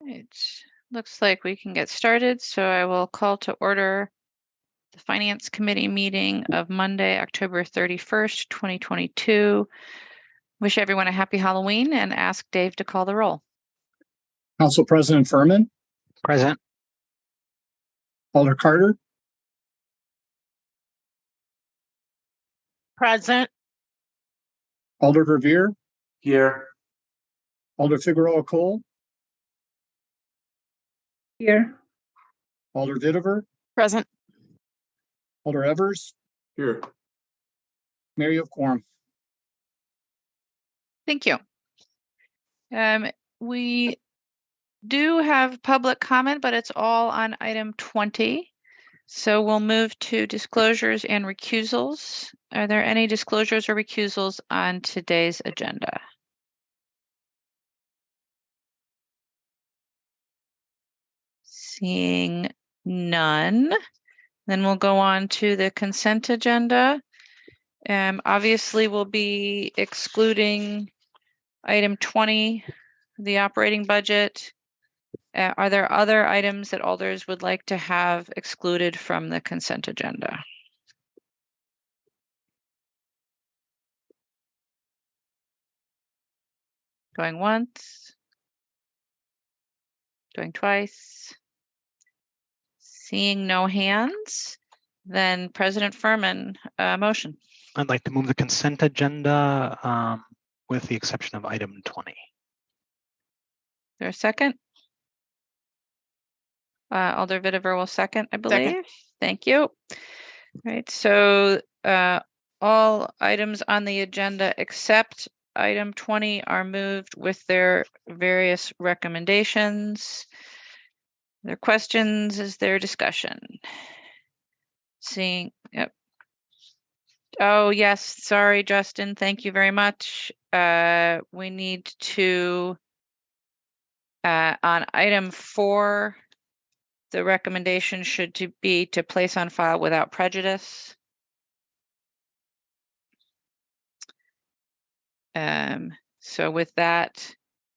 It looks like we can get started, so I will call to order the Finance Committee meeting of Monday, October 31st, 2022. Wish everyone a happy Halloween and ask Dave to call the roll. Council President Furman, Present. Alder Carter, Present. Alder Verveer, Here. Alder Figueroa Cole, Here. Alder Vitiver, Present. Alder Evers, Here. Mayor you have quorum. Thank you. We do have public comment, but it's all on item 20. So we'll move to disclosures and recusals. Are there any disclosures or recusals on today's agenda? Seeing none, then we'll go on to the consent agenda. Obviously, we'll be excluding item 20, the operating budget. Are there other items that alders would like to have excluded from the consent agenda? Going once, going twice. Seeing no hands, then President Furman, motion. I'd like to move the consent agenda with the exception of item 20. Is there a second? Alder Vitiver will second, I believe. Second. Thank you. All right, so all items on the agenda except item 20 are moved with their various recommendations. Are there questions? Is there discussion? Seeing, yep. Oh, yes, sorry, Justin, thank you very much. We need to, on item 4, the recommendation should be to place on file without prejudice. So with that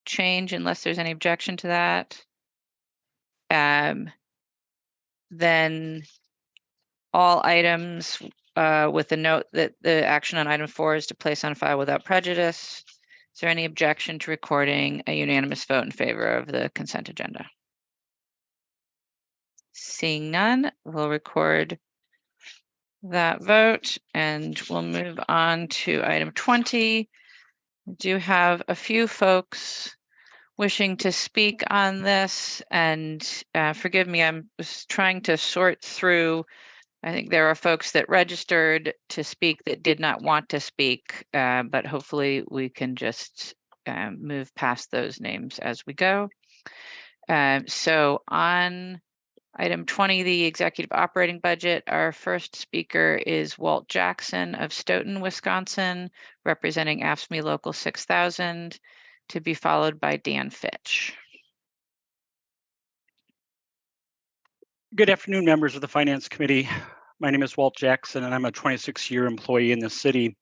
change, unless there's any objection to that, then all items with the note that the action on item 4 is to place on file without prejudice. Is there any objection to recording a unanimous vote in favor of the consent agenda? Seeing none, we'll record that vote and we'll move on to item 20. We do have a few folks wishing to speak on this, and forgive me, I'm just trying to sort through. I think there are folks that registered to speak that did not want to speak, but hopefully we can just move past those names as we go. So on item 20, the executive operating budget, our first speaker is Walt Jackson of Stoughton, Wisconsin, representing AFSCME Local 6000, to be followed by Dan Fitch. Good afternoon, members of the Finance Committee. My name is Walt Jackson, and I'm a 26-year employee in the city,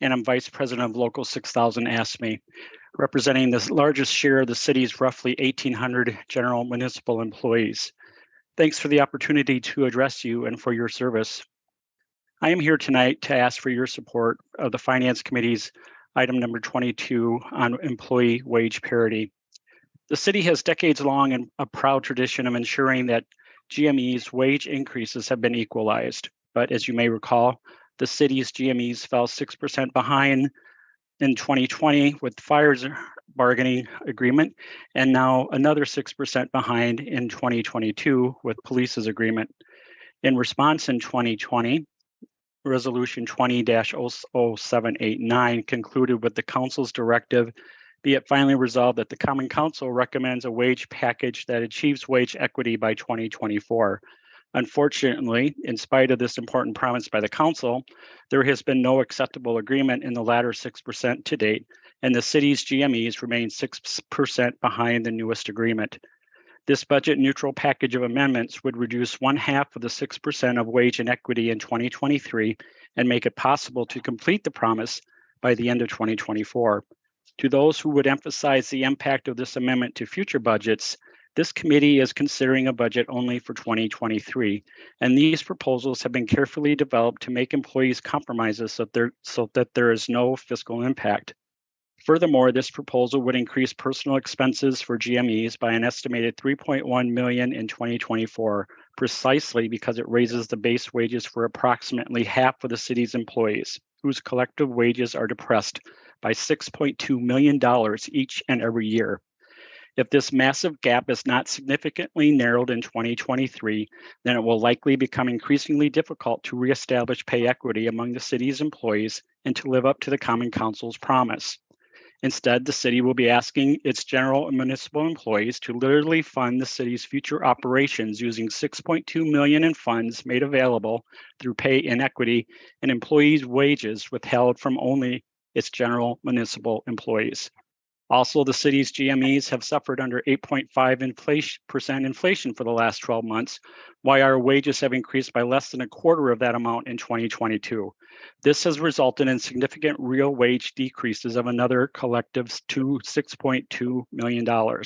and I'm Vice President of Local 6000 AFSCME, representing the largest share of the city's roughly 1,800 general municipal employees. Thanks for the opportunity to address you and for your service. I am here tonight to ask for your support of the Finance Committee's item number 22 on employee wage parity. The city has decades-long and a proud tradition of ensuring that GME's wage increases have been equalized. But as you may recall, the city's GMEs fell 6% behind in 2020 with the fire's bargaining agreement, and now another 6% behind in 2022 with police's agreement. In response in 2020, Resolution 20-0789 concluded with the council's directive, be it finally resolved that the Common Council recommends a wage package that achieves wage equity by 2024. Unfortunately, in spite of this important promise by the council, there has been no acceptable agreement in the latter 6% to date, and the city's GMEs remain 6% behind the newest agreement. This budget neutral package of amendments would reduce 1/2 of the 6% of wage inequity in 2023 and make it possible to complete the promise by the end of 2024. To those who would emphasize the impact of this amendment to future budgets, This committee is considering a budget only for 2023, and these proposals have been carefully developed to make employees compromises so that there is no fiscal impact. Furthermore, this proposal would increase personal expenses for GMEs by an estimated $3.1 million in 2024, precisely because it raises the base wages for approximately half of the city's employees, whose collective wages are depressed by $6.2 million each and every year. If this massive gap is not significantly narrowed in 2023, then it will likely become increasingly difficult to reestablish pay equity among the city's employees and to live up to the Common Council's promise. Instead, the city will be asking its general and municipal employees to literally fund the city's future operations using $6.2 million in funds made available through pay inequity and employees' wages withheld from only its general municipal employees. Also, the city's GMEs have suffered under 8.5% inflation for the last 12 months, while our wages have increased by less than a quarter of that amount in 2022. This has resulted in significant real wage decreases of another collective $6.2 million.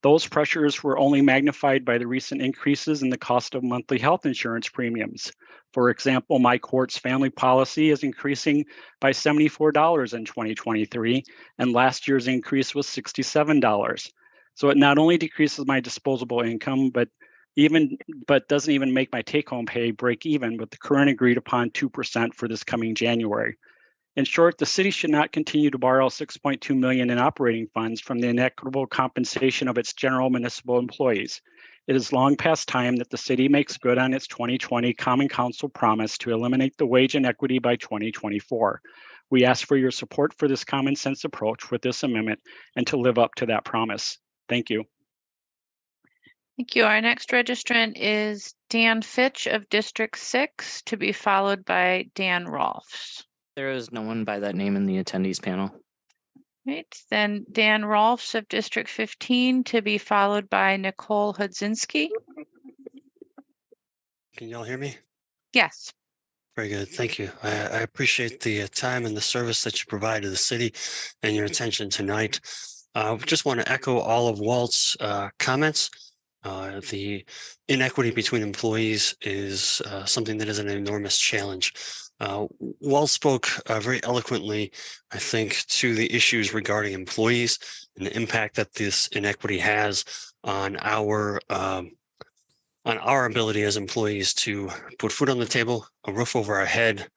Those pressures were only magnified by the recent increases in the cost of monthly health insurance premiums. For example, my court's family policy is increasing by $74 in 2023, and last year's increase was $67. So it not only decreases my disposable income, but doesn't even make my take-home pay break even with the current agreed upon 2% for this coming January. In short, the city should not continue to borrow $6.2 million in operating funds from the inequitable compensation of its general municipal employees. It is long past time that the city makes good on its 2020 Common Council promise to eliminate the wage inequity by 2024. We ask for your support for this common sense approach with this amendment and to live up to that promise. Thank you. Thank you. Our next registrant is Dan Fitch of District 6, to be followed by Dan Rolfs. There is no one by that name in the attendees panel. Right, then Dan Rolfs of District 15, to be followed by Nicole Hudzinski. Can y'all hear me? Yes. Very good. Thank you. I appreciate the time and the service that you provide to the city and your attention tonight. Just want to echo all of Walt's comments. The inequity between employees is something that is an enormous challenge. Walt spoke very eloquently, I think, to the issues regarding employees and the impact that this inequity has on our ability as employees to put food on the table, a roof over our head,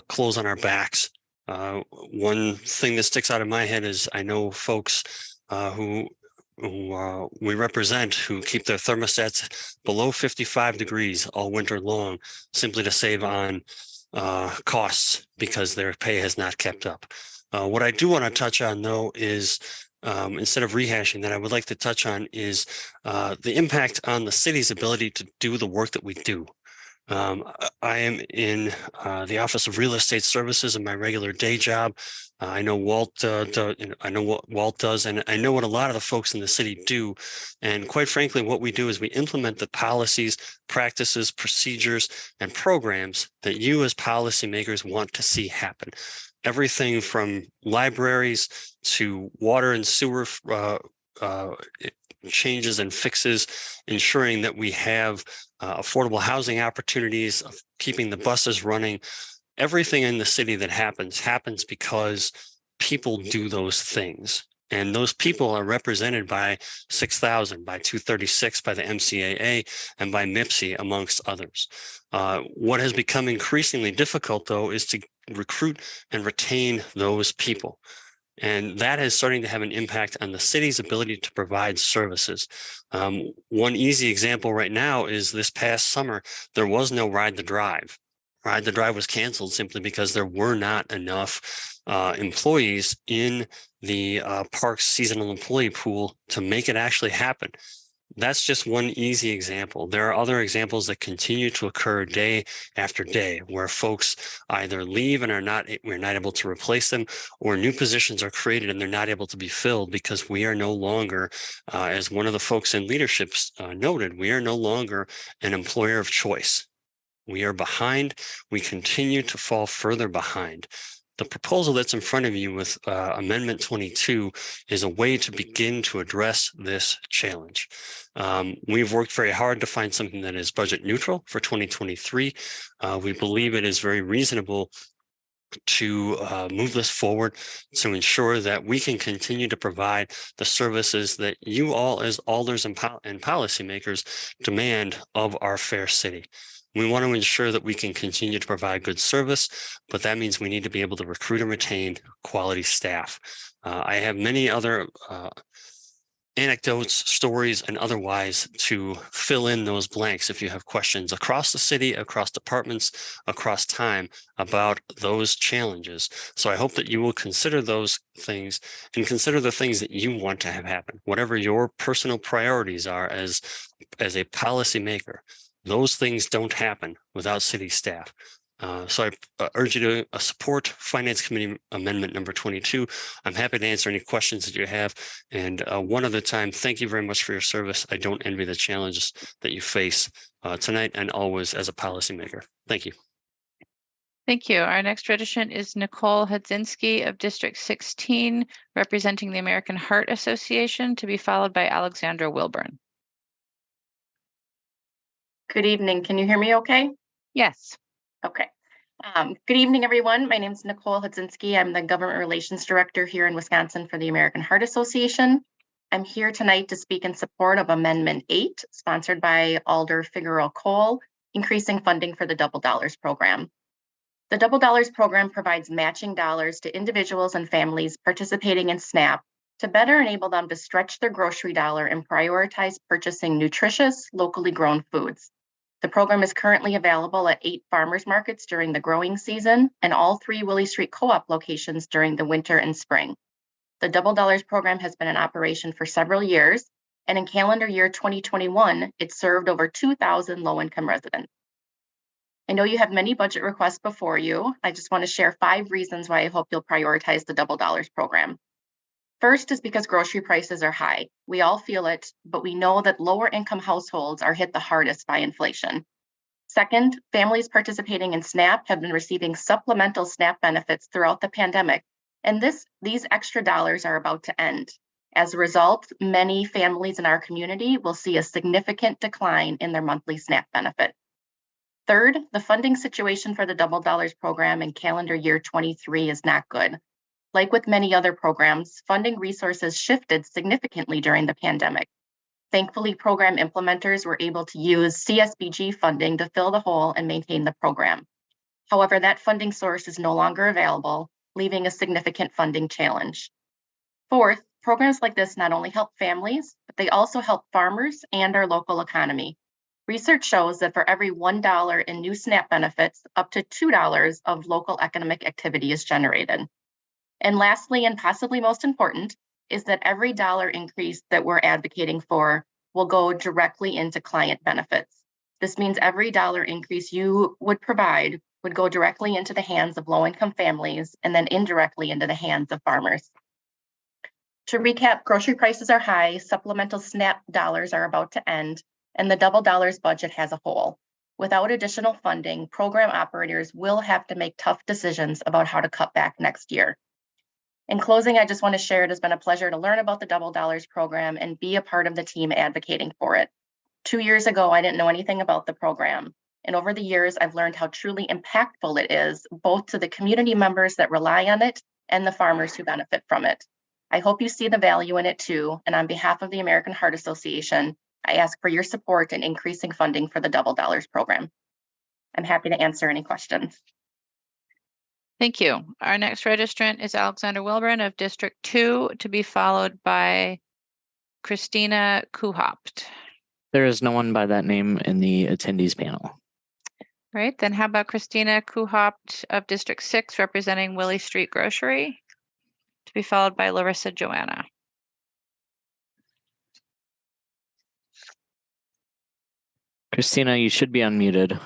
clothes on our backs. One thing that sticks out of my head is I know folks who we represent who keep their thermostats below 55 degrees all winter long simply to save on costs because their pay has not kept up. What I do want to touch on, though, is instead of rehashing that, I would like to touch on is the impact on the city's ability to do the work that we do. I am in the Office of Real Estate Services in my regular day job. I know Walt. I know what Walt does, and I know what a lot of the folks in the city do. And quite frankly, what we do is we implement the policies, practices, procedures, and programs that you as policymakers want to see happen. Everything from libraries to water and sewer changes and fixes, ensuring that we have affordable housing opportunities, of keeping the buses running. Everything in the city that happens because people do those things. And those people are represented by 6,000, by 236, by the MCAA, and by MIPSI, amongst others. What has become increasingly difficult, though, is to recruit and retain those people. And that is starting to have an impact on the city's ability to provide services. One easy example right now is this past summer, there was no Ride the Drive. Ride the Drive was canceled simply because there were not enough employees in the park's seasonal employee pool to make it actually happen. That's just one easy example. There are other examples that continue to occur day after day where folks either leave and we're not able to replace them, or new positions are created and they're not able to be filled because we are no longer, as one of the folks in leadership noted, we are no longer an employer of choice. We are behind. We continue to fall further behind. The proposal that's in front of you with Amendment 22 is a way to begin to address this challenge. We've worked very hard to find something that is budget neutral for 2023. We believe it is very reasonable to move this forward to ensure that we can continue to provide the services that you all as alders and policymakers demand of our fair city. We want to ensure that we can continue to provide good service, but that means we need to be able to recruit and retain quality staff. I have many other anecdotes, stories, and otherwise to fill in those blanks if you have questions across the city, across departments, across time about those challenges. So I hope that you will consider those things and consider the things that you want to have happen, whatever your personal priorities are as a policymaker. Those things don't happen without city staff. So I urge you to support Finance Committee Amendment number 22. I'm happy to answer any questions that you have. And one other time, thank you very much for your service. I don't envy the challenges that you face tonight and always as a policymaker. Thank you. Thank you. Our next registrant is Nicole Hudzinski of District 16, representing the American Heart Association, to be followed by Alexandra Wilburn. Good evening. Can you hear me okay? Yes. Okay. Good evening, everyone. My name is Nicole Hudzinski. I'm the Government Relations Director here in Wisconsin for the American Heart Association. I'm here tonight to speak in support of Amendment 8, sponsored by Alder Figueroa Cole, increasing funding for the Double Dollars program. The Double Dollars program provides matching dollars to individuals and families participating in SNAP to better enable them to stretch their grocery dollar and prioritize purchasing nutritious, locally grown foods. The program is currently available at 8 farmers markets during the growing season and all 3 Willie Street Co-op locations during the winter and spring. The Double Dollars program has been in operation for several years, and in calendar year 2021, it served over 2,000 low-income residents. I know you have many budget requests before you. I just want to share 5 reasons why I hope you'll prioritize the Double Dollars program. First is because grocery prices are high. We all feel it, but we know that lower income households are hit the hardest by inflation. Second, families participating in SNAP have been receiving supplemental SNAP benefits throughout the pandemic, and these extra dollars are about to end. As a result, many families in our community will see a significant decline in their monthly SNAP benefit. Third, the funding situation for the Double Dollars program in calendar year 23 is not good. Like with many other programs, funding resources shifted significantly during the pandemic. Thankfully, program implementers were able to use CSBG funding to fill the hole and maintain the program. However, that funding source is no longer available, leaving a significant funding challenge. Fourth, programs like this not only help families, but they also help farmers and our local economy. Research shows that for every $1 in new SNAP benefits, up to $2 of local economic activity is generated. And lastly, and possibly most important, is that every dollar increase that we're advocating for will go directly into client benefits. This means every dollar increase you would provide would go directly into the hands of low-income families and then indirectly into the hands of farmers. To recap, grocery prices are high, supplemental SNAP dollars are about to end, and the Double Dollars budget has a hole. Without additional funding, program operators will have to make tough decisions about how to cut back next year. In closing, I just want to share it has been a pleasure to learn about the Double Dollars program and be a part of the team advocating for it. 2 years ago, I didn't know anything about the program. And over the years, I've learned how truly impactful it is, both to the community members that rely on it and the farmers who benefit from it. I hope you see the value in it too. And on behalf of the American Heart Association, I ask for your support in increasing funding for the Double Dollars program. I'm happy to answer any questions. Thank you. Our next registrant is Alexander Wilburn of District 2, to be followed by Christina Kuhopt. There is no one by that name in the attendees panel. Right, then how about Christina Kuhopt of District 6, representing Willie Street Grocery, to be followed by Larissa Joanna. Christina, you should be unmuted.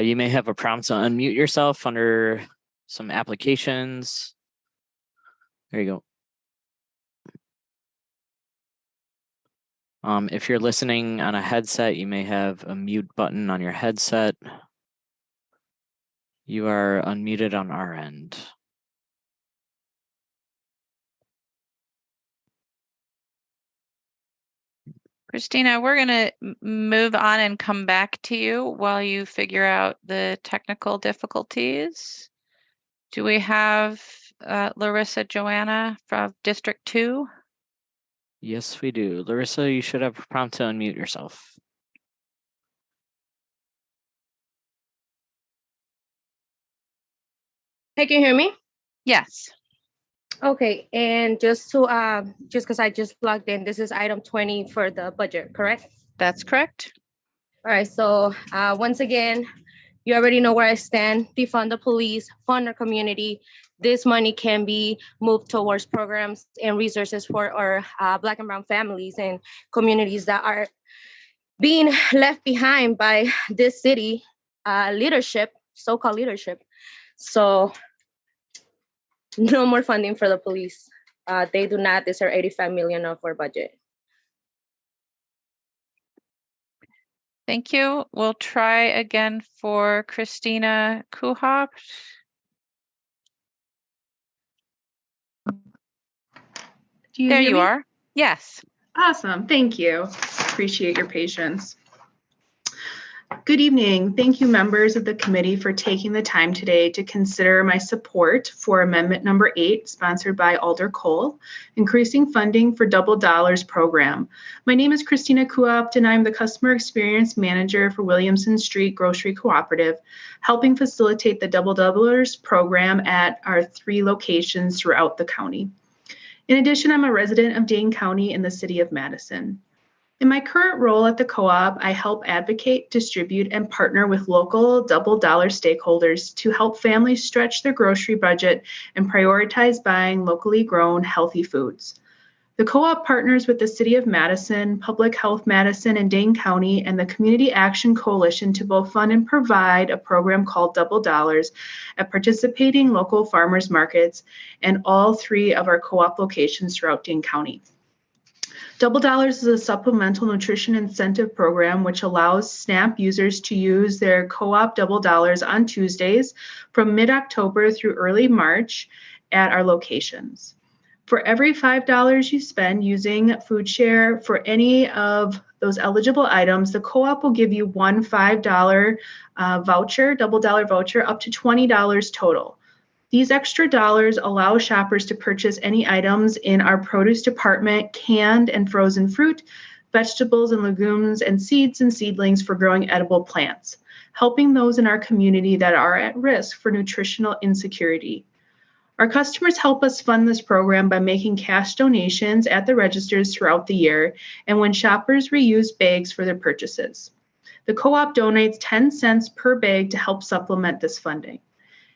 You may have a prompt to unmute yourself under some applications. There you go. If you're listening on a headset, you may have a mute button on your headset. You are unmuted on our end. Christina, we're going to move on and come back to you while you figure out the technical difficulties. Do we have Larissa Joanna from District 2? Yes, we do. Larissa, you should have a prompt to unmute yourself. Hey, can you hear me? Yes. Okay, and just because I just logged in, this is item 20 for the budget, correct? That's correct. All right, so once again, you already know where I stand. Defund the police, fund our community. This money can be moved towards programs and resources for our Black and Brown families and communities that are being left behind by this city leadership, so-called leadership. So no more funding for the police. They do not deserve 85 million of our budget. Thank you. We'll try again for Christina Kuhop. Do you There hear you me? are. Yes. Awesome. Thank you. Appreciate your patience. Good evening. Thank you, members of the committee, for taking the time today to consider my support for Amendment Number 8, sponsored by Alder Cole, increasing funding for Double Dollars program. My name is Christina Kuopt, and I'm the Customer Experience Manager for Williamson Street Grocery Cooperative, helping facilitate the Double Dollars program at our 3 locations throughout the county. In addition, I'm a resident of Dane County in the city of Madison. In my current role at the co-op, I help advocate, distribute, and partner with local Double Dollar stakeholders to help families stretch their grocery budget and prioritize buying locally grown, healthy foods. The co-op partners with the City of Madison, Public Health Madison, and Dane County, and the Community Action Coalition to both fund and provide a program called Double Dollars at participating local farmers markets and all 3 of our co-op locations throughout Dane County. Double Dollars is a supplemental nutrition incentive program which allows SNAP users to use their co-op Double Dollars on Tuesdays from mid-October through early March at our locations. For every $5 you spend using Food Share for any of those eligible items, the co-op will give you one $5 voucher, Double Dollar voucher, up to $20 total. These extra dollars allow shoppers to purchase any items in our produce department, canned and frozen fruit, vegetables and legumes, and seeds and seedlings for growing edible plants, helping those in our community that are at risk for nutritional insecurity. Our customers help us fund this program by making cash donations at the registers throughout the year and when shoppers reuse bags for their purchases. The co-op donates 10 cents per bag to help supplement this funding.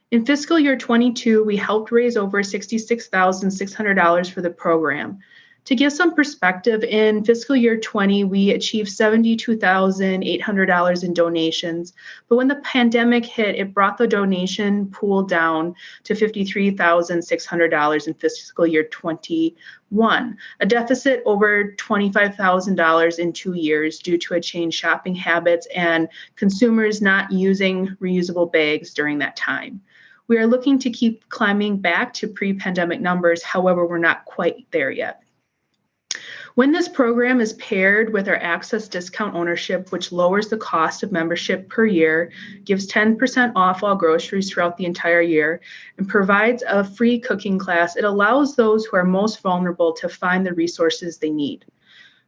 In fiscal year 22, we helped raise over $66,600 for the program. To give some perspective, in fiscal year 20, we achieved $72,800 in donations. But when the pandemic hit, it brought the donation pool down to $53,600 in fiscal year 21, a deficit over $25,000 in 2 years due to a change in shopping habits and consumers not using reusable bags during that time. We are looking to keep climbing back to pre-pandemic numbers. However, we're not quite there yet. When this program is paired with our Access Discount Ownership, which lowers the cost of membership per year, gives 10% off all groceries throughout the entire year, and provides a free cooking class, it allows those who are most vulnerable to find the resources they need.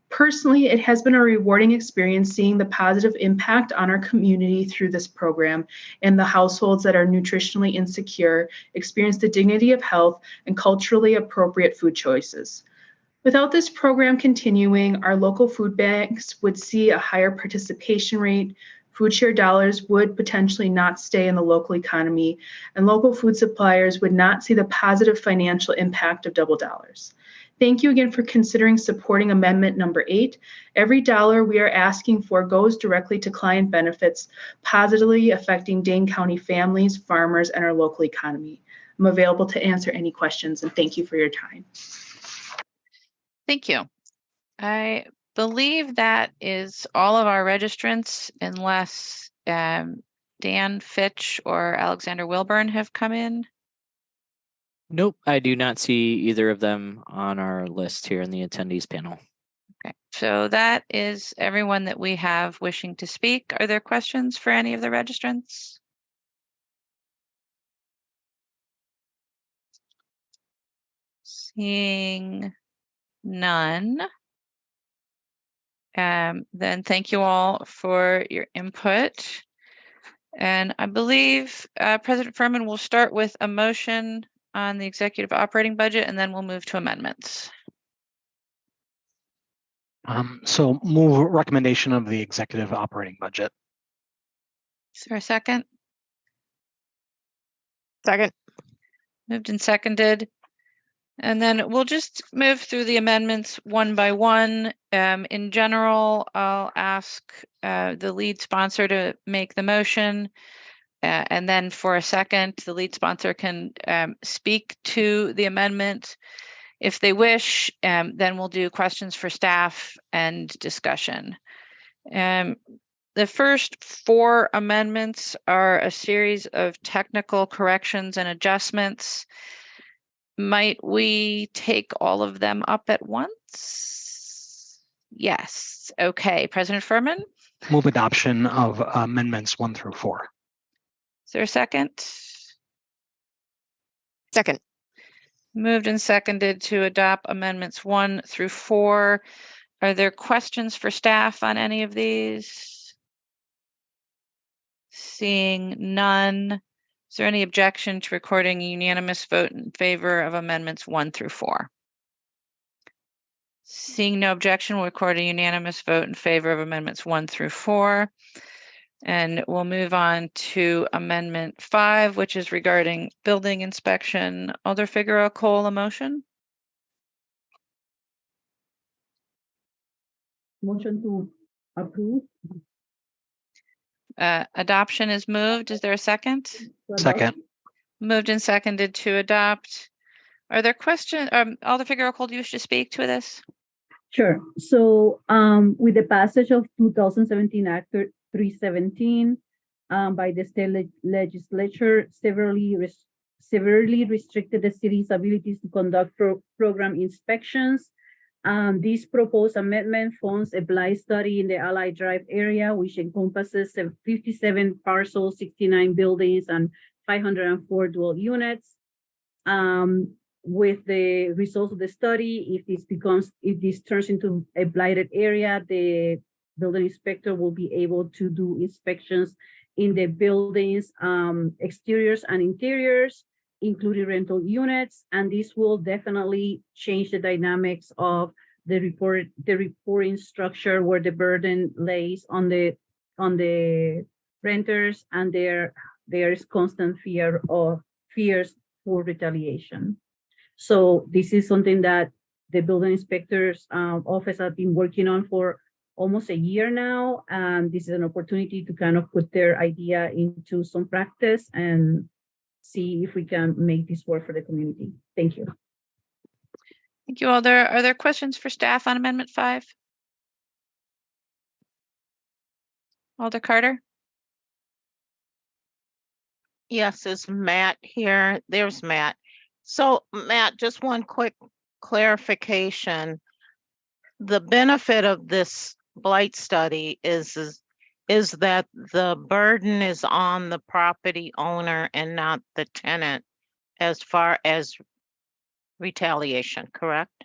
Personally, it has been a rewarding experience seeing the positive impact on our community through this program, and the households that are nutritionally insecure experience the dignity of health and culturally appropriate food choices. Without this program continuing, our local food banks would see a higher participation rate, food share dollars would potentially not stay in the local economy, and local food suppliers would not see the positive financial impact of Double Dollars. Thank you again for considering supporting Amendment Number 8. Every dollar we are asking for goes directly to client benefits, positively affecting Dane County families, farmers, and our local economy. I'm available to answer any questions, and thank you for your time. Thank you. I believe that is all of our registrants unless Dan Fitch or Alexander Wilburn have come in. Nope, I do not see either of them on our list here in the attendees panel. Okay, so that is everyone that we have wishing to speak. Are there questions for any of the registrants? Seeing none. Then thank you all for your input. And I believe President Furman will start with a motion on the executive operating budget, and then we'll move to amendments. So move recommendation of the executive operating budget. Is there a second? Second. Moved and seconded. And then we'll just move through the amendments one by one. In general, I'll ask the lead sponsor to make the motion. And then for a second, the lead sponsor can speak to the amendment if they wish. Then we'll do questions for staff and discussion. The first 4 amendments are a series of technical corrections and adjustments. Might we take all of them up at once? Yes. Okay. President Furman? Move adoption of amendments 1 through 4. Is there a second? Second. Moved and seconded to adopt amendments 1 through 4. Are there questions for staff on any of these? Seeing none. Is there any objection to recording a unanimous vote in favor of amendments 1 through 4? Seeing no objection, we'll record a unanimous vote in favor of amendments 1 through 4. And we'll move on to amendment 5, which is regarding building inspection. Alder Figueroa Cole, a motion? Motion to approve. Adoption is moved. Is there a second? Second. Moved and seconded to adopt. Are there questions? Alder Figueroa Cole, do you wish to speak to this? Sure. So with the passage of 2017 Act 317 by the state legislature, severely restricted the city's abilities to conduct program inspections. This proposed amendment funds a blight study in the Allied Drive area, which encompasses 57 parcels, 69 buildings, and 504 dual units. With the results of the study, if this turns into a blighted area, the building inspector will be able to do inspections in the buildings, exteriors and interiors, including rental units, and this will definitely change the dynamics of the reporting structure, where the burden lays on the renters, and there is constant fears for retaliation. So this is something that the building inspector's office has been working on for almost a year now, and this is an opportunity to kind of put their idea into some practice and see if we can make this work for the community. Thank you. Thank you, Alder. Are there questions for staff on Amendment 5? Alder Carter? Yes, is Matt here? There's Matt. So Matt, just one quick clarification. The benefit of this blight study is that the burden is on the property owner and not the tenant as far as retaliation, correct?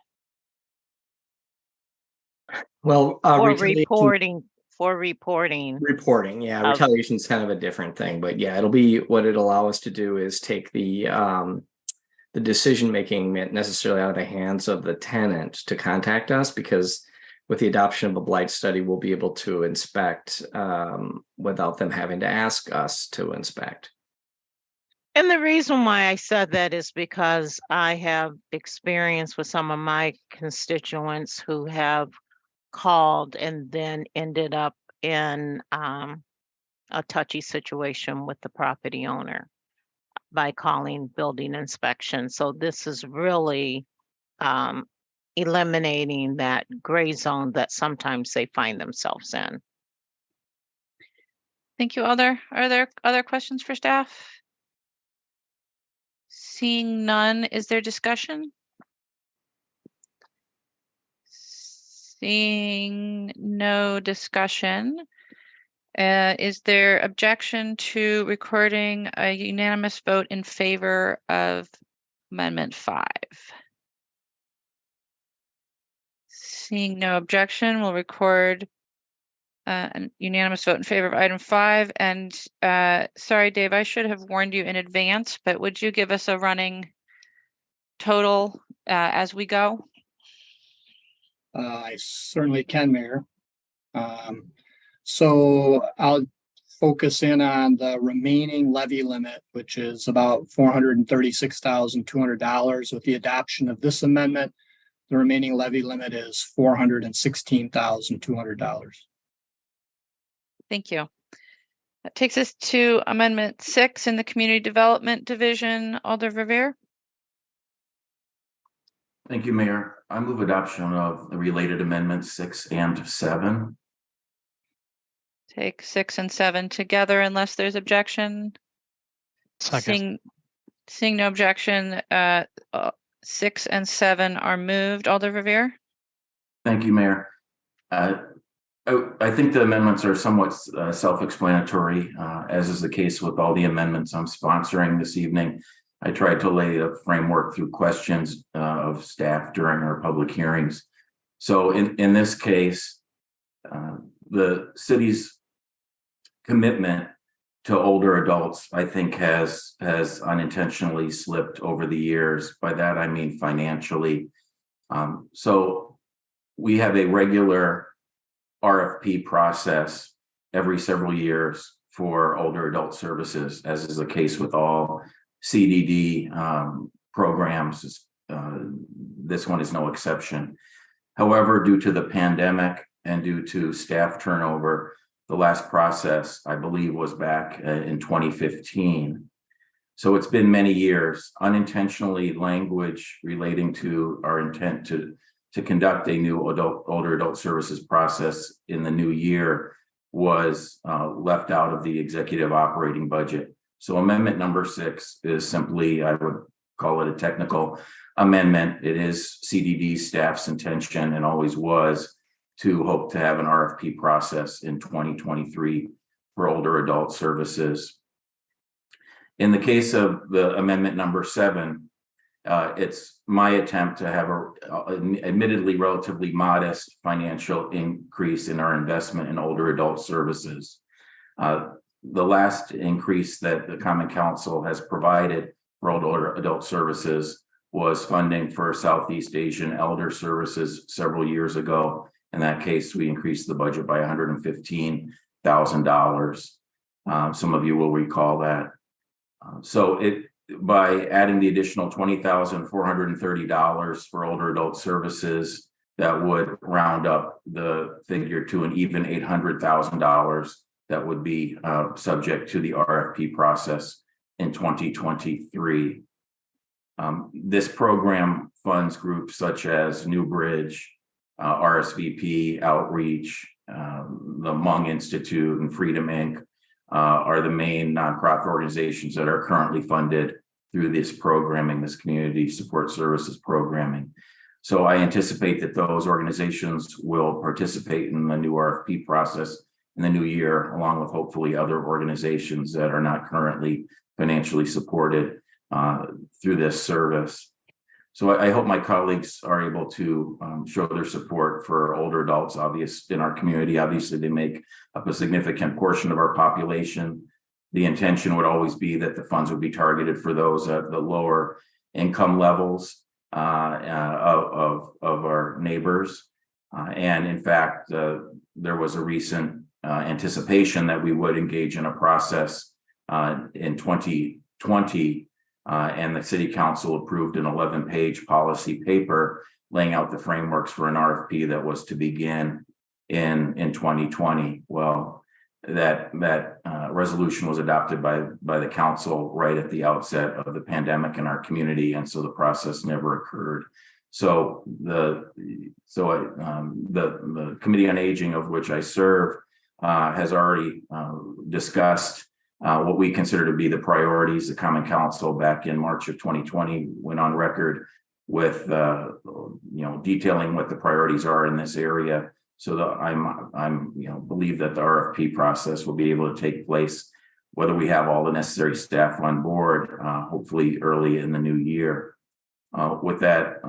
Well, Or reporting. Yeah, retaliation is kind of a different thing, but yeah, it'll be what it'll allow us to do is take the decision making necessarily out of the hands of the tenant to contact us, because with the adoption of a blight study, we'll be able to inspect without them having to ask us to inspect. And the reason why I said that is because I have experience with some of my constituents who have called and then ended up in a touchy situation with the property owner by calling building inspection. So this is really eliminating that gray zone that sometimes they find themselves in. Thank you. Are there other questions for staff? Seeing none, is there discussion? Seeing no discussion, is there objection to recording a unanimous vote in favor of Amendment 5? Seeing no objection, we'll record a unanimous vote in favor of item 5. And sorry, Dave, I should have warned you in advance, but would you give us a running total as we go? I certainly can, Mayor. So I'll focus in on the remaining levy limit, which is about $436,200. With the adoption of this amendment, the remaining levy limit is $416,200. Thank you. That takes us to Amendment 6 in the Community Development Division. Alder Rivera. Thank you, Mayor. I move adoption of the related amendments 6 and 7. Take 6 and 7 together unless there's objection. Second. Seeing no objection, 6 and 7 are moved. Alder Rivera. Thank you, Mayor. I think the amendments are somewhat self-explanatory, as is the case with all the amendments I'm sponsoring this evening. I tried to lay a framework through questions of staff during our public hearings. So in this case, the city's commitment to older adults, I think, has unintentionally slipped over the years. By that, I mean financially. So we have a regular RFP process every several years for older adult services, as is the case with all CDD programs. This one is no exception. However, due to the pandemic and due to staff turnover, the last process, I believe, was back in 2015. So it's been many years. Unintentionally, language relating to our intent to conduct a new older adult services process in the new year was left out of the executive operating budget. So amendment number 6 is simply, I would call it a technical amendment. It is CDD staff's intention, and always was, to hope to have an RFP process in 2023 for older adult services. In the case of the amendment number 7, it's my attempt to have an admittedly relatively modest financial increase in our investment in older adult services. The last increase that the Common Council has provided for older adult services was funding for Southeast Asian elder services several years ago. In that case, we increased the budget by $115,000. Some of you will recall that. By adding the additional $20,430 for older adult services, that would round up the figure to an even $800,000 that would be subject to the RFP process in 2023. This program funds groups such as Newbridge, RSVP, Outreach, the Hmong Institute, and Freedom Inc. Are the main nonprofit organizations that are currently funded through this programming, this community support services programming. So I anticipate that those organizations will participate in the new RFP process in the new year, along with hopefully other organizations that are not currently financially supported through this service. So I hope my colleagues are able to show their support for older adults, in our community. Obviously, they make up a significant portion of our population. The intention would always be that the funds would be targeted for those at the lower income levels of our neighbors. And in fact, there was a recent anticipation that we would engage in a process in 2020. And the City Council approved an 11-page policy paper laying out the frameworks for an RFP that was to begin in 2020. Well, that resolution was adopted by the council right at the outset of the pandemic in our community, and so the process never occurred. So the Committee on Aging, of which I serve, has already discussed what we consider to be the priorities. The Common Council back in March of 2020 went on record with detailing what the priorities are in this area. So that I'm believe that the RFP process will be able to take place, whether we have all the necessary staff on board, hopefully early in the new year. With that,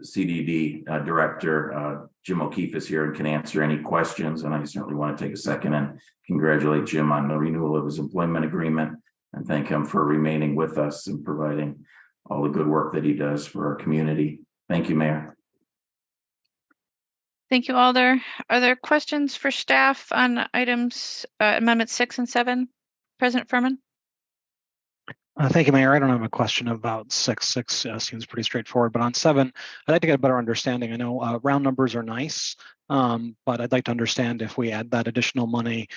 CDD Director Jim O'Keefe is here and can answer any questions. And I certainly want to take a second and congratulate Jim on the renewal of his employment agreement and thank him for remaining with us and providing all the good work that he does for our community. Thank you, Mayor. Thank you, Alder. Are there questions for staff on items amendments 6 and 7? President Furman? Thank you, Mayor. I don't have a question about 6. 6 seems pretty straightforward, but on 7, I'd like to get a better understanding. I know round numbers are nice, but I'd like to understand if we add that additional money,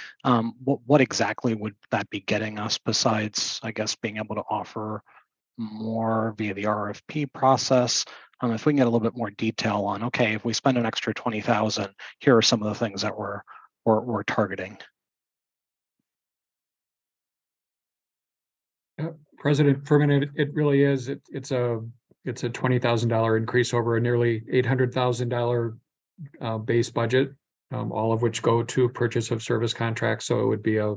what exactly would that be getting us besides, I guess, being able to offer more via the RFP process? If we can get a little bit more detail on, okay, if we spend an extra 20,000, here are some of the things that we're targeting. President Furman, it really is. It's a $20,000 increase over a nearly $800,000 base budget, all of which go to purchase of service contracts. So it would be a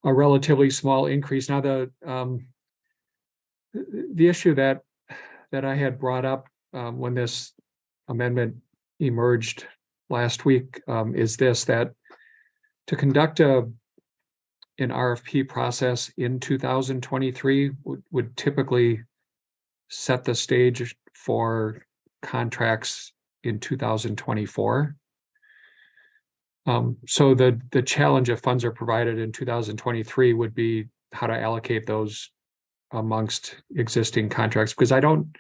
relatively small increase. Now the issue that I had brought up when this amendment emerged last week is that to conduct an RFP process in 2023 would typically set the stage for contracts in 2024. So the challenge if funds are provided in 2023 would be how to allocate those amongst existing contracts, because I don't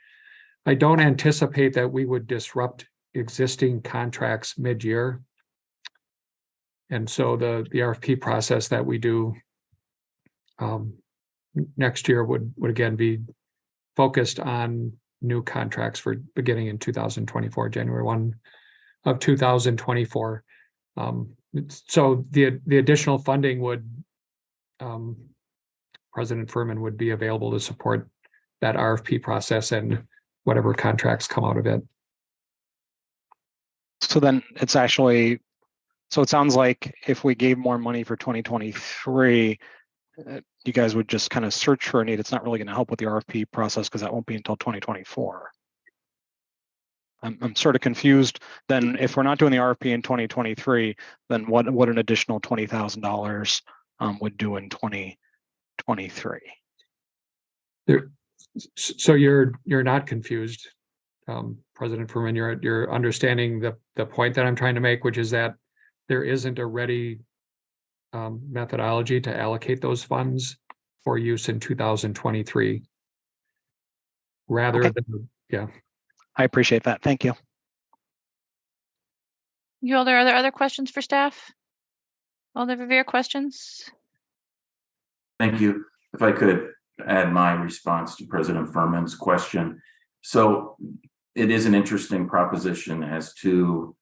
anticipate that we would disrupt existing contracts mid-year. And so the RFP process that we do next year would again be focused on new contracts for beginning in 2024, January 1 of 2024. So the additional funding would, President Furman, would be available to support that RFP process and whatever contracts come out of it. So then it's actually, so it sounds like if we gave more money for 2023, you guys would just kind of search for a need. It's not really going to help with the RFP process because that won't be until 2024. I'm sort of confused. Then if we're not doing the RFP in 2023, then what an additional $20,000 would do in 2023? So you're not confused, President Furman. You're understanding the point that I'm trying to make, which is that there isn't a ready methodology to allocate those funds for use in 2023. Rather okay. than, yeah. I appreciate that. Thank you. Are there other questions for staff? Alder Verveer, questions? Thank you. If I could add my response to President Furman's question. So it is an interesting proposition as to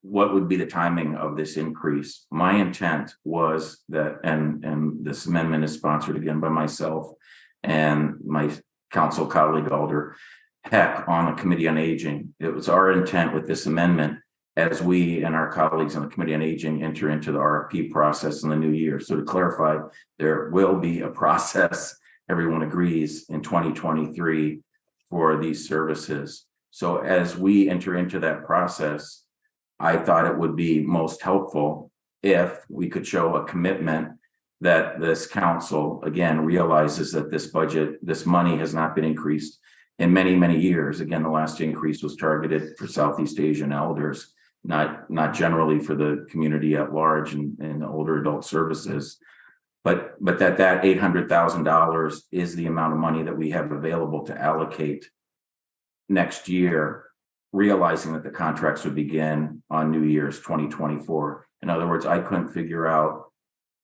what would be the timing of this increase. My intent was that, and this amendment is sponsored again by myself and my council colleague Alder Heck on the Committee on Aging. It was our intent with this amendment as we and our colleagues on the Committee on Aging enter into the RFP process in the new year. So to clarify, there will be a process, everyone agrees, in 2023 for these services. So as we enter into that process, I thought it would be most helpful if we could show a commitment that this council, again, realizes that this budget, this money has not been increased in many, many years. Again, the last increase was targeted for Southeast Asian elders, not generally for the community at large and older adult services. But that $800,000 is the amount of money that we have available to allocate next year, realizing that the contracts would begin on New Year's 2024. In other words, I couldn't figure out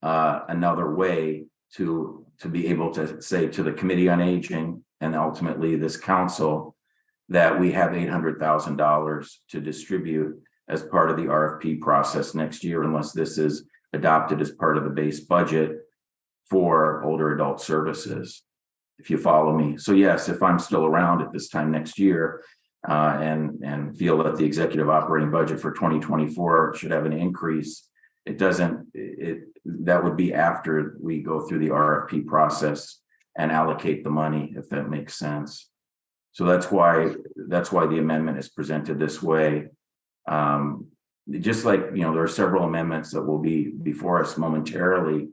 another way to be able to say to the Committee on Aging and ultimately this council that we have $800,000 to distribute as part of the RFP process next year, unless this is adopted as part of the base budget for older adult services, if you follow me. So yes, if I'm still around at this time next year and feel that the executive operating budget for 2024 should have an increase, that would be after we go through the RFP process and allocate the money, if that makes sense. So that's why the amendment is presented this way. Just like, you know, there are several amendments that will be before us momentarily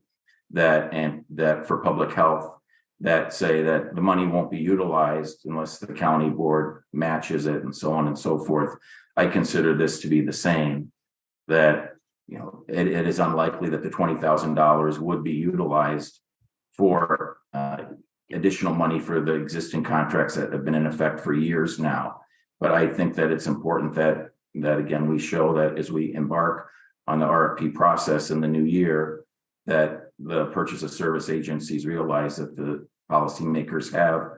that for public health that say that the money won't be utilized unless the county board matches it and so on and so forth. I consider this to be the same, that, you know, it is unlikely that the $20,000 would be utilized for additional money for the existing contracts that have been in effect for years now. But I think that it's important that again, we show that as we embark on the RFP process in the new year, that the purchase of service agencies realize that the policymakers have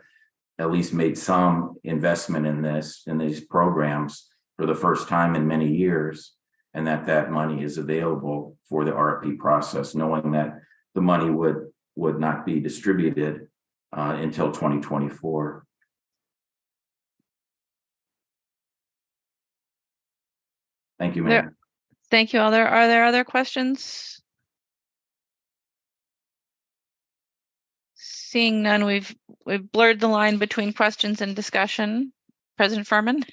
at least made some investment in these programs for the first time in many years, and that money is available for the RFP process, knowing that the money would not be distributed until 2024. Thank you, Mayor. Thank you, Alder. Are there other questions? Seeing none, we've blurred the line between questions and discussion. President Furman.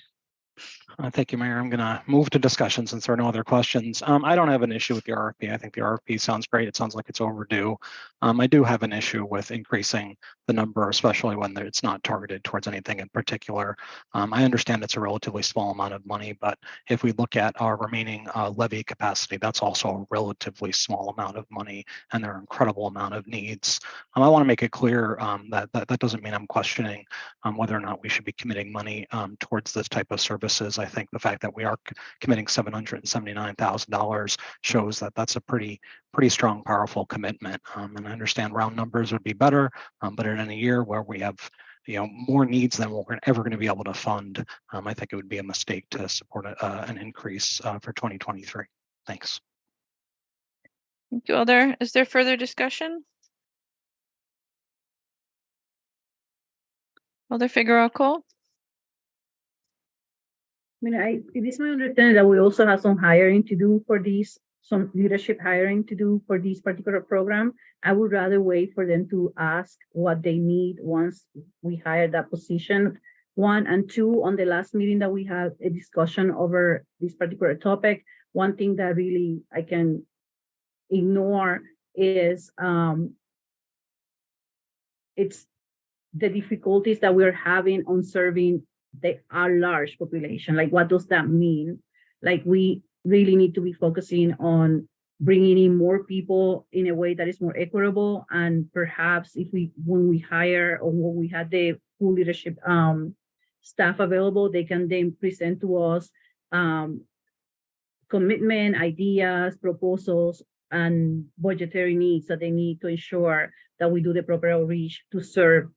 Thank you, Mayor. I'm going to move to discussion since there are no other questions. I don't have an issue with the RFP. I think the RFP sounds great. It sounds like it's overdue. I do have an issue with increasing the number, especially when it's not targeted towards anything in particular. I understand it's a relatively small amount of money, but if we look at our remaining levy capacity, that's also a relatively small amount of money, and there are an incredible amount of needs. I want to make it clear that doesn't mean I'm questioning whether or not we should be committing money towards this type of services. I think the fact that we are committing $779,000 shows that that's a pretty strong, powerful commitment. And I understand round numbers would be better, but in a year where we have more needs than we're ever going to be able to fund, I think it would be a mistake to support an increase for 2023. Thanks. Thank you, Alder. Is there further discussion? Alder Figueroa-Cole? I mean, it is my understanding that we also have some hiring to do for these, some leadership hiring to do for this particular program. I would rather wait for them to ask what they need once we hire that position. One, and two, on the last meeting that we had a discussion over this particular topic, one thing that really I can ignore is it's the difficulties that we're having on serving our large population. Like, what does that mean? Like, we really need to be focusing on bringing in more people in a way that is more equitable, and perhaps when we hire or when we have the full leadership staff available, they can then present to us commitment, ideas, proposals, and budgetary needs that they need to ensure that we do the proper outreach to serve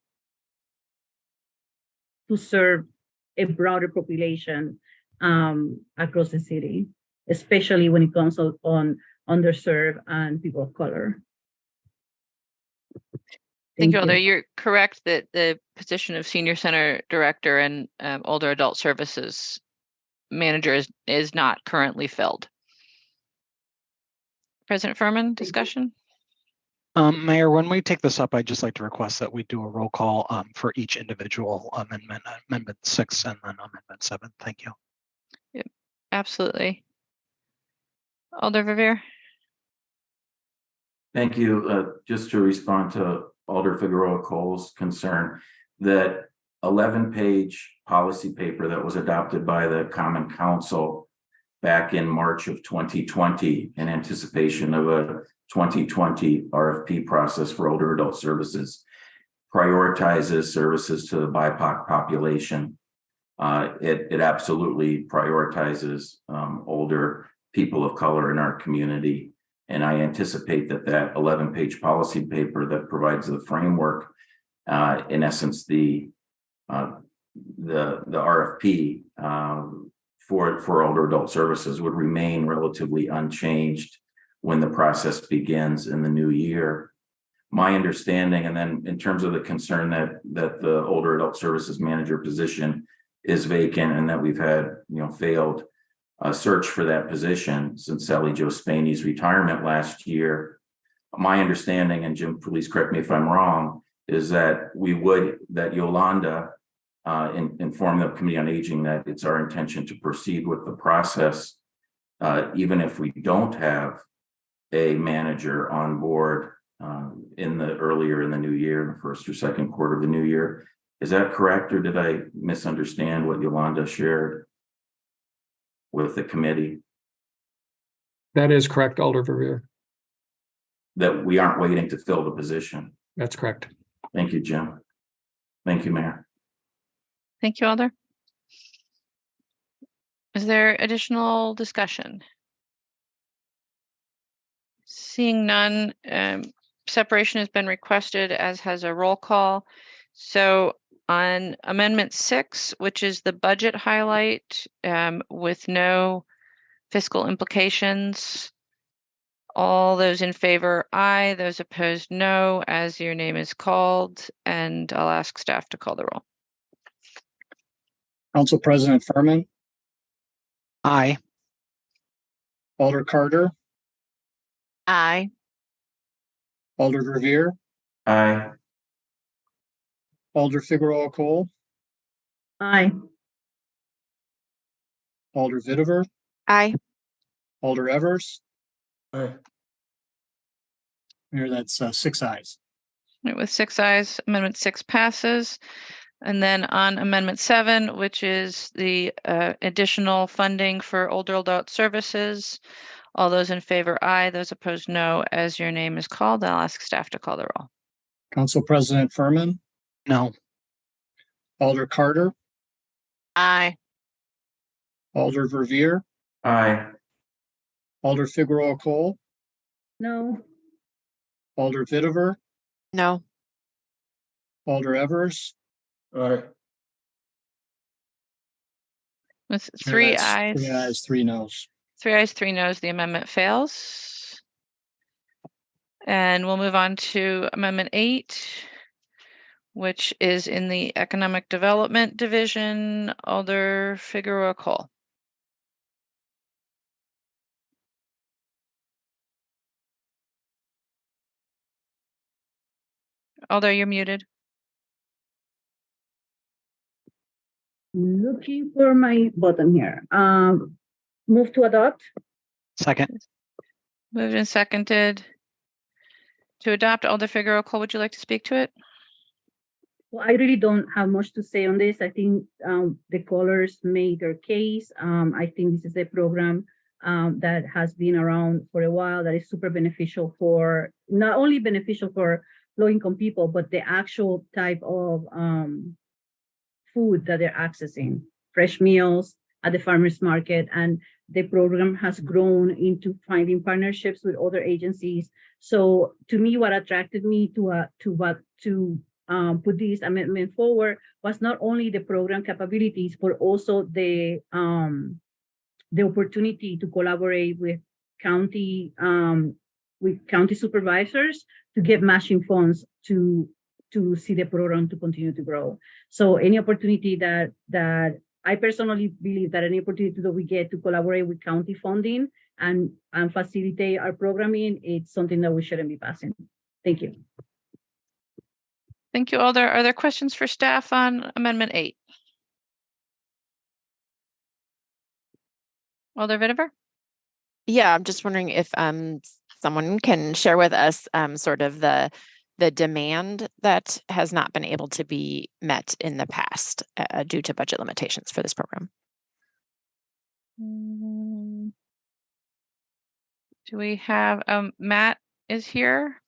a broader population across the city, especially when it comes on underserved and people of color. Thank you, Alder. You're correct that the position of Senior Center Director and Older Adult Services Manager is not currently filled. President Furman, discussion? Mayor, when we take this up, I'd just like to request that we do a roll call for each individual amendment, Amendment 6 and then Amendment 7. Thank you. Yep, absolutely. Alder Verveer. Thank you. Just to respond to Alder Figueroa-Cole's concern, that 11-page policy paper that was adopted by the Common Council back in March of 2020 in anticipation of a 2020 RFP process for older adult services prioritizes services to the BIPOC population. It absolutely prioritizes older people of color in our community. And I anticipate that 11-page policy paper that provides the framework in essence, the RFP for older adult services would remain relatively unchanged when the process begins in the new year. My understanding, and then in terms of the concern that the older adult services manager position is vacant and that we've had failed search for that position since Sally Jo Spaney's retirement last year. My understanding, and Jim, please correct me if I'm wrong, is that Yolanda inform the Committee on Aging that it's our intention to proceed with the process, even if we don't have a manager on board earlier in the new year, in the first or second quarter of the new year. Is that correct, or did I misunderstand what Yolanda shared with the committee? That is correct, Alder Verveer. That we aren't waiting to fill the position. That's correct. Thank you, Jim. Thank you, Mayor. Thank you, Alder. Is there additional discussion? Seeing none, separation has been requested, as has a roll call. So on Amendment 6, which is the budget highlight with no fiscal implications, all those in favor, aye. Those opposed, no, as your name is called. And I'll ask staff to call the roll. Council President Furman, Aye. Alder Carter, Aye. Alder Verveer, Aye. Alder Figueroa Cole, Aye. Alder Vitiver, Aye. Alder Evers. Aye. Mayor, that's 6 ayes. Right, with 6 ayes, Amendment 6 passes. And then on Amendment 7, which is the additional funding for older adult services, all those in favor, aye. Those opposed, no. As your name is called, I'll ask staff to call the roll. Council President Furman, No. Alder Carter, Aye. Alder Verveer, Aye. Alder Figueroa Cole, No. Alder Vitiver, No. Alder Evers. Aye. With Mayor, 3 that's ayes, 3 ayes, 3 noes. 3 ayes, 3 noes, the amendment fails. And we'll move on to Amendment 8, which is in the Economic Development Division. Alder Figueroa Cole. Alder, you're muted. Looking for my button here. Move to adopt. Second. Moved and seconded. To adopt, Alder Figueroa Cole, would you like to speak to it? Well, I really don't have much to say on this. I think the callers made their case. I think this is a program that has been around for a while, that is super beneficial for, not only beneficial for low-income people, but the actual type of food that they're accessing, fresh meals at the farmers market. And the program has grown into finding partnerships with other agencies. So to me, what attracted me to put this amendment forward was not only the program capabilities, but also the opportunity to collaborate with county supervisors to get matching funds to see the program to continue to grow. So any opportunity that I personally believe that any opportunity that we get to collaborate with county funding and facilitate our programming, it's something that we shouldn't be passing. Thank you. Thank you, Alder. Are there questions for staff on Amendment 8? Alder Vitiver? Yeah, I'm just wondering if someone can share with us sort of the demand that has not been able to be met in the past due to budget limitations for this program. Do we have Matt is here?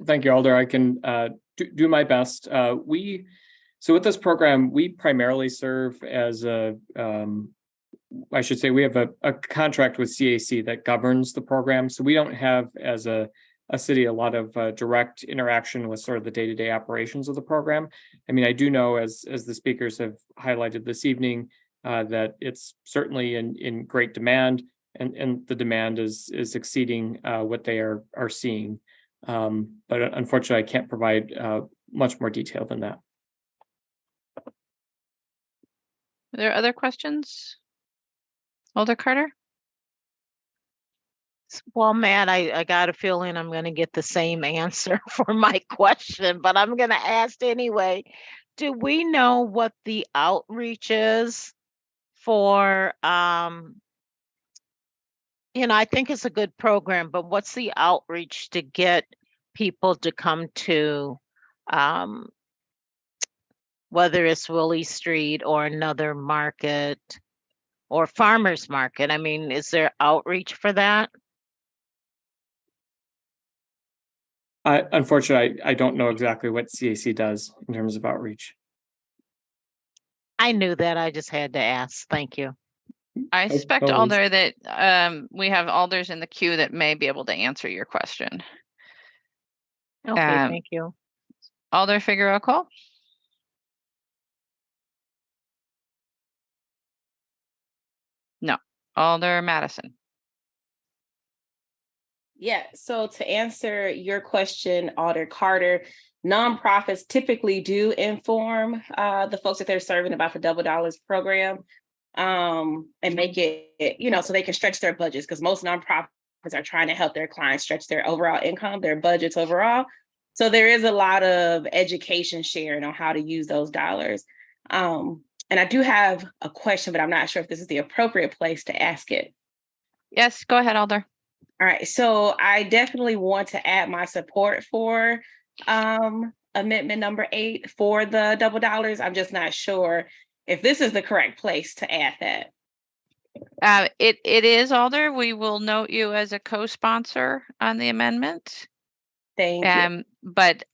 Thank you, Alder. I can do my best. So with this program, we primarily serve as I should say we have a contract with CAC that governs the program. So we don't have as a a city a lot of direct interaction with sort of the day-to-day operations of the program. I mean, I do know, as the speakers have highlighted this evening, that it's certainly in great demand, and the demand is exceeding what they are seeing. But unfortunately, I can't provide much more detail than that. Are there other questions? Alder Carter? Well, Matt, I got a feeling I'm going to get the same answer for my question, but I'm going to ask anyway. Do we know what the outreach is for, you know, I think it's a good program, but what's the outreach to get people to come to, whether it's Willie Street or another market or farmer's market? I mean, is there outreach for that? Unfortunately, I don't know exactly what CAC does in terms of outreach. I knew that. I just had to ask. Thank you. I suspect, no worries. Alder, that we have alders in the queue that may be able to answer your question. Okay, thank you. Alder Figueroa Cole? No. Alder Madison? Yeah, so to answer your question, Alder Carter, nonprofits typically do inform the folks that they're serving about the Double Dollars program, and make it, you know, so they can stretch their budgets, because most nonprofits are trying to help their clients stretch their overall income, their budgets overall. So there is a lot of education sharing on how to use those dollars. And I do have a question, but I'm not sure if this is the appropriate place to ask it. Yes, go ahead, Alder. All right, so I definitely want to add my support for amendment number 8 for the Double Dollars. I'm just not sure if this is the correct place to add that. It is, Alder. We will note you as a co-sponsor on the amendment. Thank you. But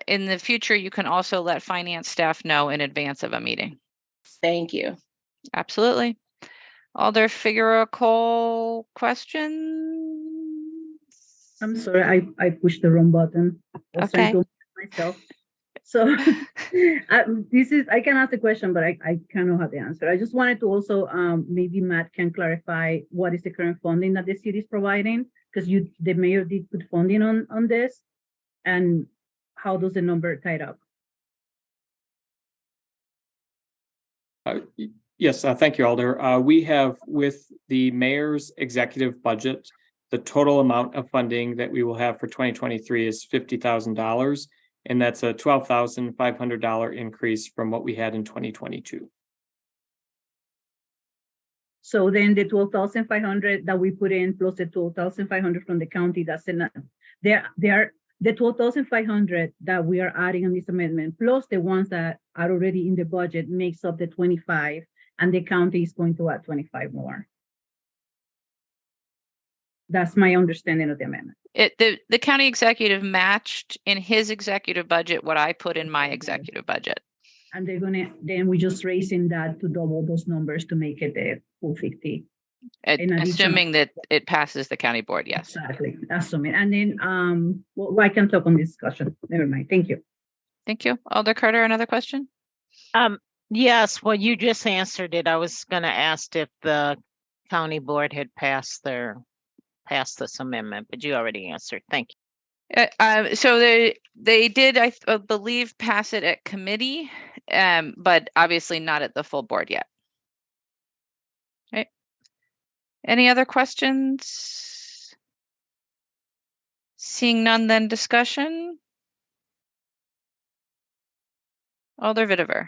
in the future, you can also let finance staff know in advance of a meeting. Thank you. Absolutely. Alder Figueroa Cole, questions? I'm sorry, I pushed the wrong button. I was trying to myself. So I can ask the question, but I cannot have the answer. I just wanted to also, maybe Matt can clarify what is the current funding that the city is providing, because the mayor did put funding on this, and how does the number tie up? Yes, thank you, Alder. We have, with the mayor's executive budget, the total amount of funding that we will have for 2023 is $50,000, and that's a $12,500 increase from what we had in 2022. So then the 12,500 that we put in plus the 12,500 from the county, that's enough. They are the 12,500 that we are adding on this amendment, plus the ones that are already in the budget, makes up the 25, and the county is going to add 25 more. That's my understanding of the amendment. The county executive matched in his executive budget what I put in my executive budget. And then we just raising that to double those numbers to make it the full 50. Assuming that it passes the county board, yes. Exactly, assuming. And then, well, I can talk on this discussion. Never mind. Thank you. Thank you. Alder Carter, another question? Yes, well, you just answered it. I was going to ask if the county board had passed this amendment, but you already answered. Thank you. So they did, I believe, pass it at committee, but obviously not at the full board yet. Okay. Any other questions? Seeing none, then discussion. Alder Vitever.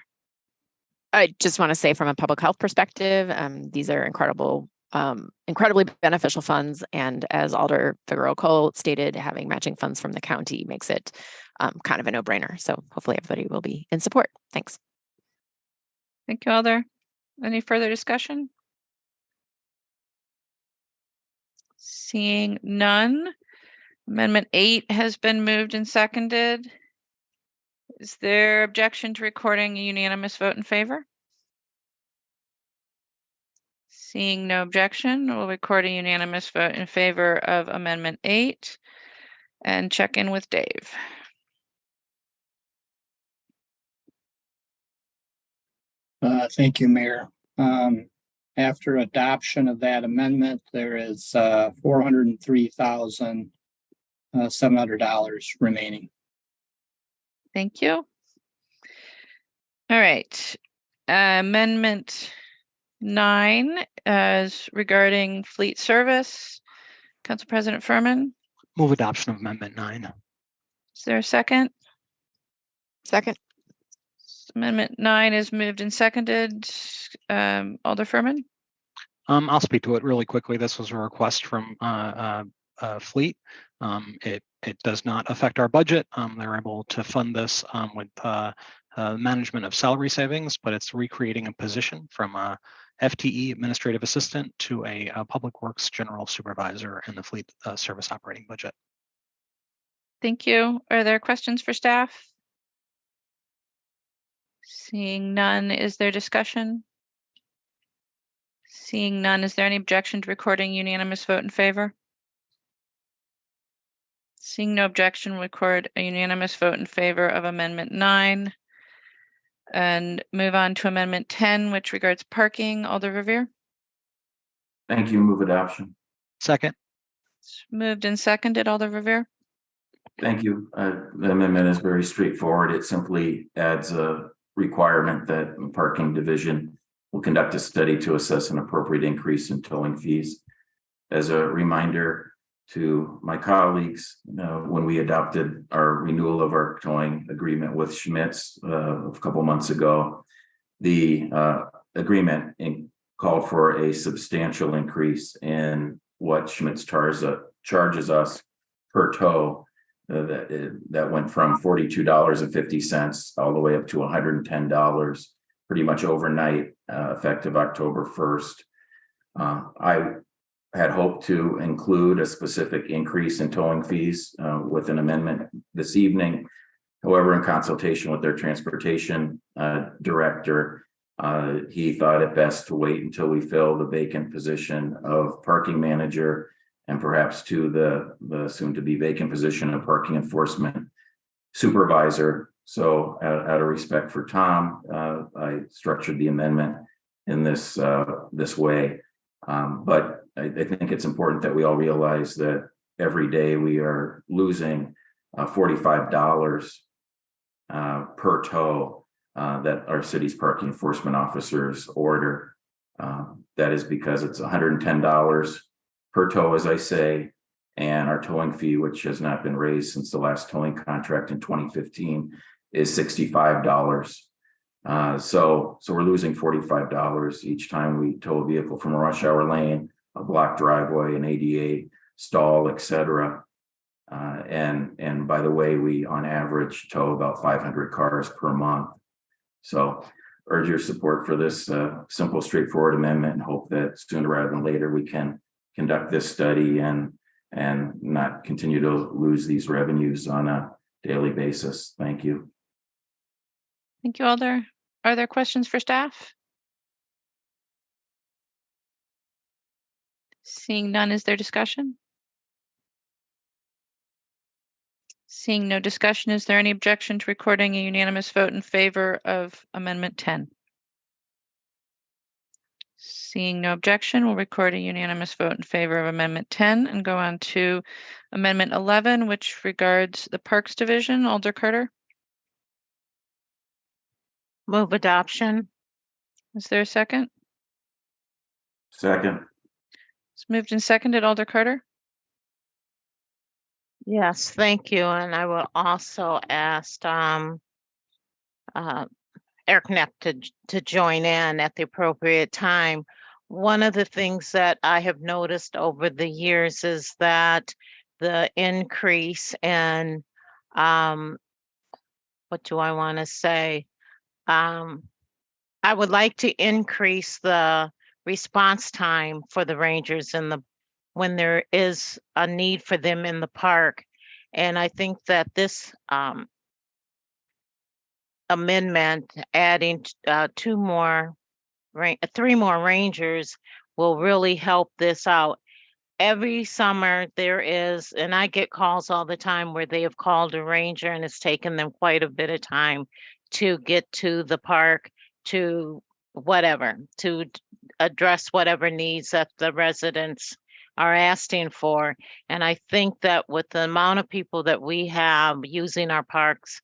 I just want to say, from a public health perspective, these are incredibly beneficial funds. And as Alder Figueroa Cole stated, having matching funds from the county makes it kind of a no-brainer. So hopefully everybody will be in support. Thanks. Thank you, Alder. Any further discussion? Seeing none. Amendment 8 has been moved and seconded. Is there objection to recording a unanimous vote in favor? Seeing no objection, we'll record a unanimous vote in favor of Amendment 8. and check in with Dave. Thank you, Mayor. After adoption of that amendment, there is $403,700 remaining. Thank you. All right. Amendment 9 is regarding fleet service. Council President Furman, Move adoption of Amendment 9. is there a second? Second. Amendment 9 is moved and seconded. Alder Furman? I'll speak to it really quickly. This was a request from Fleet. It does not affect our budget. They're able to fund this with management of salary savings, but it's recreating a position from a FTE administrative assistant to a public works general supervisor in the fleet service operating budget. Thank you. Are there questions for staff? Seeing none, is there discussion? Seeing none, is there any objection to recording unanimous vote in favor? Seeing no objection, we'll record a unanimous vote in favor of Amendment 9 and move on to Amendment 10, which regards parking. Alder Revere? Thank you. Move adoption. Second. It's moved and seconded. Alder Revere? Thank you. The amendment is very straightforward. It simply adds a requirement that the parking division will conduct a study to assess an appropriate increase in towing fees. As a reminder to my colleagues, when we adopted our renewal of our towing agreement with Schmitz a couple months ago, the agreement called for a substantial increase in what Schmitz charges us per tow. That went from $42.50 all the way up to $110 pretty much overnight, effective October 1st. I had hoped to include a specific increase in towing fees with an amendment this evening. However, in consultation with their transportation director, he thought it best to wait until we fill the vacant position of parking manager and perhaps to the soon-to-be vacant position of parking enforcement supervisor. So out of respect for Tom, I structured the amendment in this way. But I think it's important that we all realize that every day we are losing $45 per tow that our city's parking enforcement officers order. That is because it's $110 per tow, as I say, and our towing fee, which has not been raised since the last towing contract in 2015, is $65. So we're losing $45 each time we tow a vehicle from a rush hour lane, a blocked driveway, an ADA stall, etc. And by the way, we on average tow about 500 cars per month. So urge your support for this simple, straightforward amendment and hope that sooner rather than later we can conduct this study and not continue to lose these revenues on a daily basis. Thank you. Thank you, Alder. Are there questions for staff? Seeing none, is there discussion? Seeing no discussion, is there any objection to recording a unanimous vote in favor of Amendment 10? Seeing no objection, we'll record a unanimous vote in favor of Amendment 10 and go on to Amendment 11, which regards the Parks Division. Alder Carter? Move adoption. Is there a second? Second. It's moved and seconded. Alder Carter? Yes, thank you. And I will also ask Eric Knapp to join in at the appropriate time. One of the things that I have noticed over the years is that the increase in what do I want to say? I would like to increase the response time for the rangers when there is a need for them in the park. And I think that this amendment adding 3 more rangers will really help this out. every summer there is, and I get calls all the time where they have called a ranger and it's taken them quite a bit of time to get to the park, to whatever, to address whatever needs that the residents are asking for. And I think that with the amount of people that we have using our parks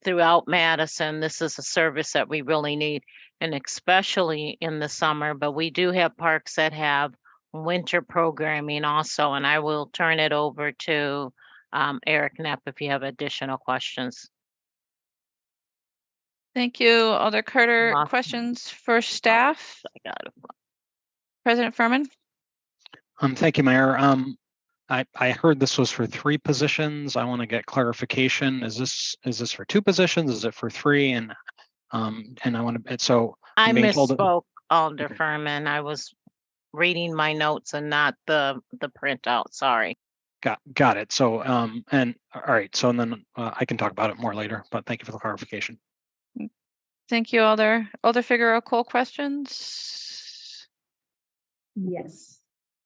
throughout Madison, this is a service that we really need, and especially in the summer. But we do have parks that have winter programming also, and I will turn it over to Eric Knapp if you have additional questions. Thank you, Alder Carter. Awesome. Questions for staff? I got it. President Furman? Thank you, Mayor. I heard this was for 3 positions. I want to get clarification. Is this for 2 positions? Is it for 3? And I want to, so I I'm being told that- misspoke, Alder Furman. I was reading my notes and not the printout. Sorry. Got it. So and all right. So and then I can talk about it more later. But thank you for the clarification. Thank you, Alder. Alder Figueroa, Cole, questions? Yes.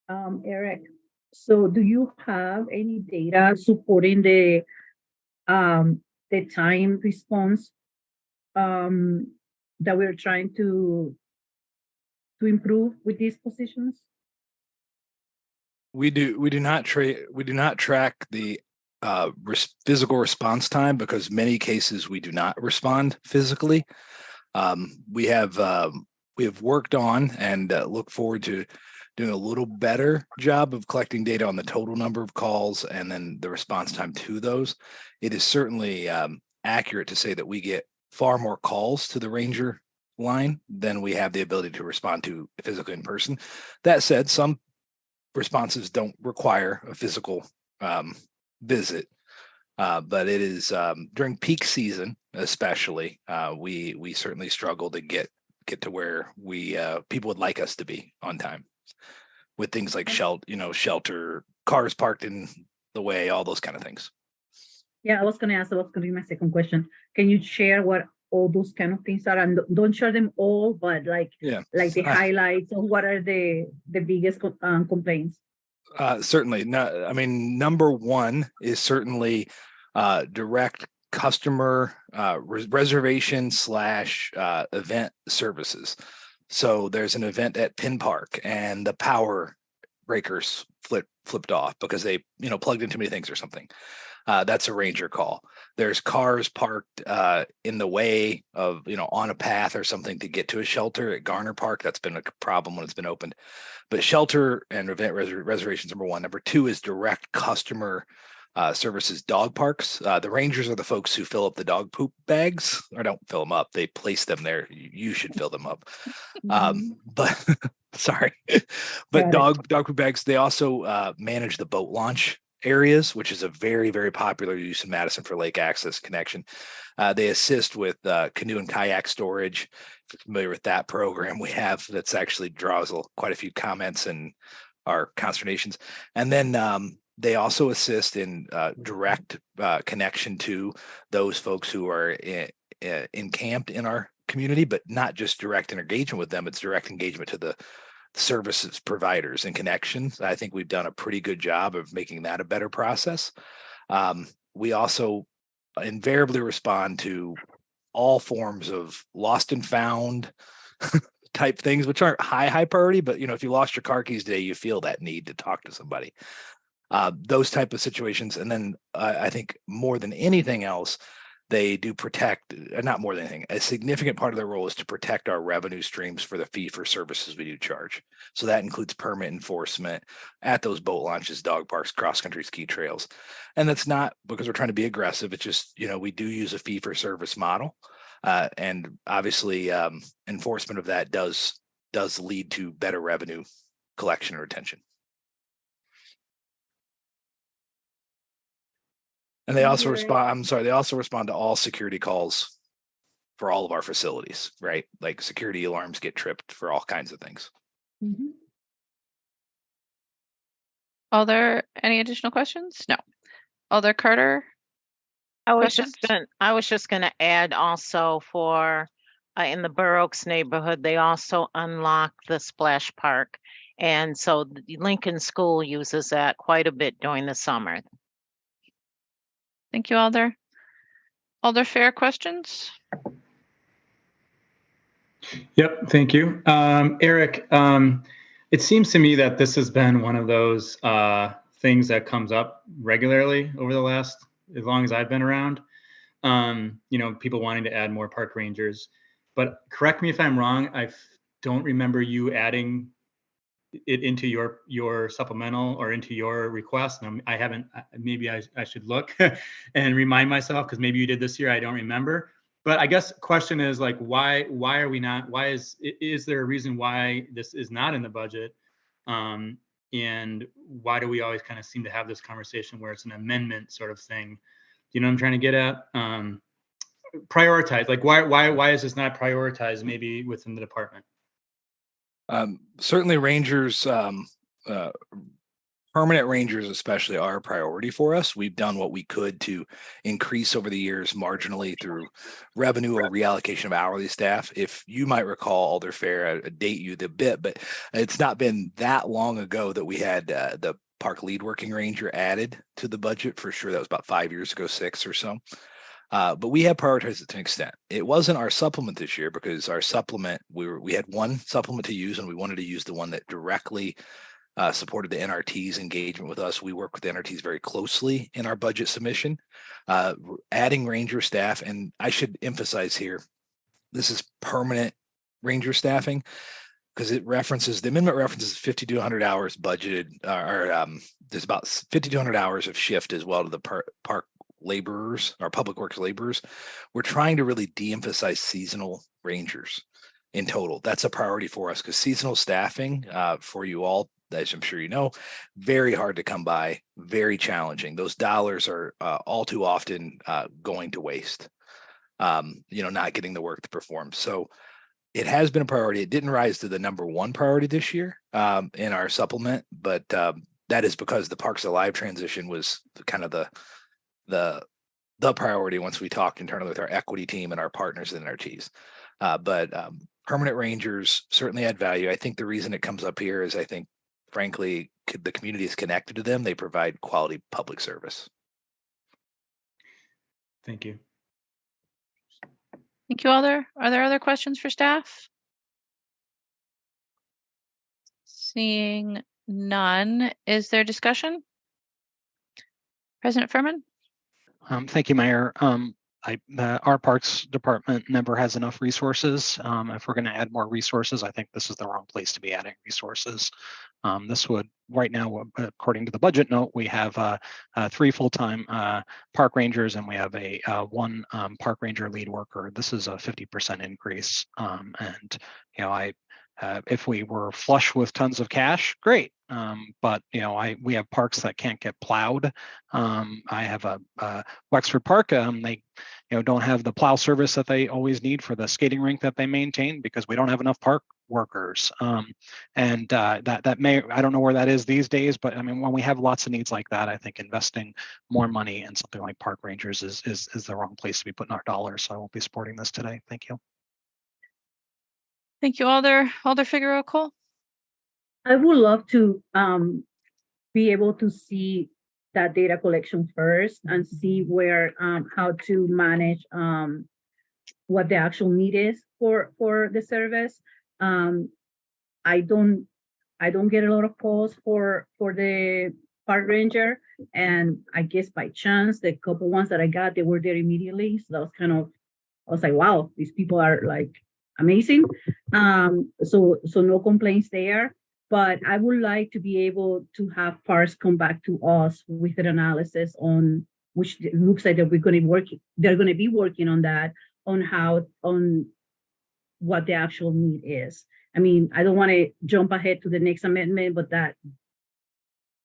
Eric, so do you have any data supporting the time response that we're trying to improve with these positions? We do not track the physical response time because many cases we do not respond physically. We have worked on and look forward to doing a little better job of collecting data on the total number of calls and then the response time to those. It is certainly accurate to say that we get far more calls to the Ranger line than we have the ability to respond to physically in person. That said, some responses don't require a physical visit, but it is during peak season, especially, we certainly struggle to get to where people would like us to be on time with things like shelter, cars parked in the way, all those kind of things. Yeah, I was going to ask, that was going to be my second question. Can you share what all those kind of things are? And don't share them all, but like the highlights of what are the biggest complaints? Certainly. No, I mean, number one is certainly direct customer reservation / event services. So there's an event at Penn Park and the power breakers flipped off because they plugged in too many things or something. That's a Ranger call. There's cars parked in the way of, on a path or something to get to a shelter at Garner Park. That's been a problem when it's been opened. But shelter and event reservations, number one. Number two is direct customer services, dog parks. The Rangers are the folks who fill up the dog poop bags, or don't fill them up. They place them there. You should fill them up. But sorry, but dog poop bags. They also manage the boat launch areas, which is a very, very popular use in Madison for lake access connection. They assist with canoe and kayak storage. If you're familiar with that program we have, that's actually draws quite a few comments and our consternations. And then they also assist in direct connection to those folks who are encamped in our community, but not just direct engagement with them. It's direct engagement to the services providers and connections. I think we've done a pretty good job of making that a better process. We also invariably respond to all forms of lost and found type things, which aren't high priority, but if you lost your car keys today, you feel that need to talk to somebody. Those type of situations. And then I think more than anything else, they do protect, not more than anything, a significant part of their role is to protect our revenue streams for the fee for services we do charge. So that includes permit enforcement at those boat launches, dog parks, cross-country ski trails. And that's not because we're trying to be aggressive. It's just, we do use a fee for service model. And obviously enforcement of that does lead to better revenue collection and retention. And they also respond, they also respond to all security calls for all of our facilities, right? Like security alarms get tripped for all kinds of things. Mm-hmm. Are there any additional questions? No. Alder Carter? I was just gonna add also for in the Burr Oaks neighborhood, they also unlocked the splash park. And so the Lincoln School uses that quite a bit during the summer. Thank you, Alder. Alder Fair, questions? Yep, thank you. Eric, it seems to me that this has been one of those things that comes up regularly over the last, as long as I've been around. People wanting to add more park rangers. But correct me if I'm wrong, I don't remember you adding it into your supplemental or into your request. And I haven't, maybe I should look and remind myself, because maybe you did this year, I don't remember. But I guess question is like, why are we not, is there a reason why this is not in the budget? And why do we always kind of seem to have this conversation where it's an amendment sort of thing? You know what I'm trying to get at? Prioritize, like why is this not prioritized maybe within the department? Certainly rangers, permanent rangers especially, are a priority for us. We've done what we could to increase over the years marginally through revenue or reallocation of hourly staff. If you might recall, Alder Fair, I date you the bit, but it's not been that long ago that we had the park lead working ranger added to the budget. For sure, that was about 5 years ago, 6 or so. But we have prioritized it to an extent. It wasn't our supplement this year because our supplement, we had one supplement to use, and we wanted to use the one that directly supported the NRT's engagement with us. We work with the NRT's very closely in our budget submission. Adding ranger staff, and I should emphasize here, this is permanent ranger staffing, because it references, the amendment references 50 to 100 hours budgeted, there's about 50 to 100 hours of shift as well to the park laborers, our public works laborers. We're trying to really de-emphasize seasonal rangers in total. That's a priority for us because seasonal staffing for you all, as I'm sure you know, very hard to come by, very challenging. Those dollars are all too often going to waste, not getting the work to perform. So it has been a priority. It didn't rise to the #1 priority this year in our supplement, but that is because the Parks Alive transition was kind of the priority once we talked internally with our equity team and our partners in NRTs. But permanent rangers certainly add value. I think the reason it comes up here is I think, frankly, the community is connected to them. They provide quality public service. Thank you. Thank you, Alder. Are there other questions for staff? Seeing none, is there discussion? President Furman? Thank you, Mayor. Our Parks Department never has enough resources. If we're going to add more resources, I think this is the wrong place to be adding resources. This would, right now, according to the budget note, we have 3 full-time park rangers, and we have a 1 park ranger lead worker. This is a 50% increase. If we were flush with tons of cash, great. But we have parks that can't get plowed. I have a Wexford Park. They don't have the plow service that they always need for the skating rink that they maintain because we don't have enough park workers. That may, I don't know where that is these days, but I mean, when we have lots of needs like that, I think investing more money in something like park rangers is the wrong place to be putting our dollars. So I won't be supporting this today. Thank you. Thank you, Alder. Alder Figueroa Cole. I would love to be able to see that data collection first and see where how to manage what the actual need is for the service. I don't get a lot of calls for the park ranger, and I guess by chance the couple ones that I got, they were there immediately. So that was I was like, wow, these people are like amazing. So no complaints there. But I would like to be able to have parks come back to us with an analysis on which it looks like that they're going to be working on that, on what the actual need is. I mean, I don't want to jump ahead to the next amendment, but that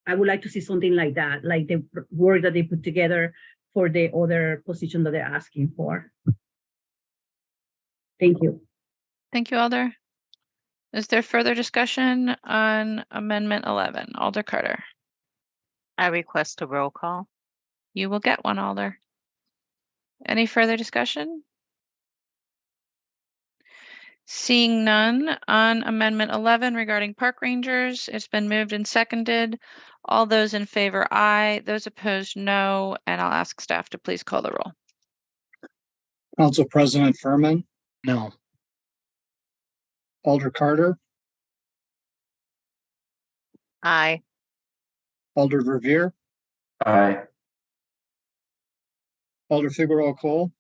I would like to see something like that, like the work that they put together for the other position that they're asking for. Thank you. Thank you, Alder. Is there further discussion on Amendment 11? Alder Carter. I request a roll call. You will get one, Alder. Any further discussion? Seeing none on Amendment 11 regarding park rangers, it's been moved and seconded. All those in favor, aye. Those opposed, no. And I'll ask staff to please call the roll. Council President Furman, No. Alder Carter, Aye. Alder Verveer, Aye. Alder Figueroa Cole,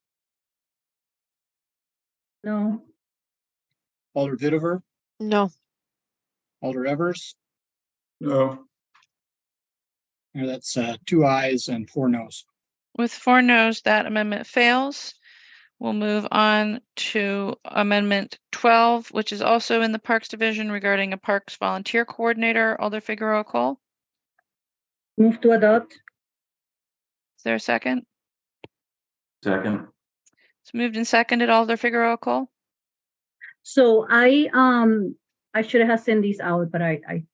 No. Alder Vitiver, No. Alder Evers. No. And that's 2 ayes and 4 noes. With 4 noes, that amendment fails. We'll move on to Amendment 12, which is also in the Parks Division regarding a Parks Volunteer Coordinator. Alder Figueroa Cole. Move to adopt. Is there a second? Second. It's moved and seconded. Alder Figueroa Cole. So I should have sent this out, but I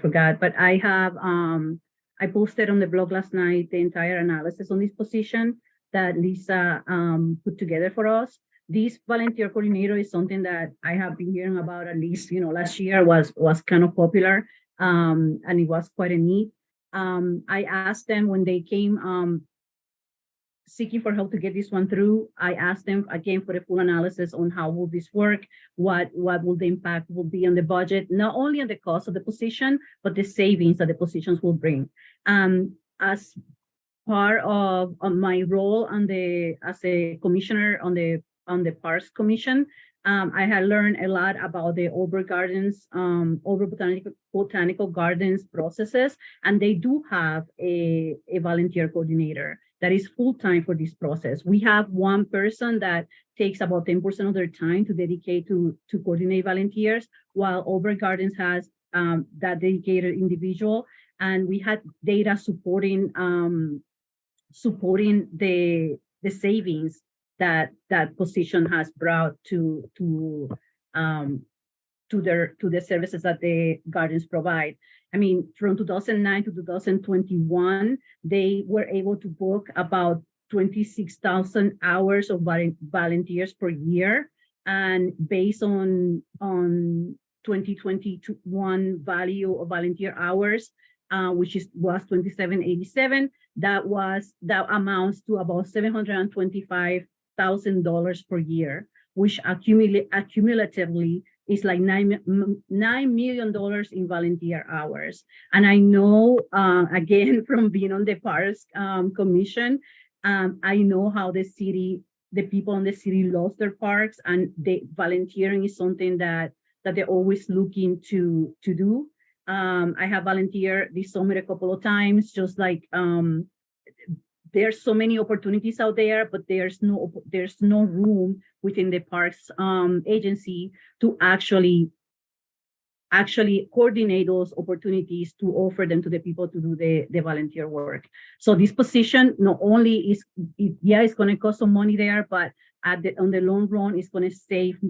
forgot. But I have I posted on the blog last night the entire analysis on this position that Lisa put together for us. This volunteer coordinator is something that I have been hearing about at least, last year was kind of popular, and it was quite a need. I asked them when they came seeking for help to get this one through. I asked them again for the full analysis on how will this work, what will the impact will be on the budget, not only on the cost of the position, but the savings that the positions will bring. As part of my role as a commissioner on the Parks Commission, I had learned a lot about the Ober Gardens, Ober Botanical Gardens processes, and they do have a volunteer coordinator that is full-time for this process. We have one person that takes about 10% of their time to dedicate to coordinate volunteers, while Ober Gardens has that dedicated individual. And we had data supporting the savings that position has brought to the services that the gardens provide. I mean, from 2009 to 2021, they were able to book about 26,000 hours of volunteers per year. And based on 2021 value of volunteer hours, which was 2787, that amounts to about $725,000 per year, which accumulatively is like $9 million in volunteer hours. And I know, again, from being on the Parks Commission, I know how the people in the city lost their parks, and the volunteering is something that they're always looking to do. I have volunteered this summer a couple of times, just like there's so many opportunities out there, but there's no room within the Parks agency to actually coordinate those opportunities to offer them to the people to do the volunteer work. So this position not only it's going to cost some money there, but on the long run, it's going to save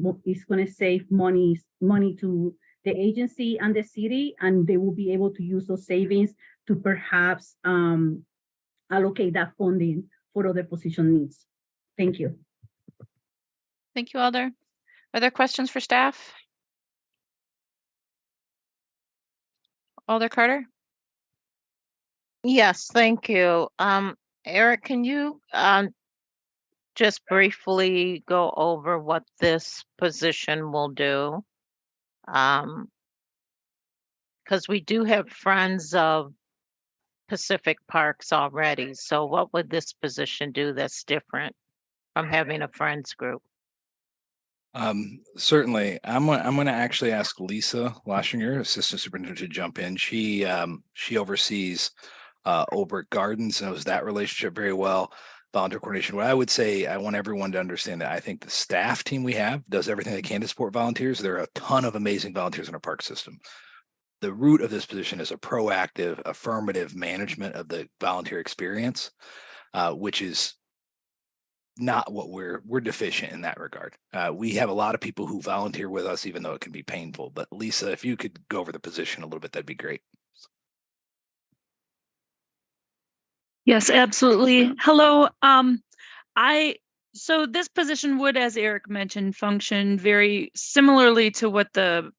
money to the agency and the city, and they will be able to use those savings to perhaps allocate that funding for other position needs. Thank you. Thank you, Alder. Are there questions for staff? Alder Carter? Yes, thank you. Eric, can you just briefly go over what this position will do? Because we do have friends of Pacific Parks already. So what would this position do that's different from having a friends group? Certainly. I'm going to actually ask Lisa Laschinger, Assistant Superintendent, to jump in. She oversees Ober Gardens, knows that relationship very well. Volunteer coordination. What I would say, I want everyone to understand that I think the staff team we have does everything they can to support volunteers. There are a ton of amazing volunteers in our park system. The root of this position is a proactive, affirmative management of the volunteer experience, which is not what we're deficient in that regard. We have a lot of people who volunteer with us, even though it can be painful. But Lisa, if you could go over the position a little bit, that'd be great. Yes, absolutely. Hello. I So this position would, as Eric mentioned, function very similarly to what the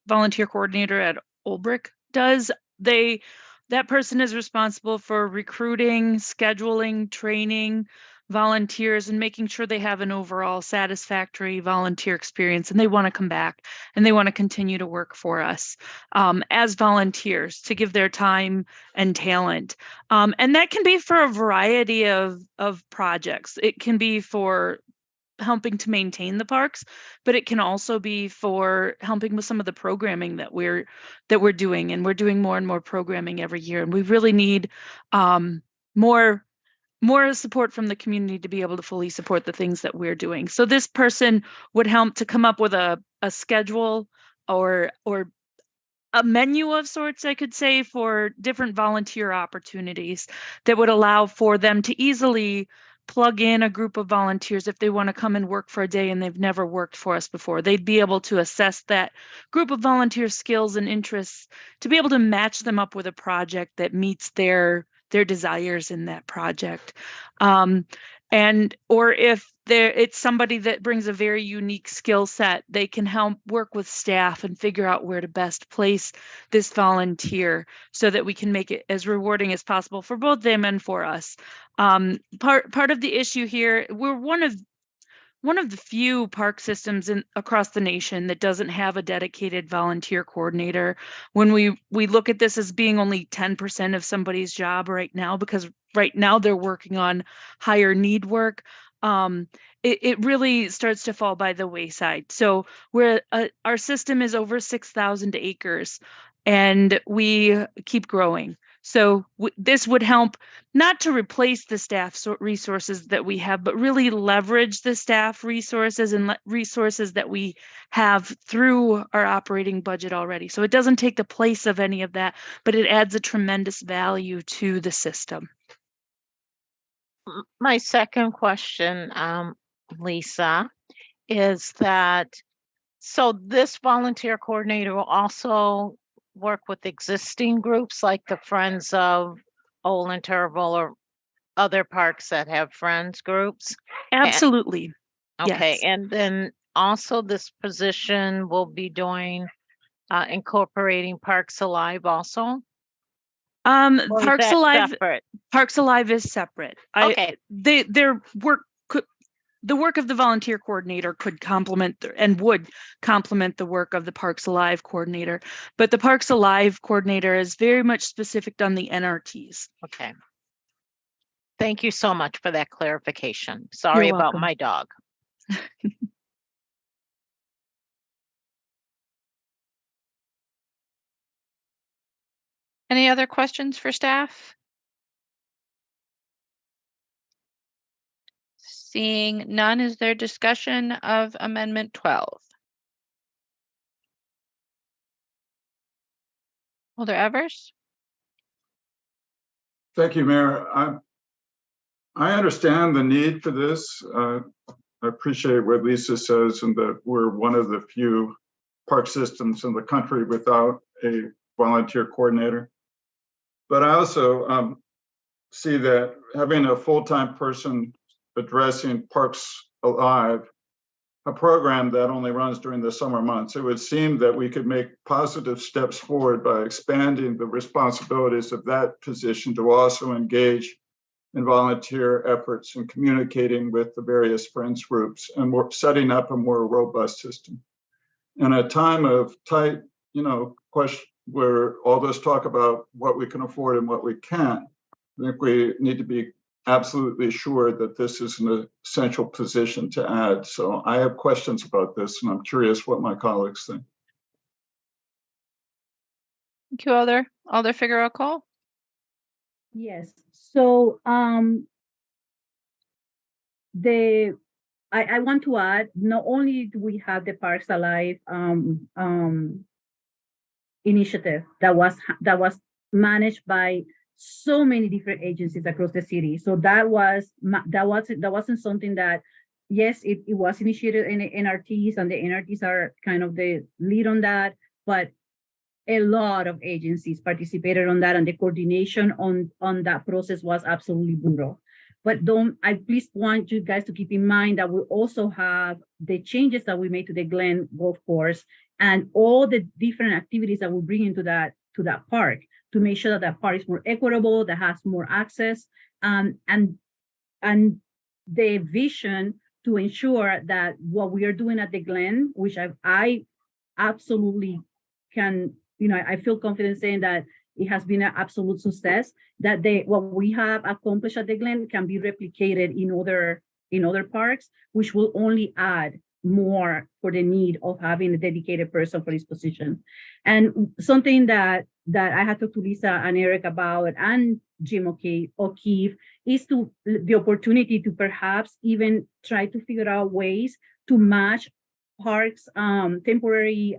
volunteer coordinator at Olbrich does. That person is responsible for recruiting, scheduling, training volunteers, and making sure they have an overall satisfactory volunteer experience, and they want to come back and they want to continue to work for us as volunteers to give their time and talent. And that can be for a variety of projects. It can be for helping to maintain the parks, but it can also be for helping with some of the programming that we're doing, and we're doing more and more programming every year, and we really need more support from the community to be able to fully support the things that we're doing. So this person would help to come up with a schedule or a menu of sorts, I could say, for different volunteer opportunities that would allow for them to easily plug in a group of volunteers if they want to come and work for a day and they've never worked for us before. They'd be able to assess that group of volunteer skills and interests to be able to match them up with a project that meets their desires in that project. Or if it's somebody that brings a very unique skill set, they can help work with staff and figure out where to best place this volunteer so that we can make it as rewarding as possible for both them and for us. Part of the issue here, we're one of the few park systems across the nation that doesn't have a dedicated volunteer coordinator. When we look at this as being only 10% of somebody's job right now, because right now they're working on higher need work, it really starts to fall by the wayside. So our system is over 6,000 acres, and we keep growing. So this would help not to replace the staff resources that we have, but really leverage the staff resources and resources that we have through our operating budget already. So it doesn't take the place of any of that, but it adds a tremendous value to the system. My second question, Lisa, is that, so this volunteer coordinator will also work with existing groups like the Friends of Old Interval or other parks that have friends groups? Absolutely. Okay, Yes. and then also this position will be doing incorporating Parks Alive also? Or is Parks that Alive. separate? Parks Alive is separate. Okay. The work of the volunteer coordinator could complement and would complement the work of the Parks Alive coordinator, but the Parks Alive coordinator is very much specific on the NRTs. Okay. Thank you so much for that clarification. Sorry You're about welcome. my dog. Any other questions for staff? Seeing none, is there discussion of Amendment 12? Alder Evers? Thank you, Mayor. I understand the need for this. I appreciate what Lisa says, and that we're one of the few park systems in the country without a volunteer coordinator. But I also see that having a full-time person addressing Parks Alive, a program that only runs during the summer months, it would seem that we could make positive steps forward by expanding the responsibilities of that position to also engage in volunteer efforts and communicating with the various friends groups, and we're setting up a more robust system. In a time of tight, question where all this talk about what we can afford and what we can't, I think we need to be absolutely sure that this is an essential position to add. So I have questions about this, and I'm curious what my colleagues think. Thank you, Alder Figueroa Cole. Yes. So I want to add, not only do we have the Parks Alive initiative that was managed by so many different agencies across the city. So that wasn't something that, yes, it was initiated in the NRTs, and the NRTs are kind of the lead on that, but a lot of agencies participated on that, and the coordination on that process was absolutely brutal. but I please want you guys to keep in mind that we also have the changes that we made to the Glen Golf Course and all the different activities that we bring into that park to make sure that that park is more equitable, that has more access, and the vision to ensure that what we are doing at the Glen, which I absolutely can, I feel confident saying that it has been an absolute success, that what we have accomplished at the Glen can be replicated in other parks, which will only add more for the need of having a dedicated person for this position. And something that I had talked to Lisa and Eric about, and Jim O'Keefe, is the opportunity to perhaps even try to figure out ways to match parks temporary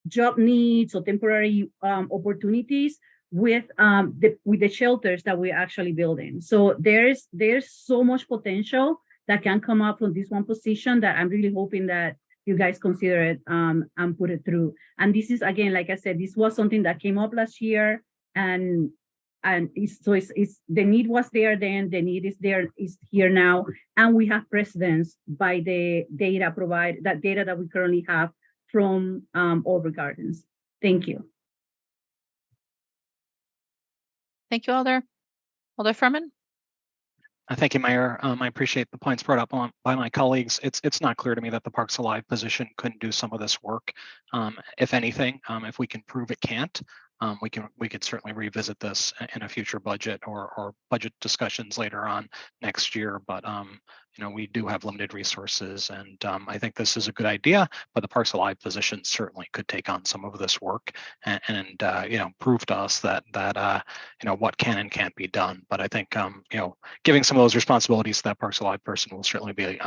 job needs or temporary opportunities with the shelters that we're actually building. So there's so much potential that can come up from this one position that I'm really hoping that you guys consider it and put it through. And this is, again, like I said, this was something that came up last year, and it's the need was there then, the need is here now, and we have precedence by the data that we currently have from Alder Gardens. Thank you. Thank you, Alder. Alder Furman? Thank you, Mayor. I appreciate the points brought up by my colleagues. It's not clear to me that the Parks Alive position couldn't do some of this work. If anything, if we can prove it can't, we could certainly revisit this in a future budget or budget discussions later on next year. But we do have limited resources, and I think this is a good idea. But the Parks Alive position certainly could take on some of this work and prove to us that what can and can't be done. But I think giving some of those responsibilities to that Parks Alive person will certainly be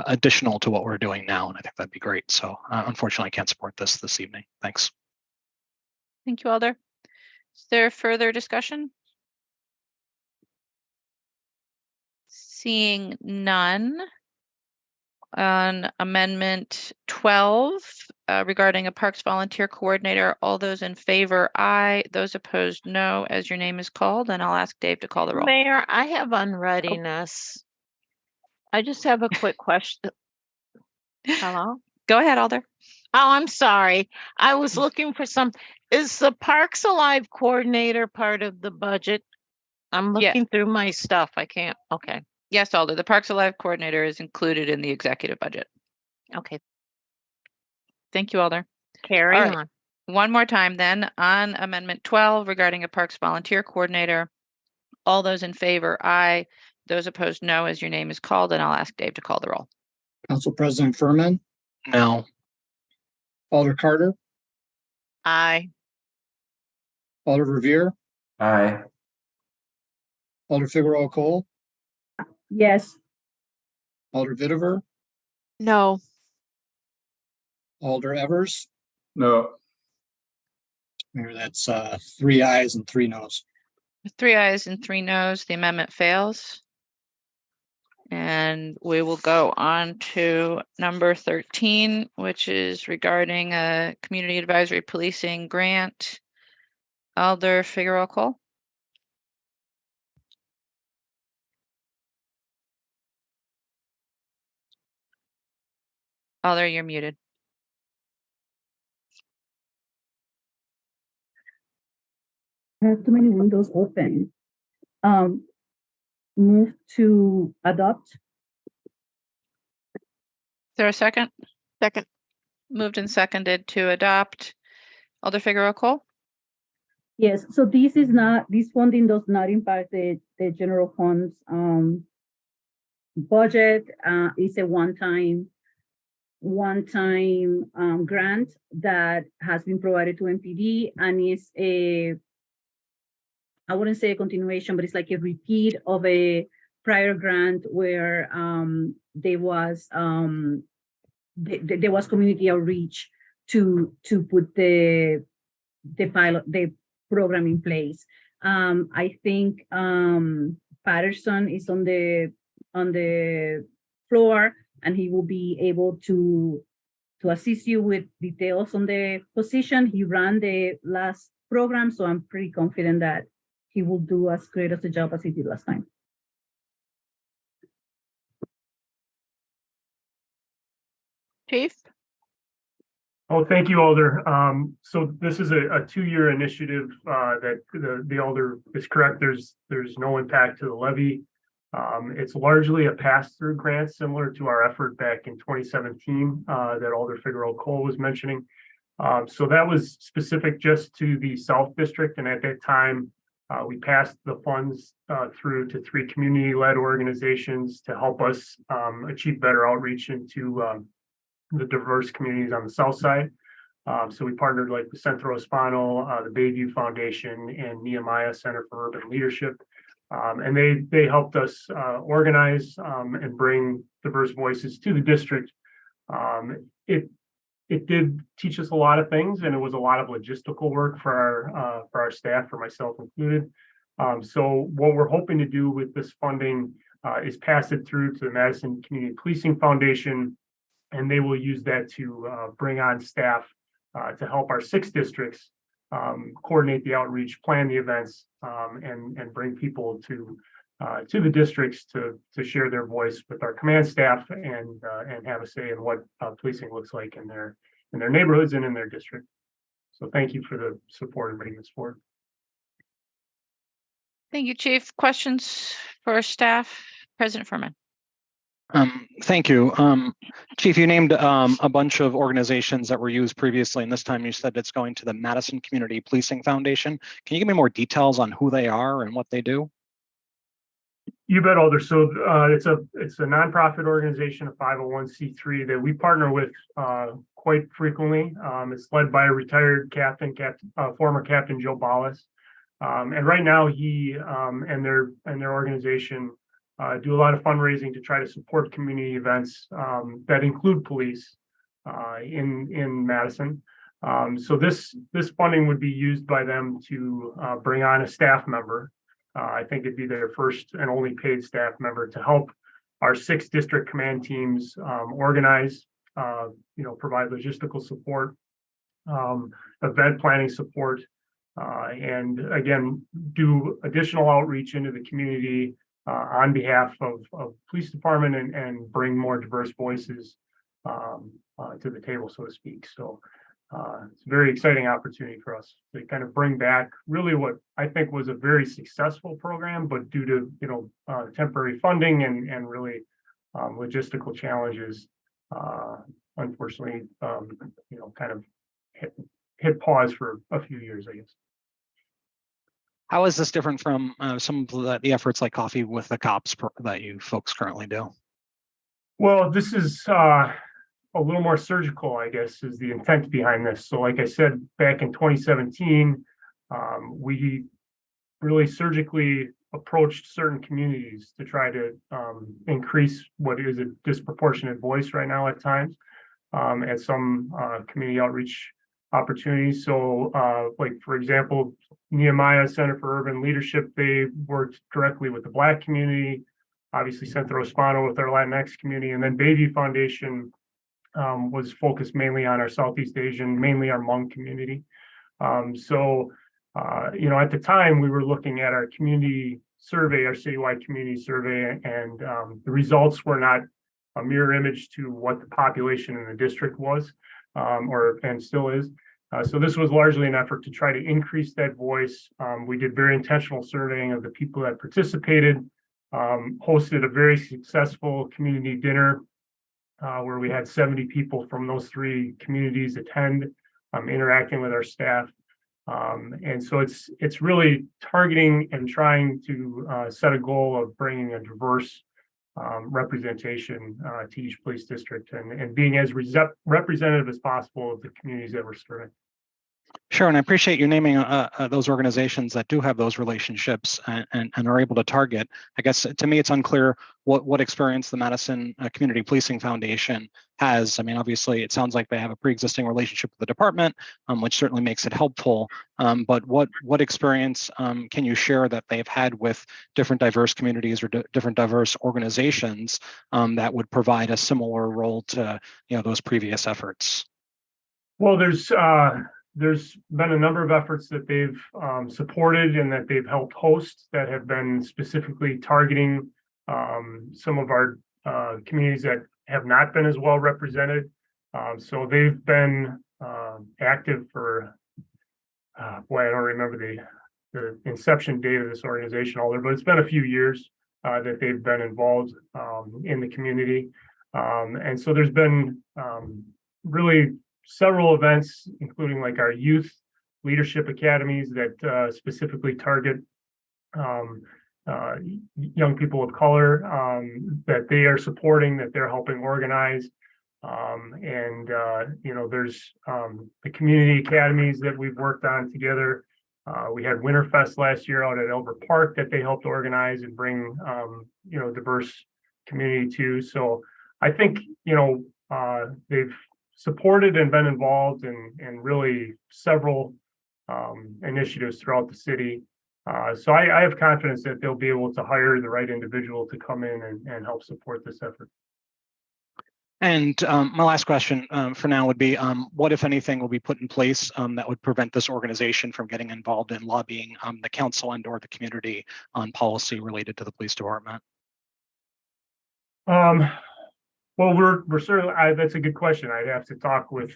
additional to what we're doing now, and I think that'd be great. So unfortunately, I can't support this evening. Thanks. Thank you, Alder. Is there further discussion? Seeing none. On Amendment 12 regarding a Parks Volunteer Coordinator, all those in favor, aye. Those opposed, no, as your name is called, and I'll ask Dave to call the roll. Mayor, I have unreadiness. I just have a quick question. Hello? Go ahead, Alder. Oh, I'm sorry. I was looking for is the Parks Alive coordinator part of the budget? I'm looking through my stuff. I can't. Okay. Yes, Alder. The Parks Alive coordinator is included in the executive budget. Okay. Thank you, Alder. Carry on. One more time then on Amendment 12 regarding a Parks Volunteer Coordinator. All those in favor, aye. Those opposed, no, as your name is called, and I'll ask Dave to call the roll. Council President Furman, No. Alder Carter, Aye. Alder Revere, Aye. Alder Figueroa Cole, Yes. Alder Vitiver, No. Alder Evers. No. Mayor, that's 3 ayes and 3 noes. With 3 ayes and 3 noes, the amendment fails. And we will go on to number 13, which is regarding a community advisory policing grant. Alder Figueroa Cole. Alder, you're muted. I have too many windows open. Move to adopt. Is there a second? Second. Moved and seconded to adopt. Alder Figueroa Cole? Yes, so this funding does not impact the general funds budget. It's a one-time grant that has been provided to MPD, and is I wouldn't say a continuation, but it's like a repeat of a prior grant where there was community outreach to put the program in place. I think Patterson is on the floor, and he will be able to assist you with details on the position. He ran the last program, so I'm pretty confident that he will do as great as a job as he did last time. Chief? Oh, thank you, Alder. So this is a 2-year initiative that the Alder is correct. There's no impact to the levy. It's largely a pass-through grant, similar to our effort back in 2017 that Alder Figueroa Cole was mentioning. So that was specific just to the South District, and at that time, we passed the funds through to 3 community-led organizations to help us achieve better outreach into the diverse communities on the South side. So we partnered like with Centro Hispano, the Bayview Foundation, and Nehemiah Center for Urban Leadership. And they helped us organize and bring diverse voices to the district. It did teach us a lot of things, and it was a lot of logistical work for our staff, for myself included. So what we're hoping to do with this funding is pass it through to the Madison Community Policing Foundation, and they will use that to bring on staff to help our 6 districts coordinate the outreach, plan the events, and bring people to the districts to share their voice with our command staff and have a say in what policing looks like in their neighborhoods and in their district. So thank you for the support in bringing this forward. Thank you, Chief. Questions for staff? President Furman. Thank you. Chief, you named a bunch of organizations that were used previously, and this time you said it's going to the Madison Community Policing Foundation. Can you give me more details on who they are and what they do? You bet, Alder. So it's a nonprofit organization, a 501c3 that we partner with quite frequently. It's led by a retired former Captain Joe Ballas. And right now he and their organization do a lot of fundraising to try to support community events that include police in Madison. So this funding would be used by them to bring on a staff member. I think it'd be their first and only paid staff member to help our 6 district command teams organize, provide logistical support, event planning support, and again, do additional outreach into the community on behalf of police department and bring more diverse voices to the table, so to speak. So it's a very exciting opportunity for us to kind of bring back really what I think was a very successful program, but due to temporary funding and really logistical challenges, unfortunately, kind of hit pause for a few years, I guess. How is this different from some of the efforts like Coffee with the Cops that you folks currently do? Well, this is a little more surgical, I guess, is the intent behind this. So like I said, back in 2017, we really surgically approached certain communities to try to increase what is a disproportionate voice right now at times at some community outreach opportunities. So like, for example, Nehemiah Center for Urban Leadership, they worked directly with the Black community, obviously Centro Hispano with our Latinx community, and then Bayview Foundation was focused mainly on our Southeast Asian, mainly our Hmong community. So at the time we were looking at our community survey, our citywide community survey, and the results were not a mirror image to what the population in the district was, and still is. So this was largely an effort to try to increase that voice. We did very intentional surveying of the people that participated, hosted a very successful community dinner where we had 70 people from those 3 communities attend, interacting with our staff. And so it's really targeting and trying to set a goal of bringing a diverse representation to each police district and being as representative as possible of the communities that we're serving. Sure, and I appreciate you naming those organizations that do have those relationships and are able to target. I guess to me, it's unclear what experience the Madison Community Policing Foundation has. I mean, obviously, it sounds like they have a pre-existing relationship with the department, which certainly makes it helpful. But what experience can you share that they've had with different diverse communities or different diverse organizations that would provide a similar role to those previous efforts? Well, there's there's been a number of efforts that they've supported and that they've helped host that have been specifically targeting some of our communities that have not been as well represented. So they've been active for, boy, I don't remember the inception date of this organization, Alder, but it's been a few years that they've been involved in the community. And so there's been really several events, including like our youth leadership academies that specifically target young people of color that they are supporting, that they're helping organize. There's the community academies that we've worked on together. We had Winterfest last year out at Elbert Park that they helped organize and bring, diverse community to. So I think, they've supported and been involved in really several initiatives throughout the city. So I have confidence that they'll be able to hire the right individual to come in and help support this effort. And my last question for now would be, what, if anything, will be put in place that would prevent this organization from getting involved in lobbying the council and or the community on policy related to the police department? Well, we're certainly, that's a good question. I'd have to talk with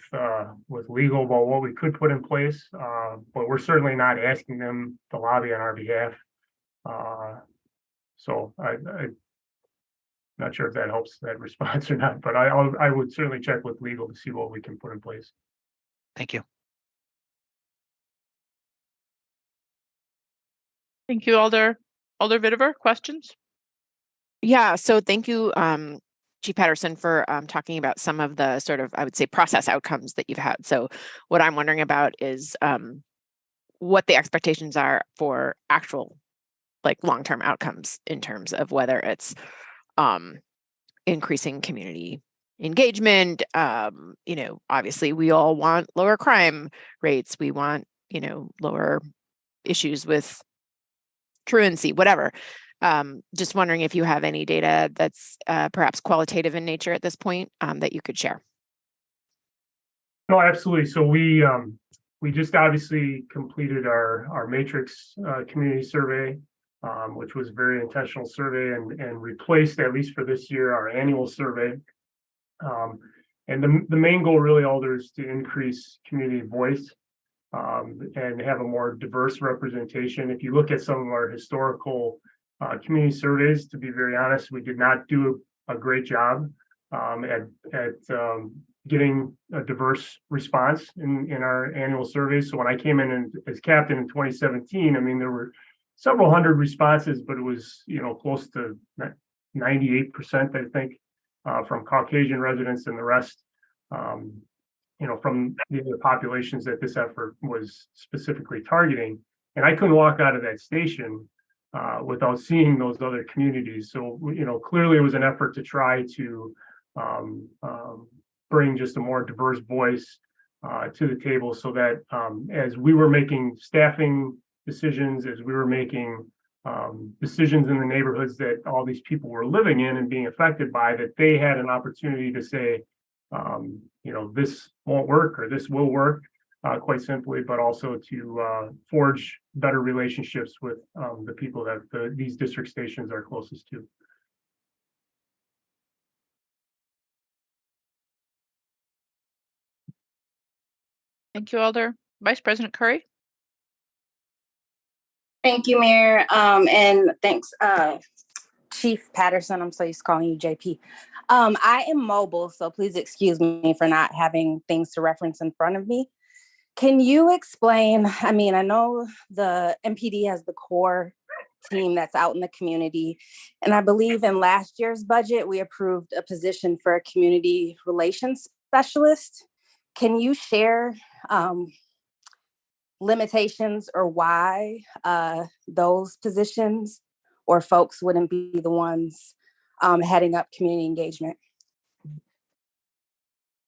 legal about what we could put in place, but we're certainly not asking them to lobby on our behalf. So I'm not sure if that helps that response or not, but I would certainly check with legal to see what we can put in place. Thank you. Thank you, Alder Vitever. Questions? Yeah, so thank you, Chief Patterson, for talking about some of the sort of, I would say, process outcomes that you've had. So what I'm wondering about is what the expectations are for actual, like, long-term outcomes in terms of whether it's increasing community engagement. Obviously we all want lower crime rates. We want, lower issues with truancy, whatever. Just wondering if you have any data that's perhaps qualitative in nature at this point that you could share. No, absolutely. So we just obviously completed our matrix community survey, which was a very intentional survey, and replaced, at least for this year, our annual survey. And the main goal really, Alder, is to increase community voice and have a more diverse representation. If you look at some of our historical community surveys, to be very honest, we did not do a great job at getting a diverse response in our annual surveys. So when I came in as captain in 2017, I mean, there were several hundred responses, but it was, close to 98%, I think, from Caucasian residents, and the rest, from the other populations that this effort was specifically targeting. And I couldn't walk out of that station without seeing those other communities. So, clearly it was an effort to try to bring just a more diverse voice to the table, so that as we were making staffing decisions, as we were making decisions in the neighborhoods that all these people were living in and being affected by, that they had an opportunity to say, this won't work or this will work, quite simply, but also to forge better relationships with the people that these district stations are closest to. Thank you, Alder. Vice President Curry. Thank you, Mayor. And thanks, Chief Patterson. I'm so used to calling you JP. I am mobile, so please excuse me for not having things to reference in front of me. Can you explain, I know the MPD has the core team that's out in the community, and I believe in last year's budget, we approved a position for a community relations specialist. Can you share limitations or why those positions or folks wouldn't be the ones heading up community engagement?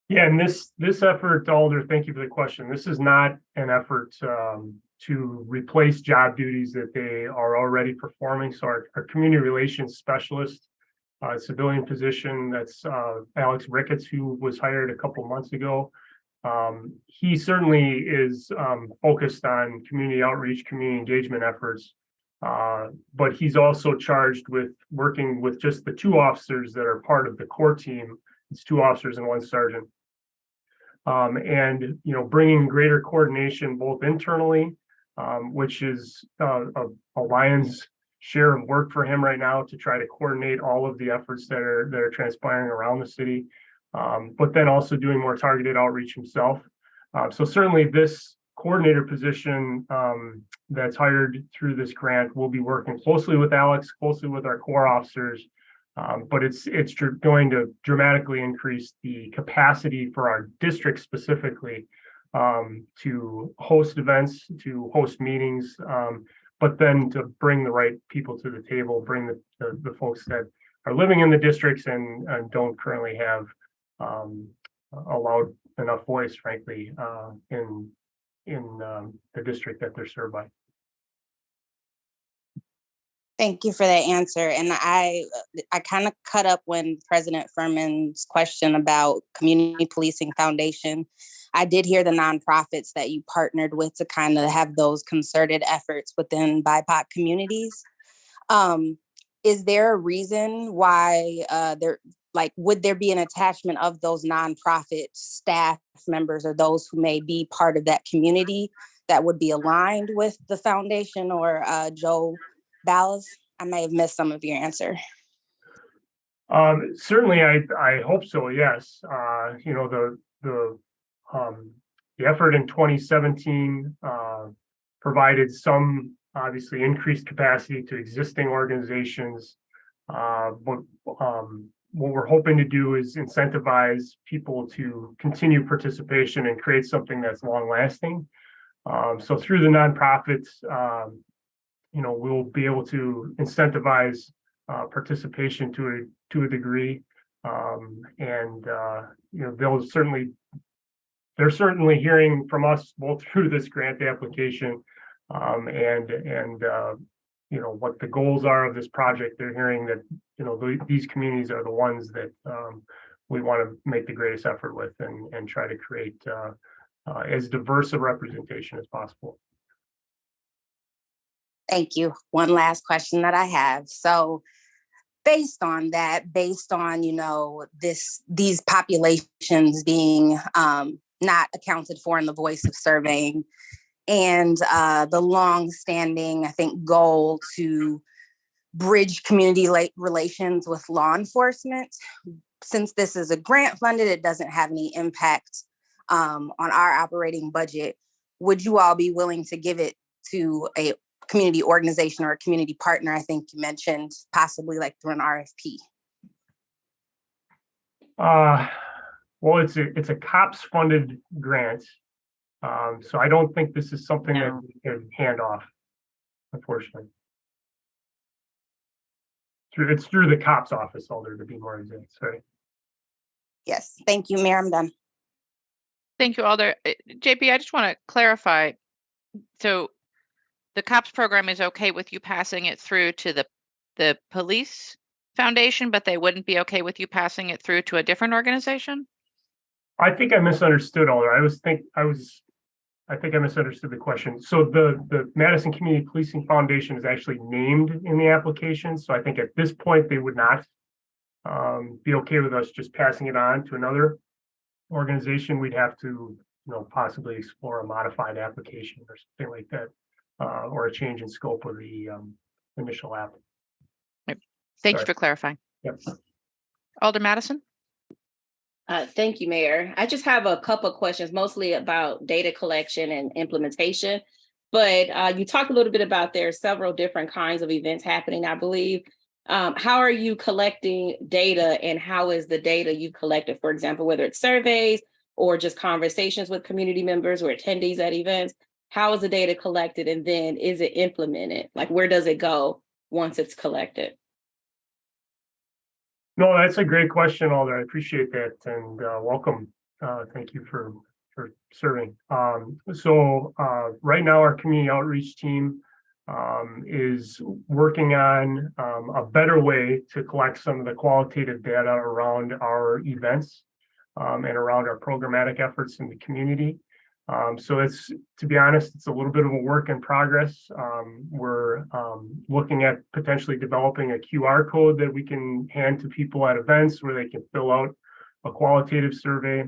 Yeah, and this effort, Alder, thank you for the question. This is not an effort to replace job duties that they are already performing. So our community relations specialist, civilian position, that's Alex Ricketts, who was hired a couple months ago. He certainly is focused on community outreach, community engagement efforts, but he's also charged with working with just the 2 officers that are part of the core team. It's 2 officers and 1 sergeant. And bringing greater coordination both internally, which is a lion's share of work for him right now to try to coordinate all of the efforts that are transpiring around the city, but then also doing more targeted outreach himself. So certainly this coordinator position that's hired through this grant will be working closely with Alex, closely with our core officers. But it's going to dramatically increase the capacity for our district specifically to host events, to host meetings, but then to bring the right people to the table, bring the folks that are living in the districts and don't currently have a loud enough voice, frankly, in the district that they're served by. Thank you for that answer. And I kind of cut up when President Furman's question about Community Policing Foundation. I did hear the nonprofits that you partnered with to kind of have those concerted efforts within BIPOC communities. Is there a reason why would there be an attachment of those nonprofit staff members or those who may be part of that community that would be aligned with the foundation or Joe Ballas? I may have missed some of your answer. Certainly, I hope so. Yes, the effort in 2017 provided some obviously increased capacity to existing organizations, but what we're hoping to do is incentivize people to continue participation and create something that's long lasting. So through the nonprofits, we'll be able to incentivize participation to a degree, and they're certainly hearing from us both through this grant application and what the goals are of this project. They're hearing that these communities are the ones that we want to make the greatest effort with and try to create as diverse a representation as possible. Thank you. One last question that I have. So based on these populations being not accounted for in the voice of surveying and the long-standing, I think, goal to bridge community relations with law enforcement, since this is a grant funded, it doesn't have any impact on our operating budget. Would you all be willing to give it to a community organization or a community partner? I think you mentioned possibly like through an RFP. Well, it's a COPS funded grant. So I don't think this is something that we can hand off, unfortunately. It's through the COPS office, Alder, to be more exact. Sorry. Yes, thank you, Mayor. I'm done. Thank you, Alder. JP, I just want to clarify. So the COPS program is okay with you passing it through to the police foundation, but they wouldn't be okay with you passing it through to a different organization? I think I misunderstood, Alder. I think I misunderstood the question. So the Madison Community Policing Foundation is actually named in the application. So I think at this point they would not be okay with us just passing it on to another organization. We'd have to, possibly explore a modified application or something like that, or a change in scope of the initial app. Thank you for clarifying. Yep. Alder Madison. Thank you, Mayor. I just have a couple of questions, mostly about data collection and implementation. But you talked a little bit about there are several different kinds of events happening, I believe. How are you collecting data, and how is the data you collected, for example, whether it's surveys or just conversations with community members or attendees at events? How is the data collected, and then is it implemented? Like, where does it go once it's collected? No, that's a great question, Alder. I appreciate that, and welcome. Thank you for serving. So right now, our community outreach team is working on a better way to collect some of the qualitative data around our events. and around our programmatic efforts in the community. So it's, to be honest, it's a little bit of a work in progress. We're looking at potentially developing a QR code that we can hand to people at events where they can fill out a qualitative survey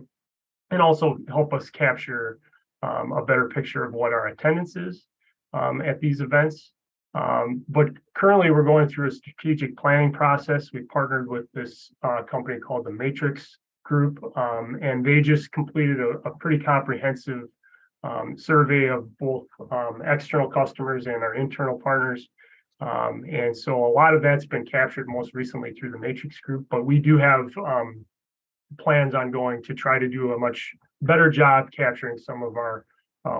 and also help us capture a better picture of what our attendance is at these events. But currently we're going through a strategic planning process. We partnered with this company called the Matrix Group, and they just completed a pretty comprehensive survey of both external customers and our internal partners. And so a lot of that's been captured most recently through the Matrix Group, but we do have plans ongoing to try to do a much better job capturing some of our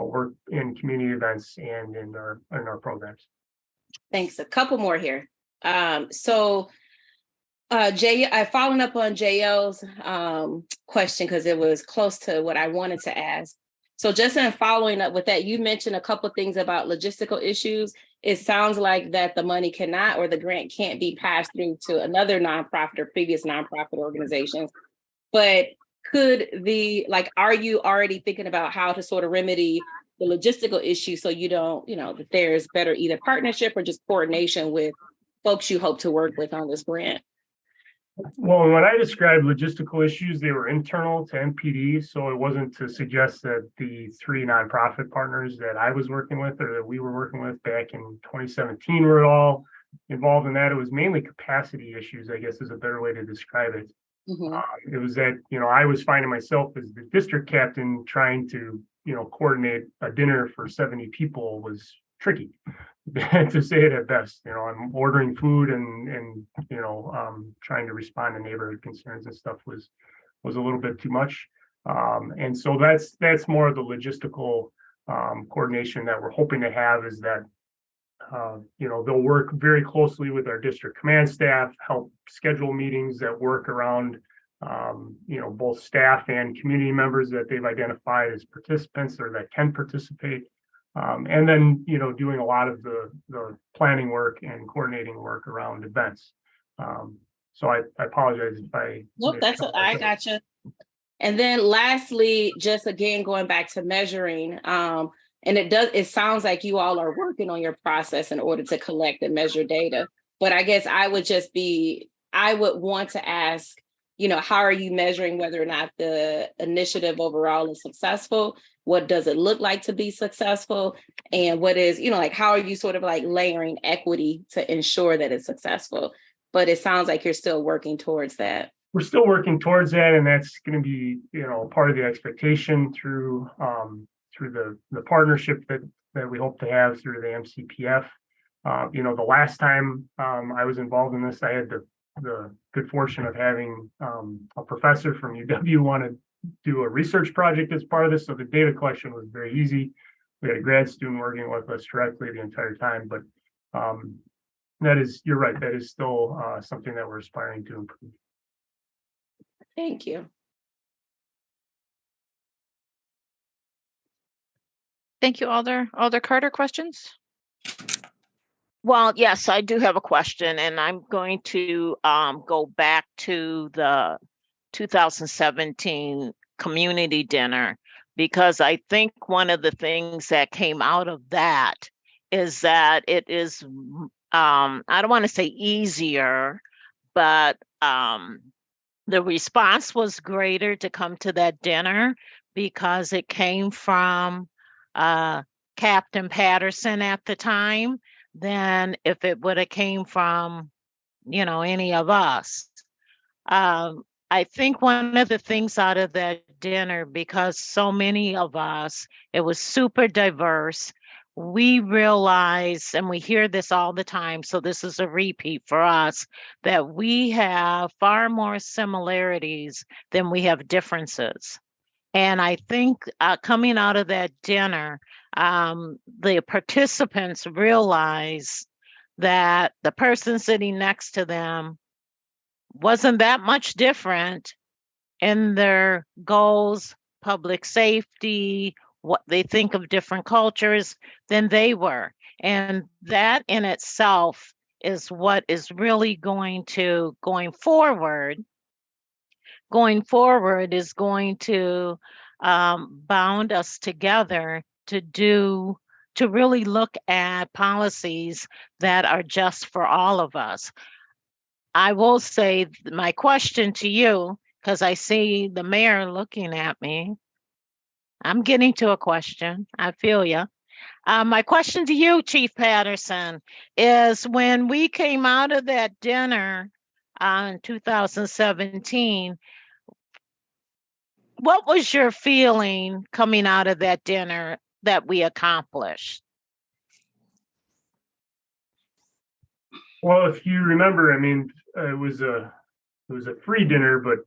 work in community events and in our programs. Thanks. A couple more here. Following up on JL's question, because it was close to what I wanted to ask. So just in following up with that, you mentioned a couple of things about logistical issues. It sounds like that the money cannot, or the grant can't be passed through to another nonprofit or previous nonprofit organizations. But are you already thinking about how to sort of remedy the logistical issue so you don't, that there's better either partnership or just coordination with folks you hope to work with on this grant? Well, when I described logistical issues, they were internal to MPD. So it wasn't to suggest that the 3 nonprofit partners that I was working with or that we were working with back in 2017 were all involved in that. It was mainly capacity issues, I guess is a better way to describe it. It was that, I was finding myself as the district captain trying to, coordinate a dinner for 70 people was tricky, to say it at best. I'm ordering food and trying to respond to neighborhood concerns and stuff was a little bit too much. And so that's more of the logistical coordination that we're hoping to have, is that they'll work very closely with our district command staff, help schedule meetings that work around both staff and community members that they've identified as participants or that can participate. And then, doing a lot of the planning work and coordinating work around events. So I apologize if I. Nope, I gotcha. And then lastly, just again, going back to measuring, and it sounds like you all are working on your process in order to collect and measure data. But I guess I would want to ask, how are you measuring whether or not the initiative overall is successful? What does it look like to be successful? And what is, how are you sort of like layering equity to ensure that it's successful? But it sounds like you're still working towards that. We're still working towards that. And that's going to be, part of the expectation through the partnership that we hope to have through the MCPF. The last time I was involved in this, I had the good fortune of having a professor from UW want to do a research project as part of this. So the data collection was very easy. We had a grad student working with us directly the entire time, but you're right, that is still something that we're aspiring to improve. Thank you. Thank you, Alder. Alder Carter, questions? Well, yes, I do have a question, and I'm going to go back to the 2017 community dinner, because I think one of the things that came out of that is that it is, I don't want to say easier, but the response was greater to come to that dinner because it came from Captain Patterson at the time than if it would have came from, any of us. I think one of the things out of that dinner, because so many of us, it was super diverse, we realize, and we hear this all the time, so this is a repeat for us, that we have far more similarities than we have differences. And I think coming out of that dinner, the participants realize that the person sitting next to them wasn't that much different in their goals, public safety, what they think of different cultures than they were. And that in itself is what is really going forward, going forward is going to bound us together to really look at policies that are just for all of us. I will say my question to you, because I see the mayor looking at me. I'm getting to a question. I feel you. My question to you, Chief Patterson, is when we came out of that dinner in 2017, what was your feeling coming out of that dinner that we accomplished? Well, if you remember, I mean, it was a free dinner, but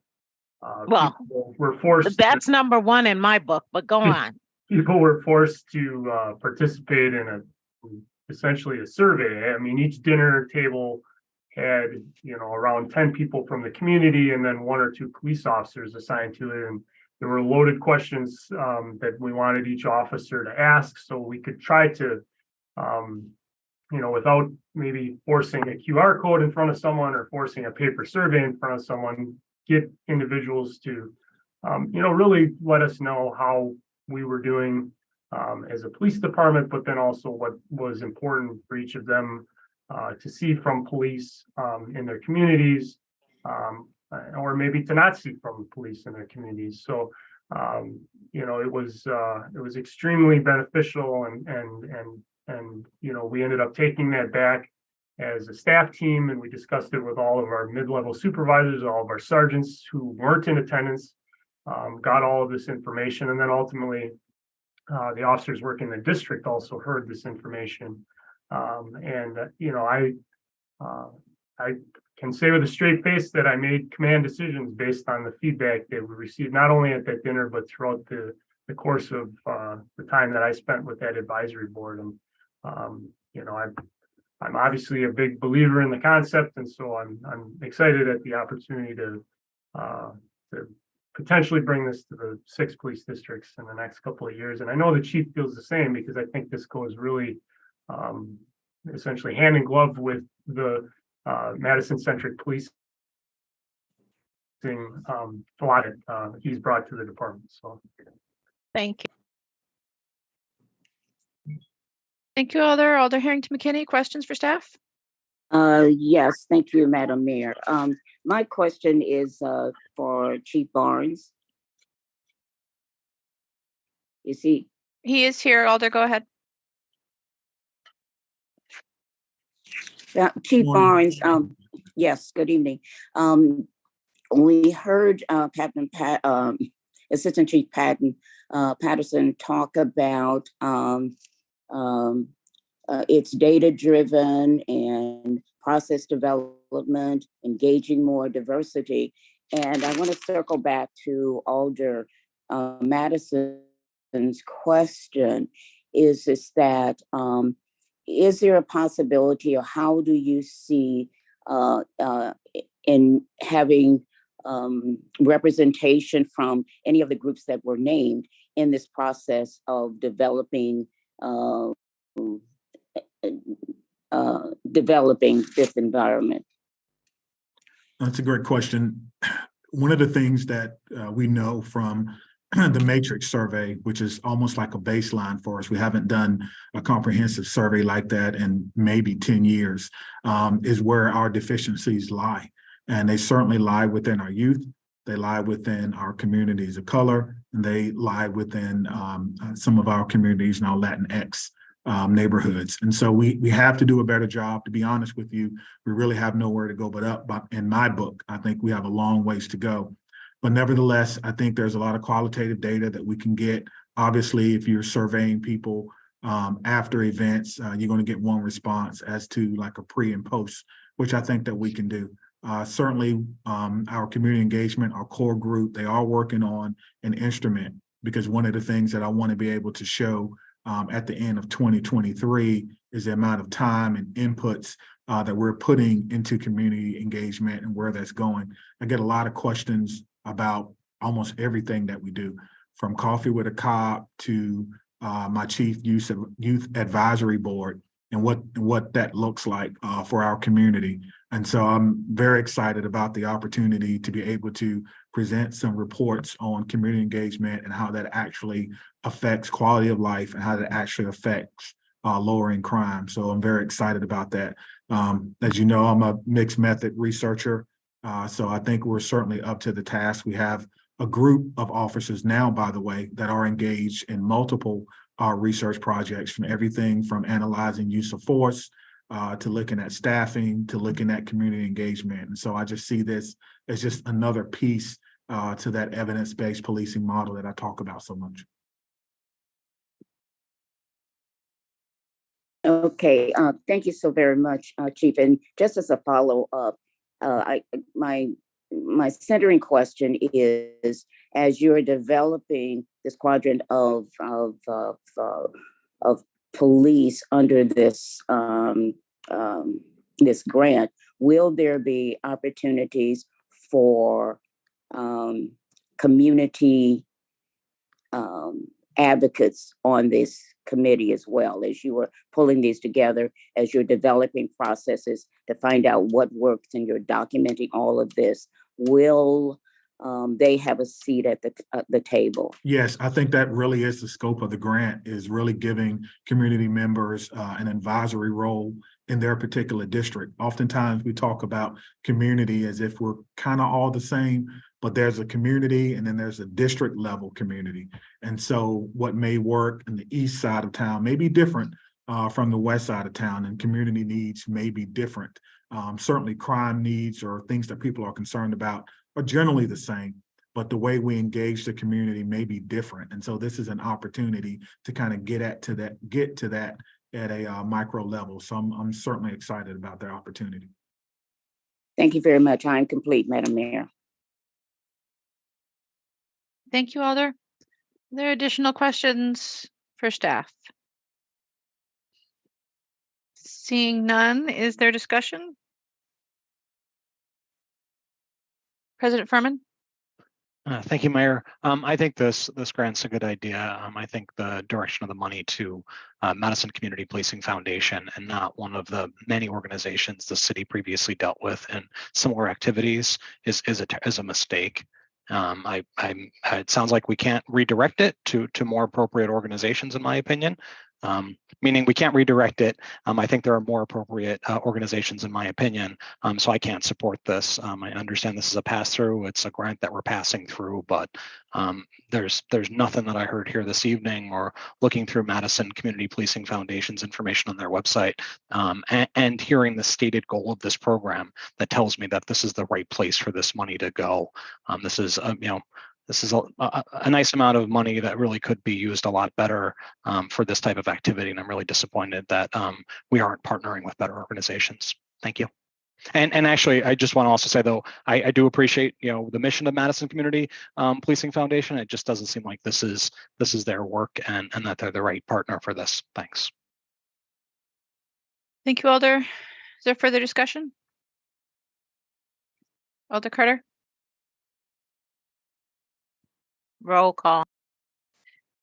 well, people were forced. That's number one in my book, but go on. People were forced to participate in essentially a survey. I mean, each dinner table had, you know, around 10 people from the community and then 1 or 2 police officers assigned to it. And there were loaded questions that we wanted each officer to ask, so we could try to, you know, without maybe forcing a QR code in front of someone or forcing a paper survey in front of someone, get individuals to, you know, really let us know how we were doing as a police department, but then also what was important for each of them to see from police in their communities, or maybe to not see from police in their communities. So, you know, it was extremely beneficial, and you know, we ended up taking that back as a staff team, and we discussed it with all of our mid-level supervisors, all of our sergeants who weren't in attendance, got all of this information, and then ultimately the officers working the district also heard this information. You know, I can say with a straight face that I made command decisions based on the feedback that we received, not only at that dinner, but throughout the course of the time that I spent with that advisory board. And, you know, I'm obviously a big believer in the concept, and so I'm excited at the opportunity to potentially bring this to the 6 police districts in the next couple of years. And I know the chief feels the same, because I think this goes really essentially hand in glove with the Madison-centric policing philosophy he's brought to the department. So thank you. Thank you, Alder Harrington McKinney. Questions for staff? Yes, thank you, Madam Mayor. My question is for Chief Barnes. Is he? He is here. Alder, go ahead. Chief Barnes, yes, good evening. We heard Assistant Chief Patterson talk about it's data-driven and process development, engaging more diversity. And I want to circle back to Alder Madison's question, is that is there a possibility, or how do you see in having representation from any of the groups that were named in this process of developing this environment? That's a great question. One of the things that we know from the Matrix survey, which is almost like a baseline for us, we haven't done a comprehensive survey like that in maybe 10 years, is where our deficiencies lie. And they certainly lie within our youth, they lie within our communities of color, and they lie within some of our communities in our Latinx neighborhoods. And so we have to do a better job. To be honest with you, we really have nowhere to go but up. But in my book, I think we have a long ways to go. But nevertheless, I think there's a lot of qualitative data that we can get. Obviously, if you're surveying people after events, you're going to get one response as to like a pre and post, which I think that we can do. Certainly, our community engagement, our core group, they are working on an instrument, because one of the things that I want to be able to show at the end of 2023 is the amount of time and inputs that we're putting into community engagement and where that's going. I get a lot of questions about almost everything that we do, from Coffee with a Cop to my chief youth advisory board, and what that looks like for our community. And so I'm very excited about the opportunity to be able to present some reports on community engagement and how that actually affects quality of life and how that actually affects lowering crime. So I'm very excited about that. As you know, I'm a mixed method researcher. So I think we're certainly up to the task. We have a group of officers now, by the way, that are engaged in multiple research projects, from everything from analyzing use of force to looking at staffing, to looking at community engagement. And so I just see this as just another piece to that evidence-based policing model that I talk about so much. Okay, thank you so very much, Chief. And just as a follow-up, my centering question is, as you're developing this quadrant of police under this this grant, will there be opportunities for community advocates on this committee as well, as you are pulling these together, as you're developing processes to find out what works and you're documenting all of this? Will they have a seat at the table? Yes, I think that really is the scope of the grant, is really giving community members an advisory role in their particular district. Oftentimes we talk about community as if we're kind of all the same, but there's a community and then there's a district level community. And so what may work in the east side of town may be different from the west side of town, and community needs may be different. Certainly crime needs or things that people are concerned about are generally the same, but the way we engage the community may be different. And so this is an opportunity to kind of get to that at a micro level. So I'm certainly excited about that opportunity. Thank you very much. I'm complete, Madam Mayor. Thank you, Alder. Are there additional questions for staff? Seeing none, is there discussion? President Furman? Thank you, Mayor. I think this grant's a good idea. I think the direction of the money to Madison Community Policing Foundation, and not one of the many organizations the city previously dealt with in similar activities, is a mistake. It sounds like we can't redirect it to more appropriate organizations, in my opinion. Meaning we can't redirect it. I think there are more appropriate organizations, in my opinion. So I can't support this. I understand this is a pass-through. It's a grant that we're passing through, but there's nothing that I heard here this evening or looking through Madison Community Policing Foundation's information on their website and hearing the stated goal of this program that tells me that this is the right place for this money to go. This is this is a nice amount of money that really could be used a lot better for this type of activity. And I'm really disappointed that we aren't partnering with better organizations. Thank you. And actually, I just want to also say, though, I do appreciate, the mission of Madison Community Policing Foundation. It just doesn't seem like this is their work and that they're the right partner for this. Thanks. Thank you, Alder. Is there further discussion? Alder Carter? Roll call.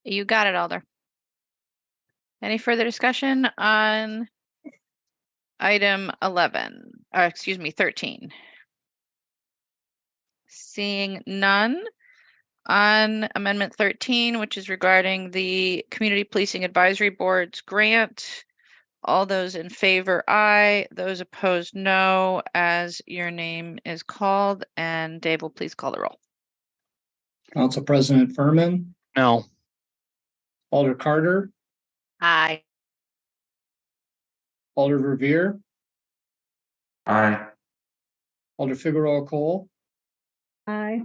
You got it, Alder. Any further discussion on item 13? Seeing none on Amendment 13, which is regarding the Community Policing Advisory Board's grant. All those in favor, aye. Those opposed, no, as your name is called. And Dave will please call the roll. Council President Furman? No. Alder Carter? Aye. Alder Revere? Aye. Alder Figueroa Cole? Aye.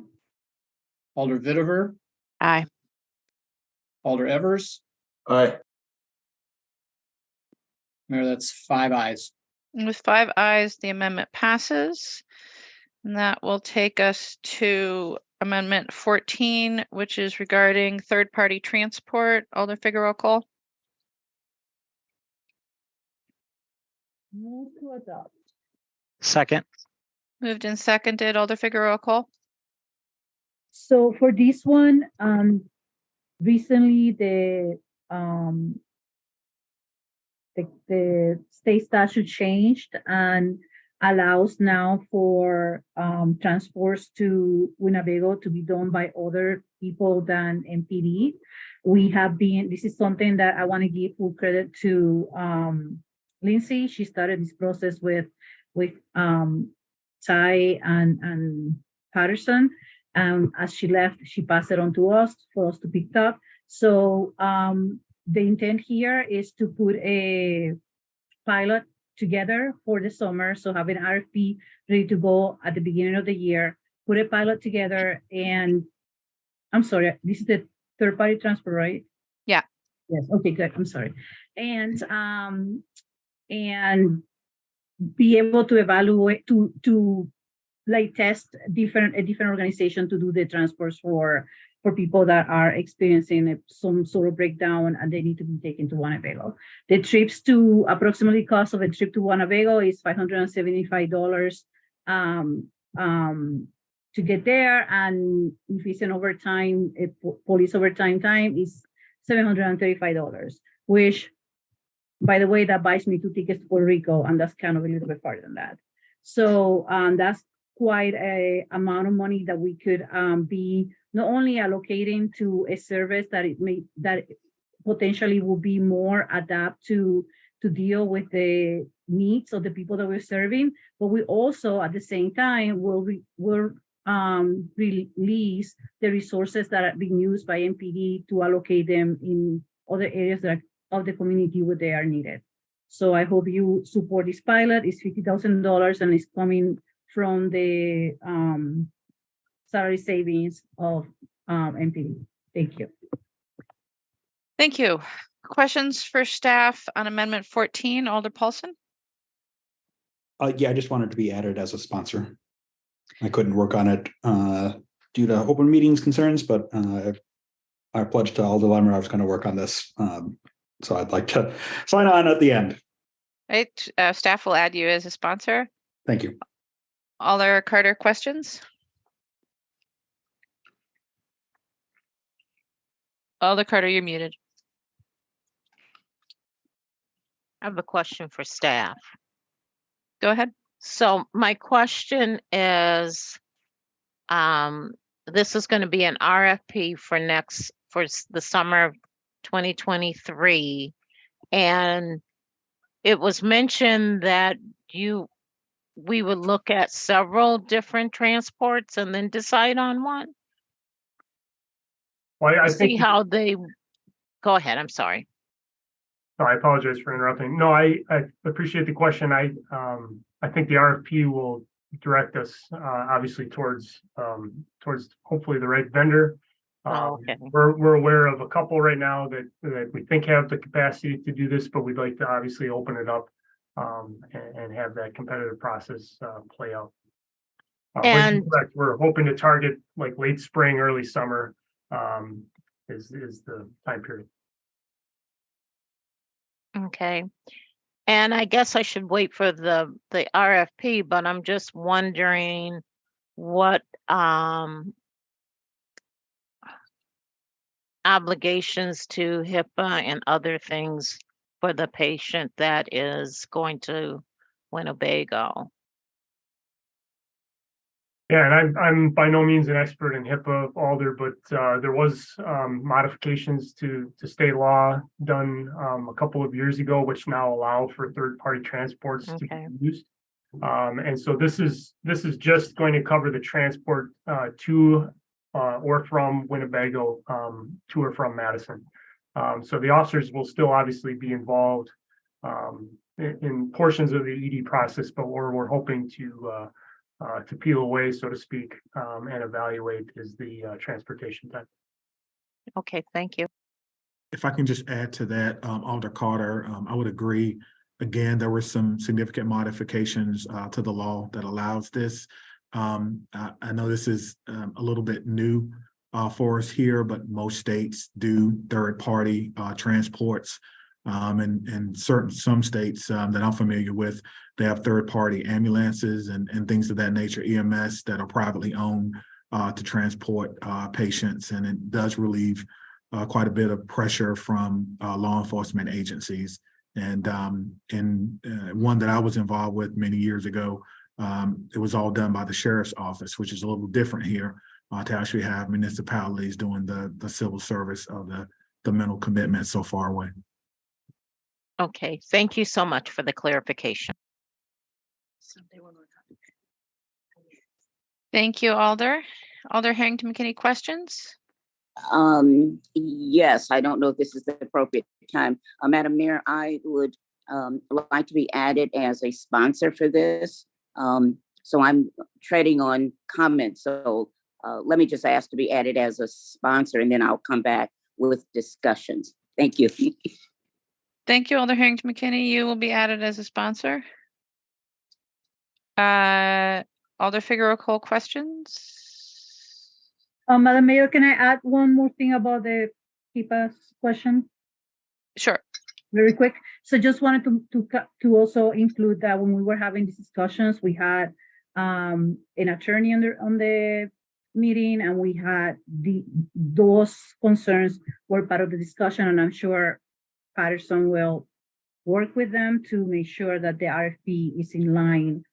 Alder Vitever? Aye. Alder Evers? Aye. Mayor, that's 5 ayes. And with 5 ayes, the amendment passes. And that will take us to Amendment 14, which is regarding third-party transport. Alder Figueroa Cole. Move to adopt. Second. Moved and seconded. Alder Figueroa Cole. So for this one, recently the state statute changed, and allows now for transports to Winnebago to be done by other people than MPD. This is something that I want to give full credit to Lindsay. She started this process with Ty and Patterson. As she left, she passed it on to us for us to pick up. So the intent here is to put a pilot together for the summer. So have an RFP ready to go at the beginning of the year, put a pilot together, and I'm sorry, this is the third party transport, right? Yeah. Yes. Okay, good. I'm sorry. And be able to evaluate to like test a different organization to do the transports for people that are experiencing some sort of breakdown and they need to be taken to Winnebago. The trips to approximately cost of a trip to Winnebago is $575 to get there, and if it's an overtime, police overtime time is $735, which, by the way, that buys me 2 tickets to Puerto Rico, and that's kind of a little bit farther than that. So that's quite a amount of money that we could be not only allocating to a service that potentially will be more adapt to deal with the needs of the people that we're serving, but we also at the same time will release the resources that are being used by MPD to allocate them in other areas of the community where they are needed. So I hope you support this pilot. It's $50,000 and it's coming from the salary savings of MPD. Thank you. Thank you. Questions for staff on Amendment 14, Alder Paulson? Yeah, I just wanted to be added as a sponsor. I couldn't work on it due to open meetings concerns, but I pledged to Alder Lemmer I was going to work on this. So I'd like to sign on at the end. Right. Staff will add you as a sponsor. Thank you. Alder Carter, questions? Alder Carter, you're muted. I have a question for staff. Go ahead. So my question is, this is going to be an RFP for the summer of 2023. And it was mentioned that we would look at several different transports and then decide on one. Well, I think see how they go ahead. I'm sorry. No, I apologize for interrupting. No, I appreciate the question. I think the RFP will direct us obviously towards hopefully the right vendor. Okay. We're aware of a couple right now that we think have the capacity to do this, but we'd like to obviously open it up and have that competitive process play out. And we're hoping to target like late spring, early summer is the time period. okay. And I guess I should wait for the RFP, but I'm just wondering what obligations to HIPAA and other things for the patient that is going to Winnebago. Yeah, and I'm by no means an expert in HIPAA, Alder, but there was modifications to state law done a couple of years ago, which now allow for third-party transports to be used. And so this is just going to cover the transport to or from Winnebago to or from Madison. So the officers will still obviously be involved in portions of the ED process, but we're hoping to peel away, so to speak, and evaluate is the transportation time. Okay, thank you. If I can just add to that, Alder Carter, I would agree. Again, there were some significant modifications to the law that allows this. I know this is a little bit new for us here, but most states do third-party transports. And some states that I'm familiar with, they have third-party ambulances and things of that nature, EMS, that are privately owned to transport patients. And it does relieve quite a bit of pressure from law enforcement agencies And one that I was involved with many years ago, it was all done by the sheriff's office, which is a little different here, to actually have municipalities doing the civil service of the mental commitment so far away. Okay, thank you so much for the clarification. Thank you, Alder. Alder Harrington McKinney, questions? Yes, I don't know if this is the appropriate time. Madam Mayor, I would like to be added as a sponsor for this. So I'm treading on comments. So let me just ask to be added as a sponsor, and then I'll come back with discussions. Thank you. Thank you, Alder Harrington McKinney. You will be added as a sponsor. Alder Figueroa Cole, questions? Madam Mayor, can I add one more thing about the PFAS question? Sure. Very quick. So just wanted to also include that when we were having these discussions, we had an attorney on the meeting, and we had those concerns were part of the discussion, and I'm sure Patterson will work with them to make sure that the RFP is in line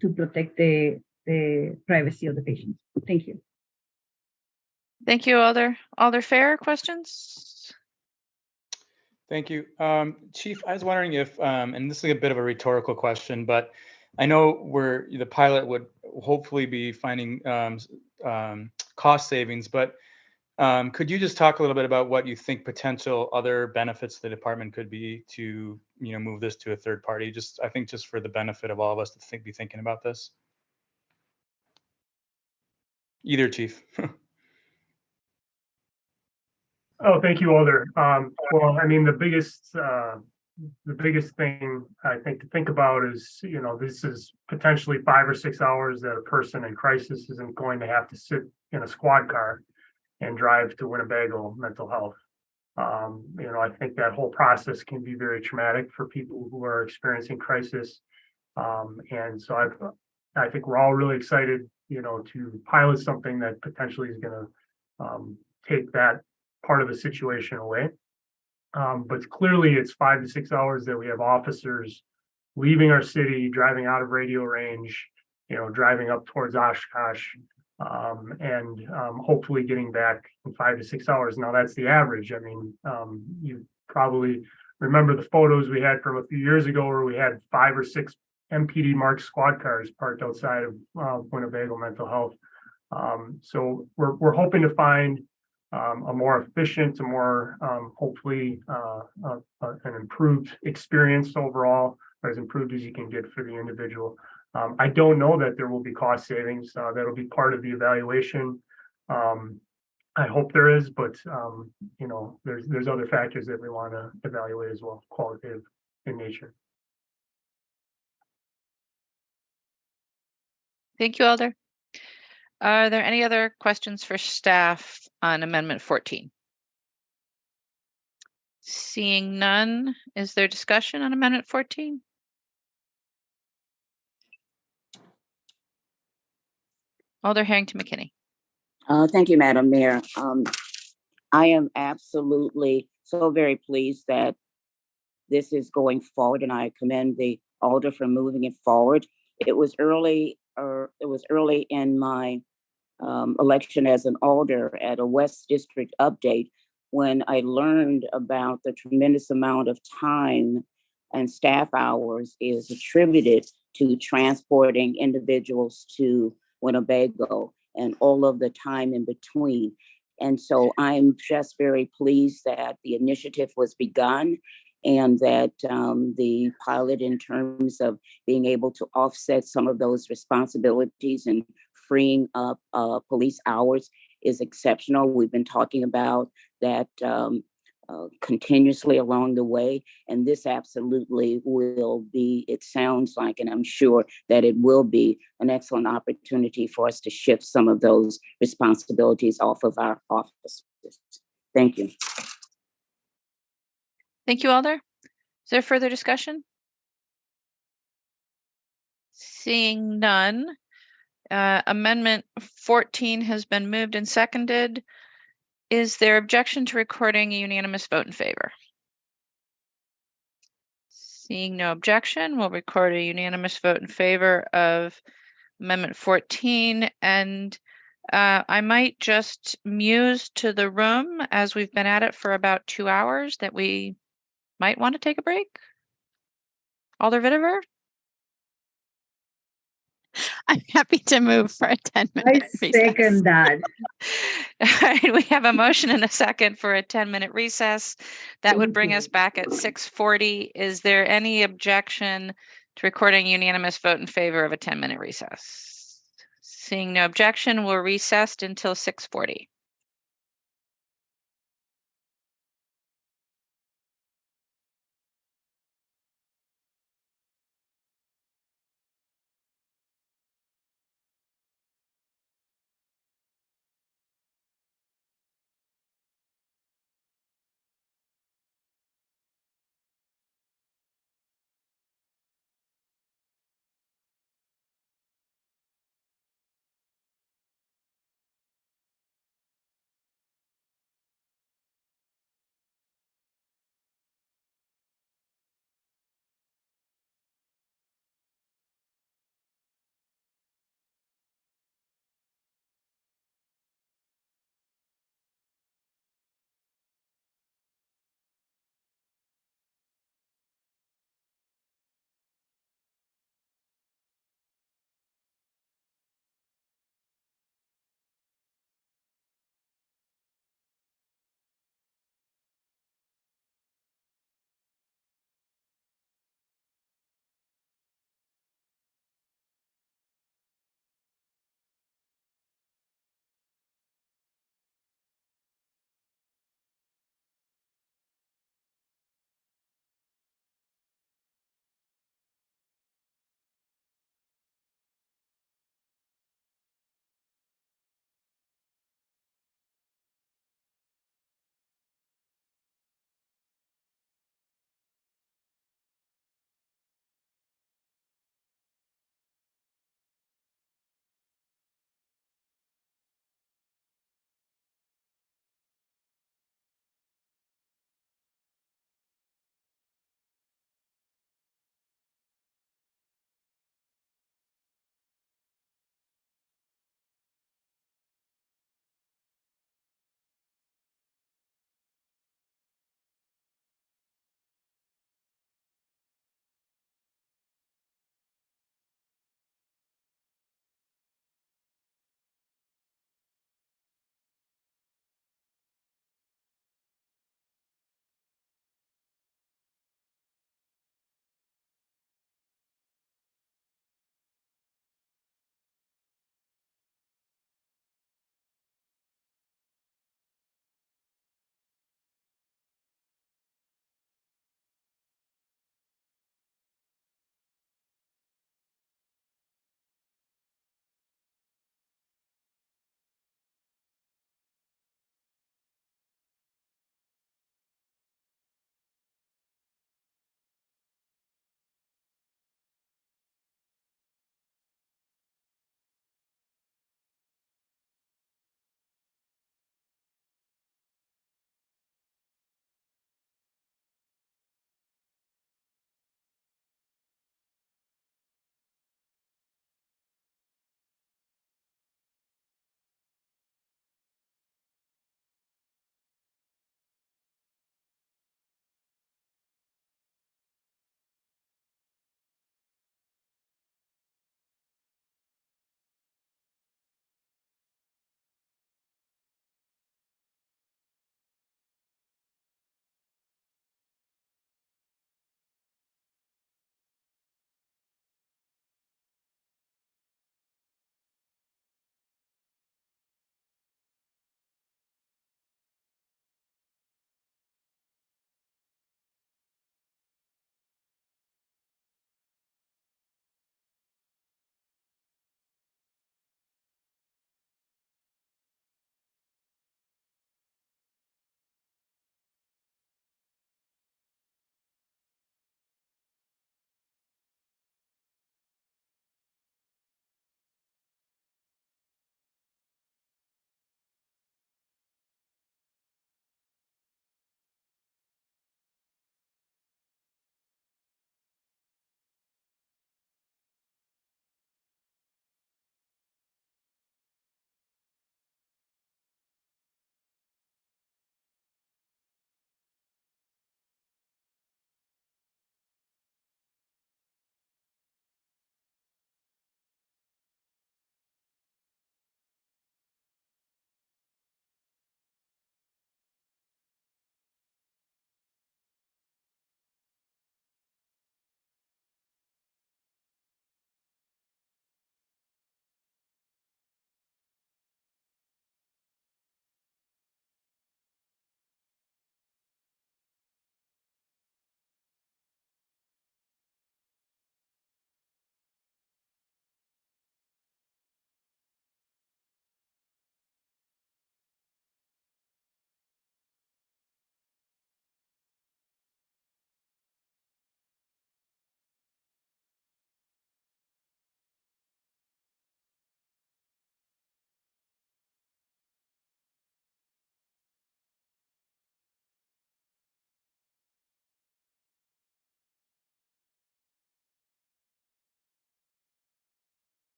to protect the privacy of the patients. Thank you. Thank you, Alder. Alder Fair, questions? Thank you. Chief, I was wondering if, and this is a bit of a rhetorical question, but I know the pilot would hopefully be finding cost savings, but could you just talk a little bit about what you think potential other benefits the department could be to, move this to a third party? I think just for the benefit of all of us to be thinking about this. Either, Chief. Oh, thank you, Alder. Well, I mean, the biggest thing I think to think about is, this is potentially 5 or 6 hours that a person in crisis isn't going to have to sit in a squad car and drive to Winnebago Mental Health. I think that whole process can be very traumatic for people who are experiencing crisis. And so I think we're all really excited, to pilot something that potentially is going to take that part of the situation away. But clearly it's 5 to 6 hours that we have officers leaving our city, driving out of radio range, driving up towards Oshkosh, and hopefully getting back in 5 to 6 hours. Now that's the average. I mean, you probably remember the photos we had from a few years ago where we had 5 or 6 MPD marked squad cars parked outside of Winnebago Mental Health. So we're hoping to find a more efficient, a more hopefully an improved experience overall, or as improved as you can get for the individual. I don't know that there will be cost savings. That'll be part of the evaluation. I hope there is, but there's other factors that we want to evaluate as well, qualitative in nature. Thank you, Alder. Are there any other questions for staff on Amendment 14? Seeing none, is there discussion on Amendment 14? Alder Harrington McKinney. Thank you, Madam Mayor. I am absolutely so very pleased that this is going forward, and I commend the Alder for moving it forward. It was early in my election as an Alder at a West District update when I learned about the tremendous amount of time and staff hours is attributed to transporting individuals to Winnebago and all of the time in between. And so I'm just very pleased that the initiative was begun and that the pilot, in terms of being able to offset some of those responsibilities and freeing up police hours, is exceptional. We've been talking about that continuously along the way, and this absolutely will be, it sounds like, and I'm sure that it will be an excellent opportunity for us to shift some of those responsibilities off of our officers. Thank you. Thank you, Alder. Is there further discussion? Seeing none, Amendment 14 has been moved and seconded. Is there objection to recording a unanimous vote in favor? Seeing no objection, we'll record a unanimous vote in favor of Amendment 14. And I might just muse to the room, as we've been at it for about 2 hours, that we might want to take a break. Alder Vitever? I'm happy to move for a 10-minute recess. Second that. All right, we have a motion and a second for a 10-minute recess. That would bring us back at 6:40. Is there any objection to recording unanimous vote in favor of a 10-minute recess? Seeing no objection, we'll recess until 6:40.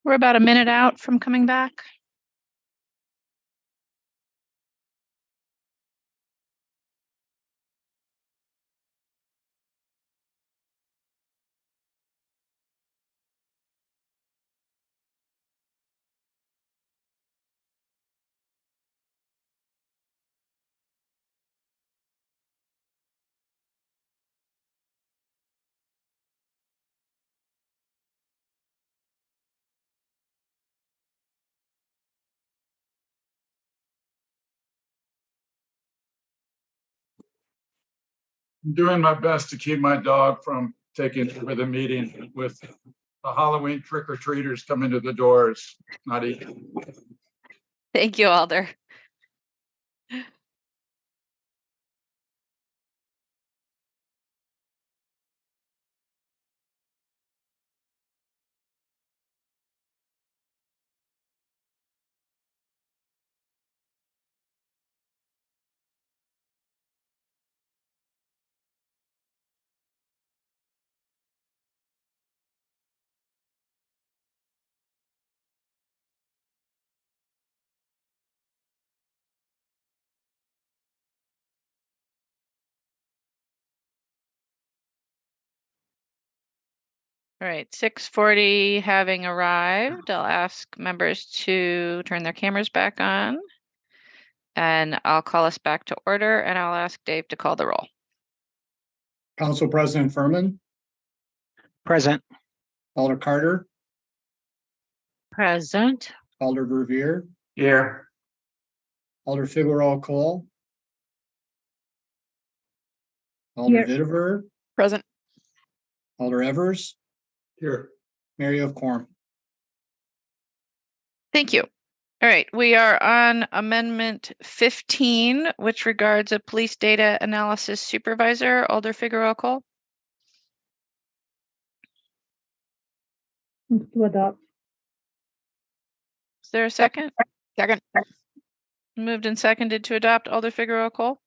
We're about a minute out from coming back. I'm doing my best to keep my dog from taking over the meeting with the Halloween trick-or-treaters coming to the doors, not eating. Thank you, Alder. All right, 6:40 having arrived, I'll ask members to turn their cameras back on. And I'll call us back to order and I'll ask Dave to call the roll. Council President Furman, Present. Alder Carter, Present. Alder Revere, Here. Alder Figueroa Cole, Alder Here. Vitiver, Present. Alder Evers, Here. Mary of Corm. Thank you. All right, we are on Amendment 15, which regards a police data analysis supervisor, Alder Figueroa Cole. To adopt. Is there a second? Second. Moved and seconded to adopt, Alder Figueroa Cole.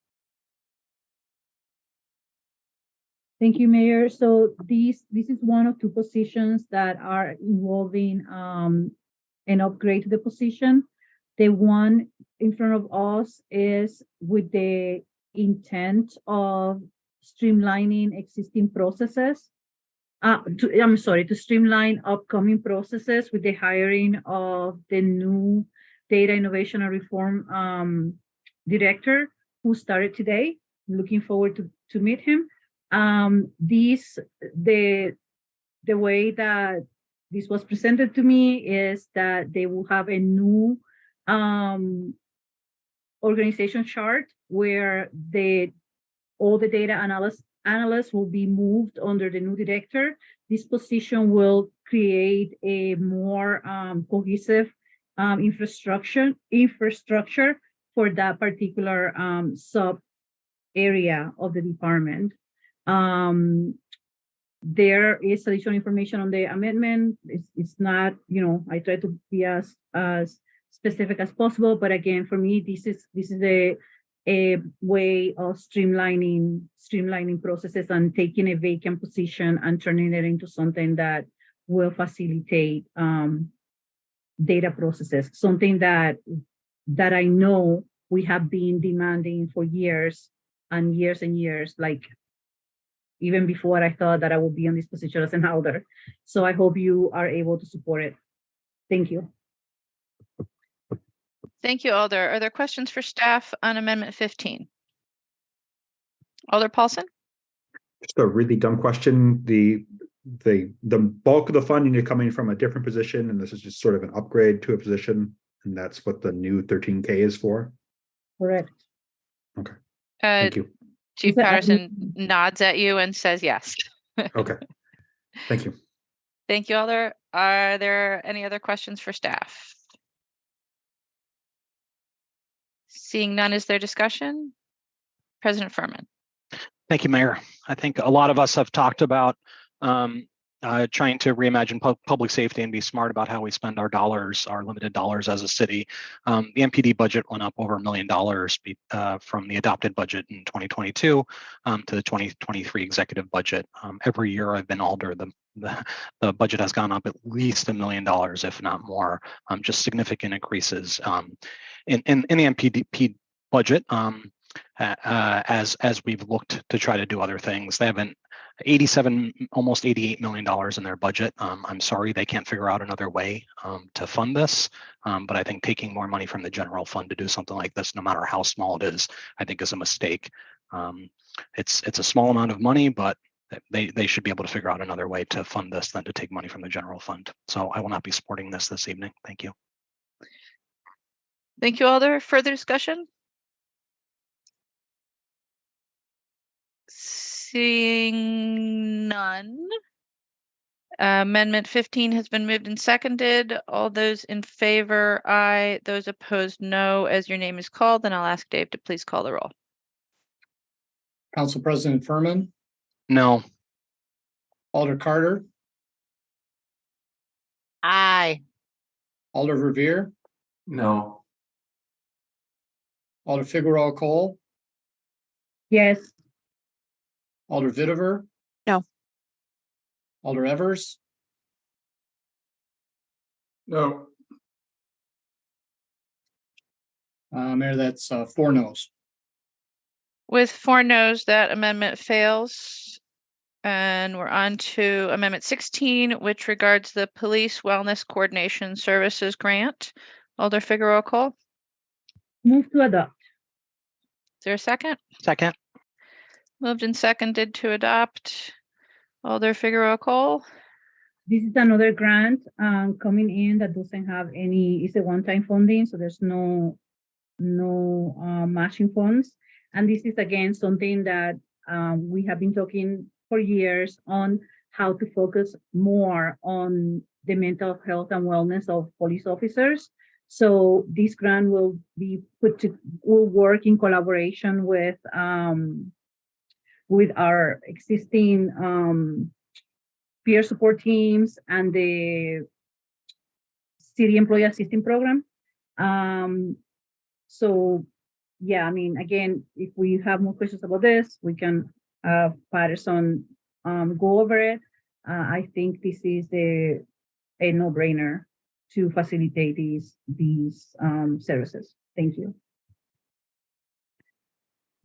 Thank you, Mayor. So this is one of two positions that are involving an upgrade to the position. The one in front of us is with the intent of streamlining existing processes. To streamline upcoming processes with the hiring of the new Data Innovation and Reform Director who started today. Looking forward to meet him. The way that this was presented to me is that they will have a new organization chart where all the data analysts will be moved under the new director. This position will create a more cohesive infrastructure for that particular sub area of the department. There is additional information on the amendment. It's not, I try to be as specific as possible, but again, for me, this is a way of streamlining processes and taking a vacant position and turning it into something that will facilitate data processes, something that I know we have been demanding for years and years and years, like even before I thought that I would be in this position as an Alder. So I hope you are able to support it. Thank you. Thank you, Alder. Are there questions for staff on Amendment 15? Alder Paulson? Just a really dumb question. The bulk of the funding is coming from a different position, and this is just sort of an upgrade to a position, and that's what the new 13K is for. Correct. Okay. Thank you. Chief Patterson nods at you and says yes. Okay. Thank you. Thank you, Alder. Are there any other questions for staff? Seeing none, is there discussion? President Furman. Thank you, Mayor. I think a lot of us have talked about trying to reimagine public safety and be smart about how we spend our dollars, our limited dollars as a city. The MPD budget went up over $1 million from the adopted budget in 2022 to the 2023 executive budget. Every year I've been alder, the budget has gone up at least $1 million, if not more. Just significant increases in the MPD budget. As we've looked to try to do other things, they haven't. Almost $88 million in their budget. I'm sorry they can't figure out another way to fund this, but I think taking more money from the general fund to do something like this, no matter how small it is, I think is a mistake. It's a small amount of money, but they should be able to figure out another way to fund this than to take money from the general fund. So I will not be supporting this evening. Thank you. Thank you, Alder. Further discussion? Seeing none. Amendment 15 has been moved and seconded. All those in favor, aye. Those opposed, no. As your name is called, then I'll ask Dave to please call the roll. Council President Furman, No. Alder Carter, Aye. Alder Verveer, No. Alder Figueroa Cole, Yes. Alder Vitiver. No. Alder Evers, No. Mayor, that's 4 noes. With 4 noes, that amendment fails. And we're on to Amendment 16, which regards the Police Wellness Coordination Services Grant. Alder Figueroa Cole, Move to adopt. is there a second? Second. Moved and seconded to adopt. Alder Figueroa Cole, This is another grant coming in that doesn't have any, it's a one-time funding, so there's no matching funds. And this is again something that we have been talking for years on how to focus more on the mental health and wellness of police officers. So this grant will work in collaboration with our existing peer support teams and the city employee assistance program. So yeah, I mean, again, if we have more questions about this, we can have Patterson go over it. I think this is a no-brainer to facilitate these services. Thank you.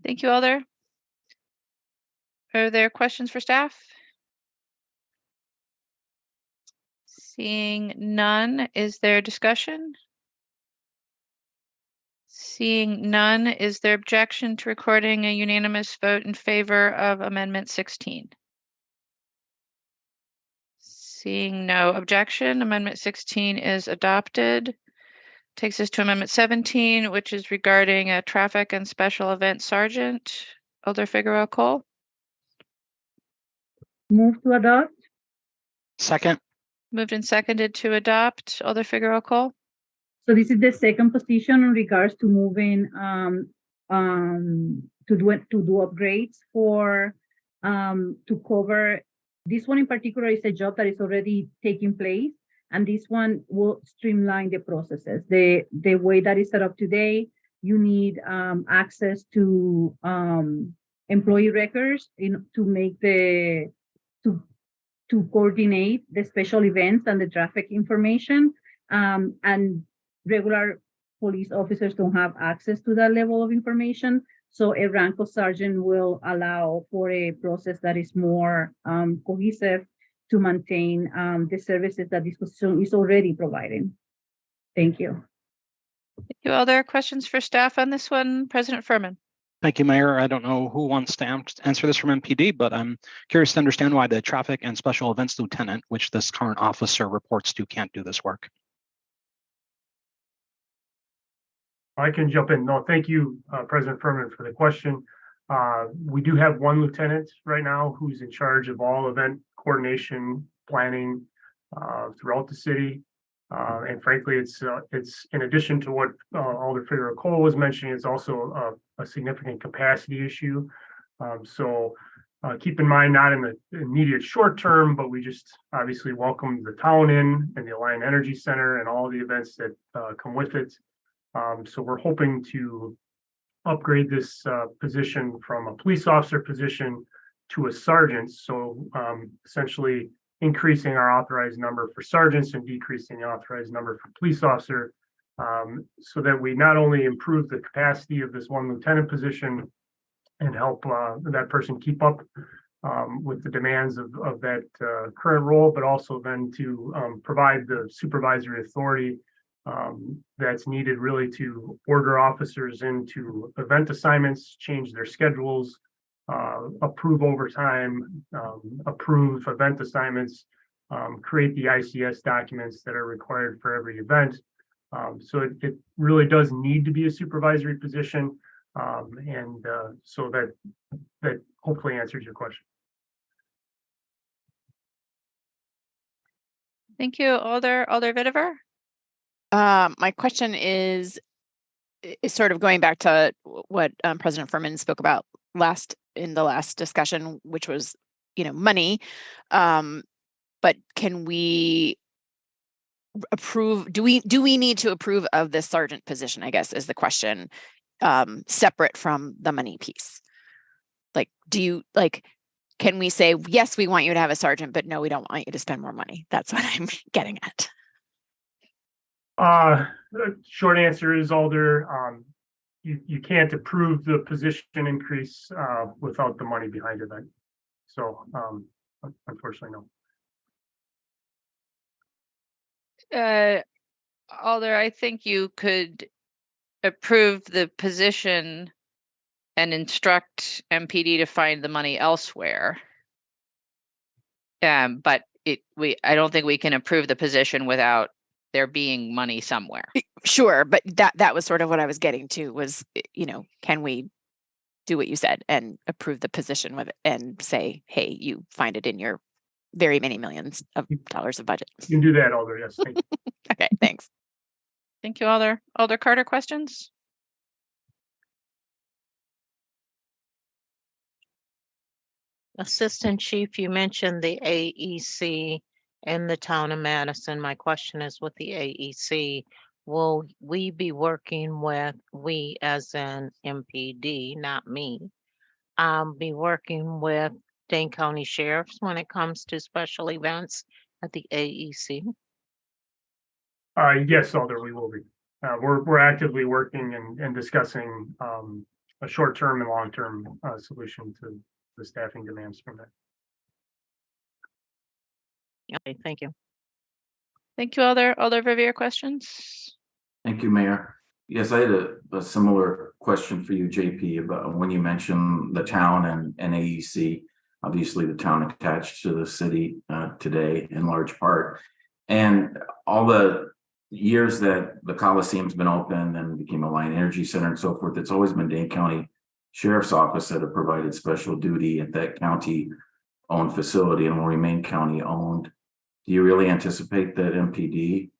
thank you, Alder. Are there questions for staff? Seeing none, is there discussion? Seeing none, is there objection to recording a unanimous vote in favor of Amendment 16? Seeing no objection, Amendment 16 is adopted. Takes us to Amendment 17, which is regarding a traffic and special event sergeant. Alder Figueroa Cole, Move to adopt. Second. moved and seconded to adopt. Alder Figueroa Cole, So this is the second position in regards to moving to do upgrades for to cover. This one in particular is a job that is already taking place, and this one will streamline the processes. The way that is set up today, you need access to employee records to make to coordinate the special events and the traffic information, and regular police officers don't have access to that level of information. So a Ranko sergeant will allow for a process that is more cohesive to maintain the services that this position is already providing. Thank you. thank you. Alder, questions for staff on this one? President Furman. Thank you, Mayor. I don't know who wants to answer this from MPD, but I'm curious to understand why the traffic and special events lieutenant, which this current officer reports to, can't do this work. I can jump in. No, thank you, President Furman, for the question. We do have one lieutenant right now who's in charge of all event coordination, planning throughout the city. And frankly, it's in addition to what Alder Figueroa Cole was mentioning, it's also a significant capacity issue. So Keep in mind, not in the immediate short term, but we just obviously welcomed the town in and the Alliant Energy Center and all the events that come with it. So we're hoping to upgrade this position from a police officer position to a sergeant. So essentially increasing our authorized number for sergeants and decreasing the authorized number for police officer, so that we not only improve the capacity of this one lieutenant position and help that person keep up with the demands of that current role, but also then to provide the supervisory authority that's needed really to order officers into event assignments, change their schedules, approve overtime, approve event assignments, create the ICS documents that are required for every event. So it really does need to be a supervisory position. So that hopefully answers your question. Thank you. Alder Vitiver. My question is sort of going back to what President Furman spoke about in the last discussion, which was, money. But can we approve? Do we need to approve of this sergeant position? I guess is the question. Separate from the money piece. Can we say, yes, we want you to have a sergeant, but no, we don't want you to spend more money? That's what I'm getting at. The short answer is, Alder, you can't approve the position increase without the money behind it. So unfortunately, no. Alder, I think you could approve the position and instruct MPD to find the money elsewhere. But I don't think we can approve the position without there being money somewhere. Sure, but that was sort of what I was getting to was, can we do what you said and approve the position with it and say, hey, you find it in your very many millions of dollars of budget. You can do that, Alder. Yes. Thank you. Okay, thanks. Thank you, Alder. Alder Carter, questions? Assistant Chief, you mentioned the AEC in the town of Madison. My question is, with the AEC, will we be working with, we as in MPD, not me, be working with Dane County Sheriffs when it comes to special events at the AEC? Yes, Alder, we will be. We're actively working and discussing a short-term and long-term solution to the staffing demands from that. Okay, thank you. Thank you, Alder. Alder Verveer, questions? Thank you, Mayor. Yes, I had a similar question for you, JP, about when you mentioned the town and AEC. Obviously, the town attached to the city today in large part. And all the years that the Coliseum's been open and became a Alliant Energy Center and so forth, it's always been Dane County Sheriff's Office that have provided special duty at that county-owned facility and will remain county-owned. Do you really anticipate that MPD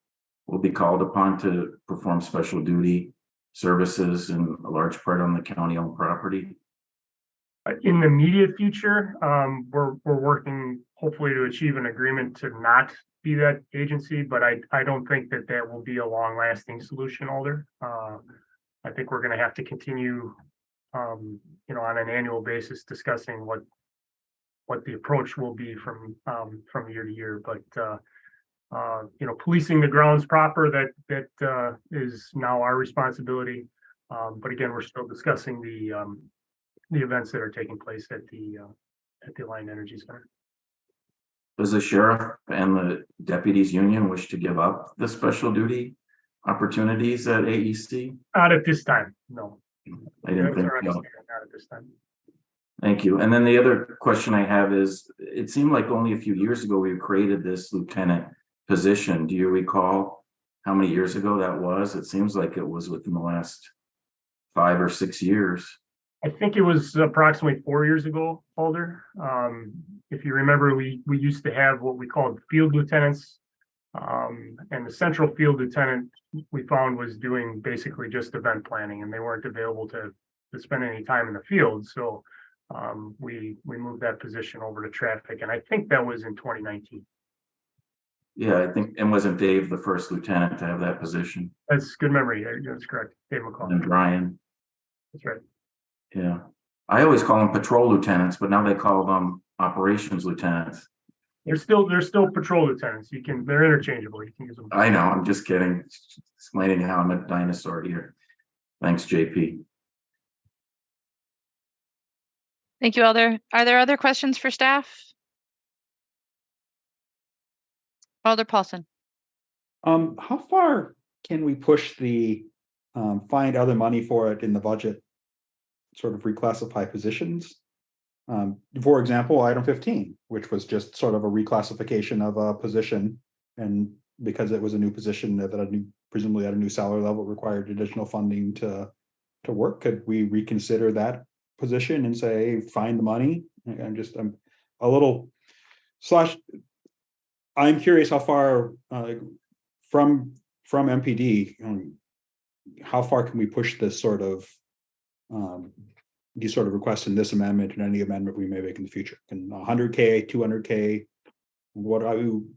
will be called upon to perform special duty services in a large part on the county-owned property? In the immediate future, we're working hopefully to achieve an agreement to not be that agency, but I don't think that will be a long-lasting solution, Alder. I think we're going to have to continue on an annual basis discussing what the approach will be from year to year. But policing the grounds proper, that is now our responsibility. But again, we're still discussing the events that are taking place at the Alliant Energy Center. Does the sheriff and the deputies union wish to give up the special duty opportunities at AEC? Not at this time, no. I didn't think so. Not at this time. Thank you. And then the other question I have is, it seemed like only a few years ago we created this lieutenant position. Do you recall how many years ago that was? It seems like it was within the last 5 or 6 years. I think it was approximately 4 years ago, Alder. If you remember, we used to have what we called field lieutenants. And the central field lieutenant we found was doing basically just event planning, and they weren't available to spend any time in the field. So we moved that position over to traffic, and I think that was in 2019. Yeah, I think, and wasn't Dave the first lieutenant to have that position? That's good memory. That's correct. Dave McCall. And Brian. That's right. Yeah. I always call them patrol lieutenants, but now they call them operations lieutenants. They're still patrol lieutenants. They're interchangeable. You can use them. I know, I'm just kidding. Explaining how I'm a dinosaur here. Thanks, JP. Thank you, Alder. Are there other questions for staff? Alder Paulson. How far can we push the find other money for it in the budget? Sort of reclassify positions. For example, item 15, which was just sort of a reclassification of a position, and because it was a new position that presumably at a new salary level required additional funding to work, could we reconsider that position and say find the money? I'm a little I'm curious how far from MPD, how far can we push this sort of these sort of requests in this amendment and any amendment we may make in the future? Can 100K, 200K, what are you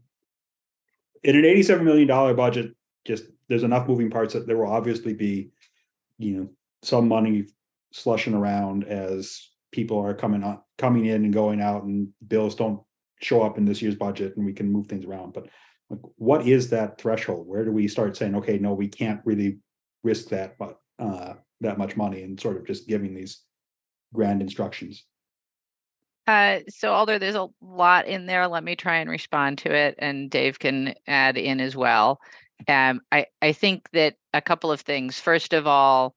in an $87 million budget? Just there's enough moving parts that there will obviously be, some money slushing around as people are coming in and going out, and bills don't show up in this year's budget, and we can move things around. But what is that threshold? Where do we start saying, okay, no, we can't really risk that, but that much money, and sort of just giving these grand instructions? So Alder, there's a lot in there. Let me try and respond to it, and Dave can add in as well. I think that a couple of things. First of all,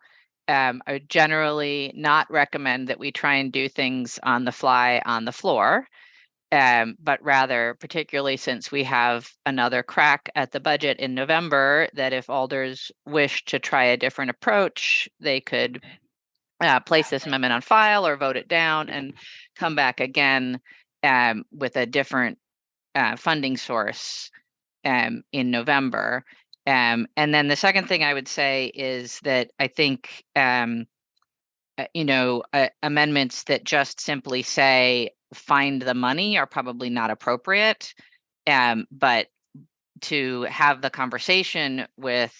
I would generally not recommend that we try and do things on the fly on the floor, but rather, particularly since we have another crack at the budget in November, that if alders wish to try a different approach, they could place this amendment on file or vote it down and come back again with a different funding source in November. And then the second thing I would say is that I think, amendments that just simply say find the money are probably not appropriate. But to have the conversation with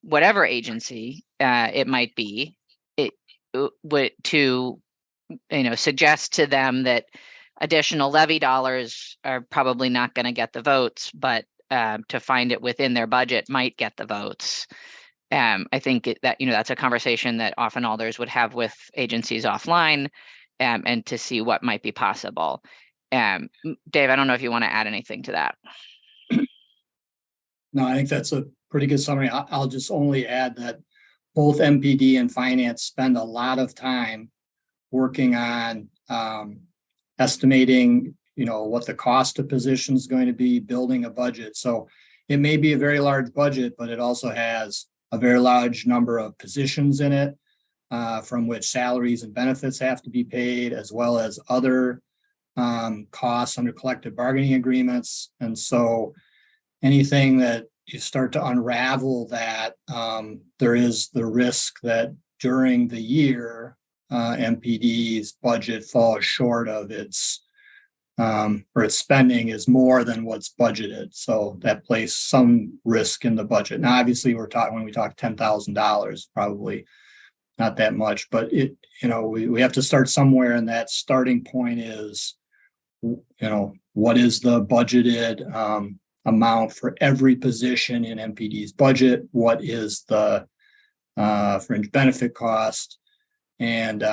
whatever agency it might be, to suggest to them that additional levy dollars are probably not going to get the votes, but to find it within their budget might get the votes. I think that's a conversation that often alders would have with agencies offline, and to see what might be possible. Dave, I don't know if you want to add anything to that. No, I think that's a pretty good summary. I'll just only add that both MPD and finance spend a lot of time working on estimating, what the cost of position is going to be, building a budget. So it may be a very large budget, but it also has a very large number of positions in it, from which salaries and benefits have to be paid, as well as other costs under collective bargaining agreements. And so anything that you start to unravel that, there is the risk that during the year, MPD's budget falls short of its spending is more than what's budgeted. So that places some risk in the budget. Now, obviously, when we talk $10,000, probably not that much, but we have to start somewhere, and that starting point is, what is the budgeted amount for every position in MPD's budget? What is the fringe benefit cost, and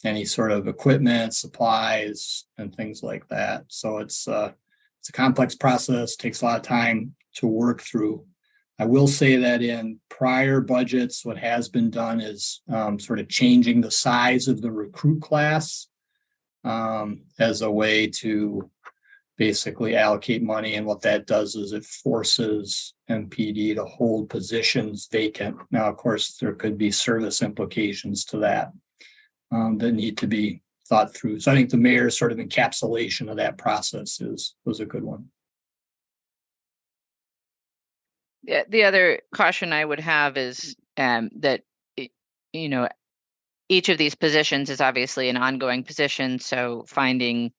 any sort of equipment, supplies, and things like that. So it's a complex process, takes a lot of time to work through. I will say that in prior budgets, what has been done is sort of changing the size of the recruit class as a way to basically allocate money. And what that does is it forces MPD to hold positions vacant. Now, of course, there could be service implications to that that need to be thought through. So I think the mayor's sort of encapsulation of that process was a good one. The other caution I would have is that, each of these positions is obviously an ongoing position, so finding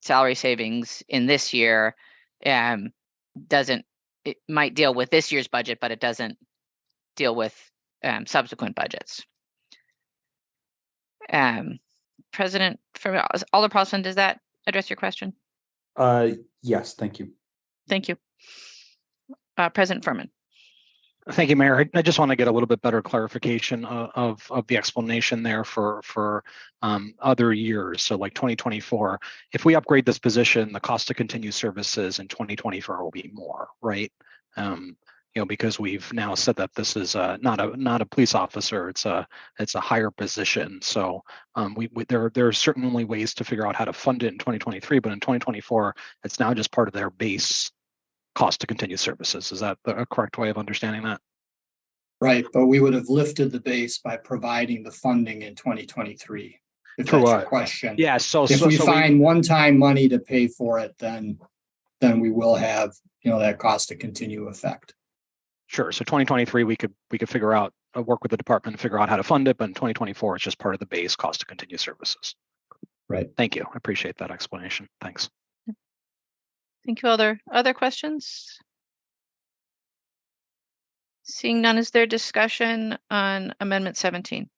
salary savings in this year doesn't, it might deal with this year's budget, but it doesn't deal with subsequent budgets. President Alder Paulson, does that address your question? Yes, thank you. Thank you. President Furman. Thank you, Mayor. I just want to get a little bit better clarification of the explanation there for other years. So like 2024, if we upgrade this position, the cost to continue services in 2024 will be more, right? You know, because we've now said that this is not a police officer, it's a higher position. So there are certainly ways to figure out how to fund it in 2023, but in 2024, it's now just part of their base cost to continue services. Is that a correct way of understanding that? Right, but we would have lifted the base by providing the funding in 2023. If For that's your what? question. Yeah, so if we find one-time money to pay for it, then we will have, you know, that cost to continue effect. Sure. So 2023, we could figure out, work with the department and figure out how to fund it, but in 2024, it's just part of the base cost to continue services. Right. Thank you. I appreciate that explanation. Thanks. Thank you. Other questions? Seeing none, is there discussion on Amendment 17?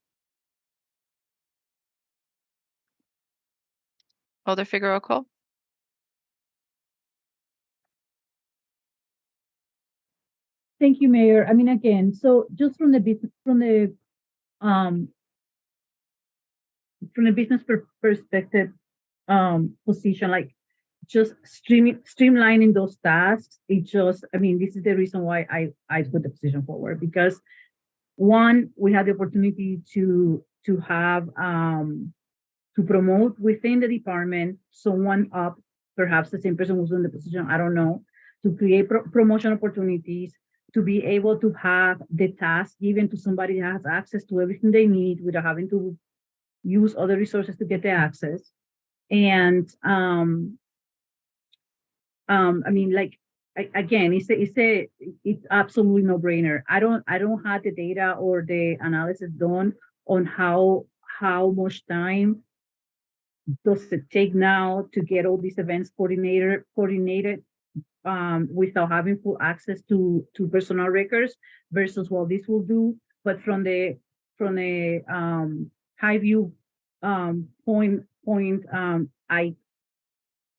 Alder Figueroa Cole? Thank you, Mayor. I mean, again, so just from the business perspective position, like just streamlining those tasks, I mean, this is the reason why I put the position forward, because one, we had the opportunity to have to promote within the department someone up, perhaps the same person who's in the position, I don't know, to create promotion opportunities, to be able to have the task given to somebody that has access to everything they need without having to use other resources to get the access. And I mean, like, again, it's absolutely no brainer. I don't have the data or the analysis done on how much time does it take now to get all these events coordinated without having full access to personnel records versus what this will do. But from the high view point,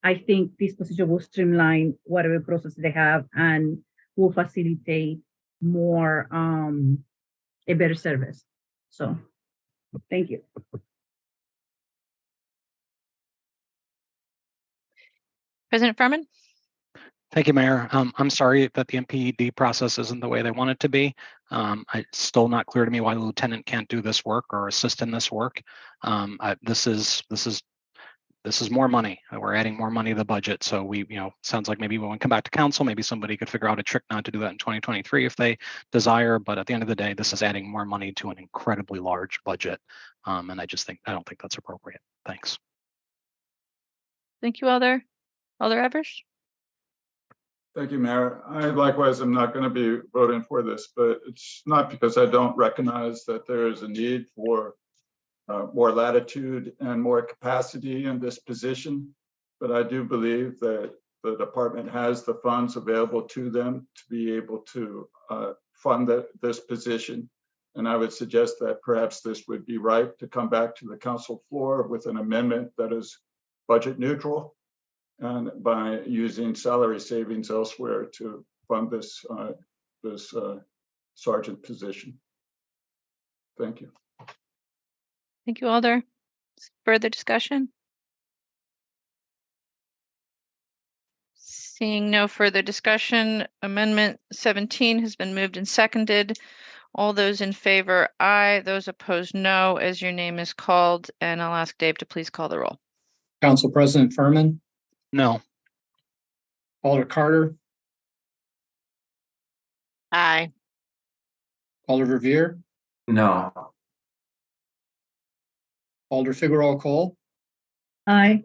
I think this position will streamline whatever process they have and will facilitate more a better service. So thank you. President Furman? Thank you, Mayor. I'm sorry that the MPD process isn't the way they want it to be. It's still not clear to me why the lieutenant can't do this work or assist in this work. This is more money. We're adding more money to the budget. So sounds like maybe when we come back to council, maybe somebody could figure out a trick not to do that in 2023 if they desire. But at the end of the day, this is adding more money to an incredibly large budget. And I don't think that's appropriate. Thanks. Thank you, Alder Evers. Thank you, Mayor. I likewise am not going to be voting for this, but it's not because I don't recognize that there is a need for more latitude and more capacity in this position. But I do believe that the department has the funds available to them to be able to fund this position. And I would suggest that perhaps this would be right to come back to the council floor with an amendment that is budget neutral, and by using salary savings elsewhere to fund this sergeant position. Thank you. Thank you, Alder. Further discussion? Seeing no further discussion, Amendment 17 has been moved and seconded. All those in favor, aye. Those opposed, no, as your name is called. And I'll ask Dave to please call the roll. Council President Furman? No. Alder Carter? Aye. Alder Verveer? No. Alder Figueroa Cole? Aye.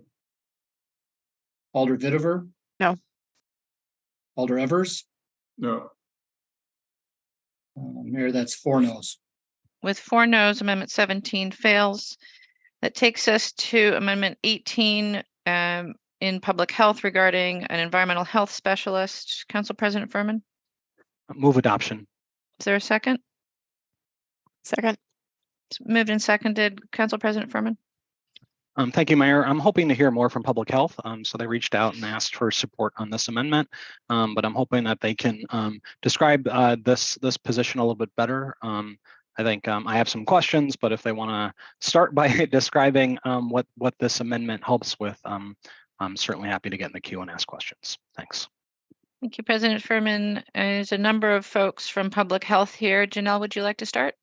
Alder Vitiver? No. Alder Evers? No. Mayor, that's 4 noes. With 4 noes, Amendment 17 fails. That takes us to Amendment 18 in public health regarding an environmental health specialist. Council President Furman, Move adoption. is there a second? Second. It's moved and seconded. Council President Furman. Thank you, Mayor. I'm hoping to hear more from public health. So they reached out and asked for support on this amendment, but I'm hoping that they can describe this position a little bit better. I think I have some questions, but if they want to start by describing what this amendment helps with, I'm certainly happy to get in the queue and ask questions. Thanks. Thank you, President Furman. There's a number of folks from public health here. Janelle, would you like to start?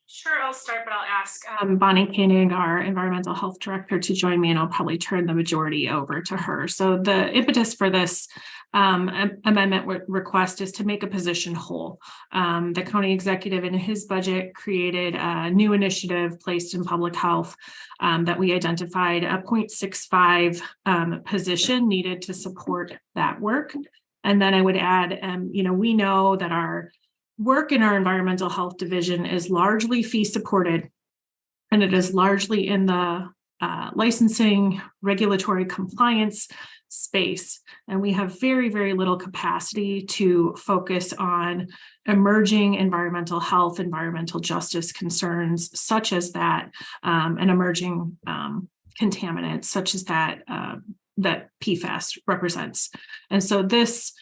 Sure, I'll start, but I'll ask Bonnie Koenig, our environmental health director, to join me, and I'll probably turn the majority over to her. So the impetus for this amendment request is to make a position whole. The county executive in his budget created a new initiative placed in public health that we identified a 0.65 position needed to support that work. And then I would add, we know that our work in our environmental health division is largely fee supported, and it is largely in the licensing, regulatory compliance space. And we have very, very little capacity to focus on emerging environmental health, environmental justice concerns, such as that, and emerging contaminants, such as that PFAS represents. And so this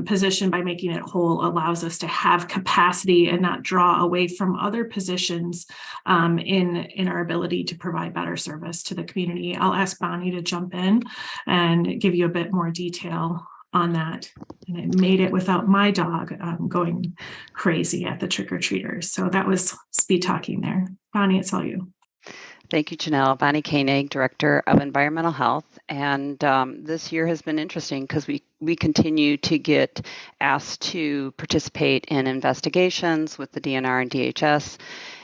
position, by making it whole, allows us to have capacity and not draw away from other positions in our ability to provide better service to the community. I'll ask Bonnie to jump in and give you a bit more detail on that. And I made it without my dog going crazy at the trick-or-treaters. So that was speed talking there. Bonnie, it's all you. Thank you, Janelle. Bonnie Koenig, Director of Environmental Health. And this year has been interesting because we continue to get asked to participate in investigations with the DNR and DHS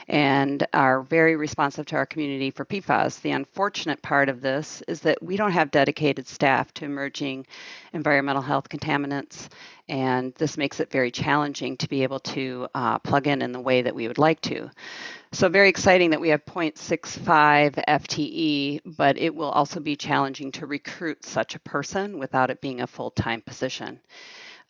and are very responsive to our community for PFAS. The unfortunate part of this is that we don't have dedicated staff to emerging environmental health contaminants, and this makes it very challenging to be able to plug in the way that we would like to. So very exciting that we have 0.65 FTE, but it will also be challenging to recruit such a person without it being a full-time position.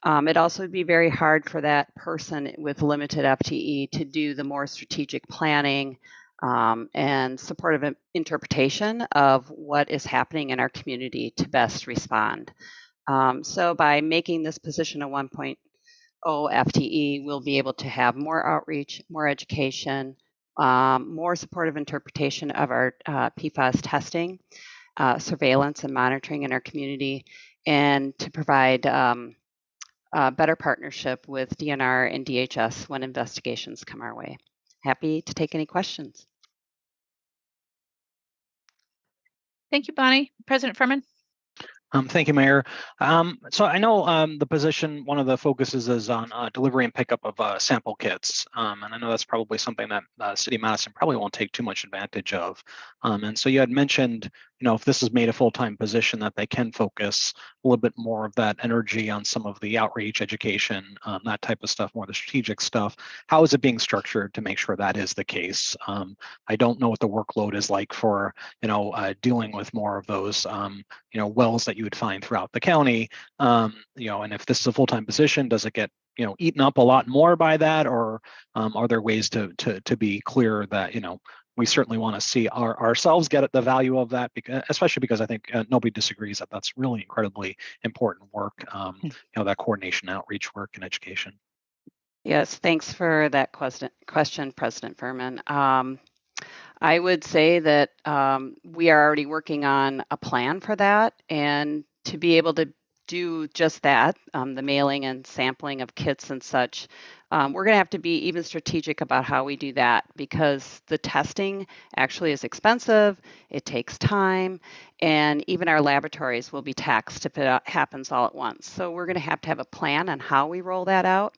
It'd also be very hard for that person with limited FTE to do the more strategic planning and supportive interpretation of what is happening in our community to best respond. So by making this position a 1.0 FTE, we'll be able to have more outreach, more education, more supportive interpretation of our PFAS testing, surveillance and monitoring in our community, and to provide better partnership with DNR and DHS when investigations come our way. Happy to take any questions. Thank you, Bonnie. President Furman. Thank you, Mayor. So I know the position, one of the focuses is on delivery and pickup of sample kits. And I know that's probably something that City of Madison probably won't take too much advantage of. And so you had mentioned, if this is made a full-time position, that they can focus a little bit more of that energy on some of the outreach, education, that type of stuff, more the strategic stuff. How is it being structured to make sure that is the case? I don't know what the workload is like for, dealing with more of those, wells that you would find throughout the county. And if this is a full-time position, does it get eaten up a lot more by that, or are there ways to be clear that we certainly want to see ourselves get at the value of that, especially because I think nobody disagrees that that's really incredibly important work. That coordination, outreach work, and education. Yes, thanks for that question, President Furman. I would say that we are already working on a plan for that, and to be able to do just that, the mailing and sampling of kits and such, we're going to have to be even strategic about how we do that, because the testing actually is expensive, it takes time, and even our laboratories will be taxed if it happens all at once. So we're going to have a plan on how we roll that out.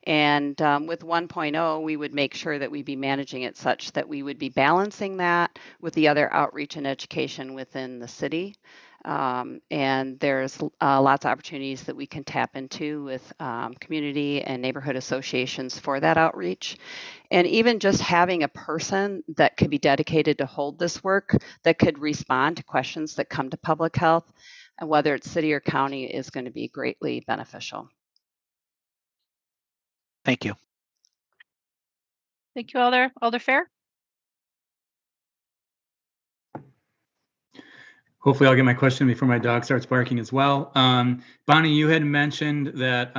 And with 1.0, we would make sure that we'd be managing it such that we would be balancing that with the other outreach and education within the city. And there's lots of opportunities that we can tap into with community and neighborhood associations for that outreach. And even just having a person that could be dedicated to hold this work, that could respond to questions that come to public health, and whether it's city or county, is going to be greatly beneficial. Thank you. Thank you, Alder Fair. Hopefully I'll get my question before my dog starts barking as well. Bonnie, you had mentioned that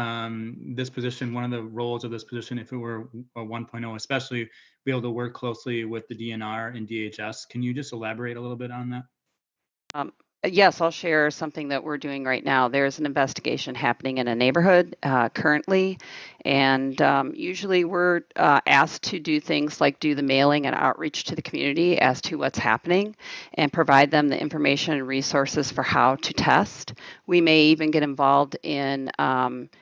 this position, one of the roles of this position, if it were a 1.0, especially be able to work closely with the DNR and DHS. Can you just elaborate a little bit on that? Yes, I'll share something that we're doing right now. There's an investigation happening in a neighborhood currently, and usually we're asked to do things like do the mailing and outreach to the community as to what's happening and provide them the information and resources for how to test. We may even get involved in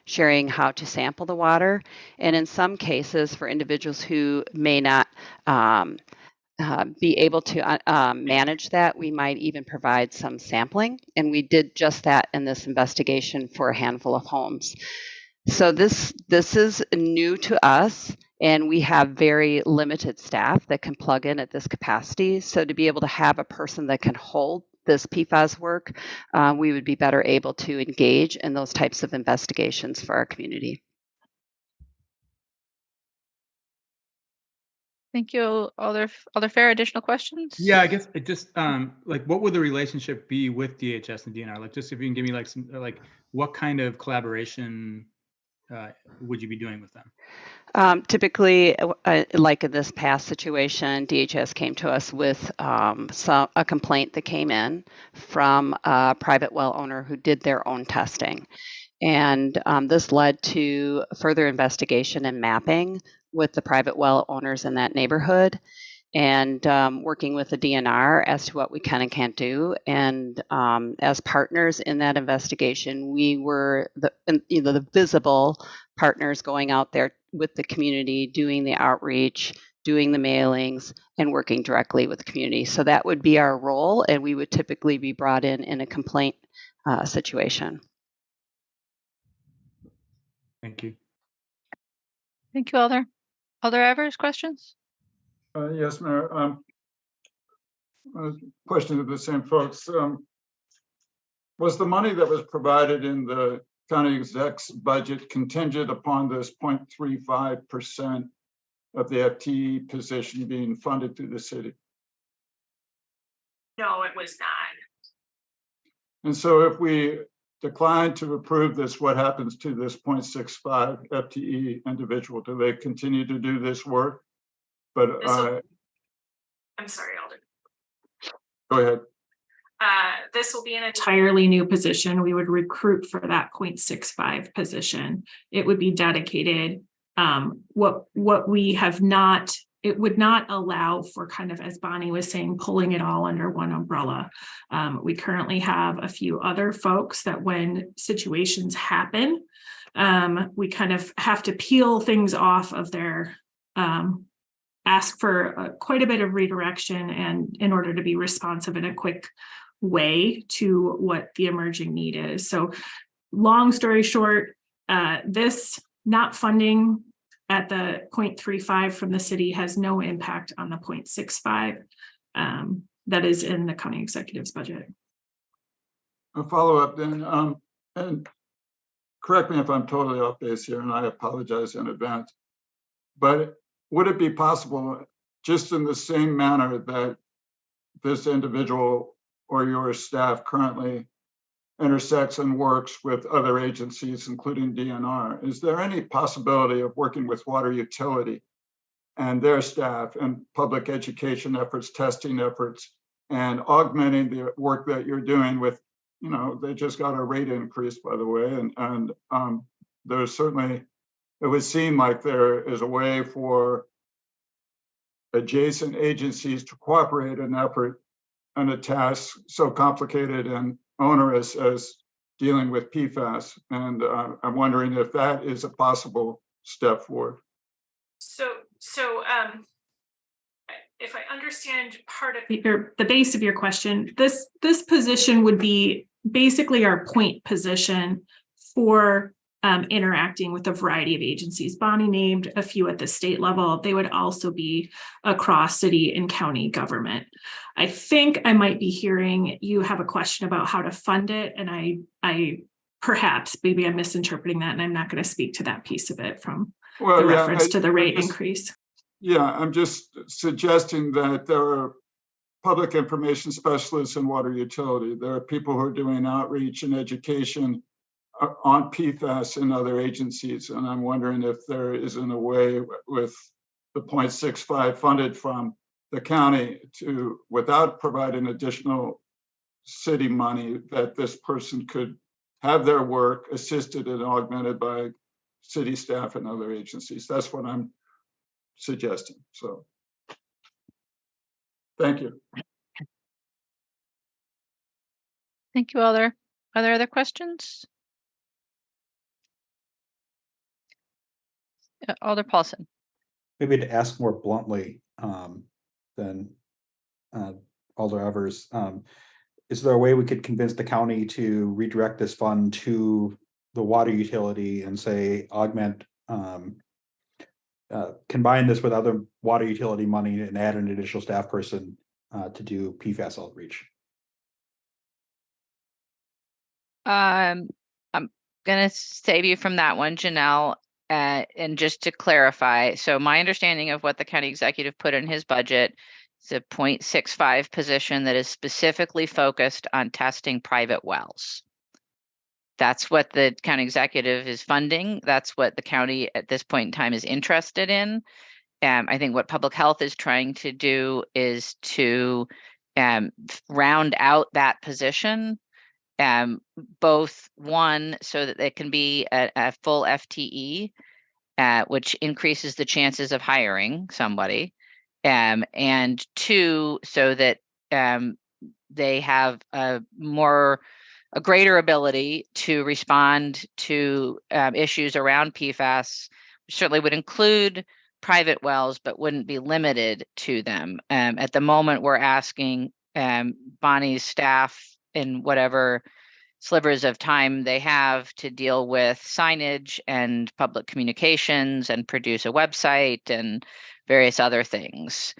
sharing how to sample the water, and in some cases for individuals who may not be able to manage that, we might even provide some sampling. And we did just that in this investigation for a handful of homes. So this is new to us, and we have very limited staff that can plug in at this capacity. So to be able to have a person that can hold this PFAS work, we would be better able to engage in those types of investigations for our community. Thank you, Alder Fair. Additional questions? Yeah, I guess it just like what would the relationship be with DHS and DNR? Like, just if you can give me like some what kind of collaboration would you be doing with them? Typically, like in this past situation, DHS came to us with a complaint that came in from a private well owner who did their own testing. And this led to further investigation and mapping with the private well owners in that neighborhood, and working with the DNR as to what we can and can't do. And as partners in that investigation, we were the visible partners going out there with the community, doing the outreach, doing the mailings, and working directly with the community. So that would be our role, and we would typically be brought in a complaint situation. Thank you. Thank you, Alder. Alder Evers, questions? Yes, Mayor. Question to the same folks. Was the money that was provided in the county exec's budget contingent upon this 0.35% of the FTE position being funded through the city? No, it was not. And so if we decline to approve this, what happens to this 0.65 FTE individual? Do they continue to do this work? But I'm sorry, Alder. Go ahead. This will be an entirely new position. We would recruit for that 0.65 position. It would be dedicated. What we have not, it would not allow for kind of, as Bonnie was saying, pulling it all under one umbrella. We currently have a few other folks that when situations happen, we kind of have to peel things off of their, ask for quite a bit of redirection and in order to be responsive in a quick way to what the emerging need is. So long story short, this not funding at the 0.35 from the city has no impact on the 0.65 that is in the county executive's budget. A follow-up then, and correct me if I'm totally off base here, and I apologize in advance, but would it be possible, just in the same manner that this individual or your staff currently intersects and works with other agencies, including DNR, is there any possibility of working with water utility and their staff and public education efforts, testing efforts, and augmenting the work that you're doing with, you know, they just got a rate increase, by the way, and there's certainly, it would seem like there is a way for adjacent agencies to cooperate in an effort and a task so complicated and onerous as dealing with PFAS. And I'm wondering if that is a possible step forward. So if I understand part of the base of your question, this position would be basically our point position for interacting with a variety of agencies. Bonnie named a few at the state level. They would also be across city and county government. I think I might be hearing you have a question about how to fund it, and I perhaps maybe I'm misinterpreting that, and I'm not going to speak to that piece of it from the reference to the rate increase. Yeah, I'm just suggesting that there are public information specialists in water utility. There are people who are doing outreach and education on PFAS in other agencies. And I'm wondering if there isn't a way with the 0.65 funded from the county to, without providing additional city money, that this person could have their work assisted and augmented by city staff and other agencies. That's what I'm suggesting. So thank you. Thank you, Alder. Are there other questions? Alder Paulson. Maybe to ask more bluntly than Alder Evers, is there a way we could convince the county to redirect this fund to the water utility and say augment, combine this with other water utility money and add an additional staff person to do PFAS outreach? I'm going to save you from that one, Janelle. And just to clarify, so my understanding of what the county executive put in his budget is a 0.65 position that is specifically focused on testing private wells. That's what the county executive is funding. That's what the county at this point in time is interested in. I think what public health is trying to do is to round out that position. Both one, so that it can be a full FTE, which increases the chances of hiring somebody, and two, so that they have a greater ability to respond to issues around PFAS, which certainly would include private wells, but wouldn't be limited to them. At the moment, we're asking Bonnie's staff in whatever slivers of time they have to deal with signage and public communications and produce a website and various other things,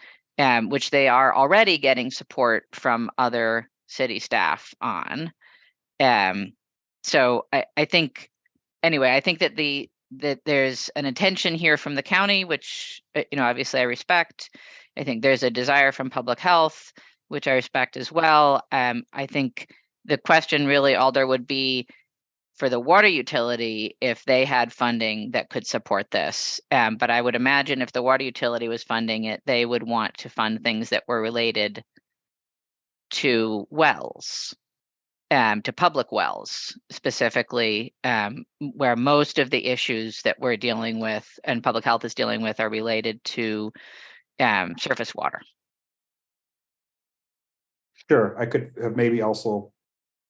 which they are already getting support from other city staff on. So I think, anyway, I think that there's an intention here from the county, which, obviously I respect. I think there's a desire from public health, which I respect as well. I think the question really, Alder, would be for the water utility if they had funding that could support this. But I would imagine if the water utility was funding it, they would want to fund things that were related to wells, to public wells specifically, where most of the issues that we're dealing with and public health is dealing with are related to surface water. Sure, I could have maybe also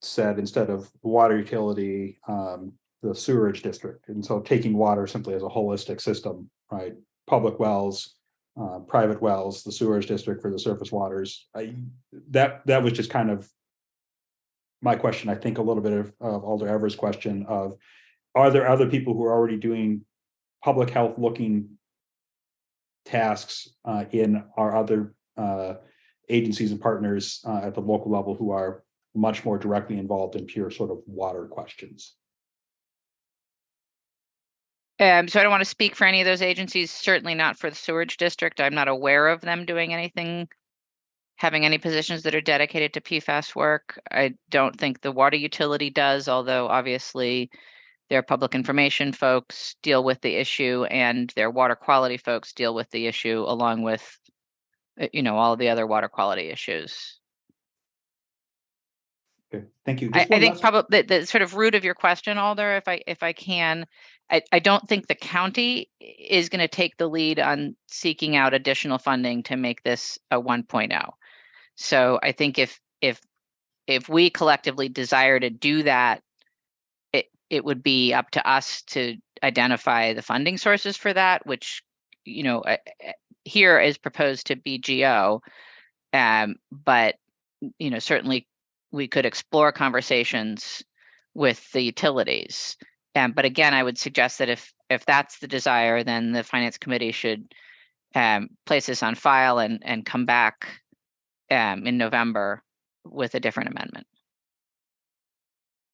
said instead of water utility, the sewerage district. And so taking water simply as a holistic system, right? Public wells, private wells, the sewerage district for the surface waters. That was just kind of my question. I think a little bit of Alder Evers' question of, are there other people who are already doing public health looking tasks in our other agencies and partners at the local level who are much more directly involved in pure sort of water questions? So I don't want to speak for any of those agencies, certainly not for the sewerage district. I'm not aware of them doing anything, having any positions that are dedicated to PFAS work. I don't think the water utility does, although obviously their public information folks deal with the issue and their water quality folks deal with the issue along with, all of the other water quality issues. Okay, thank you. I think probably the sort of root of your question, Alder, if I can, I don't think the county is going to take the lead on seeking out additional funding to make this a 1.0. So I think if we collectively desire to do that, it would be up to us to identify the funding sources for that, which, here is proposed to be GO. But, certainly we could explore conversations with the utilities. But again, I would suggest that if that's the desire, then the finance committee should place this on file and come back in November with a different amendment.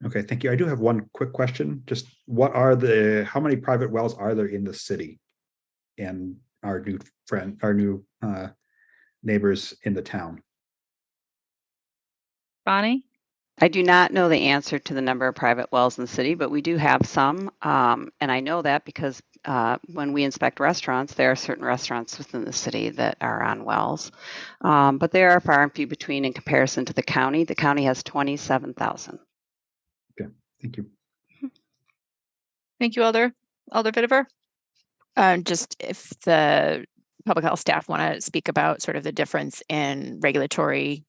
Okay, thank you. I do have one quick question. Just how many private wells are there in the city and our new neighbors in the town? Bonnie? I do not know the answer to the number of private wells in the city, but we do have some. And I know that because when we inspect restaurants, there are certain restaurants within the city that are on wells. But they are far and few between in comparison to the county. The county has 27,000. Okay, thank you. Thank you, Alder Vitiver. Just if the public health staff want to speak about sort of the difference in regulatory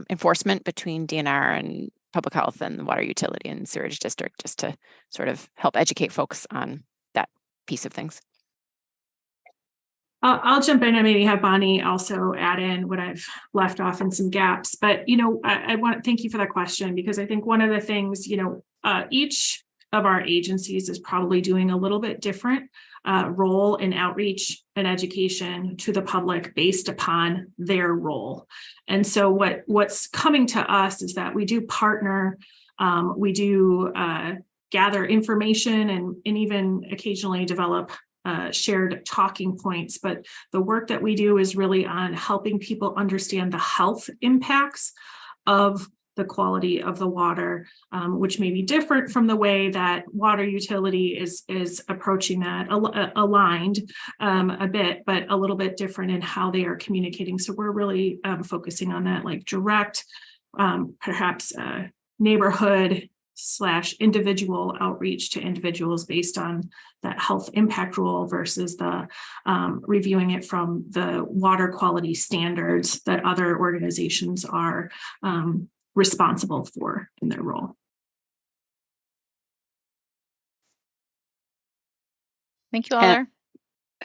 enforcement between DNR and public health and the water utility and sewerage district, just to sort of help educate folks on that piece of things. I'll jump in and maybe have Bonnie also add in what I've left off in some gaps. But, I want to thank you for that question, because I think one of the things, each of our agencies is probably doing a little bit different role in outreach and education to the public based upon their role. And so what's coming to us is that we do partner, we do gather information and even occasionally develop shared talking points. But the work that we do is really on helping people understand the health impacts of the quality of the water, which may be different from the way that water utility is approaching that, aligned a bit, but a little bit different in how they are communicating. So we're really focusing on that, like direct, perhaps neighborhood / individual outreach to individuals based on that health impact rule versus the reviewing it from the water quality standards that other organizations are responsible for in their role. Thank you, Alder.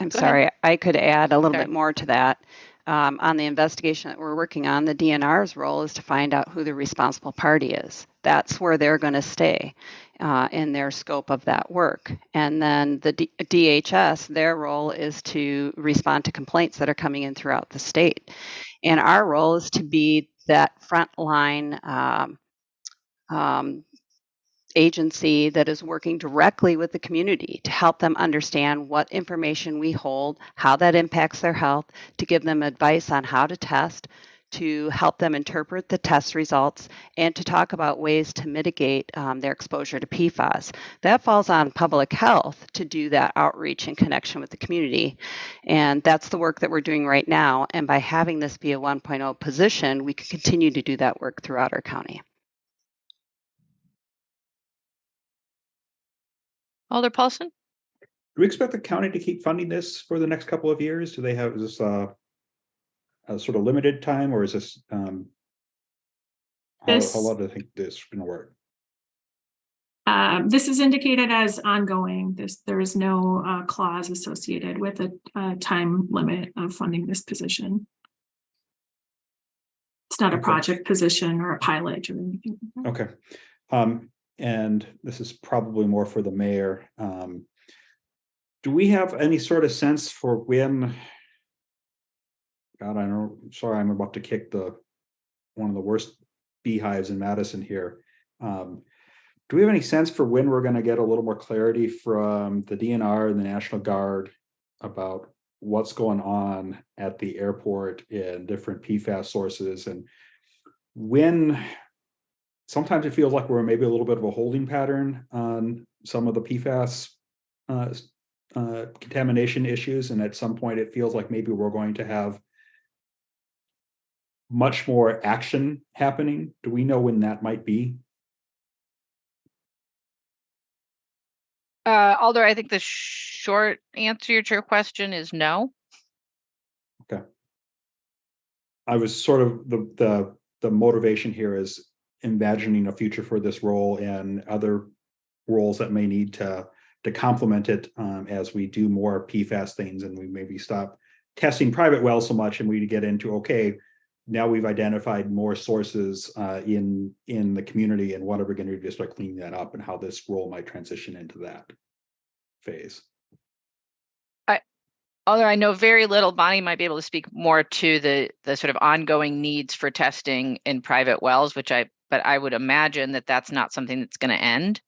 I'm sorry, I could add a little bit more to that. On the investigation that we're working on, the DNR's role is to find out who the responsible party is. That's where they're going to stay in their scope of that work. And then the DHS, their role is to respond to complaints that are coming in throughout the state. And our role is to be that frontline agency that is working directly with the community to help them understand what information we hold, how that impacts their health, to give them advice on how to test, to help them interpret the test results, and to talk about ways to mitigate their exposure to PFAS. That falls on public health to do that outreach and connection with the community. And that's the work that we're doing right now. And by having this be a 1.0 position, we can continue to do that work throughout our county. Alder Paulson? Do we expect the county to keep funding this for the next couple of years? Do they have this a sort of limited time, or is this how long do they think this is going to work? This is indicated as ongoing. There is no clause associated with a time limit of funding this position. It's not a project position or a pilot or anything. Okay. And this is probably more for the mayor. Do we have any sort of sense for when? God, I know. Sorry, I'm about to kick one of the worst beehives in Madison here. Do we have any sense for when we're going to get a little more clarity from the DNR and the National Guard about what's going on at the airport and different PFAS sources, and when? Sometimes it feels like we're maybe a little bit of a holding pattern on some of the PFAS contamination issues. And at some point it feels like maybe we're going to have much more action happening. Do we know when that might be? Alder, I think the short answer to your question is no. Okay. I was sort of the motivation here is imagining a future for this role and other roles that may need to complement it as we do more PFAS things and we maybe stop testing private wells so much, and we get into, okay, now we've identified more sources in the community, and what are we going to do to start cleaning that up, and how this role might transition into that phase. Although I know very little, Bonnie might be able to speak more to the sort of ongoing needs for testing in private wells, but I would imagine that that's not something that's going to end.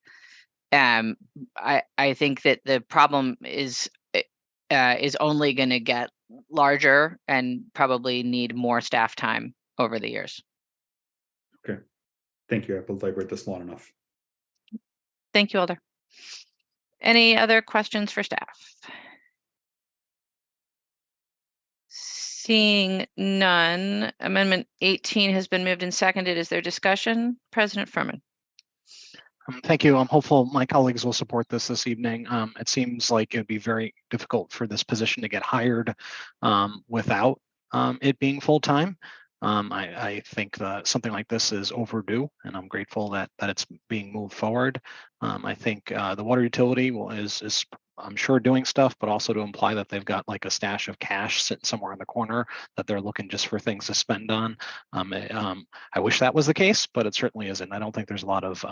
I think that the problem is only going to get larger and probably need more staff time over the years. Okay, thank you. I've belabored this long enough. Thank you, Alder. Any other questions for staff? Seeing none, Amendment 18 has been moved and seconded. Is there discussion? President Furman. Thank you. I'm hopeful my colleagues will support this evening. It seems like it would be very difficult for this position to get hired without it being full-time. I think that something like this is overdue, and I'm grateful that it's being moved forward. I think the water utility is I'm sure doing stuff, but also to imply that they've got like a stash of cash sitting somewhere in the corner that they're looking just for things to spend on. I wish that was the case, but it certainly isn't. I don't think there's a lot of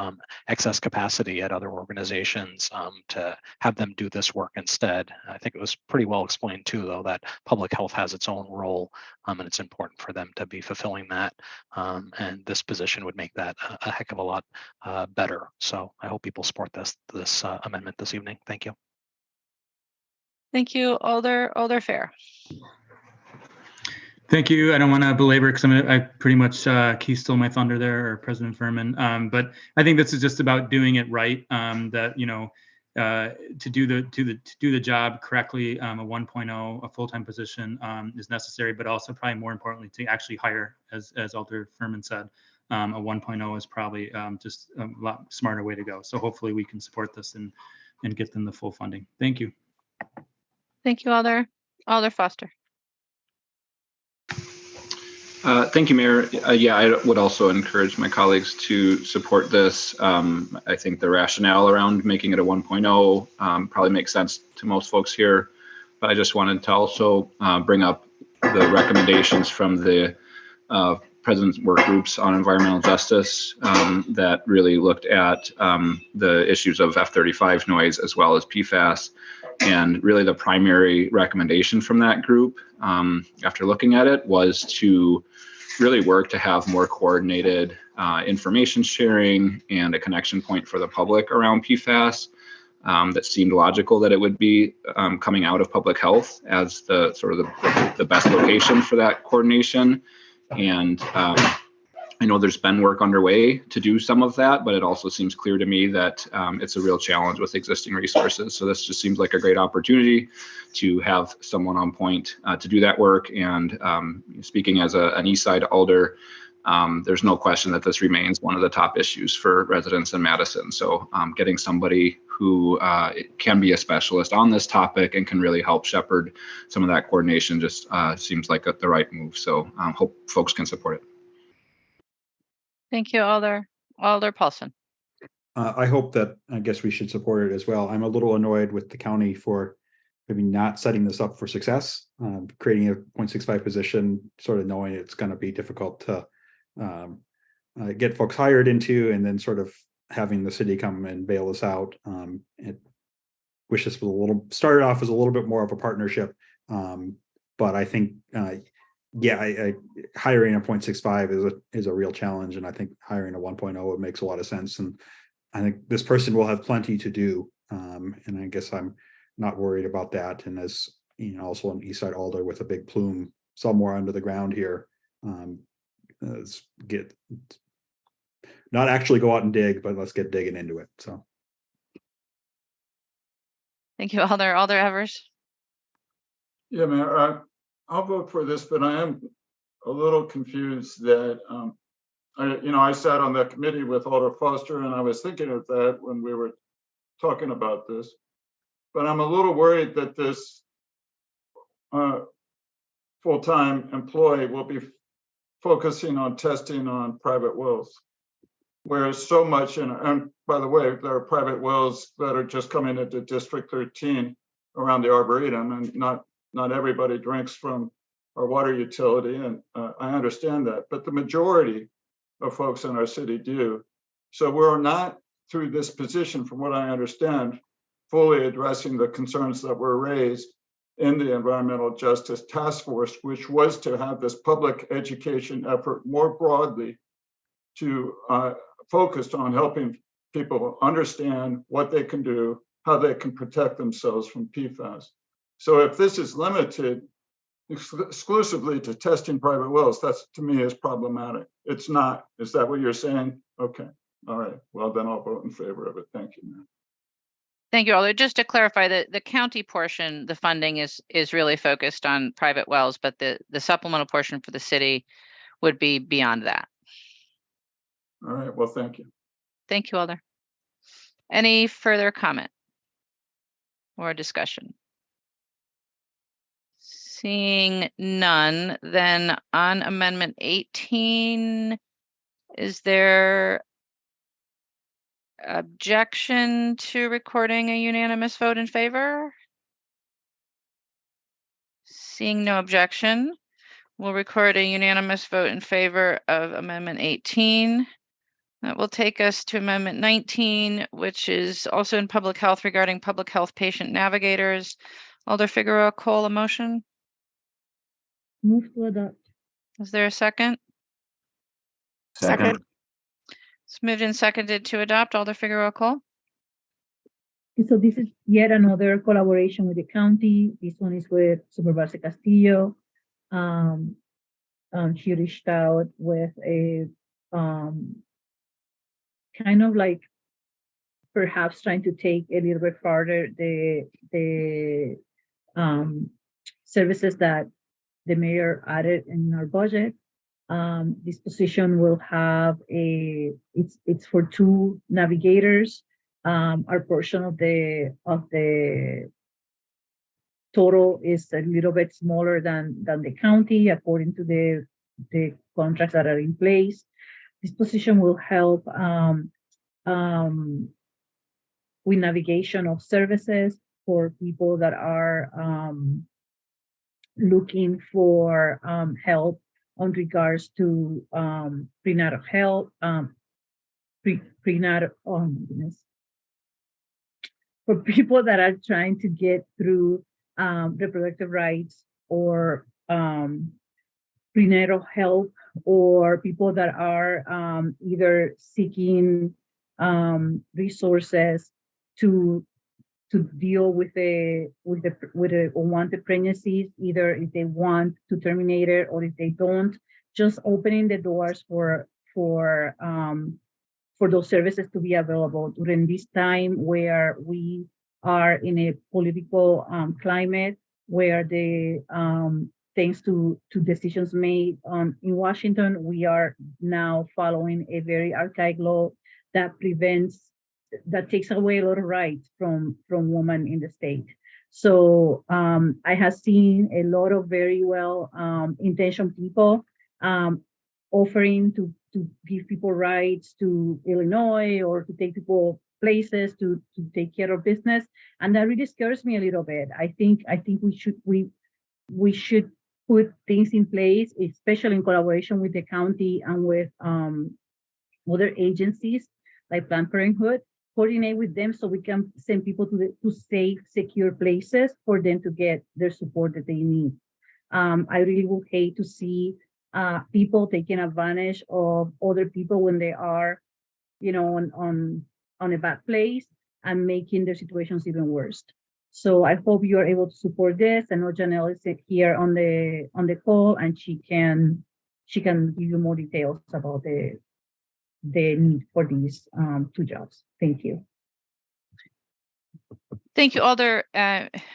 excess capacity at other organizations to have them do this work instead. I think it was pretty well explained too, though, that public health has its own role, and it's important for them to be fulfilling that. And this position would make that a heck of a lot better. So I hope people support this amendment this evening. Thank you. Thank you, Alder Fair. Thank you. I don't want to belabor because I pretty much Keith stole my thunder there, or President Furman. But I think this is just about doing it right. That to do the job correctly, a 1.0, a full-time position is necessary, but also probably more importantly to actually hire, as Alder Furman said, a 1.0 is probably just a lot smarter way to go. So hopefully we can support this and get them the full funding. Thank you. Thank you, Alder Foster. Thank you, Mayor. Yeah, I would also encourage my colleagues to support this. I think the rationale around making it a 1.0 probably makes sense to most folks here, but I just wanted to also bring up the recommendations from the President's work groups on environmental justice that really looked at the issues of F-35 noise as well as PFAS. And really the primary recommendation from that group, after looking at it, was to really work to have more coordinated information sharing and a connection point for the public around PFAS. That seemed logical that it would be coming out of public health as the sort of the best location for that coordination. And I know there's been work underway to do some of that, but it also seems clear to me that it's a real challenge with existing resources. So this just seems like a great opportunity to have someone on point to do that work. And speaking as an Eastside Alder, there's no question that this remains one of the top issues for residents in Madison. So getting somebody who can be a specialist on this topic and can really help shepherd some of that coordination just seems like the right move. So hope folks can support it. Thank you, Alder Paulson. I hope that, I guess we should support it as well. I'm a little annoyed with the county for maybe not setting this up for success, creating a 0.65 position, sort of knowing it's going to be difficult to get folks hired into, and then sort of having the city come and bail us out. It wish this was started off as a little bit more of a partnership, but I think hiring a 0.65 is a real challenge, and I think hiring a 1.0 makes a lot of sense. And I think this person will have plenty to do, and I guess I'm not worried about that. And as also an Eastside Alder with a big plume somewhere under the ground here, let's not actually go out and dig, but let's get digging into it. So, thank you, Alder Evers. Yeah, Mayor. I'll vote for this, but I am a little confused that, I sat on that committee with Alder Foster, and I was thinking of that when we were talking about this. But I'm a little worried that this full-time employee will be focusing on testing on private wells, whereas so much, and by the way, there are private wells that are just coming into District 13 around the Arboretum, and not not everybody drinks from our water utility, and I understand that, but the majority of folks in our city do. So we're not, through this position, from what I understand, fully addressing the concerns that were raised in the Environmental Justice Task Force, which was to have this public education effort more broadly to focus on helping people understand what they can do, how they can protect themselves from PFAS. So if this is limited exclusively to testing private wells, that's, to me, is problematic. It's not. Is that what you're saying? Okay. All right. Well, then I'll vote in favor of it. Thank you, Mayor. Thank you, Alder. Just to clarify, the county portion, the funding is really focused on private wells, but the supplemental portion for the city would be beyond that. All right. Well, thank you. Thank you, Alder. Any further comment or discussion? Seeing none, then on Amendment 18, is there objection to recording a unanimous vote in favor? Seeing no objection, we'll record a unanimous vote in favor of Amendment 18. That will take us to Amendment 19, which is also in public health regarding public health patient navigators. Alder Figueroa Cole, a motion? Move to adopt. Is there a second? Second. It's moved and seconded to adopt. Alder Figueroa Cole? So this is yet another collaboration with the county. This one is with Supervisor Castillo. She reached out with a kind of like perhaps trying to take a little bit farther the services that the mayor added in our budget. This position will have it's for 2 navigators. Our portion of the total is a little bit smaller than the county according to the contracts that are in place. This position will help with navigation of services for people that are looking for help on regards to prenatal health, prenatal, oh my goodness, for people that are trying to get through reproductive rights or prenatal health, or people that are either seeking resources to deal with unwanted pregnancies, either if they want to terminate it or if they don't, just opening the doors for those services to be available during this time where we are in a political climate where thanks to decisions made in Washington, we are now following a very archaic law that takes away a lot of rights from women in the state. So I have seen a lot of very well intentioned people offering to give people rights to Illinois or to take people places to take care of business, and that really scares me a little bit. I think we should put things in place, especially in collaboration with the county and with other agencies like Planned Parenthood, coordinate with them so we can send people to safe, secure places for them to get their support that they need. I really would hate to see people taking advantage of other people when they are, on a bad place and making their situations even worse. So I hope you are able to support this. I know Janelle is here on the call, and she can give you more details about the need for these 2 jobs. Thank you. Thank you, Alder.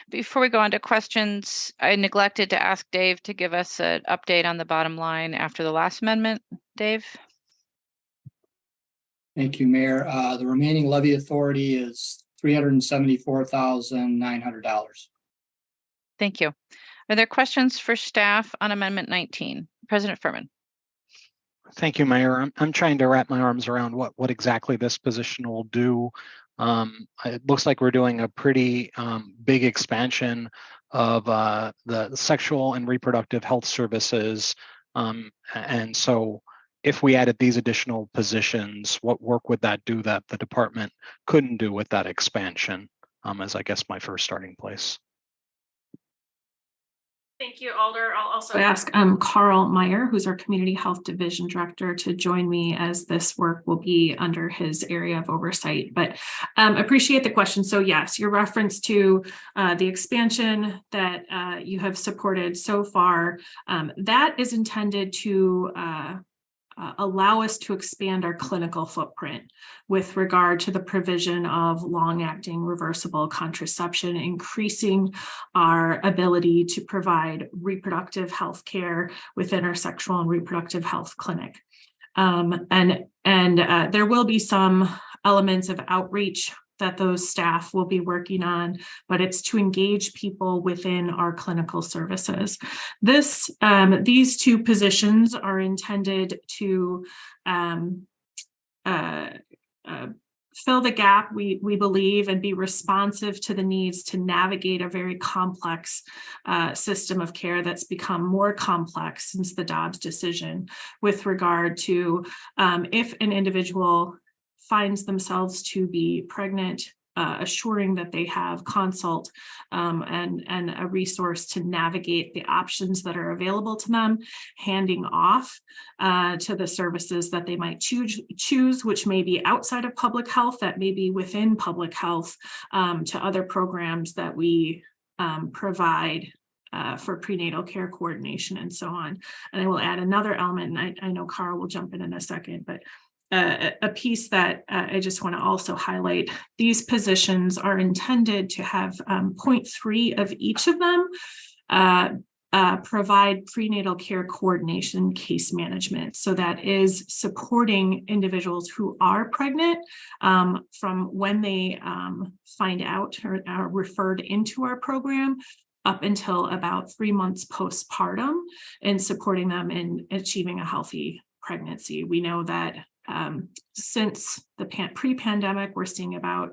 Before we go on to questions, I neglected to ask Dave to give us an update on the bottom line after the last amendment. Dave? Thank you, Mayor. The remaining levy authority is $374,900. Thank you. Are there questions for staff on Amendment 19? President Furman. Thank you, Mayor. I'm trying to wrap my arms around what exactly this position will do. It looks like we're doing a pretty big expansion of the sexual and reproductive health services. And so if we added these additional positions, what work would that do that the department couldn't do with that expansion? As I guess my first starting place. Thank you, Alder. I'll also ask Carl Meyer, who's our Community Health Division Director, to join me as this work will be under his area of oversight. But appreciate the question. So yes, your reference to the expansion that you have supported so far, that is intended to allow us to expand our clinical footprint with regard to the provision of long-acting reversible contraception, increasing our ability to provide reproductive health care within our sexual and reproductive health clinic. And there will be some elements of outreach that those staff will be working on, but it's to engage people within our clinical services. These two positions are intended to fill the gap, we believe, and be responsive to the needs to navigate a very complex system of care that's become more complex since the Dobbs decision with regard to if an individual finds themselves to be pregnant, assuring that they have consult and a resource to navigate the options that are available to them, handing off to the services that they might choose, which may be outside of public health, that may be within public health, to other programs that we provide for prenatal care coordination and so on. And I will add another element, and I know Carl will jump in a second, but a piece that I just want to also highlight. These positions are intended to have 0.3 of each of them provide prenatal care coordination case management. So that is supporting individuals who are pregnant from when they find out or are referred into our program up until about 3 months postpartum, and supporting them in achieving a healthy pregnancy. We know that since the pre-pandemic, we're seeing about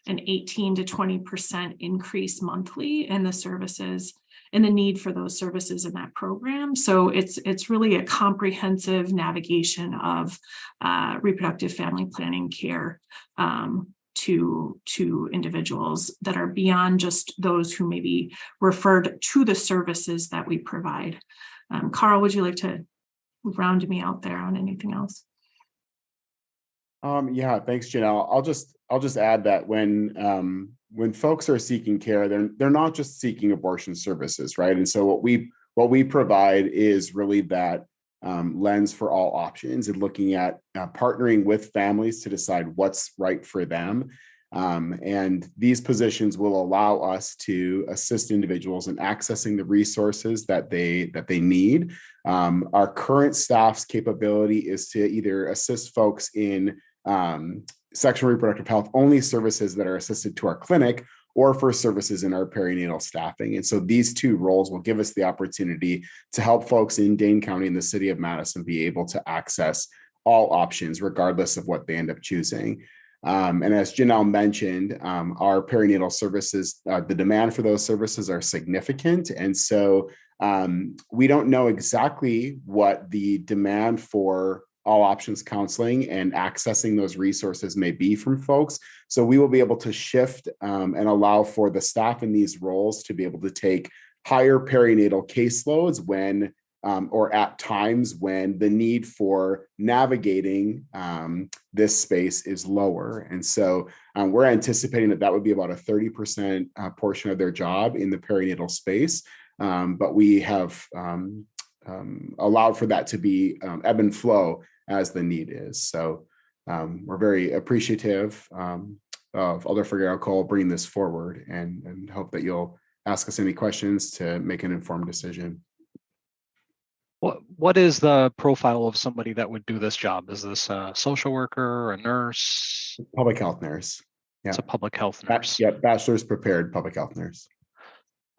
an 18 to 20% increase monthly in the services and the need for those services in that program. So it's really a comprehensive navigation of reproductive family planning care to individuals that are beyond just those who may be referred to the services that we provide. Carl, would you like to round me out there on anything else? Yeah, thanks, Janelle. I'll just add that when folks are seeking care, they're not just seeking abortion services, right? And so what we provide is really that lens for all options and looking at partnering with families to decide what's right for them. And these positions will allow us to assist individuals in accessing the resources that they need. Our current staff's capability is to either assist folks in sexual and reproductive health only services that are assisted to our clinic, or for services in our perinatal staffing. And so these two roles will give us the opportunity to help folks in Dane County and the city of Madison be able to access all options, regardless of what they end up choosing. And as Janelle mentioned, our perinatal services, the demand for those services are significant. And so we don't know exactly what the demand for all options counseling and accessing those resources may be from folks. So we will be able to shift and allow for the staff in these roles to be able to take higher perinatal caseloads when or at times when the need for navigating this space is lower. And so we're anticipating that would be about a 30% portion of their job in the perinatal space. But we have allowed for that to be ebb and flow as the need is. So we're very appreciative of Alder Figueroa-Cole bringing this forward, and hope that you'll ask us any questions to make an informed decision. What is the profile of somebody that would do this job? Is this a social worker, a nurse? Public health nurse. Yeah. It's a public health nurse. Yeah, bachelor's prepared public health nurse.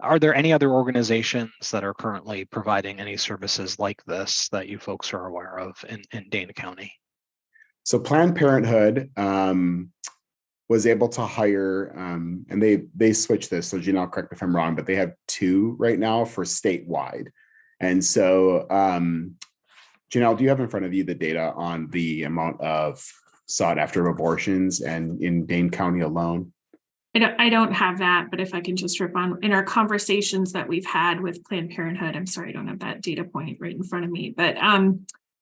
Are there any other organizations that are currently providing any services like this that you folks are aware of in Dane County? So Planned Parenthood was able to hire, and they switched this, so Janelle, correct me if I'm wrong, but they have 2 right now for statewide. And so, Janelle, do you have in front of you the data on the amount of sought after abortions and in Dane County alone? I don't have that, but if I can just rip on in our conversations that we've had with Planned Parenthood, I'm sorry, I don't have that data point right in front of me, but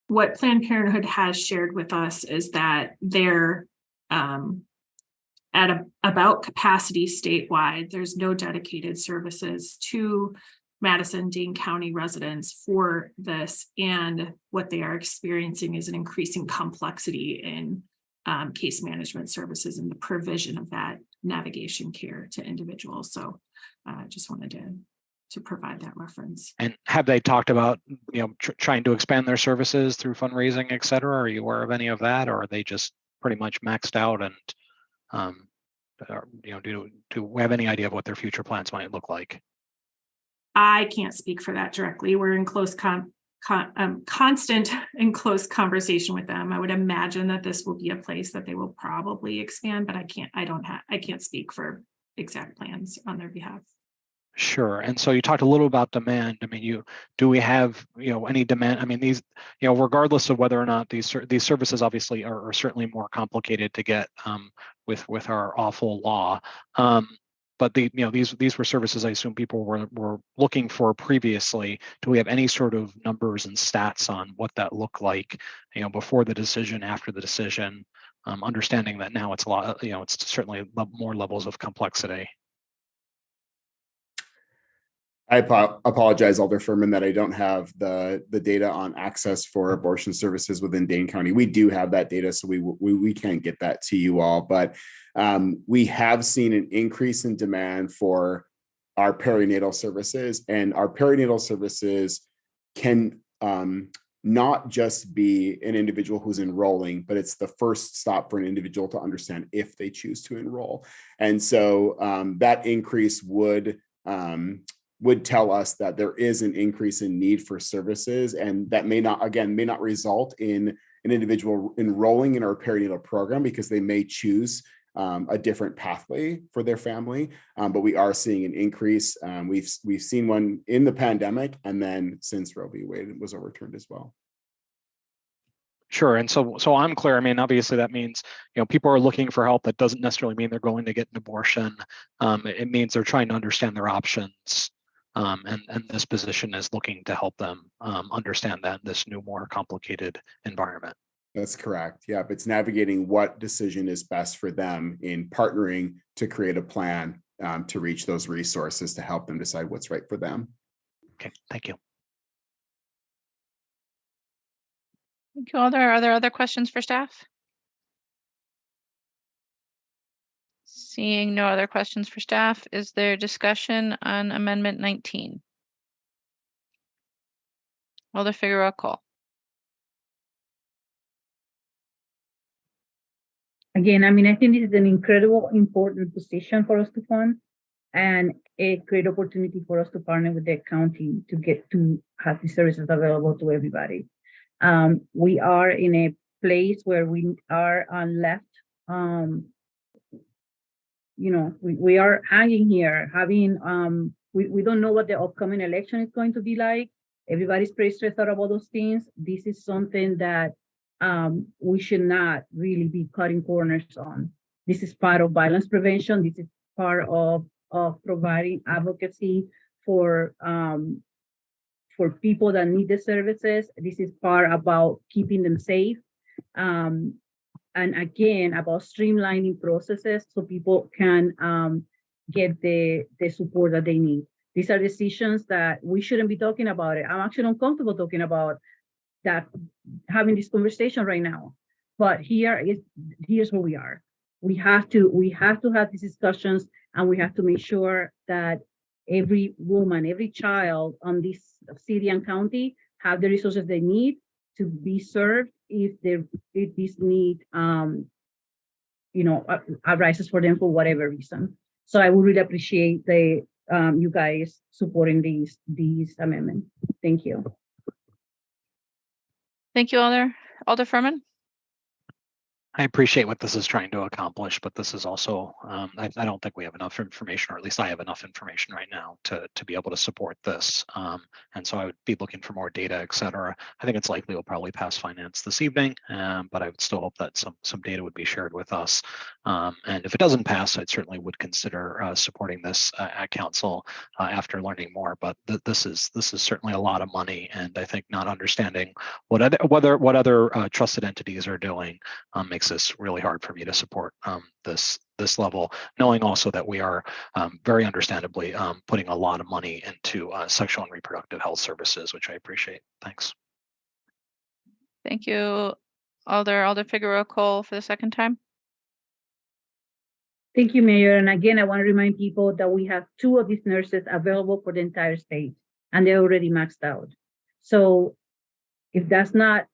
what Planned Parenthood has shared with us is that they're at about capacity statewide. There's no dedicated services to Madison, Dane County residents for this, and what they are experiencing is an increasing complexity in case management services and the provision of that navigation care to individuals. So I just wanted to provide that reference. And have they talked about, trying to expand their services through fundraising, et cetera? Are you aware of any of that, or are they just pretty much maxed out? And do we have any idea of what their future plans might look like? I can't speak for that directly. We're in close constant and close conversation with them. I would imagine that this will be a place that they will probably expand, but I can't speak for exact plans on their behalf. Sure. And so you talked a little about demand. I mean, do we have, any demand? I mean, these, regardless of whether or not these services obviously are certainly more complicated to get with our awful law. But these were services I assume people were looking for previously. Do we have any sort of numbers and stats on what that looked like, before the decision, after the decision, understanding that now it's a lot, it's certainly more levels of complexity. I apologize, Alder Furman, that I don't have the data on access for abortion services within Dane County. We do have that data, so we can't get that to you all. But we have seen an increase in demand for our perinatal services, and our perinatal services can not just be an individual who's enrolling, but it's the first stop for an individual to understand if they choose to enroll. And so that increase would tell us that there is an increase in need for services, and that may not result in an individual enrolling in our perinatal program because they may choose a different pathway for their family. But we are seeing an increase. We've seen one in the pandemic, and then since Roe v. Wade was overturned as well. Sure. And so I'm clear. I mean, obviously that means, people are looking for help. That doesn't necessarily mean they're going to get an abortion. It means they're trying to understand their options. And this position is looking to help them understand that in this new, more complicated environment. That's correct. Yep. It's navigating what decision is best for them in partnering to create a plan to reach those resources to help them decide what's right for them. Okay, thank you. Thank you, Alder. Are there other questions for staff? Seeing no other questions for staff, is there discussion on Amendment 19? Alder Figueroa Cole. Again, I mean, I think this is an incredible important position for us to fund and a great opportunity for us to partner with the county to get to have these services available to everybody. We are in a place where we are left, we are hanging here, having, we don't know what the upcoming election is going to be like. Everybody's pretty stressed out about those things. This is something that we should not really be cutting corners on. This is part of violence prevention. This is part of providing advocacy for people that need the services. This is part about keeping them safe. And again, about streamlining processes so people can get the support that they need. These are decisions that we shouldn't be talking about it. I'm actually uncomfortable talking about that, having this conversation right now. But here's where we are. We have to have these discussions, and we have to make sure that every woman, every child on this city and county have the resources they need to be served if this need arises for them for whatever reason. So I would really appreciate you guys supporting these amendments. Thank you. Thank you, Alder. Alder Furman. I appreciate what this is trying to accomplish, but this is also, I don't think we have enough information, or at least I have enough information right now to be able to support this. And so I would be looking for more data, et cetera. I think it's likely we'll probably pass finance this evening, but I would still hope that some data would be shared with us. And if it doesn't pass, I certainly would consider supporting this at council after learning more. But this is certainly a lot of money, and I think not understanding what other trusted entities are doing makes this really hard for me to support this level, knowing also that we are very understandably putting a lot of money into sexual and reproductive health services, which I appreciate. Thanks. Thank you, Alder Figueroa Cole, for the second time. Thank you, Mayor. And again, I want to remind people that we have 2 of these nurses available for the entire state, and they're already maxed out. So if that's not,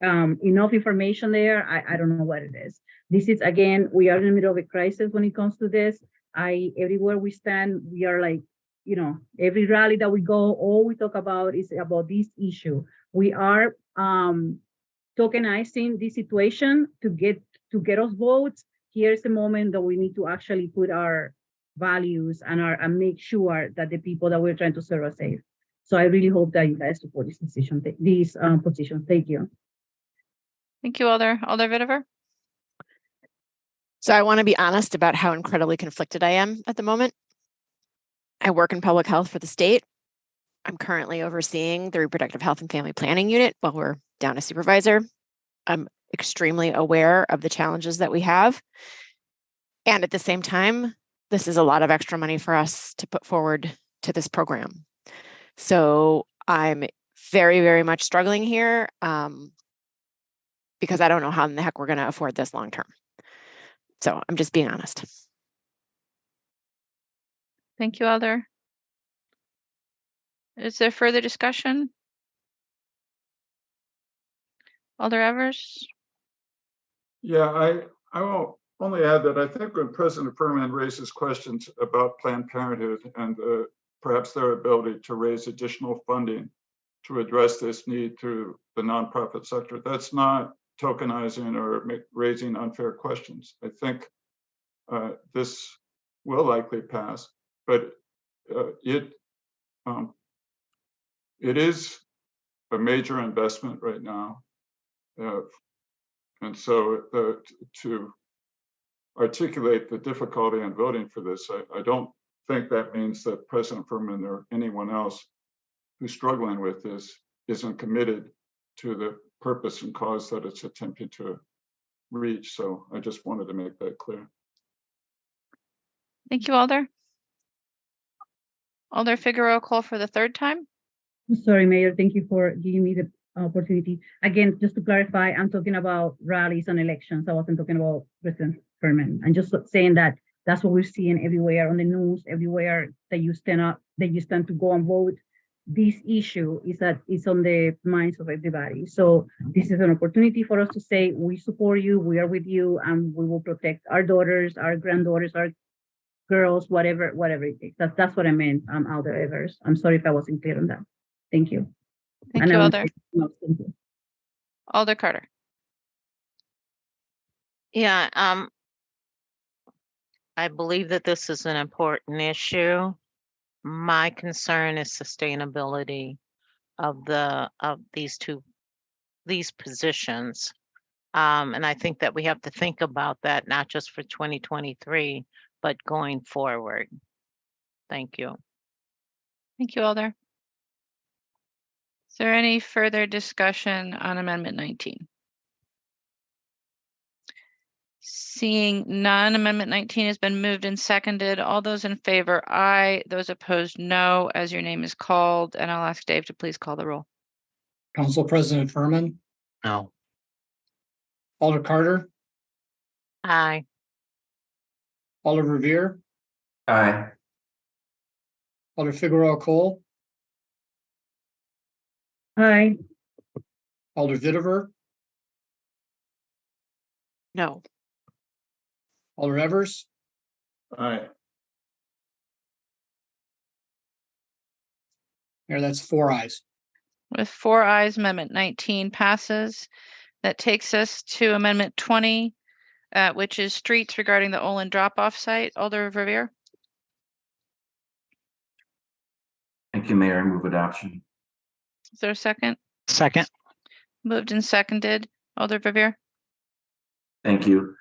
enough information there, I don't know what it is. This is, again, we are in the middle of a crisis when it comes to this. Everywhere we stand, we are like, every rally that we go, all we talk about is about this issue. We are tokenizing this situation to get us votes. Here's the moment that we need to actually put our values and make sure that the people that we're trying to serve are safe. So I really hope that you guys support this decision, these positions. Thank you. Thank you, Alder Vitiver. So I want to be honest about how incredibly conflicted I am at the moment. I work in public health for the state. I'm currently overseeing the reproductive health and family planning unit while we're down a supervisor. I'm extremely aware of the challenges that we have. And at the same time, this is a lot of extra money for us to put forward to this program. So I'm very, very much struggling here because I don't know how in the heck we're going to afford this long term. So I'm just being honest. Thank you, Alder. Is there further discussion? Alder Evers? Yeah, I will only add that I think when President Furman raises questions about Planned Parenthood and perhaps their ability to raise additional funding to address this need through the nonprofit sector, that's not tokenizing or raising unfair questions. I think this will likely pass, but it is a major investment right now. And so to articulate the difficulty in voting for this, I don't think that means that President Furman or anyone else who's struggling with this isn't committed to the purpose and cause that it's attempting to reach. So I just wanted to make that clear. Thank you, Alder. Alder Figueroa Cole for the third time. Sorry, Mayor. Thank you for giving me the opportunity. Again, just to clarify, I'm talking about rallies and elections. I wasn't talking about President Furman. I'm just saying that that's what we're seeing everywhere on the news, everywhere that you stand up, that you stand to go and vote. This issue is that it's on the minds of everybody. So this is an opportunity for us to say, we support you, we are with you, and we will protect our daughters, our granddaughters, our girls, whatever it takes. That's what I meant, Alder Evers. I'm sorry if I wasn't clear on that. Thank you. Thank you, Alder. Thank you. Alder Carter. Yeah, I believe that this is an important issue. My concern is sustainability of these positions. And I think that we have to think about that, not just for 2023, but going forward. Thank you. Thank you, Alder. Is there any further discussion on Amendment 19? Seeing none, Amendment 19 has been moved and seconded. All those in favor, aye. Those opposed, no, as your name is called. And I'll ask Dave to please call the roll. Council President Furman, No. Alder Carter, Aye. Alder Revere, Aye. Alder Figueroa Cole, Aye. Alder Vitiver, No. Alder Evers, Aye. Mayor, that's 4 ayes. With 4 ayes, Amendment 19 passes. That takes us to Amendment 20, which is streets regarding the Olin drop-off site. Alder Verveer. Thank you, Mayor. I move adoption. Is there a second? Second. Moved and seconded. Alder Verveer. Thank you.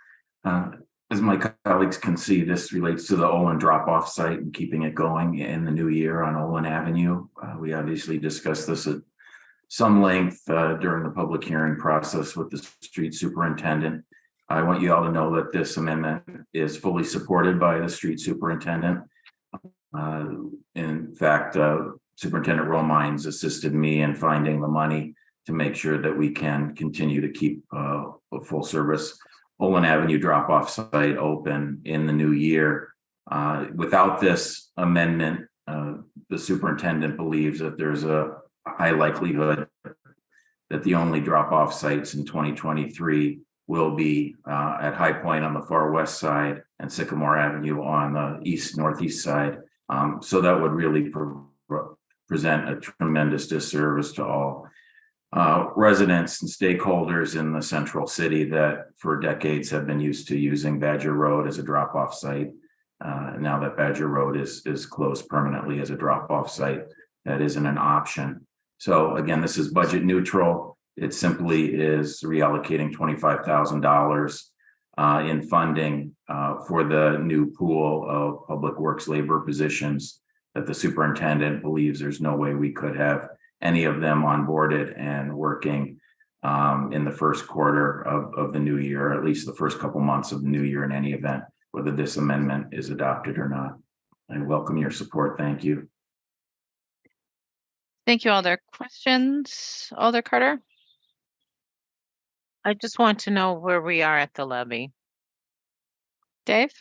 As my colleagues can see, this relates to the Olin drop-off site and keeping it going in the new year on Olin Avenue. We obviously discussed this at some length during the public hearing process with the street superintendent. I want you all to know that this amendment is fully supported by the street superintendent. In fact, Superintendent Romines assisted me in finding the money to make sure that we can continue to keep a full service Olin Avenue drop-off site open in the new year. Without this amendment, the superintendent believes that there's a high likelihood that the only drop-off sites in 2023 will be at High Point on the far west side and Sycamore Avenue on the northeast side. So that would really present a tremendous disservice to all residents and stakeholders in the central city that for decades have been used to using Badger Road as a drop-off site. Now that Badger Road is closed permanently as a drop-off site, that isn't an option. So again, this is budget neutral. It simply is reallocating $25,000 in funding for the new pool of public works labor positions that the superintendent believes there's no way we could have any of them onboarded and working in the first quarter of the new year, or at least the first couple months of the new year in any event, whether this amendment is adopted or not. I welcome your support. Thank you. Thank you. Alder. Questions? Alder Carter? I just want to know where we are at the levy. Dave?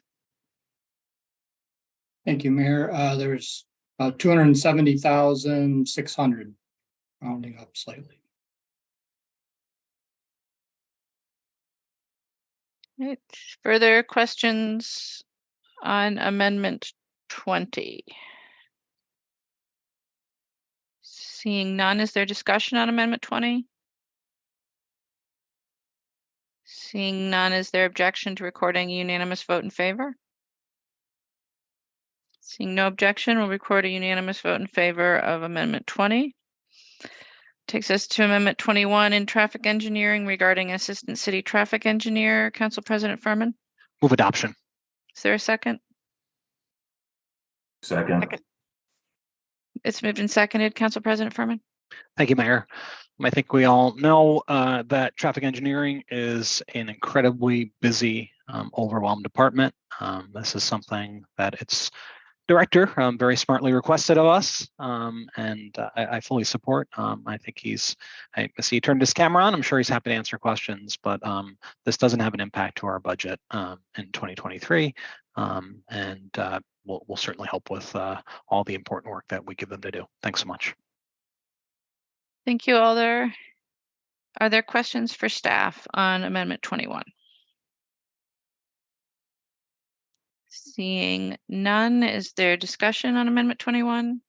Thank you, Mayor. There's about 270,600, rounding up slightly. Right. Further questions on Amendment 20? Seeing none, is there discussion on Amendment 20? Seeing none, is there objection to recording a unanimous vote in favor? Seeing no objection, we'll record a unanimous vote in favor of Amendment 20. Takes us to Amendment 21 in traffic engineering regarding Assistant City Traffic Engineer. Council President Furman. Move adoption. Is there a second? Second. It's moved and seconded. Council President Furman. Thank you, Mayor. I think we all know that traffic engineering is an incredibly busy, overwhelmed department. This is something that its director very smartly requested of us, and I fully support. I think I see he turned his camera on. I'm sure he's happy to answer questions, but this doesn't have an impact to our budget in 2023, and we'll certainly help with all the important work that we give them to do. Thanks so much. Thank you, Alder. Are there questions for staff on Amendment 21? Seeing none, is there discussion on Amendment 21?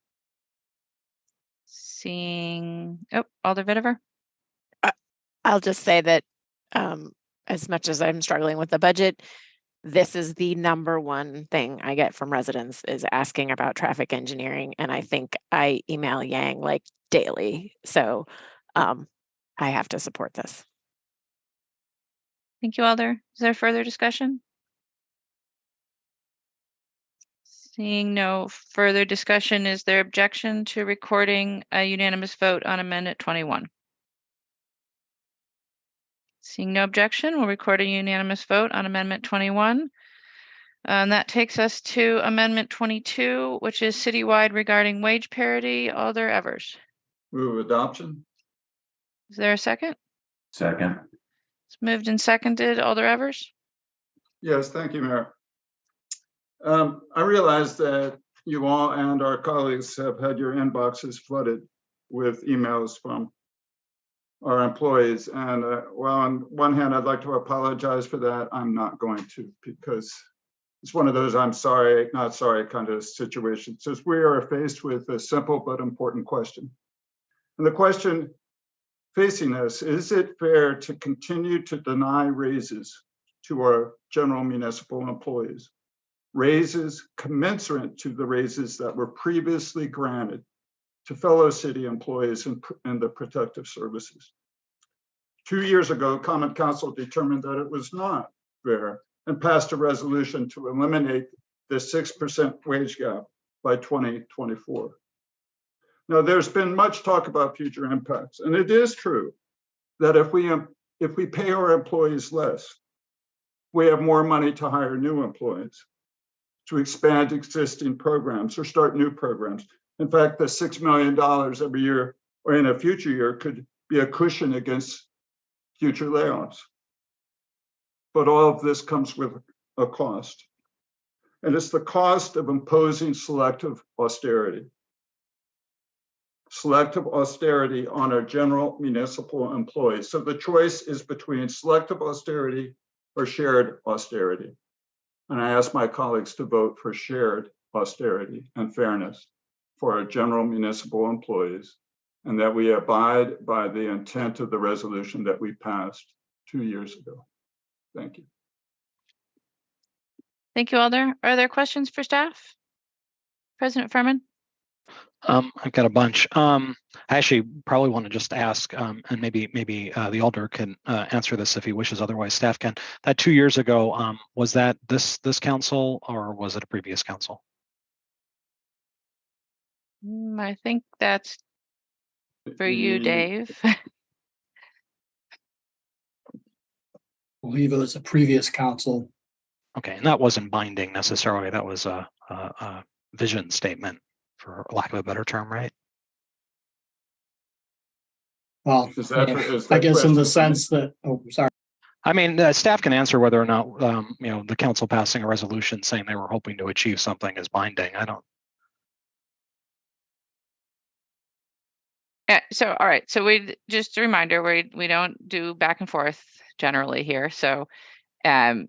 Seeing, Alder Vitiver. I'll just say that as much as I'm struggling with the budget, this is the number one thing I get from residents is asking about traffic engineering. And I think I email Yang like daily. So I have to support this. Thank you, Alder. Is there further discussion? Seeing no further discussion, is there objection to recording a unanimous vote on Amendment 21? Seeing no objection, we'll record a unanimous vote on Amendment 21. And that takes us to Amendment 22, which is citywide regarding wage parity. Alder Evers. Move adoption. Is there a second? Second. It's moved and seconded. Alder Evers. Yes, thank you, Mayor. I realize that you all and our colleagues have had your inboxes flooded with emails from our employees. And while on one hand, I'd like to apologize for that, I'm not going to, because it's one of those I'm sorry, not sorry kind of situations. Since we are faced with a simple but important question. And the question facing us, is it fair to continue to deny raises to our general municipal employees? Raises commensurate to the raises that were previously granted to fellow city employees in the protective services. 2 years ago, Common Council determined that it was not fair and passed a resolution to eliminate the 6% wage gap by 2024. Now, there's been much talk about future impacts, and it is true that if we pay our employees less, we have more money to hire new employees, to expand existing programs or start new programs. In fact, the $6 million every year or in a future year could be a cushion against future layoffs. But all of this comes with a cost. And it's the cost of imposing selective austerity. Selective austerity on our general municipal employees. So the choice is between selective austerity or shared austerity. And I ask my colleagues to vote for shared austerity and fairness for our general municipal employees, and that we abide by the intent of the resolution that we passed 2 years ago. Thank you. Thank you, Alder. Are there questions for staff? President Furman? I've got a bunch. I actually probably want to just ask, and maybe the Alder can answer this if he wishes, otherwise staff can. That 2 years ago, was that this council or was it a previous council? I think that's for you, Dave. I believe it was a previous council. Okay, and that wasn't binding necessarily. That was a vision statement, for lack of a better term, right? Well, I guess in the sense that, oh, sorry. I mean, staff can answer whether or not, the council passing a resolution saying they were hoping to achieve something is binding. I don't. So, all right. So we just a reminder, we don't do back and forth generally here. So, Dave,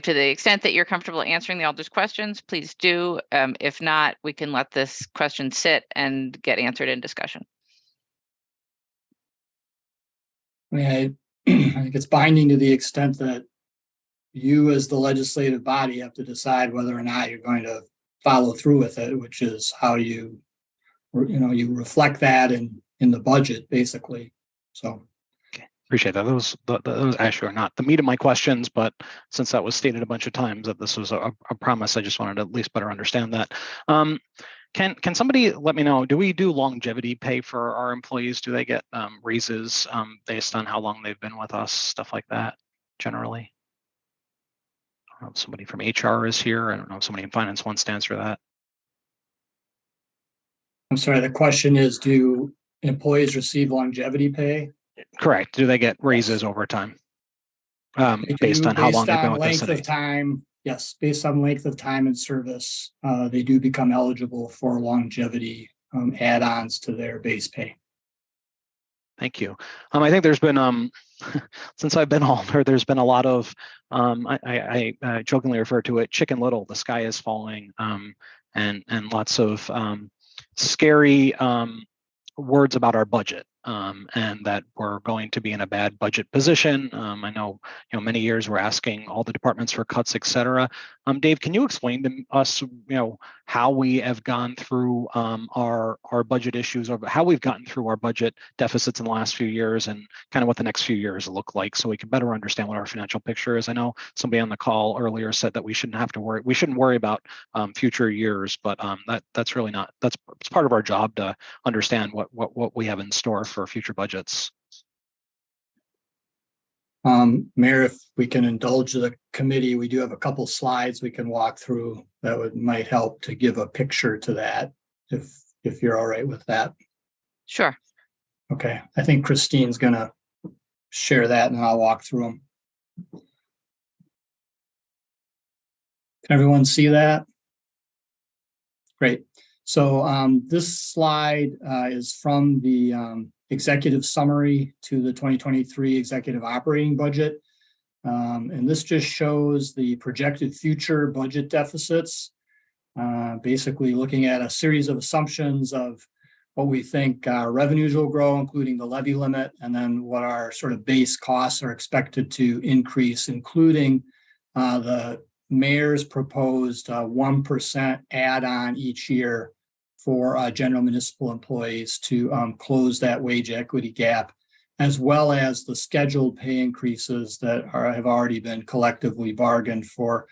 to the extent that you're comfortable answering the Alder's questions, please do. If not, we can let this question sit and get answered in discussion. I mean, I think it's binding to the extent that you as the legislative body have to decide whether or not you're going to follow through with it, which is how you reflect that in the budget, basically. So. Appreciate that. Those actually are not the meat of my questions, but since that was stated a bunch of times that this was a promise, I just wanted to at least better understand that. Can somebody let me know, do we do longevity pay for our employees? Do they get raises based on how long they've been with us, stuff like that, generally? I don't know if somebody from HR is here. I don't know if somebody in finance wants to answer that. I'm sorry, the question is, do employees receive longevity pay? Correct. Do they get raises over time? Based on how long they've been with us? Length of time, yes, based on length of time in service, they do become eligible for longevity add-ons to their base pay. Thank you. I think there's been, since I've been older, there's been a lot of, I jokingly refer to it, Chicken Little, the sky is falling, and lots of scary words about our budget. And that we're going to be in a bad budget position. I know, many years we're asking all the departments for cuts, et cetera. Dave, can you explain to us, how we have gone through our budget issues, or how we've gotten through our budget deficits in the last few years, and kind of what the next few years look like, so we can better understand what our financial picture is? I know somebody on the call earlier said that we shouldn't have to worry. We shouldn't worry about future years, but that's really not. It's part of our job to understand what we have in store for future budgets. Mayor, if we can indulge the committee, we do have a couple slides we can walk through that might help to give a picture to that, if you're all right with that. Sure. Okay, I think Christine's gonna share that and I'll walk through them. Can everyone see that? Great. So this slide is from the executive summary to the 2023 executive operating budget. And this just shows the projected future budget deficits, basically looking at a series of assumptions of what we think revenues will grow, including the levy limit, and then what our sort of base costs are expected to increase, including the mayor's proposed 1% add-on each year for general municipal employees to close that wage equity gap, as well as the scheduled pay increases that have already been collectively bargained for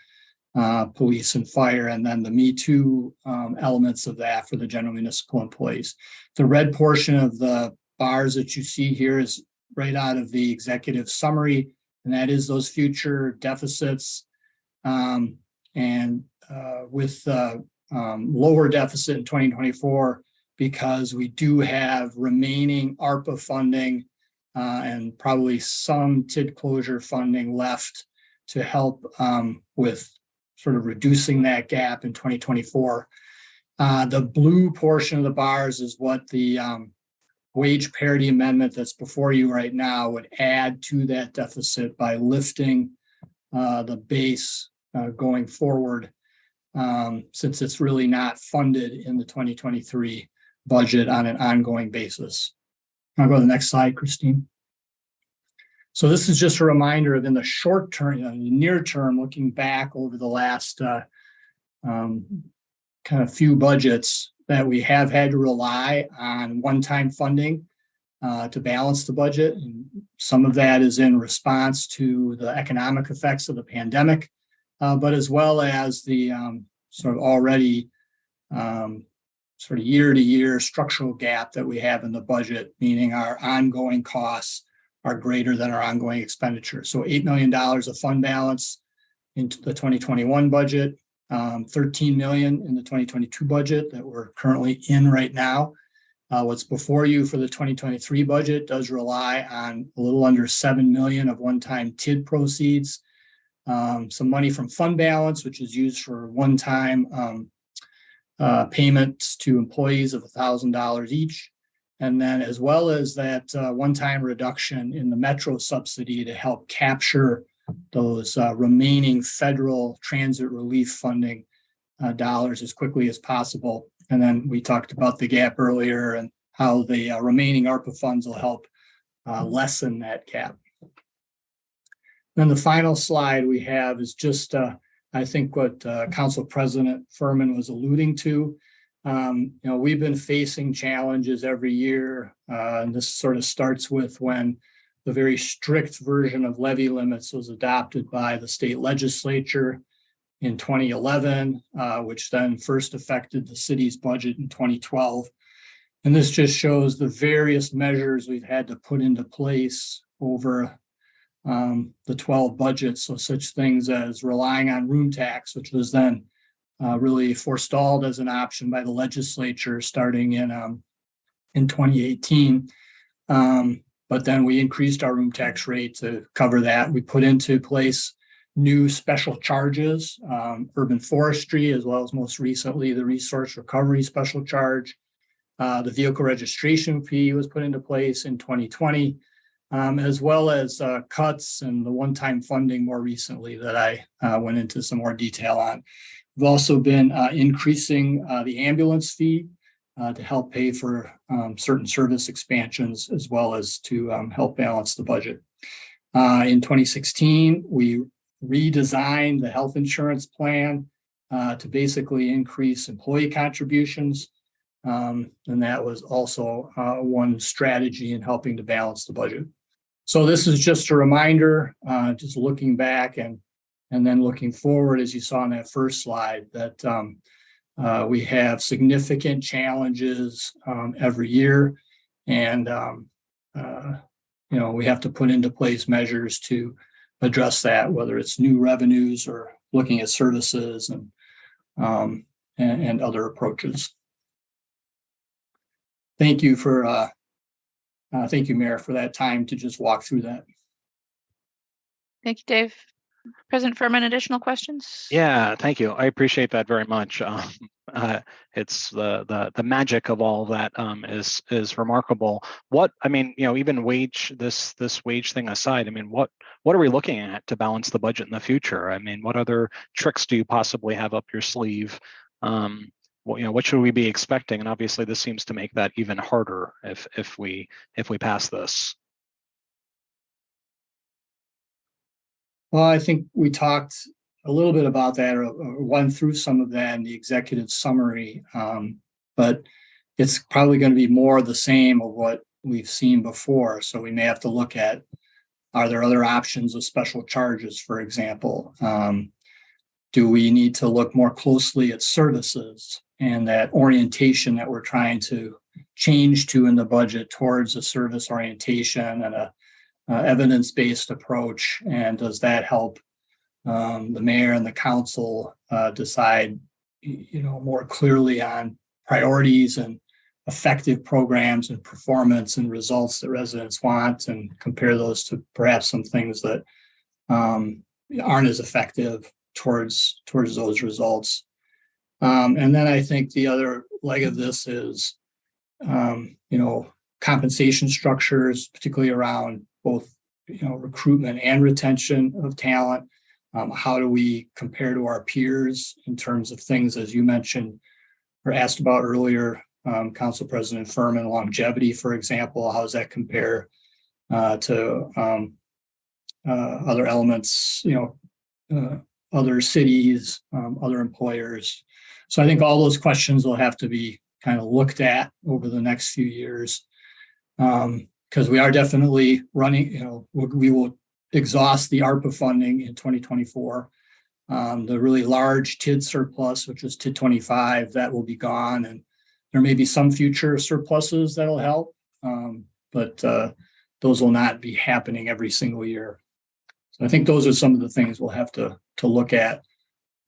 police and fire, and then the Me Too elements of that for the general municipal employees. The red portion of the bars that you see here is right out of the executive summary, and that is those future deficits. With lower deficit in 2024, because we do have remaining ARPA funding and probably some TID closure funding left to help with sort of reducing that gap in 2024. The blue portion of the bars is what the wage parity amendment that's before you right now would add to that deficit by lifting the base going forward, since it's really not funded in the 2023 budget on an ongoing basis. I'll go to the next slide, Christine. So this is just a reminder of in the short term, the near term, looking back over the last kind of few budgets, that we have had to rely on one-time funding to balance the budget. And some of that is in response to the economic effects of the pandemic, but as well as the sort of already sort of year-to-year structural gap that we have in the budget, meaning our ongoing costs are greater than our ongoing expenditures. So $8 million of fund balance into the 2021 budget, 13 million in the 2022 budget that we're currently in right now. What's before you for the 2023 budget does rely on a little under 7 million of one-time TID proceeds, some money from fund balance, which is used for one-time payments to employees of $1,000 each. And then as well as that one-time reduction in the Metro subsidy to help capture those remaining federal transit relief funding dollars as quickly as possible. And then we talked about the gap earlier and how the remaining ARPA funds will help lessen that gap. Then the final slide we have is just, I think, what Council President Furman was alluding to. We've been facing challenges every year, and this sort of starts with when the very strict version of levy limits was adopted by the state legislature in 2011, which then first affected the city's budget in 2012. And this just shows the various measures we've had to put into place over the 12 budgets. So such things as relying on room tax, which was then really forestalled as an option by the legislature starting in 2018. But then we increased our room tax rate to cover that. We put into place new special charges, urban forestry, as well as most recently the resource recovery special charge. The vehicle registration fee was put into place in 2020, as well as cuts and the one-time funding more recently that I went into some more detail on. We've also been increasing the ambulance fee to help pay for certain service expansions, as well as to help balance the budget. In 2016, we redesigned the health insurance plan to basically increase employee contributions. And that was also one strategy in helping to balance the budget. So this is just a reminder, just looking back and then looking forward, as you saw in that first slide, that we have significant challenges every year, and we have to put into place measures to address that, whether it's new revenues or looking at services and other approaches. Thank you, Mayor, for that time to just walk through that. Thank you, Dave. President Furman, additional questions? Yeah, thank you. I appreciate that very much. It's the magic of all that is remarkable. Even this wage thing aside, what are we looking at to balance the budget in the future? What other tricks do you possibly have up your sleeve? what should we be expecting? And obviously, this seems to make that even harder if we pass this. Well, I think we talked a little bit about that, or went through some of that in the executive summary, but it's probably going to be more the same of what we've seen before. So we may have to look at, are there other options of special charges, for example? Do we need to look more closely at services and that orientation that we're trying to change to in the budget towards a service orientation and a evidence-based approach? And does that help the mayor and the council decide, more clearly on priorities and effective programs and performance and results that residents want, and compare those to perhaps some things that aren't as effective towards those results. And then I think the other leg of this is, compensation structures, particularly around both, recruitment and retention of talent. How do we compare to our peers in terms of things, as you mentioned or asked about earlier, Council President Furman, longevity, for example? How does that compare to other elements, other cities, other employers? So I think all those questions will have to be kind of looked at over the next few years, because we are definitely running, we will exhaust the ARPA funding in 2024. The really large TID surplus, which was TID 25, that will be gone. And there may be some future surpluses that'll help, but those will not be happening every single year. So I think those are some of the things we'll have to look at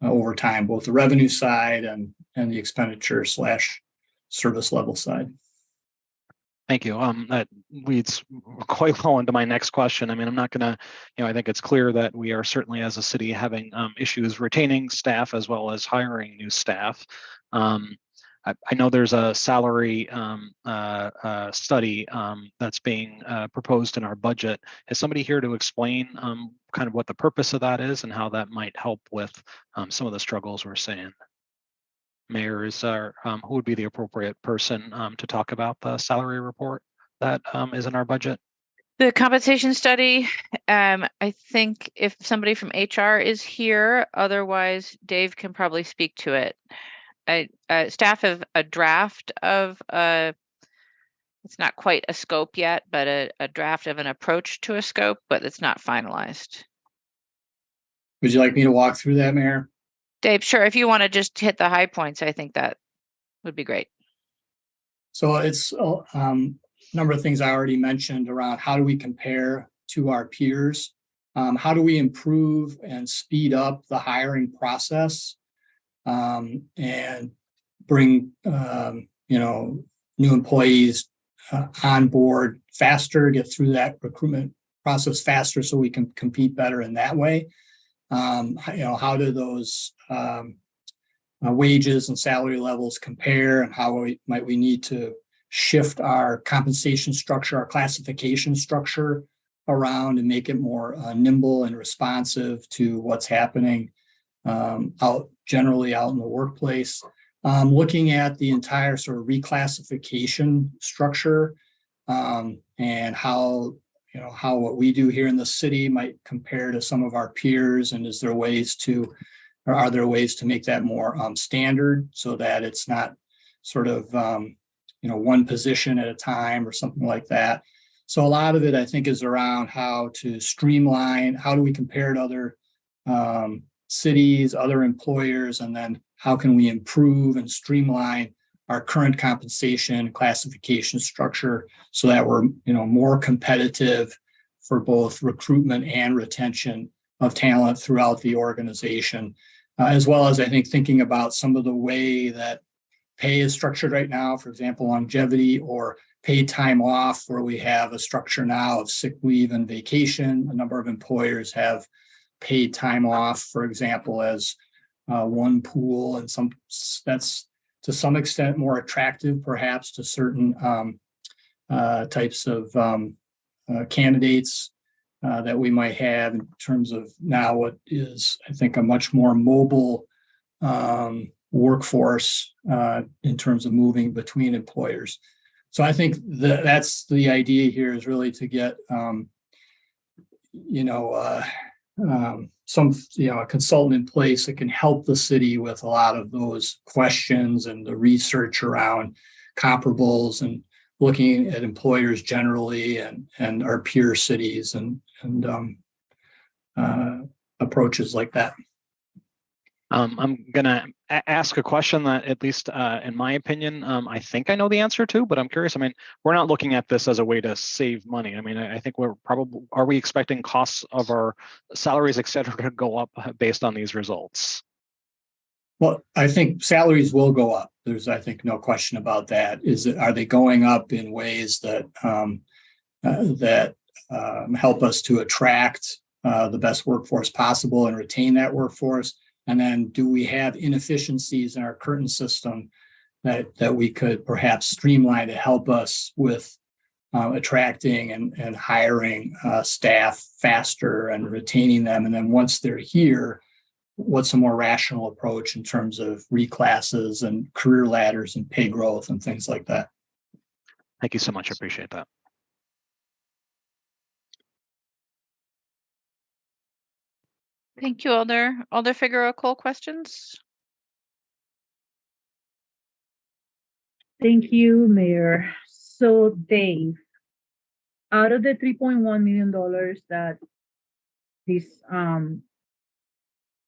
over time, both the revenue side and the expenditure / service level side. Thank you. That leads quite well into my next question. I mean, I'm not going to, I think it's clear that we are certainly as a city having issues retaining staff as well as hiring new staff. I know there's a salary study that's being proposed in our budget. Is somebody here to explain kind of what the purpose of that is and how that might help with some of the struggles we're seeing? Mayor, who would be the appropriate person to talk about the salary report that is in our budget? The compensation study, I think if somebody from HR is here, otherwise Dave can probably speak to it. Staff have a draft of, it's not quite a scope yet, but a draft of an approach to a scope, but it's not finalized. Would you like me to walk through that, Mayor? Dave, sure. If you want to just hit the high points, I think that would be great. So it's a number of things I already mentioned around how do we compare to our peers? How do we improve and speed up the hiring process and bring, new employees on board faster, get through that recruitment process faster so we can compete better in that way? How do those wages and salary levels compare, and how might we need to shift our compensation structure, our classification structure around and make it more nimble and responsive to what's happening generally out in the workplace? Looking at the entire sort of reclassification structure and how what we do here in the city might compare to some of our peers, and are there ways to make that more standard so that it's not sort of one position at a time or something like that. So a lot of it, I think, is around how to streamline, how do we compare to other cities, other employers, and then how can we improve and streamline our current compensation classification structure so that we're more competitive for both recruitment and retention of talent throughout the organization, as well as I think thinking about some of the way that pay is structured right now, for example, longevity or paid time off, where we have a structure now of sick leave and vacation. A number of employers have paid time off, for example, as one pool, and that's to some extent more attractive perhaps to certain types of candidates that we might have in terms of now what is, I think, a much more mobile workforce in terms of moving between employers. So I think that's the idea here, is really to get a consultant in place that can help the city with a lot of those questions and the research around comparables and looking at employers generally and our peer cities and approaches like that. I'm gonna ask a question that, at least in my opinion, I think I know the answer to, but I'm curious. I mean, we're not looking at this as a way to save money. I mean, I think are we expecting costs of our salaries, et cetera, to go up based on these results? Well, I think salaries will go up. There's, I think, no question about that. Are they going up in ways that help us to attract the best workforce possible and retain that workforce? And then, do we have inefficiencies in our current system that we could perhaps streamline to help us with attracting and hiring staff faster and retaining them? And then once they're here, what's a more rational approach in terms of reclasses and career ladders and pay growth and things like that? Thank you so much. I appreciate that. Thank you, Alder. Alder Figueroa Cole, questions? Thank you, Mayor. So Dave, out of the $3.1 million that this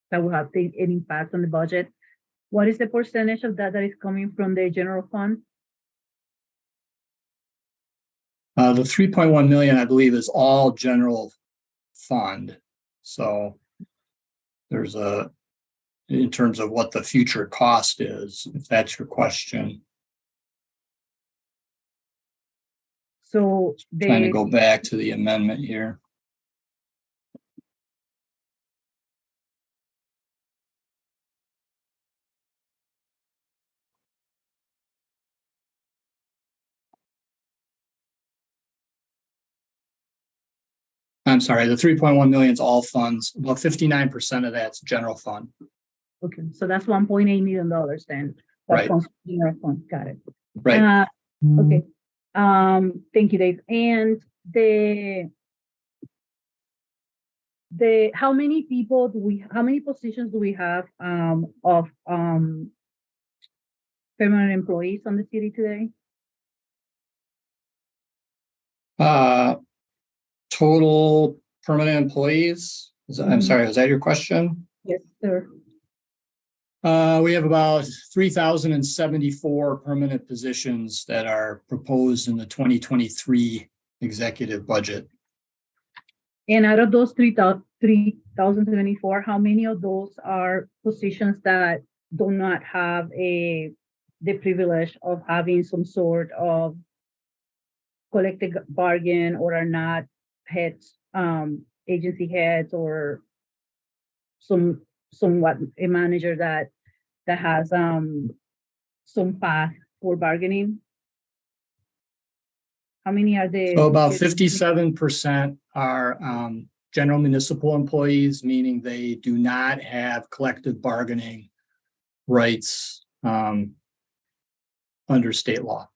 that will have an impact on the budget, what is the percentage of that is coming from the general fund? The 3.1 million, I believe, is all general fund. So there's in terms of what the future cost is, if that's your question. So trying to go back to the amendment here. I'm sorry, the 3.1 million is all funds. Well, 59% of that's general fund. Okay, so that's $1.8 million then. That Right. comes from general fund. Got it. Right. Okay. Thank you, Dave. And the how many people how many positions do we have of permanent employees on the city today? Total permanent employees. I'm sorry, was that your question? Yes, sir. We have about 3,074 permanent positions that are proposed in the 2023 executive budget. And out of those 3,074, how many of those are positions that do not have the privilege of having some sort of collective bargain, or are not heads, agency heads, or somewhat a manager that has some path for bargaining? How many are there? So about 57% are general municipal employees, meaning they do not have collective bargaining rights under state law.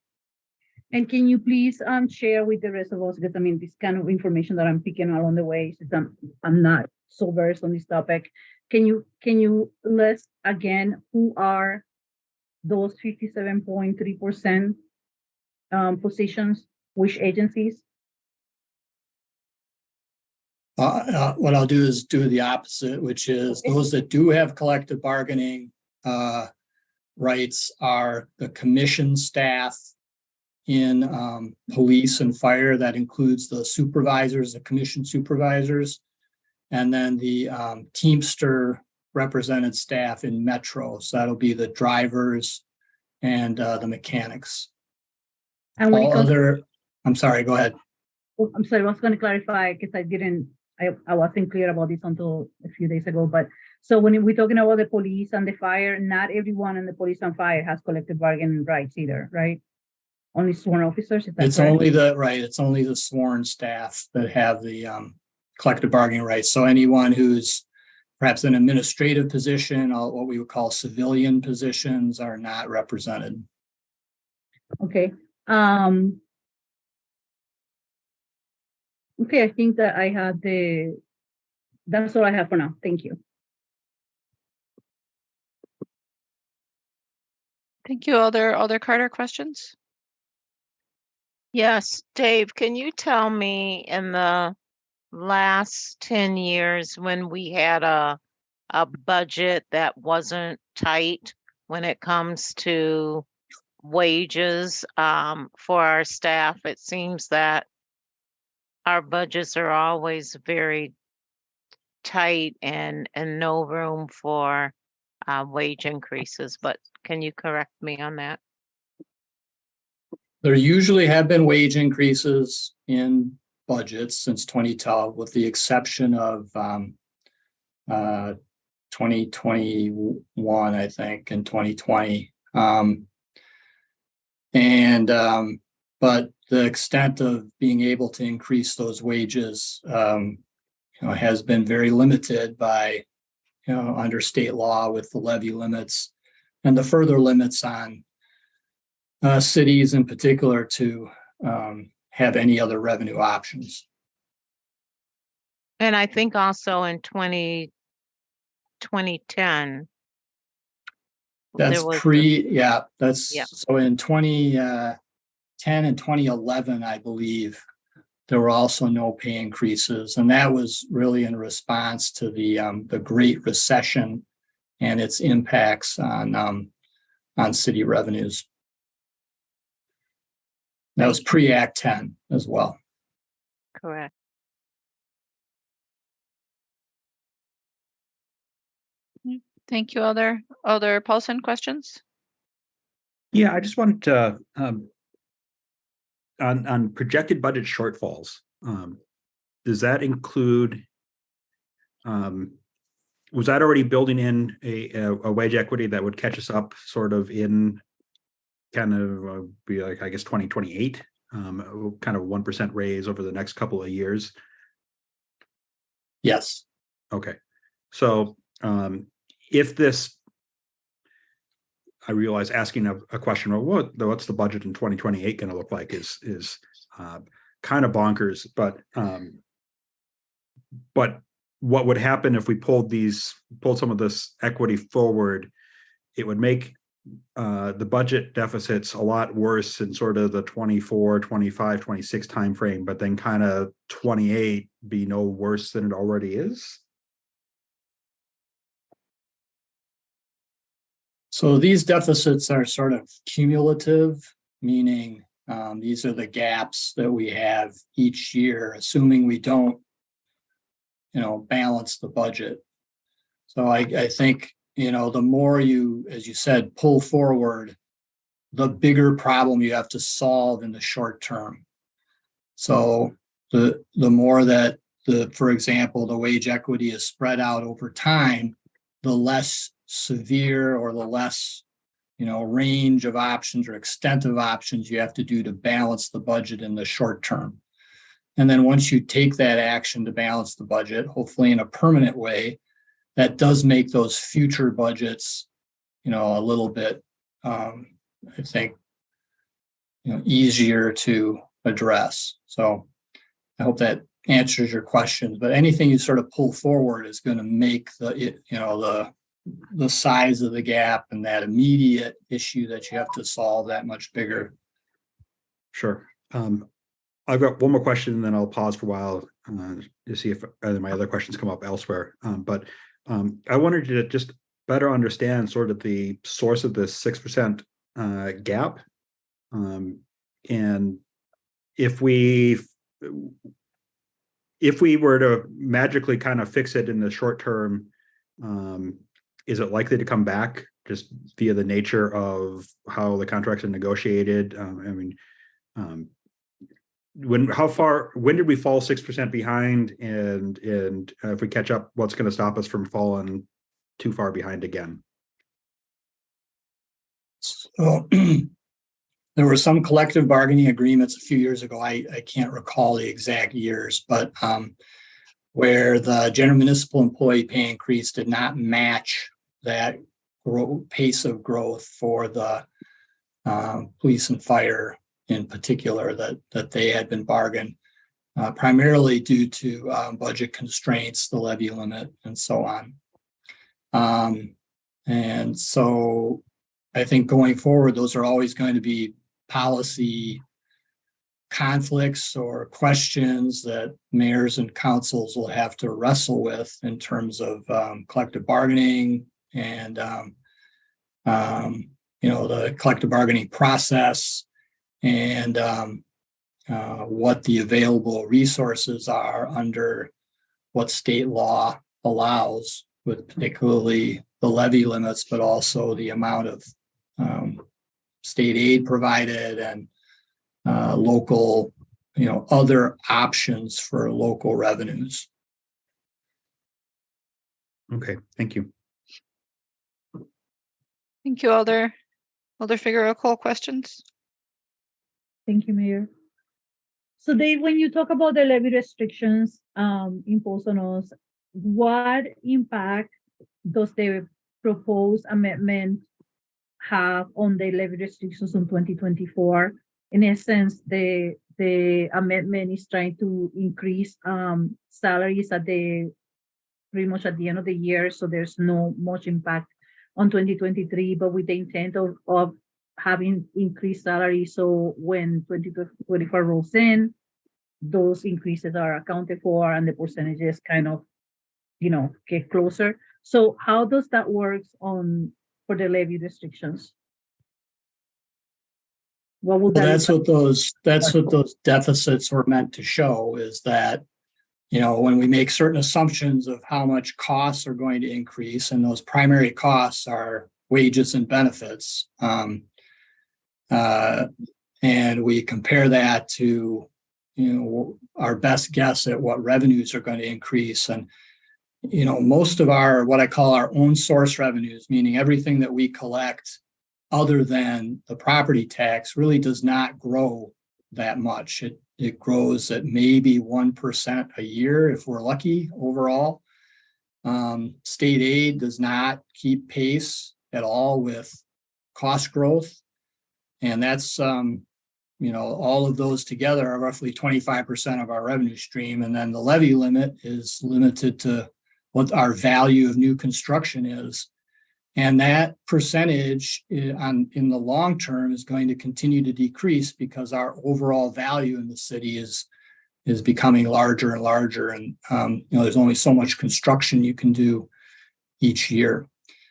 And can you please share with the rest of us, because I mean, this kind of information that I'm picking along the way, since I'm not so versed on this topic. Can you list again who are those 57.3% positions, which agencies? What I'll do is do the opposite, which is those that do have collective bargaining rights are the commission staff in police and fire. That includes the supervisors, the commission supervisors, and then the Teamster represented staff in Metro. So that'll be the drivers and the mechanics. And when I'm sorry, go ahead. I'm sorry, I was going to clarify because I wasn't clear about this until a few days ago. But so when we're talking about the police and the fire, not everyone in the police and fire has collective bargaining rights either, right? Only sworn officers? It's only the sworn staff that have the collective bargaining rights. So anyone who's perhaps an administrative position, what we would call civilian positions are not represented. Okay. Okay, I think that I have that's all I have for now. Thank you. Thank you. Alder Carter, questions? Yes, Dave, can you tell me in the last 10 years when we had a budget that wasn't tight when it comes to wages for our staff, it seems that our budgets are always very tight and no room for wage increases, but can you correct me on that? There usually have been wage increases in budgets since 2012, with the exception of 2021, I think, and 2020. But the extent of being able to increase those wages, has been very limited by, under state law with the levy limits and the further limits on cities in particular to have any other revenue options. And I think also in 2010. That's so in 2010 and 2011, I believe, there were also no pay increases. And that was really in response to the Great Recession and its impacts on city revenues. That was pre-Act 10 as well. Correct. Thank you, Alder Paulson, questions? Yeah, I just wanted to, on projected budget shortfalls, does that include, was that already building in a wage equity that would catch us up sort of in kind of be like, I guess, 2028, kind of 1% raise over the next couple of years? Yes. Okay. So if this, I realize asking a question, well, what's the budget in 2028 going to look like is kind of bonkers, but what would happen if we pulled some of this equity forward? It would make the budget deficits a lot worse in sort of the 24, 25, 26 timeframe, but then kind of 28 be no worse than it already is. So these deficits are sort of cumulative, meaning these are the gaps that we have each year, assuming we don't, balance the budget. So I think, the more you, as you said, pull forward, the bigger problem you have to solve in the short term. So the more that for example, the wage equity is spread out over time, the less severe or the less, range of options or extent of options you have to do to balance the budget in the short term. And then once you take that action to balance the budget, hopefully in a permanent way, that does make those future budgets, a little bit, I think, easier to address. So I hope that answers your questions, but anything you sort of pull forward is going to make the size of the gap and that immediate issue that you have to solve that much bigger. Sure. I've got one more question and then I'll pause for a while to see if my other questions come up elsewhere. But I wanted to just better understand sort of the source of this 6% gap. And if we were to magically kind of fix it in the short term, is it likely to come back just via the nature of how the contracts are negotiated? When did we fall 6% behind, and if we catch up, what's going to stop us from falling too far behind again? So there were some collective bargaining agreements a few years ago. I can't recall the exact years, but where the general municipal employee pay increase did not match that pace of growth for the police and fire in particular that they had been bargained, primarily due to budget constraints, the levy limit, and so on. And so I think going forward, those are always going to be policy conflicts or questions that mayors and councils will have to wrestle with in terms of collective bargaining and the collective bargaining process and what the available resources are under what state law allows, with particularly the levy limits, but also the amount of state aid provided and local, other options for local revenues. Okay, thank you. Thank you, Alder. Alder Figueroa Cole, questions? Thank you, Mayor. So Dave, when you talk about the levy restrictions imposed on us, what impact does the proposed amendment have on the levy restrictions in 2024? In essence, the amendment is trying to increase salaries pretty much at the end of the year, so there's no much impact on 2023, but with the intent of having increased salaries, so when 2024 rolls in, those increases are accounted for and the percentages kind of, get closer. So how does that work for the levy restrictions? What would that's what those deficits were meant to show, is that when we make certain assumptions of how much costs are going to increase, and those primary costs are wages and benefits, and we compare that to our best guess at what revenues are going to increase. And most of our, what I call our own source revenues, meaning everything that we collect other than the property tax, really does not grow that much. It grows at maybe 1% a year if we're lucky overall. State aid does not keep pace at all with cost growth. And that's, all of those together are roughly 25% of our revenue stream. And then the levy limit is limited to what our value of new construction is. And that percentage in the long term is going to continue to decrease because our overall value in the city is becoming larger and larger. And, there's only so much construction you can do each year.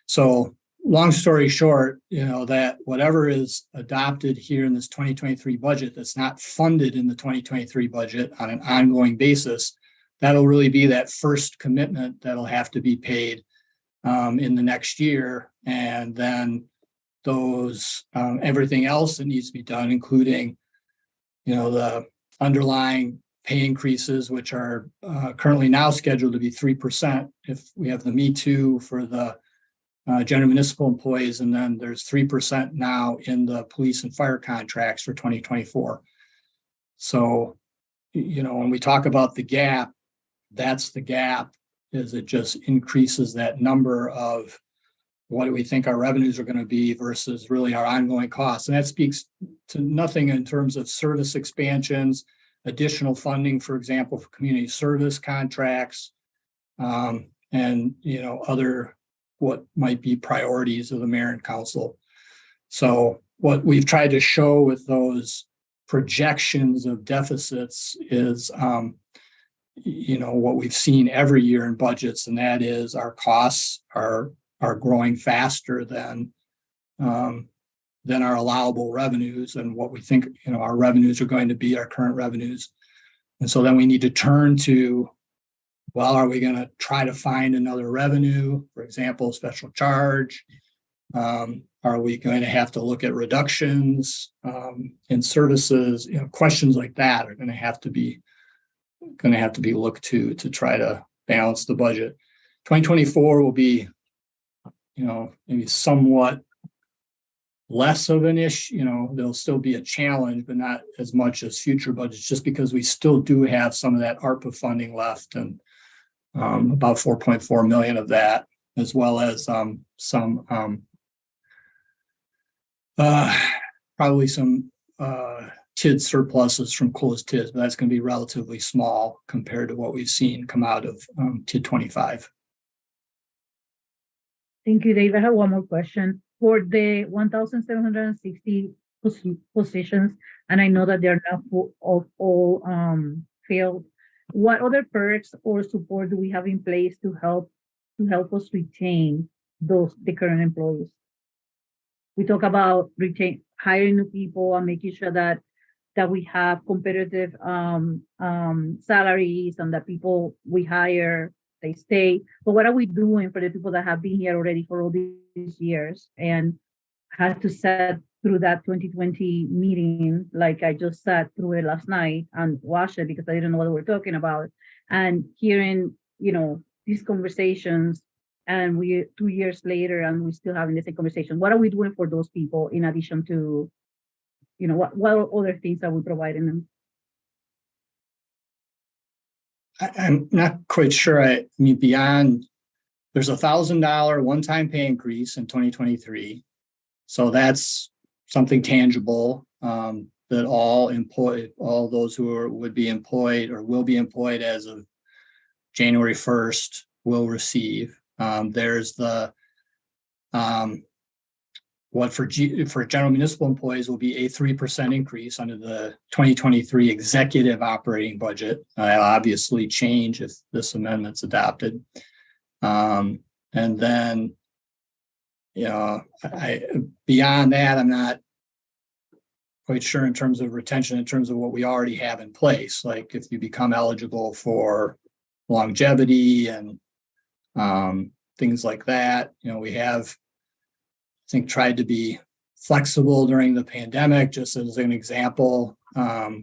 So long story short, that whatever is adopted here in this 2023 budget that's not funded in the 2023 budget on an ongoing basis, that'll really be that first commitment that'll have to be paid in the next year. And then those, everything else that needs to be done, including, the underlying pay increases, which are currently now scheduled to be 3%. If we have the Me Too for the general municipal employees, and then there's 3% now in the police and fire contracts for 2024. So, when we talk about the gap, that's the gap, is it just increases that number of what do we think our revenues are going to be versus really our ongoing costs. And that speaks to nothing in terms of service expansions, additional funding, for example, for community service contracts, and, other what might be priorities of the mayor and council. So what we've tried to show with those projections of deficits is, what we've seen every year in budgets, and that is our costs are growing faster than our allowable revenues and what we think, our revenues are going to be, our current revenues. And so then we need to turn to, well, are we going to try to find another revenue, for example, special charge? Are we going to have to look at reductions in services? Questions like that are going to have to be looked to try to balance the budget. 2024 will be, maybe somewhat less of an issue. There'll still be a challenge, but not as much as future budgets, just because we still do have some of that ARPA funding left. And about 4.4 million of that, as well as some probably some TID surpluses from closed TIDs, but that's going to be relatively small compared to what we've seen come out of TID 25. Thank you, Dave. I have one more question. For the 1,760 positions, and I know that they're not all filled, what other perks or support do we have in place to help us retain the current employees? We talk about hiring new people and making sure that we have competitive salaries and that people we hire, they stay. But what are we doing for the people that have been here already for all these years and had to sit through that 2020 meeting, like I just sat through it last night and watched it because I didn't know what we were talking about, and hearing, these conversations, and we 2 years later and we're still having the same conversation. What are we doing for those people in addition to, what other things are we providing them? I'm not quite sure. I mean, beyond, there's $1,000 one-time pay increase in 2023. So that's something tangible that all those who would be employed or will be employed as of January 1st will receive. There's the what for general municipal employees will be a 3% increase under the 2023 executive operating budget. That'll obviously change if this amendment's adopted. And then, beyond that, I'm not quite sure in terms of retention, in terms of what we already have in place. Like if you become eligible for longevity and things like that, we have, I think, tried to be flexible during the pandemic, just as an example,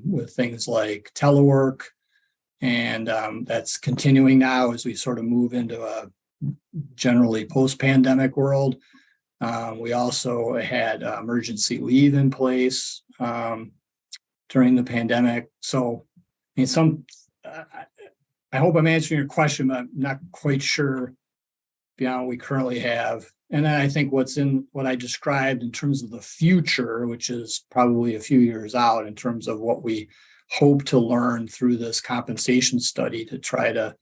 with things like telework. And that's continuing now as we sort of move into a generally post-pandemic world. We also had emergency leave in place during the pandemic. So, I mean, I hope I'm answering your question, but I'm not quite sure beyond what we currently have. And then I think what I described in terms of the future, which is probably a few years out in terms of what we hope to learn through this compensation study to try to,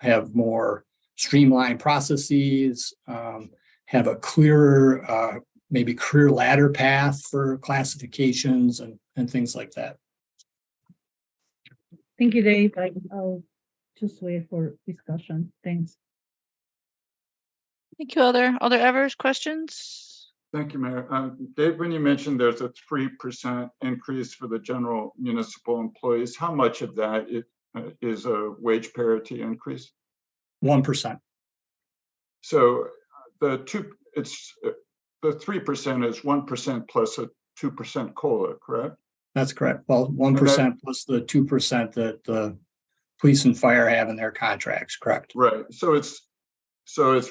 have more streamlined processes, have a clearer, maybe career ladder path for classifications and things like that. Thank you, Dave. I'll just wait for discussion. Thanks. Thank you, Alder Evers. Questions? Thank you, Mayor. Dave, when you mentioned there's a 3% increase for the general municipal employees, how much of that is a wage parity increase? 1%. So the 3% is 1% plus a 2% COLA, correct? That's correct. Well, 1% plus the 2% that the police and fire have in their contracts, correct? Right. So it's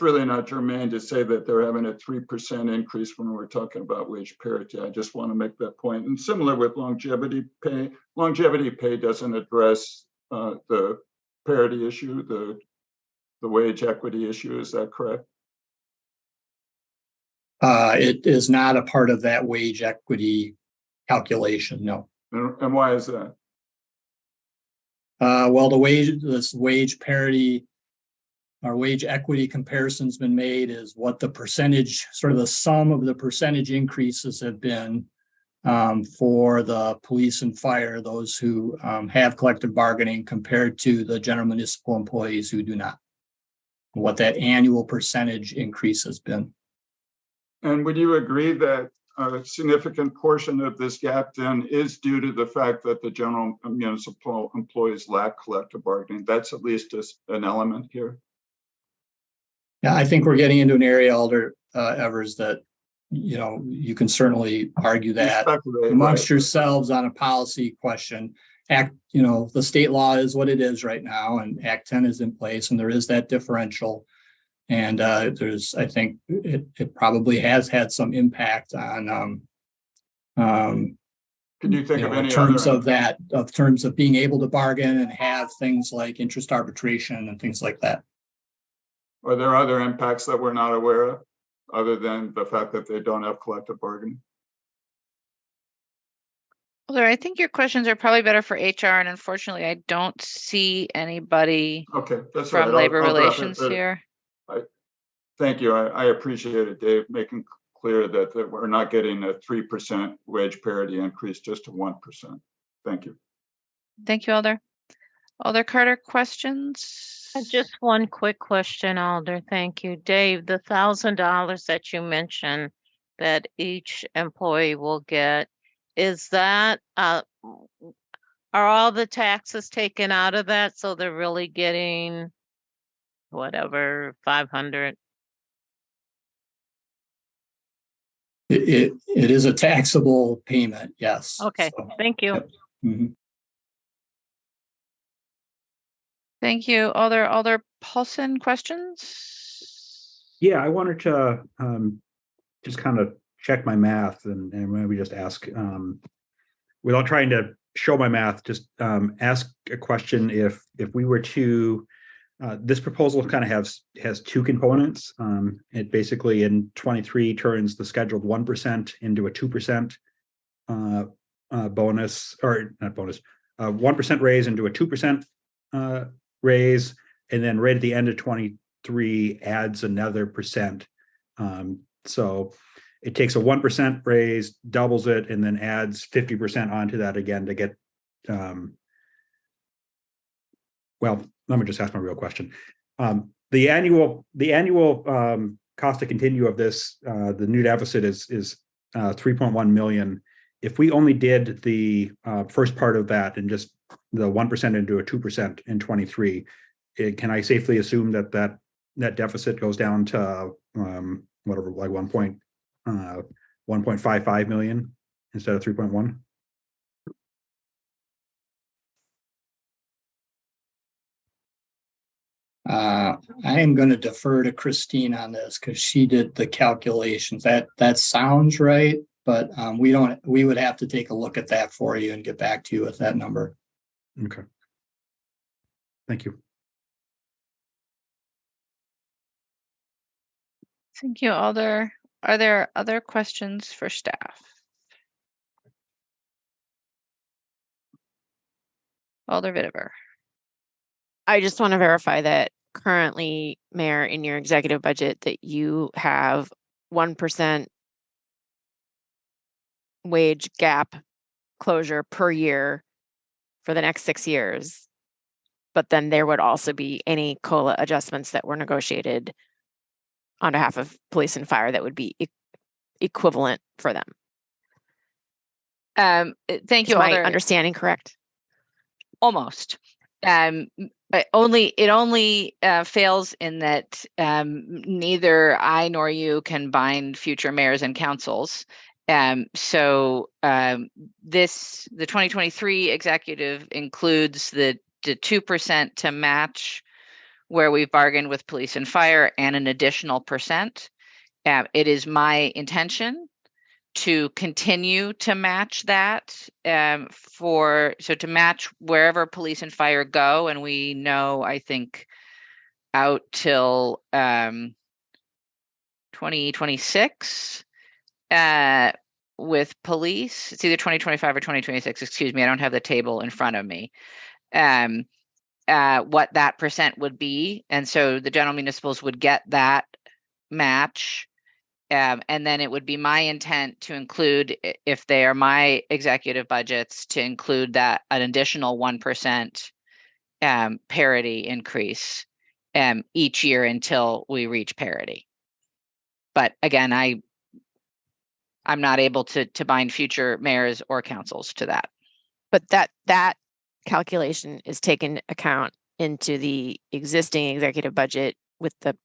really not germane to say that they're having a 3% increase when we're talking about wage parity. I just want to make that point. And similar with longevity pay. Longevity pay doesn't address the parity issue, the wage equity issue. Is that correct? It is not a part of that wage equity calculation, no. And why is that? Well, this wage parity or wage equity comparison's been made is what the percentage, sort of the sum of the percentage increases have been for the police and fire, those who have collective bargaining compared to the general municipal employees who do not. What that annual percentage increase has been. And would you agree that a significant portion of this gap then is due to the fact that the general municipal employees lack collective bargaining? That's at least an element here. Yeah, I think we're getting into an area, Alder Evers, that you can certainly argue that amongst yourselves on a policy question. The state law is what it is right now, and Act 10 is in place, and there is that differential. And I think it probably has had some impact on Can you think of in any terms other? of that, of terms of being able to bargain and have things like interest arbitration and things like that. Are there other impacts that we're not aware of, other than the fact that they don't have collective bargaining? Well, I think your questions are probably better for HR, and unfortunately, I don't see anybody Okay, that's all from right. labor I'll drop it, relations but here. Thank you. I appreciate it, Dave, making clear that we're not getting a 3% wage parity increase, just to 1%. Thank you. Thank you, Alder. Alder Carter, questions? Just one quick question, Alder. Thank you. Dave, the $1,000 that you mentioned that each employee will get, is that, are all the taxes taken out of that? So they're really getting whatever, 500? It is a taxable payment, yes. Okay, So, thank you. yep. Mhm. Thank you. Alder Paulson, questions? Yeah, I wanted to just kind of check my math and maybe just ask, without trying to show my math, just ask a question. If we were to, this proposal kind of has two components. It basically in 23 turns the scheduled 1% into a 2% bonus, or not bonus, 1% raise into a 2% raise, and then right at the end of 23 adds another percent. So it takes a 1% raise, doubles it, and then adds 50% onto that again to get, well, let me just ask my real question. The annual cost to continue of this, the new deficit is 3.1 million. If we only did the first part of that and just the 1% into a 2% in 23, can I safely assume that net deficit goes down to whatever, like 1.55 million instead of 3.1? I am going to defer to Christine on this because she did the calculations. That sounds right, but we would have to take a look at that for you and get back to you with that number. Okay. Thank you. Thank you, Alder. Are there other questions for staff? Alder Vitever. I just want to verify that currently, Mayor, in your executive budget, that you have 1% wage gap closure per year for the next 6 years. But then there would also be any COLA adjustments that were negotiated on behalf of police and fire that would be equivalent for them. Thank you, Is my Alder. understanding correct? Almost. It only fails in that neither I nor you can bind future mayors and councils. So the 2023 executive includes the 2% to match where we've bargained with police and fire and an additional percent. It is my intention to continue to match that to match wherever police and fire go. And we know, I think, out till 2026 with police. It's either 2025 or 2026. Excuse me, I don't have the table in front of me. What that percent would be. And so the general municipals would get that match. And then it would be my intent to include, if they are my executive budgets, to include that an additional 1% parity increase each year until we reach parity. But again, I'm not able to bind future mayors or councils to that. But that calculation is taken account into the existing executive budget with the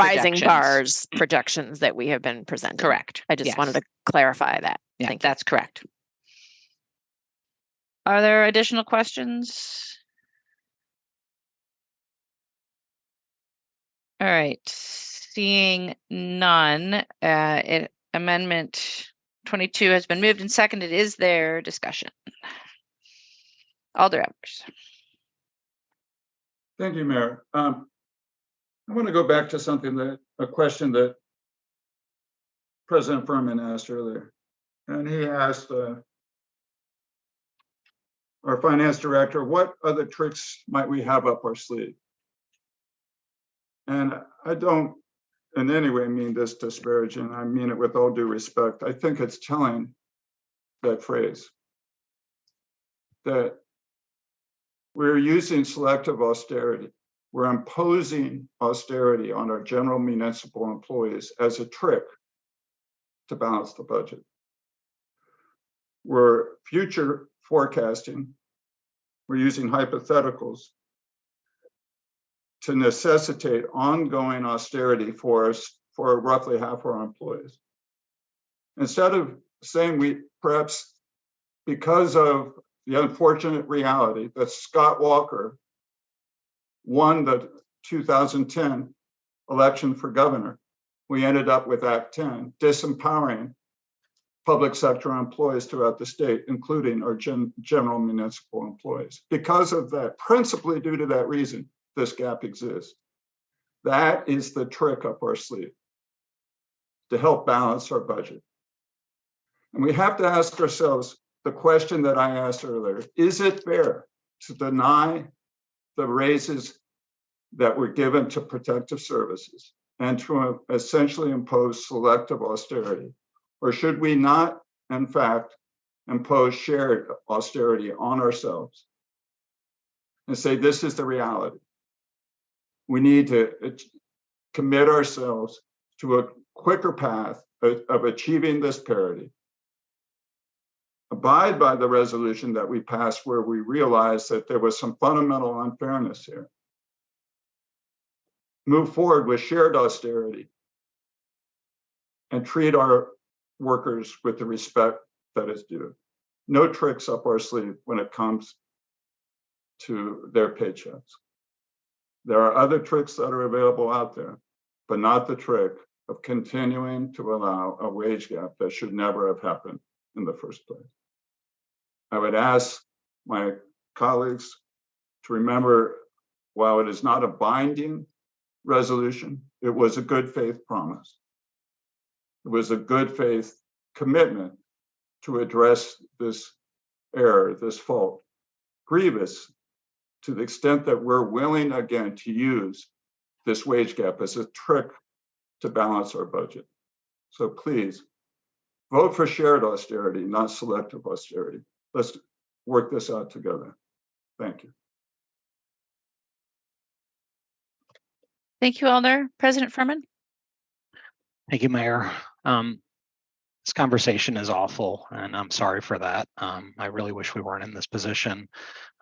rising bars projections that we have been presenting. Correct. I just wanted to clarify that. Yeah, Thank you. that's correct. Are there additional questions? All right, seeing none, amendment 22 has been moved and seconded. Is there discussion? Alder Evers. Thank you, Mayor. I want to go back to a question that President Furman asked earlier. And he asked our finance director, what other tricks might we have up our sleeve? And I don't in any way mean this disparaging. I mean it with all due respect. I think it's telling, that phrase, that we're using selective austerity. We're imposing austerity on our general municipal employees as a trick to balance the budget. We're future forecasting. We're using hypotheticals to necessitate ongoing austerity for us, for roughly half our employees. Instead of saying we perhaps, because of the unfortunate reality that Scott Walker won the 2010 election for governor, we ended up with Act 10, disempowering public sector employees throughout the state, including our general municipal employees. Because of that, principally due to that reason, this gap exists. That is the trick up our sleeve to help balance our budget. And we have to ask ourselves the question that I asked earlier: is it fair to deny the raises that were given to protective services and to essentially impose selective austerity? Or should we not, in fact, impose shared austerity on ourselves and say, this is the reality? We need to commit ourselves to a quicker path of achieving this parity. Abide by the resolution that we passed where we realized that there was some fundamental unfairness here. Move forward with shared austerity and treat our workers with the respect that is due. No tricks up our sleeve when it comes to their paychecks. There are other tricks that are available out there, but not the trick of continuing to allow a wage gap that should never have happened in the first place. I would ask my colleagues to remember, while it is not a binding resolution, it was a good faith promise. It was a good faith commitment to address this error, this fault, grievous, to the extent that we're willing again to use this wage gap as a trick to balance our budget. So please vote for shared austerity, not selective austerity. Let's work this out together. Thank you. Thank you, Alder. President Furman. Thank you, Mayor. This conversation is awful, and I'm sorry for that. I really wish we weren't in this position.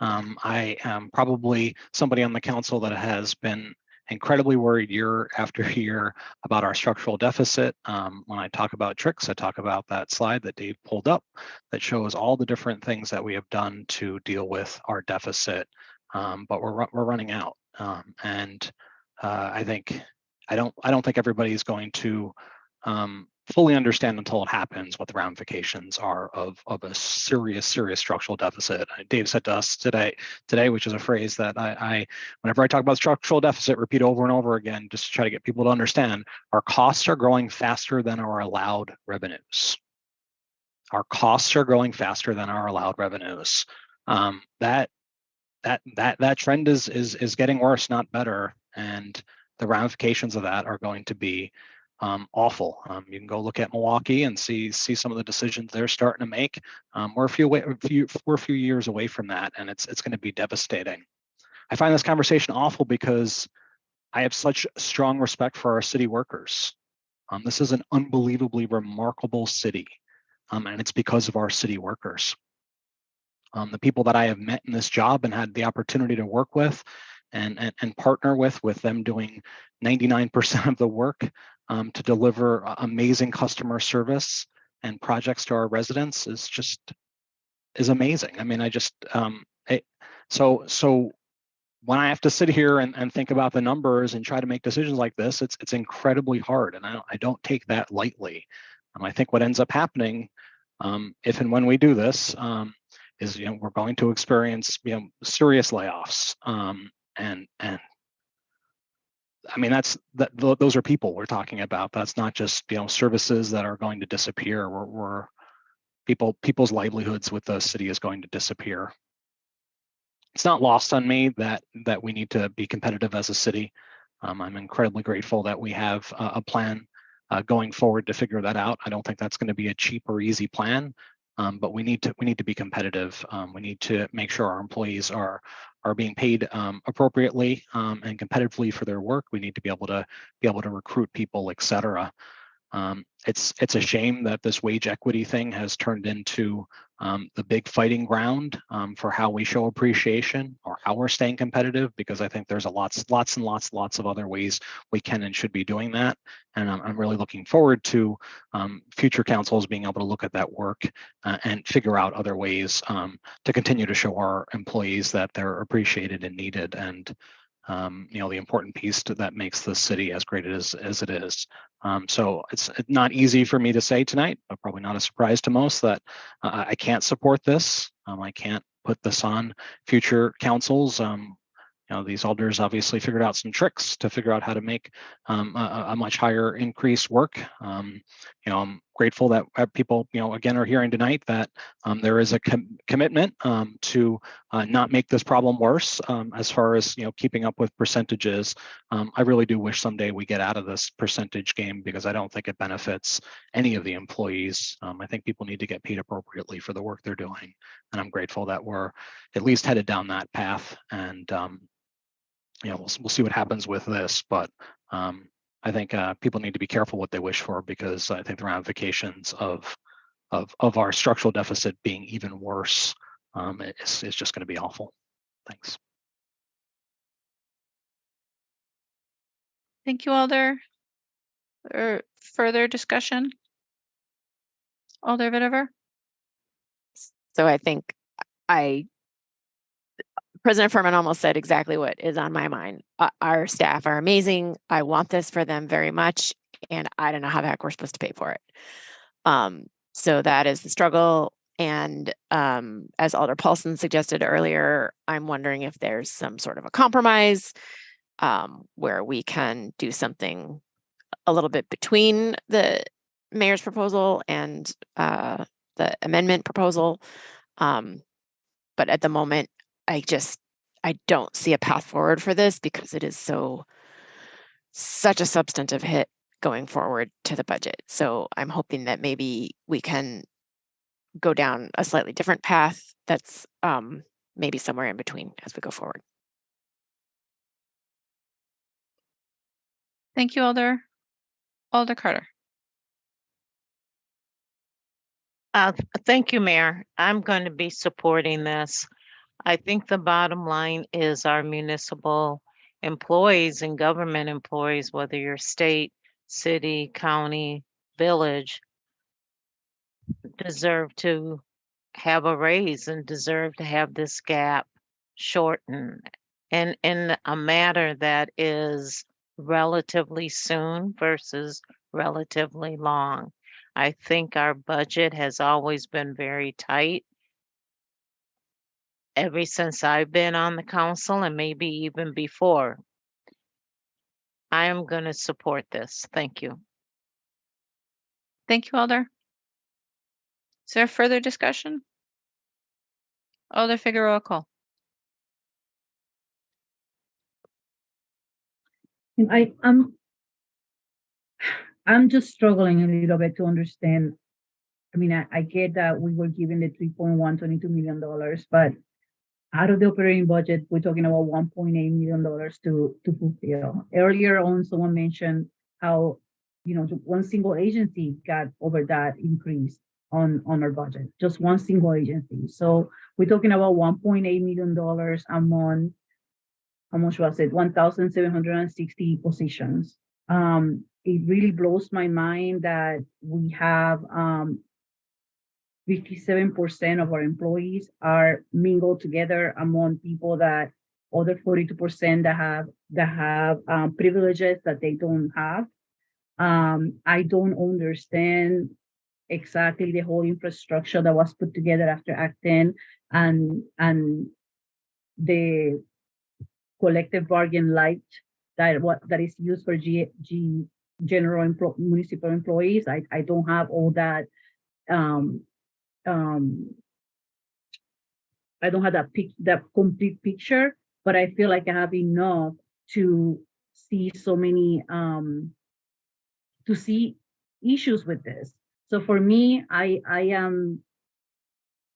I am probably somebody on the council that has been incredibly worried year after year about our structural deficit. When I talk about tricks, I talk about that slide that Dave pulled up that shows all the different things that we have done to deal with our deficit, but we're running out. I don't think everybody's going to fully understand until it happens what the ramifications are of a serious structural deficit. Dave said to us today, which is a phrase that I whenever I talk about structural deficit, repeat over and over again, just to try to get people to understand, our costs are growing faster than our allowed revenues. Our costs are growing faster than our allowed revenues. That trend is getting worse, not better, and the ramifications of that are going to be awful. You can go look at Milwaukee and see some of the decisions they're starting to make. We're a few years away from that, and it's going to be devastating. I find this conversation awful because I have such strong respect for our city workers. This is an unbelievably remarkable city, and it's because of our city workers. The people that I have met in this job and had the opportunity to work with and partner with them doing 99% of the work to deliver amazing customer service and projects to our residents is amazing. I mean, so when I have to sit here and think about the numbers and try to make decisions like this, it's incredibly hard, and I don't take that lightly. I think what ends up happening, if and when we do this, is we're going to experience serious layoffs, and I mean those are people we're talking about. That's not just services that are going to disappear. We're people's livelihoods with the city is going to disappear. It's not lost on me that we need to be competitive as a city. I'm incredibly grateful that we have a plan going forward to figure that out. I don't think that's going to be a cheap or easy plan, but we need to be competitive. We need to make sure our employees are being paid appropriately and competitively for their work. We need to be able to recruit people, et cetera. It's a shame that this wage equity thing has turned into the big fighting ground for how we show appreciation or how we're staying competitive, because I think there's lots of other ways we can and should be doing that. And I'm really looking forward to future councils being able to look at that work and figure out other ways to continue to show our employees that they're appreciated and needed, and the important piece that makes the city as great as it is. So it's not easy for me to say tonight, but probably not a surprise to most that I can't support this. I can't put this on future councils. These alders obviously figured out some tricks to figure out how to make a much higher increase work. I'm grateful that people, again, are hearing tonight that there is a commitment to not make this problem worse as far as, keeping up with percentages. I really do wish someday we get out of this percentage game, because I don't think it benefits any of the employees. I think people need to get paid appropriately for the work they're doing. And I'm grateful that we're at least headed down that path. And we'll see what happens with this, but I think people need to be careful what they wish for, because I think the ramifications of our structural deficit being even worse is just going to be awful. Thanks. Thank you, Alder. Further discussion? Alder Vitever? So I think President Furman almost said exactly what is on my mind. Our staff are amazing. I want this for them very much, and I don't know how the heck we're supposed to pay for it. So that is the struggle. And as Alder Paulson suggested earlier, I'm wondering if there's some sort of a compromise where we can do something a little bit between the mayor's proposal and the amendment proposal. But at the moment, I don't see a path forward for this, because it is such a substantive hit going forward to the budget. So I'm hoping that maybe we can go down a slightly different path that's maybe somewhere in between as we go forward. Thank you, Alder. Alder Carter. Thank you, Mayor. I'm going to be supporting this. I think the bottom line is our municipal employees and government employees, whether you're state, city, county, village, deserve to have a raise and deserve to have this gap shortened, and in a matter that is relatively soon versus relatively long. I think our budget has always been very tight ever since I've been on the council, and maybe even before. I am going to support this. Thank you. Thank you, Alder. Is there further discussion? Alder Figueroa Cole. I'm just struggling a little bit to understand. I mean, I get that we were given the $3.122 million, but out of the operating budget, we're talking about $1.8 million to fulfill. Earlier on, someone mentioned how, one single agency got over that increase on our budget, just one single agency. So we're talking about $1.8 million among, how much was it? 1,760 positions. It really blows my mind that we have 57% of our employees are mingled together among people that other 42% that have privileges that they don't have. I don't understand exactly the whole infrastructure that was put together after Act 10 and the collective bargain light that is used for municipal employees. I don't have all that. I don't have that complete picture, but I feel like I have enough to see so many to see issues with this. So for me, I am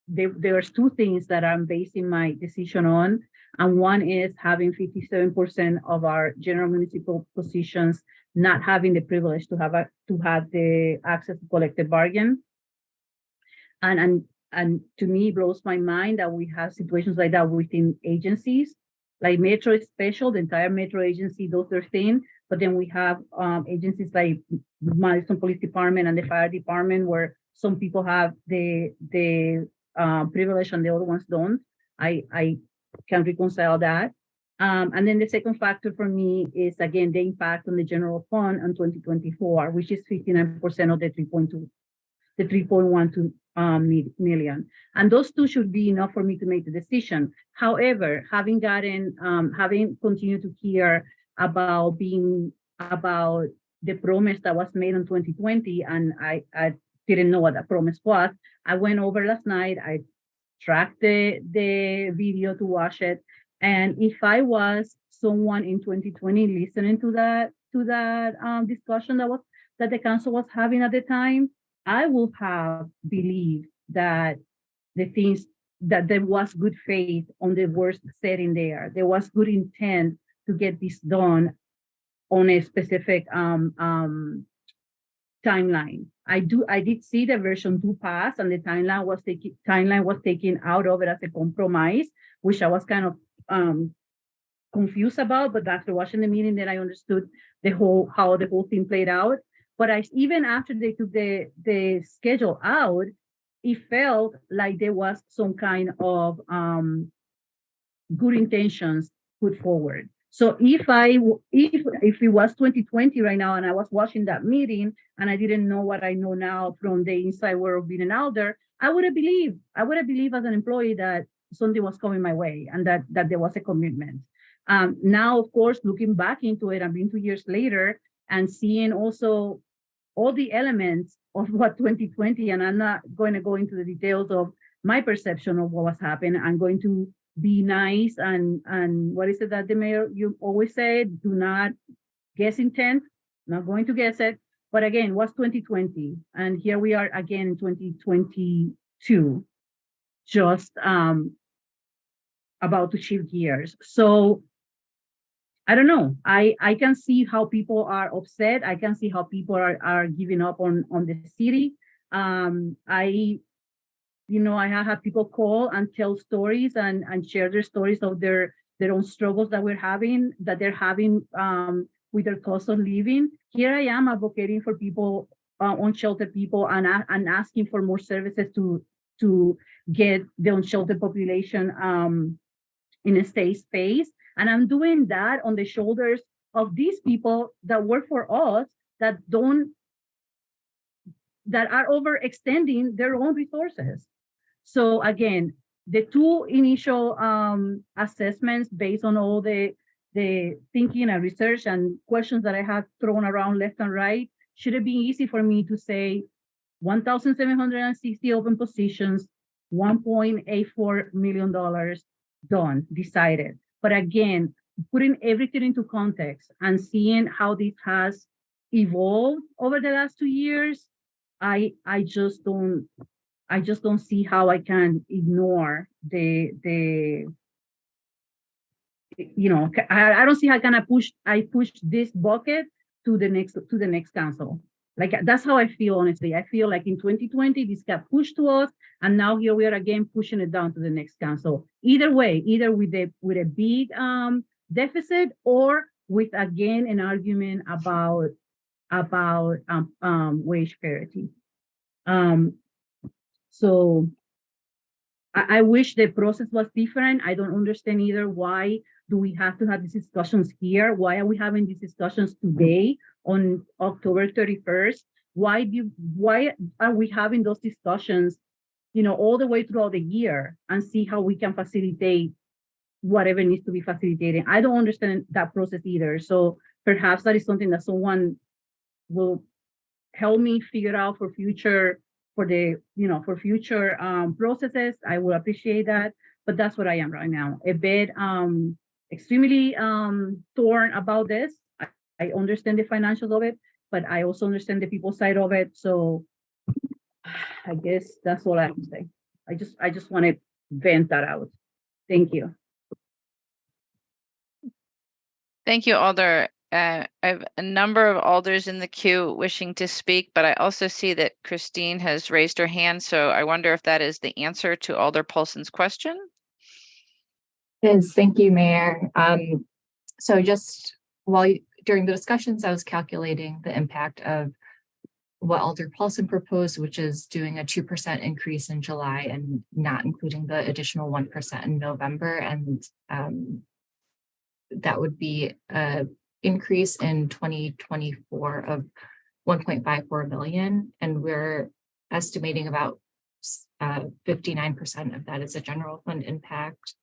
there's two things that I'm basing my decision on. And one is having 57% of our general municipal positions not having the privilege to have the access to collective bargain. And to me, it blows my mind that we have situations like that within agencies. Like Metro is special, the entire Metro agency does their thing, but then we have agencies like Madison Police Department and the Fire Department where some people have the privilege and the other ones don't. I can reconcile that. And then the second factor for me is, again, the impact on the general fund on 2024, which is 59% of the 3.12 million. And those two should be enough for me to make the decision. However, having continued to hear about the promise that was made in 2020, and I didn't know what that promise was. I went over last night, I tracked the video to watch it. And if I was someone in 2020 listening to that discussion that the council was having at the time, I would have believed that that there was good faith on the worst setting there. There was good intent to get this done on a specific timeline. I did see the version 2 pass, and the timeline was taken out of it as a compromise, which I was kind of confused about. But after watching the meeting, then I understood how the whole thing played out. But even after they took the schedule out, it felt like there was some kind of good intentions put forward. So if it was 2020 right now, and I was watching that meeting, and I didn't know what I know now from the inside world of being an elder, I would have believed as an employee that something was coming my way and that there was a commitment. Now, of course, looking back into it, I've been 2 years later and seeing also all the elements of what 2020, and I'm not going to go into the details of my perception of what was happening. I'm going to be nice and what is it that the mayor, you always say, do not guess intent, not going to guess it. But again, what's 2020? And here we are again in 2022, just about to shift gears. So I don't know. I can see how people are upset. I can see how people are giving up on the city. I have people call and tell stories and share their stories of their own struggles that they're having with their cost of living. Here I am advocating for people, unsheltered people, and asking for more services to get the unsheltered population in a safe space. And I'm doing that on the shoulders of these people that work for us that are overextending their own resources. So again, the two initial assessments based on all the thinking and research and questions that I have thrown around left and right, should it be easy for me to say 1,760 open positions, $1.84 million done, decided. But again, putting everything into context and seeing how this has evolved over the last 2 years, I just don't see how I can ignore I don't see how can I push this bucket to the next council. Like, that's how I feel, honestly. I feel like in 2020, this got pushed to us, and now here we are again pushing it down to the next council. Either way, either with a big deficit, or with again an argument about wage parity. So I wish the process was different. I don't understand either. Why do we have to have these discussions here? Why are we having these discussions today on October 31st? why are we having those discussions, all the way throughout the year, and see how we can facilitate whatever needs to be facilitated? I don't understand that process either. So perhaps that is something that someone will help me figure out for future processes. I will appreciate that, but that's what I am right now. A bit extremely torn about this. I understand the financials of it, but I also understand the people side of it. So I guess that's all I have to say. I just want to vent that out. Thank you. Thank you, Alder. I have a number of alders in the queue wishing to speak, but I also see that Christine has raised her hand. So I wonder if that is the answer to Alder Paulson's question. Thank you, Mayor. So just during the discussions, I was calculating the impact of what Alder Paulson proposed, which is doing a 2% increase in July and not including the additional 1% in November. And that would be a increase in 2024 of 1.54 million. And we're estimating about 59% of that is a general fund impact.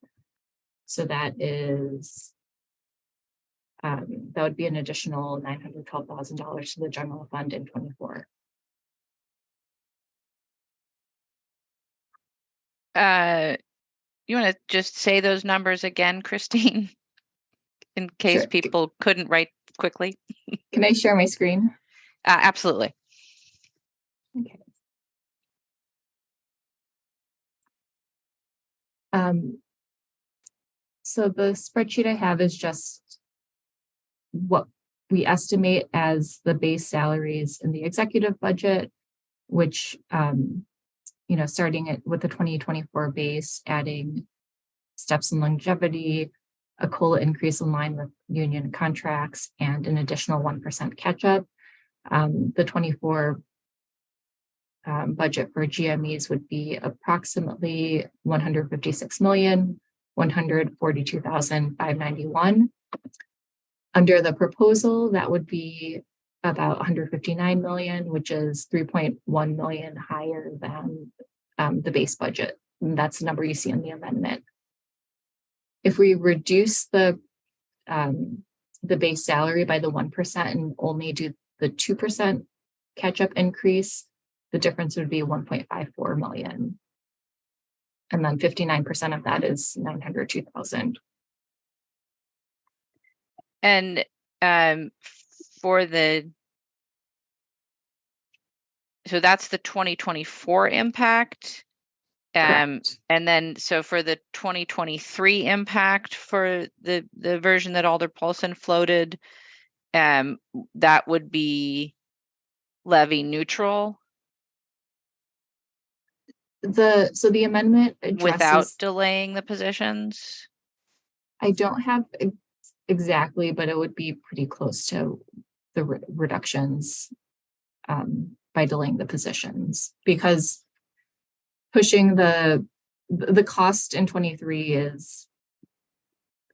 So that is, that would be an additional $912,000 to the general fund in 24. You want to just say those numbers again, Christine, in case people couldn't write quickly? Can I share my screen? Absolutely. Okay. So the spreadsheet I have is just what we estimate as the base salaries in the executive budget, which, starting with the 2024 base, adding steps in longevity, a COLA increase in line with union contracts, and an additional 1% catch-up. The 24 budget for GMEs would be approximately $156,142,591. Under the proposal, that would be about 159 million, which is 3.1 million higher than the base budget. And that's the number you see in the amendment. If we reduce the base salary by the 1% and only do the 2% catch-up increase, the difference would be 1.54 million. And then 59% of that is 902,000. And so that's the 2024 impact. And then so for the 2023 impact for the version that Alder Paulson floated, that would be levy neutral. So the amendment addresses, without delaying the positions? I don't have exactly, but it would be pretty close to the reductions by delaying the positions, because pushing the cost in 23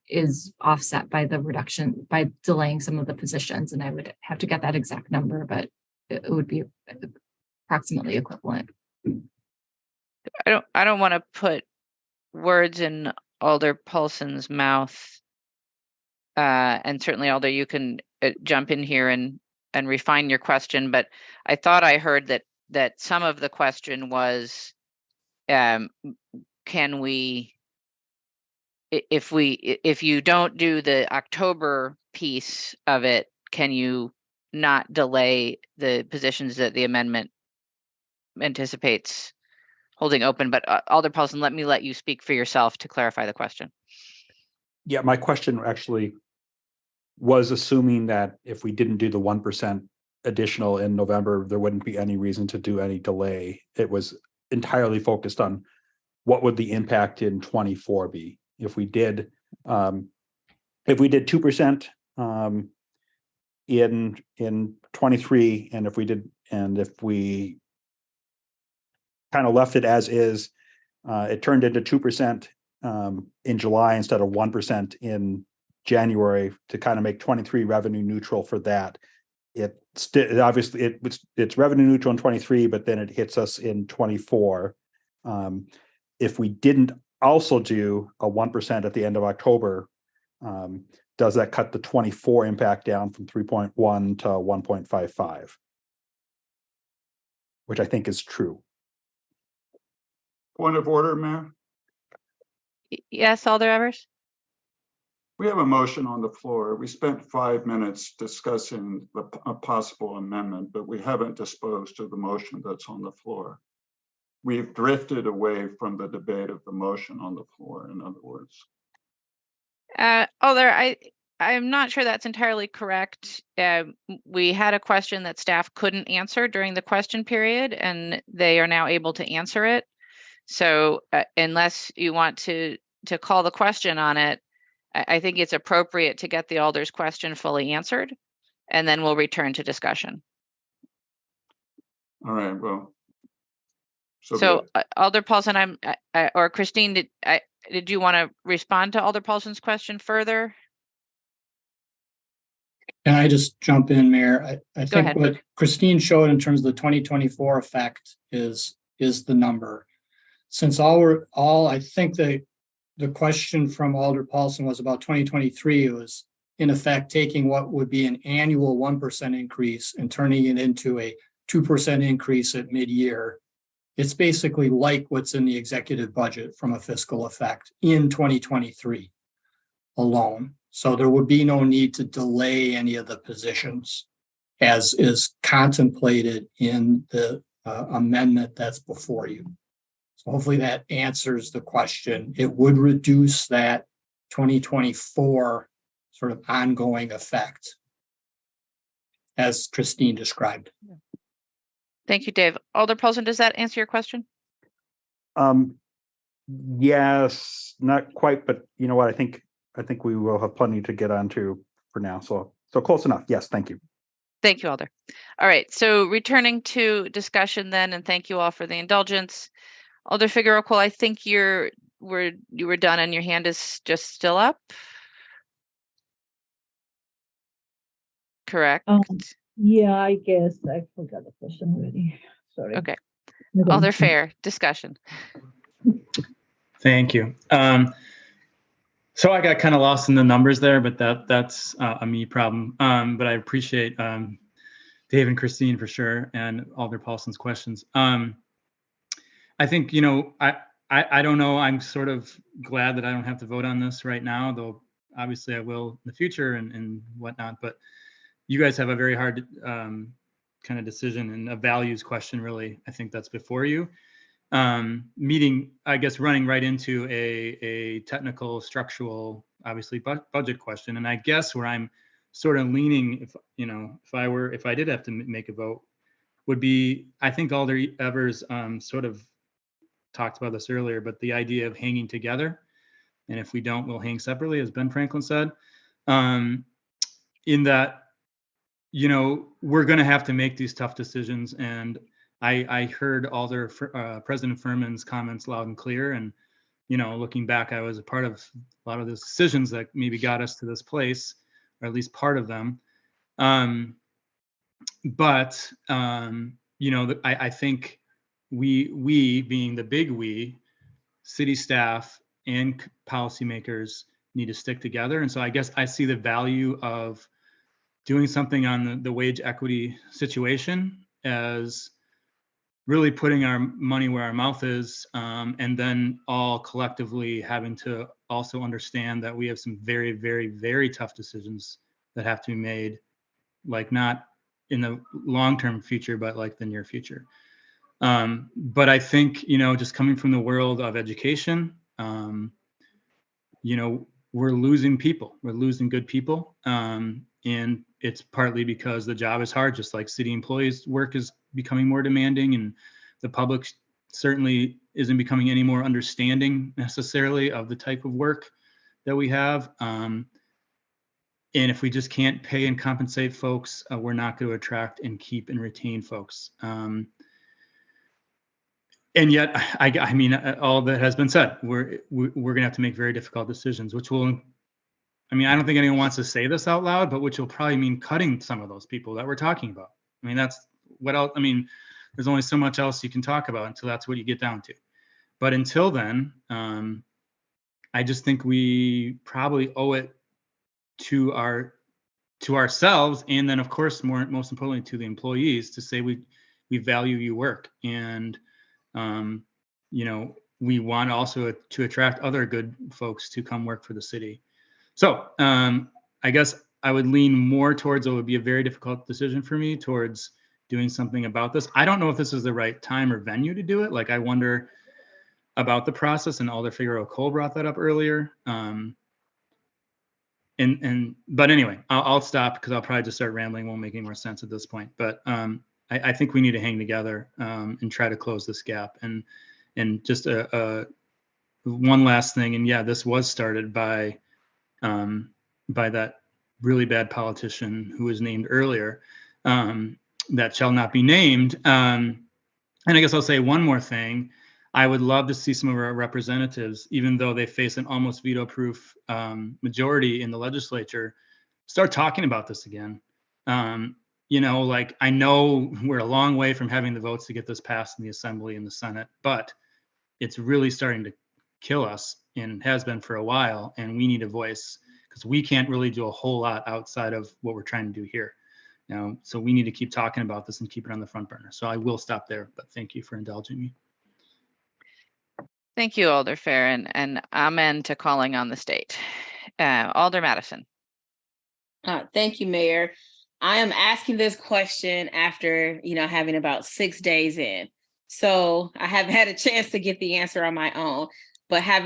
is offset by the reduction by delaying some of the positions, and I would have to get that exact number, but it would be approximately equivalent. I don't want to put words in Alder Paulson's mouth, and certainly Alder, you can jump in here and refine your question, but I thought I heard that some of the question was, can we, if you don't do the October piece of it, can you not delay the positions that the amendment anticipates holding open? But Alder Paulson, let you speak for yourself to clarify the question. Yeah, my question actually was assuming that if we didn't do the 1% additional in November, there wouldn't be any reason to do any delay. It was entirely focused on what would the impact in 24 be if we did 2% in 23, and if we kind of left it as is, it turned into 2% in July instead of 1% in January to kind of make 23 revenue neutral for that. obviously it's revenue neutral in 23, but then it hits us in 24. If we didn't also do a 1% at the end of October, does that cut the 24 impact down from 3.1 to 1.55? Which I think is true. Point of order, Mayor. Yes, Alder Evers? We have a motion on the floor. We spent 5 minutes discussing a possible amendment, but we haven't disposed of the motion that's on the floor. We've drifted away from the debate of the motion on the floor, in other words. Alder, I'm not sure that's entirely correct. We had a question that staff couldn't answer during the question period, and they are now able to answer it. So unless you want to call the question on it, I think it's appropriate to get the Alder's question fully answered, and then we'll return to discussion. All right, well. So Alder Paulson, or Christine, did you want to respond to Alder Paulson's question further? Can I just jump in, Mayor? I think ahead. what Christine showed in terms of the 2024 effect is the number. Since I think the question from Alder Paulson was about 2023. It was in effect taking what would be an annual 1% increase and turning it into a 2% increase at mid-year. It's basically like what's in the executive budget from a fiscal effect in 2023 alone. So there would be no need to delay any of the positions as is contemplated in the amendment that's before you. So hopefully that answers the question. It would reduce that 2024 sort of ongoing effect as Christine described. Thank you, Dave. Alder Paulson, does that answer your question? Yes, not quite, but you know what? I think we will have plenty to get onto for now. So close enough. Yes, thank you. Thank you, Alder. All right, so returning to discussion then, and thank you all for the indulgence. Alder Figueroa, I think you were done and your hand is just still up. Correct. Yeah, I guess I forgot the question already. Sorry. Okay. Alder Fair, discussion. Thank you. So I got kind of lost in the numbers there, but that's a me problem. But I appreciate Dave and Christine for sure, and Alder Paulson's questions. I think, I don't know. I'm sort of glad that I don't have to vote on this right now, though obviously I will in the future and whatnot. But you guys have a very hard kind of decision and a values question, really. I think that's before you. Running right into a technical, structural, obviously budget question. And I guess where I'm sort of leaning, if I did have to make a vote, would be, I think Alder Evers sort of talked about this earlier, but the idea of hanging together. And if we don't, we'll hang separately, as Ben Franklin said. In that, we're going to have to make these tough decisions. And I heard President Furman's comments loud and clear. And, looking back, I was a part of a lot of those decisions that maybe got us to this place, or at least part of them. I think we being the big we, city staff and policymakers need to stick together. And so I guess I see the value of doing something on the wage equity situation as really putting our money where our mouth is, and then all collectively having to also understand that we have some very, very, very tough decisions that have to be made, like not in the long-term future, but like the near future. But I think, just coming from the world of education, we're losing people, we're losing good people. And it's partly because the job is hard, just like city employees' work is becoming more demanding, and the public certainly isn't becoming any more understanding necessarily of the type of work that we have. And if we just can't pay and compensate folks, we're not going to attract and keep and retain folks. And yet, all that has been said, we're going to have to make very difficult decisions, which will I mean, I don't think anyone wants to say this out loud, but which will probably mean cutting some of those people that we're talking about. I mean, that's what else. I mean, there's only so much else you can talk about until that's what you get down to. But until then, I just think we probably owe it to ourselves, and then of course, most importantly, to the employees, to say we value your work, and we want also to attract other good folks to come work for the city. So I guess I would lean more towards, it would be a very difficult decision for me, towards doing something about this. I don't know if this is the right time or venue to do it. Like, I wonder about the process, and Alder Figueroa-Cole brought that up earlier. But anyway, I'll stop, because I'll probably just start rambling. Won't make any more sense at this point. But I think we need to hang together and try to close this gap. And just one last thing. And yeah, this was started by that really bad politician who was named earlier, that shall not be named. And I guess I'll say one more thing. I would love to see some of our representatives, even though they face an almost veto-proof majority in the legislature, start talking about this again. Like, I know we're a long way from having the votes to get this passed in the Assembly and the Senate, but it's really starting to kill us, and has been for a while, and we need a voice, because we can't really do a whole lot outside of what we're trying to do here. So we need to keep talking about this and keep it on the front burner. So I will stop there, but thank you for indulging me. Thank you, Alder Fair, and amen to calling on the state. Alder Madison. Thank you, Mayor. I am asking this question after, having about 6 days in. So I haven't had a chance to get the answer on my own, but I have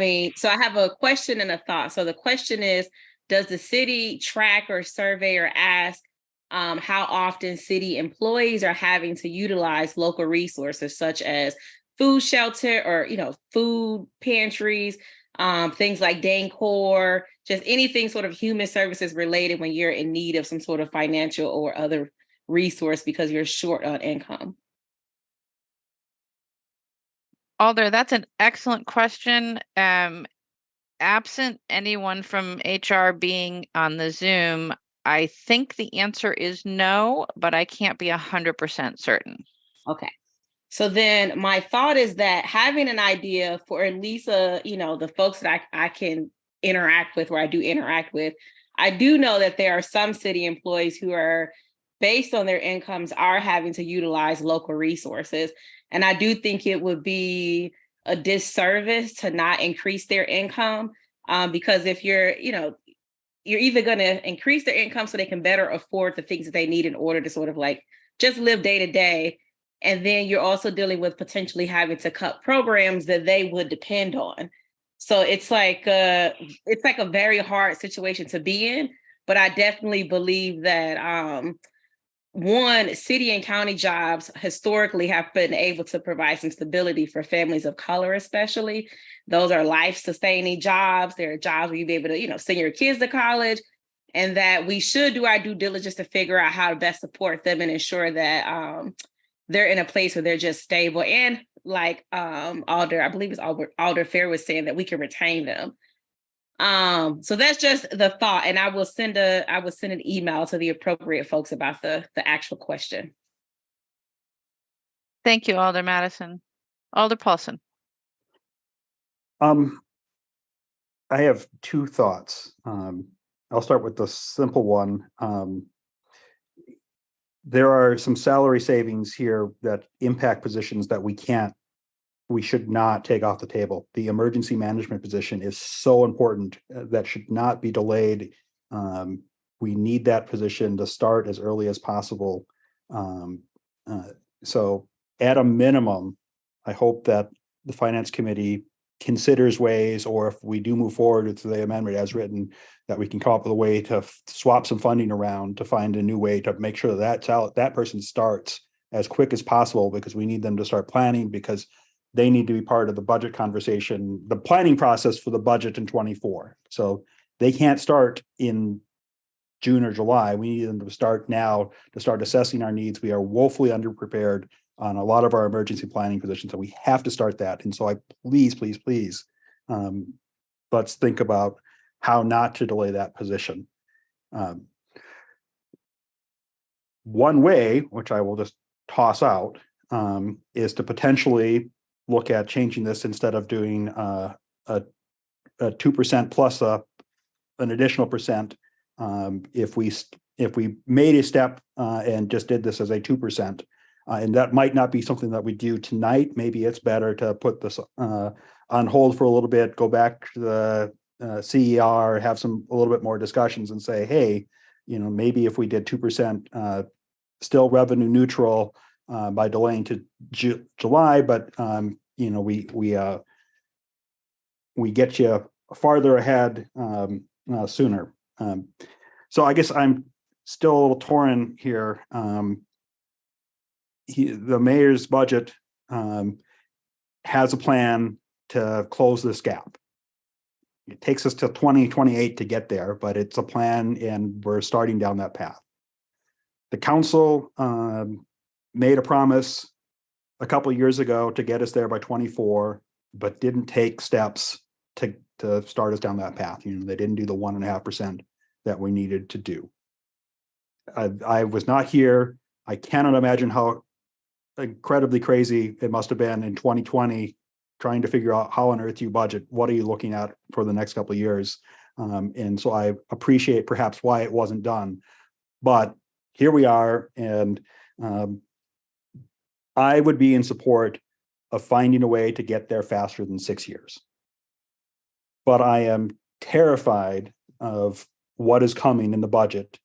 a question and a thought. So the question is, does the city track or survey or ask how often city employees are having to utilize local resources such as food shelter or, food pantries, things like Dancor, just anything sort of human services related when you're in need of some sort of financial or other resource because you're short on income? Alder, that's an excellent question. Absent anyone from HR being on the Zoom, I think the answer is no, but I can't be 100% certain. Okay. So then my thought is that having an idea for at least, the folks that I can interact with, or I do interact with, I do know that there are some city employees who are, based on their incomes, are having to utilize local resources. And I do think it would be a disservice to not increase their income, because if you're either going to increase their income so they can better afford the things that they need in order to sort of like just live day to day. And then you're also dealing with potentially having to cut programs that they would depend on. So it's like a very hard situation to be in. But I definitely believe that one, city and county jobs historically have been able to provide some stability for families of color, especially. Those are life-sustaining jobs. They're jobs where you'll be able to, send your kids to college, and that we should do our due diligence to figure out how to best support them and ensure that they're in a place where they're just stable. And like Alder, I believe it's Alder Fair was saying, that we can retain them. So that's just the thought. And I will send an email to the appropriate folks about the actual question. Thank you, Alder Madison. Alder Paulson. I have two thoughts. I'll start with the simple one. There are some salary savings here that impact positions that we should not take off the table. The emergency management position is so important that should not be delayed. We need that position to start as early as possible. So at a minimum, I hope that the Finance Committee considers ways, or if we do move forward with the amendment as written, that we can come up with a way to swap some funding around to find a new way to make sure that person starts as quick as possible, because we need them to start planning, because they need to be part of the budget conversation, the planning process for the budget in 24. So they can't start in June or July. We need them to start now, to start assessing our needs. We are woefully underprepared on a lot of our emergency planning positions, so we have to start that. And so please, let's think about how not to delay that position. One way, which I will just toss out, is to potentially look at changing this instead of doing a 2% plus an additional percent. If we made a step and just did this as a 2%, and that might not be something that we do tonight. Maybe it's better to put this on hold for a little bit, go back to the CER, have a little bit more discussions, and say, hey, maybe if we did 2%, still revenue neutral by delaying to July, but we get you farther ahead sooner. So I guess I'm still a little torn here. The mayor's budget has a plan to close this gap. It takes us to 2028 to get there, but it's a plan and we're starting down that path. The council made a promise a couple of years ago to get us there by 24, but didn't take steps to start us down that path. They didn't do the 1.5% that we needed to do. I was not here. I cannot imagine how incredibly crazy it must have been in 2020 trying to figure out how on earth you budget. What are you looking at for the next couple of years? And so I appreciate perhaps why it wasn't done, but here we are. And I would be in support of finding a way to get there faster than 6 years. But I am terrified of what is coming in the budget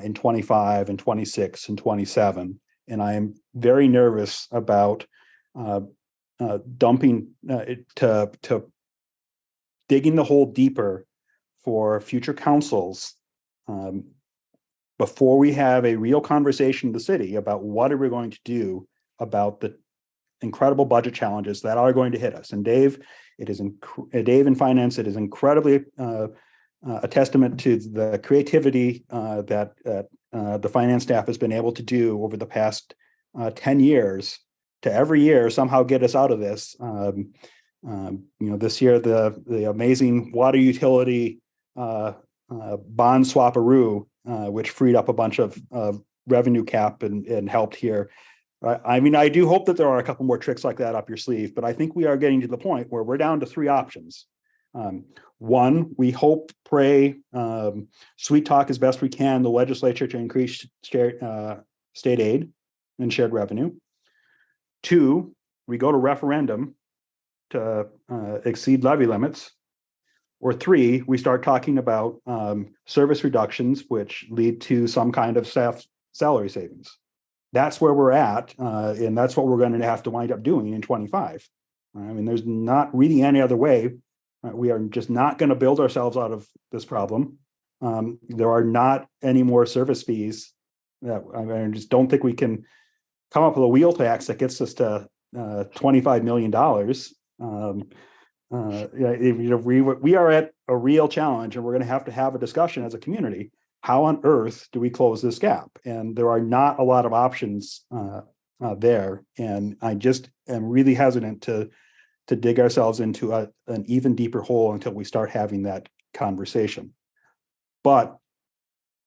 in 25 and 26 and 27. And I am very nervous about dumping to digging the hole deeper for future councils before we have a real conversation in the city about what are we going to do about the incredible budget challenges that are going to hit us. And Dave, Dave in finance, it is incredibly a testament to the creativity that the finance staff has been able to do over the past 10 years to every year somehow get us out of this. This year, the amazing water utility bond swap-a-roo, which freed up a bunch of revenue cap and helped here. I mean, I do hope that there are a couple more tricks like that up your sleeve, but I think we are getting to the point where we're down to 3 options. One, we hope, pray, sweet talk as best we can the legislature to increase state aid and shared revenue. 2, we go to referendum to exceed levy limits. Or 3, we start talking about service reductions, which lead to some kind of staff salary savings. That's where we're at, and that's what we're going to have to wind up doing in 25. I mean, there's not really any other way. We are just not going to build ourselves out of this problem. There are not any more service fees. I just don't think we can come up with a wheel tax that gets us to $25 million. We are at a real challenge, and we're going to have a discussion as a community. How on earth do we close this gap? And there are not a lot of options there. And I just am really hesitant to dig ourselves into an even deeper hole until we start having that conversation. But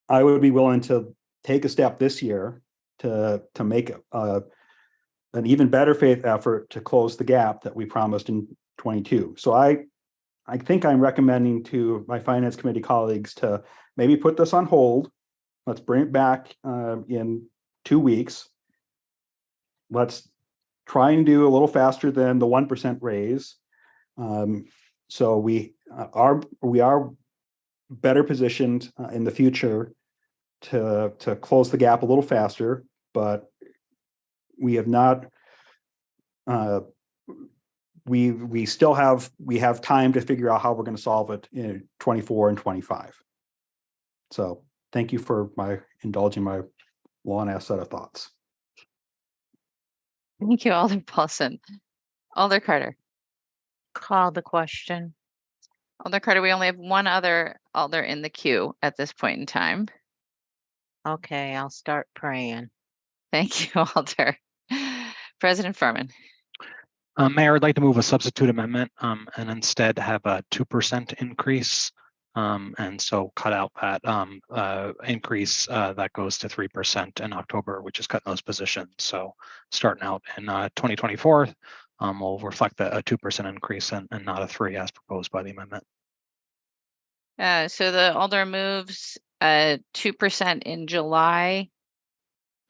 I would be willing to take a step this year to make an even better faith effort to close the gap that we promised in 22. So I think I'm recommending to my finance committee colleagues to maybe put this on hold. Let's bring it back in 2 weeks. Let's try and do a little faster than the 1% raise. So we are better positioned in the future to close the gap a little faster, but we have not. We still have time to figure out how we're going to solve it in 24 and 25. So thank you for indulging my long ass set of thoughts. Thank you, Alder Paulson. Alder Carter. Call the question. Alder Carter, we only have one other Alder in the queue at this point in time. Okay, I'll start praying. Thank you, Alder. President Furman. Mayor, I'd like to move a substitute amendment and instead have a 2% increase And so cut out that increase that goes to 3% in October, which is cutting those positions. So starting out in 2024, will reflect a 2% increase and not a 3 as proposed by the amendment. So the Alder moves 2% in July,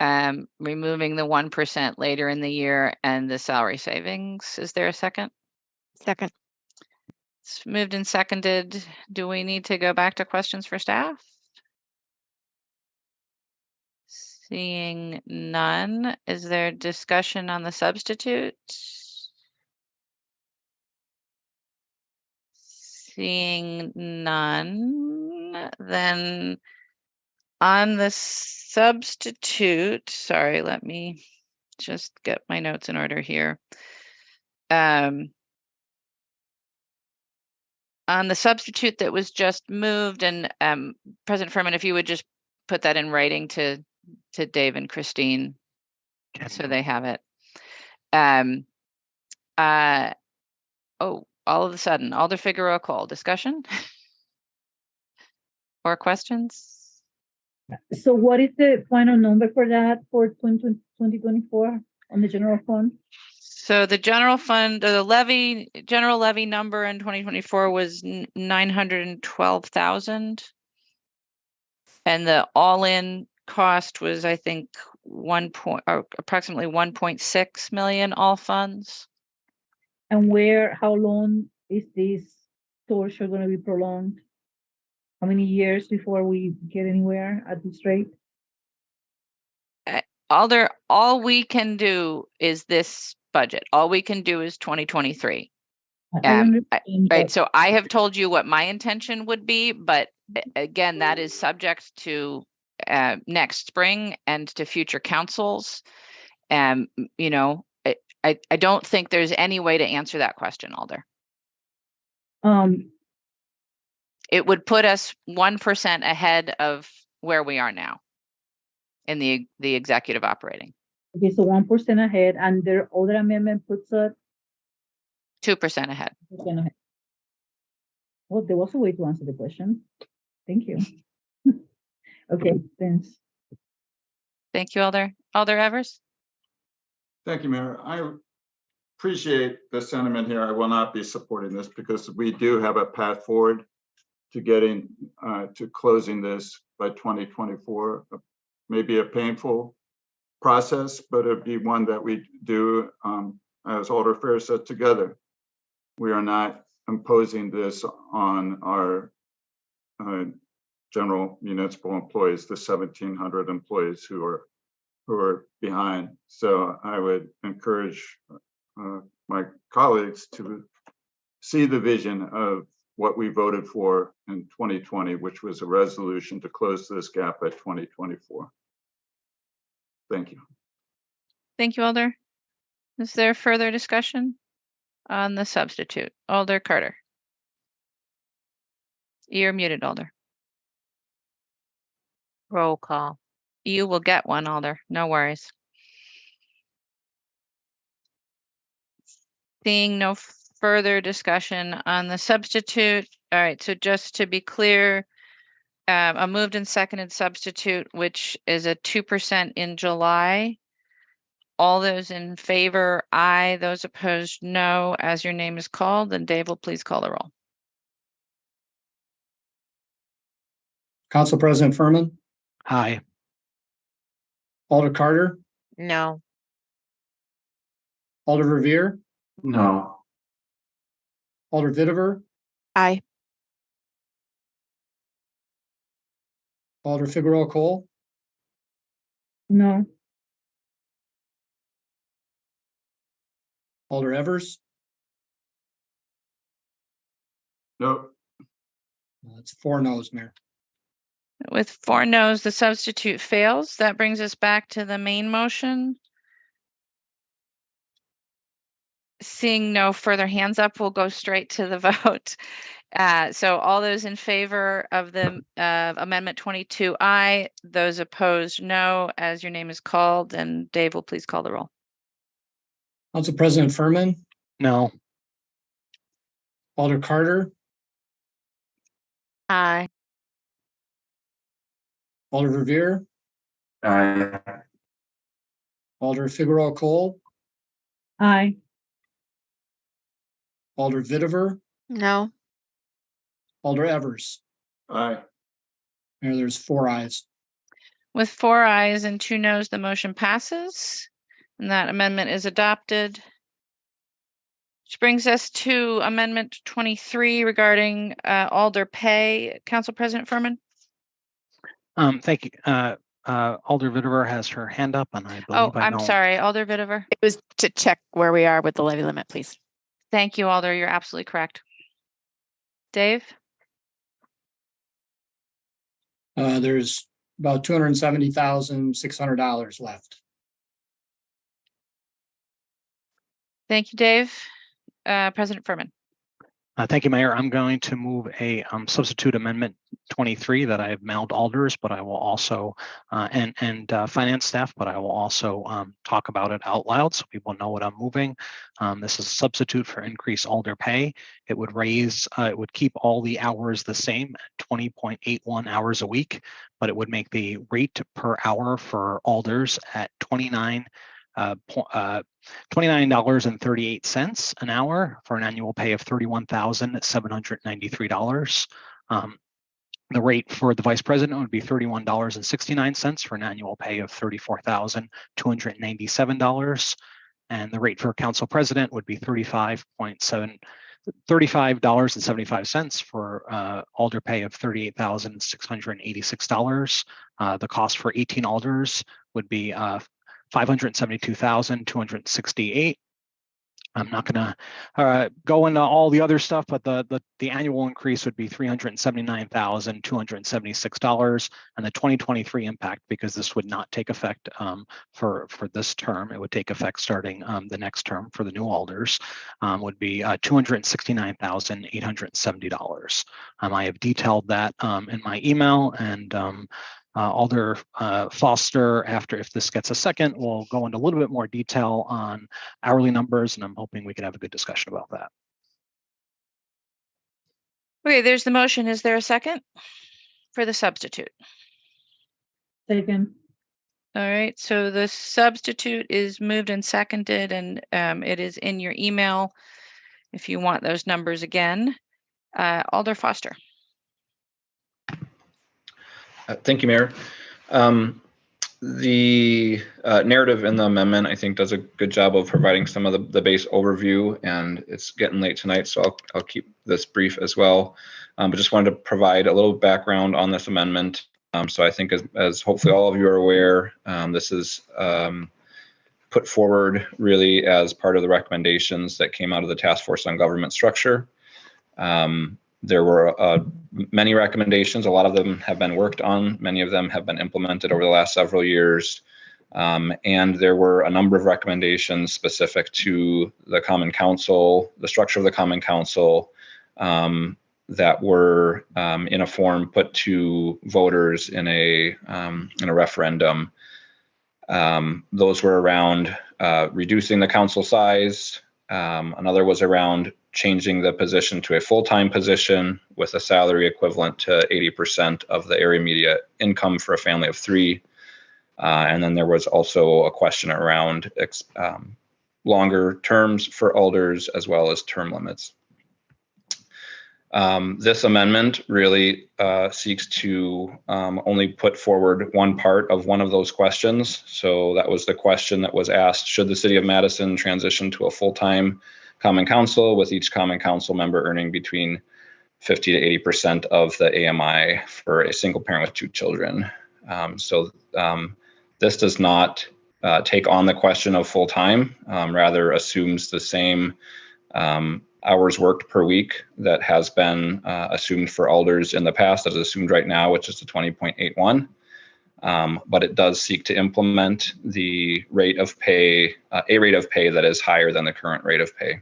removing the 1% later in the year and the salary savings. Is there a second? Second. It's moved and seconded. Do we need to go back to questions for staff? Seeing none, is there discussion on the substitute? Seeing none, then on the substitute, sorry, let me just get my notes in order here. On the substitute that was just moved, and President Furman, if you would just put that in writing to Dave and Christine, so they have it. Oh, all of a sudden, Alder Figueroa Cole, discussion or questions? So what is the final number for that for 2024 on the general fund? So the general fund, the general levy number in 2024 was 912,000. And the all-in cost was, I think, approximately 1.6 million, all funds. And how long is this torture going to be prolonged? How many years before we get anywhere at this rate? Alder, all we can do is this budget. All we can do is 2023. Right. So I have told you what my intention would be, but again, that is subject to next spring and to future councils. You know, I don't think there's any way to answer that question, Alder. It would put us 1% ahead of where we are now in the executive operating. Okay, so 1% ahead, and their other amendment puts us 2% ahead. 2% ahead. Well, there was a way to answer the question. Thank you. Okay, thanks. Thank you, Alder. Alder Evers? Thank you, Mayor. I appreciate the sentiment here. I will not be supporting this because we do have a path forward to getting to closing this by 2024. Maybe a painful process, but it'd be one that we do, as Alder Fair said, together. We are not imposing this on our general municipal employees, the 1,700 employees who are behind. So I would encourage my colleagues to see the vision of what we voted for in 2020, which was a resolution to close this gap at 2024. Thank you. Thank you, Alder. Is there further discussion on the substitute? Alder Carter. You're muted, Alder. Roll call. You will get one, Alder. No worries. Seeing no further discussion on the substitute. All right, so just to be clear, a moved and seconded substitute, which is a 2% in July. All those in favor, aye. Those opposed, no. As your name is called, then Dave will please call the roll. Council President Furman, Aye. Alder Carter, No. Alder Revere, No. Alder Vitiver, Aye. Alder Figueroa Cole, No. Alder Evers. No. That's 4 no's, Mayor. With 4 no's, the substitute fails. That brings us back to the main motion. Seeing no further hands up, we'll go straight to the vote. So all those in favor of the Amendment 22, aye. Those opposed, no. As your name is called, and Dave will please call the roll. Council President Furman, No. Alder Carter, Aye. Alder Revere, Aye. Alder Figueroa Cole, Aye. Alder Vitiver, No. Alder Evers. Aye. Mayor, there's 4 ayes. With 4 ayes and 2 noes, the motion passes, and that amendment is adopted. Which brings us to Amendment 23 regarding Alder pay. Council President Furman? Thank you. Alder Vitiver has her hand up, and I Oh, believe I I'm know. sorry, Alder Vitiver. It was to check where we are with the levy limit, please. Thank you, Alder. You're absolutely correct. Dave? There's about $270,600 left. Thank you, Dave. President Furman? Thank you, Mayor. I'm going to move a substitute amendment 23 that I have mailed alders, but I will also and finance staff, but I will also talk about it out loud so people know what I'm moving. This is a substitute for increased alder pay. It would raise, it would keep all the hours the same, 20.81 hours a week, but it would make the rate per hour for alders at $29.38 an hour for an annual pay of $31,793. The rate for the vice president would be $31.69 for an annual pay of $34,297. And the rate for council president would be $35.75 for alder pay of $38,686. The cost for 18 alders would be $572,268. I'm not going to go into all the other stuff, but the annual increase would be $379,276, and the 2023 impact, because this would not take effect for this term, it would take effect starting the next term for the new alders, would be $269,870. I have detailed that in my email, and Alder Foster, after, if this gets a second, will go into a little bit more detail on hourly numbers, and I'm hoping we can have a good discussion about that. Okay, there's the motion. Is there a second for the substitute? Second. All right, so the substitute is moved and seconded, and it is in your email if you want those numbers again. Alder Foster. Thank you, Mayor. The narrative in the amendment, I think, does a good job of providing some of the base overview, and it's getting late tonight, so I'll keep this brief as well. But just wanted to provide a little background on this amendment. So I think as hopefully all of you are aware, this is put forward really as part of the recommendations that came out of the Task Force on Government Structure. There were many recommendations. A lot of them have been worked on. Many of them have been implemented over the last several years. And there were a number of recommendations specific to the Common Council, the structure of the Common Council, that were in a form put to voters in a referendum. Those were around reducing the council size. Another was around changing the position to a full-time position with a salary equivalent to 80% of the area media income for a family of 3. And then there was also a question around longer terms for alders as well as term limits. This amendment really seeks to only put forward one part of one of those questions. So that was the question that was asked: should the city of Madison transition to a full-time Common Council with each Common Council member earning between 50 to 80% of the AMI for a single parent with 2 children? This does not take on the question of full-time, rather assumes the same hours worked per week that has been assumed for alders in the past, as assumed right now, which is the 20.81. But it does seek to implement the rate of pay, a rate of pay that is higher than the current rate of pay.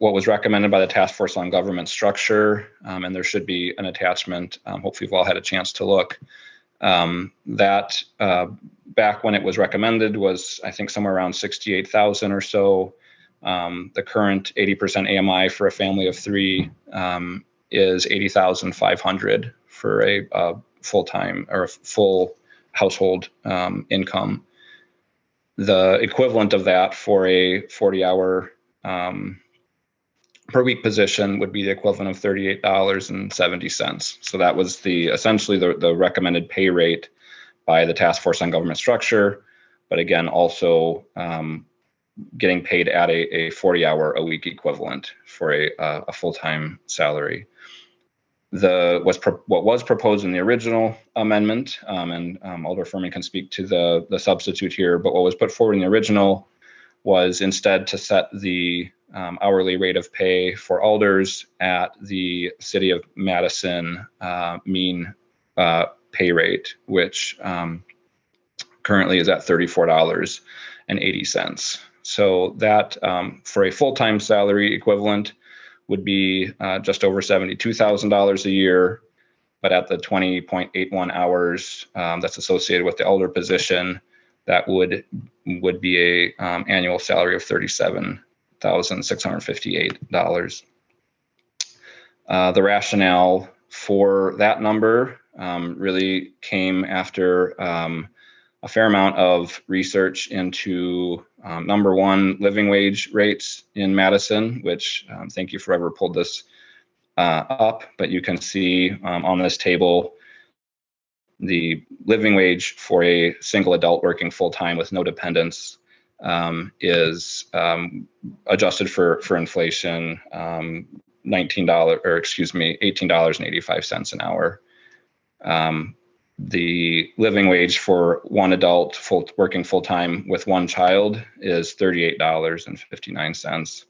What was recommended by the Task Force on Government Structure, and there should be an attachment, hopefully you've all had a chance to look, that back when it was recommended was, I think, somewhere around 68,000 or so. The current 80% AMI for a family of 3 is $80,500 for a full-time or a full household income. The equivalent of that for a 40-hour per week position would be the equivalent of $38.70. So that was essentially the recommended pay rate by the Task Force on Government Structure, but again, also getting paid at a 40-hour a week equivalent for a full-time salary. What was proposed in the original amendment, and Alder Furman can speak to the substitute here, but what was put forward in the original was instead to set the hourly rate of pay for alders at the City of Madison mean pay rate, which currently is at $34.80. So that for a full-time salary equivalent would be just over $72,000 a year, but at the 20.81 hours that's associated with the alder position, that would be a annual salary of $37,658. The rationale for that number really came after a fair amount of research into number one, living wage rates in Madison, which thank you for whoever pulled this up, but you can see on this table the living wage for a single adult working full-time with no dependents is adjusted for inflation, $18.85 an hour. The living wage for one adult working full-time with one child is $38.59.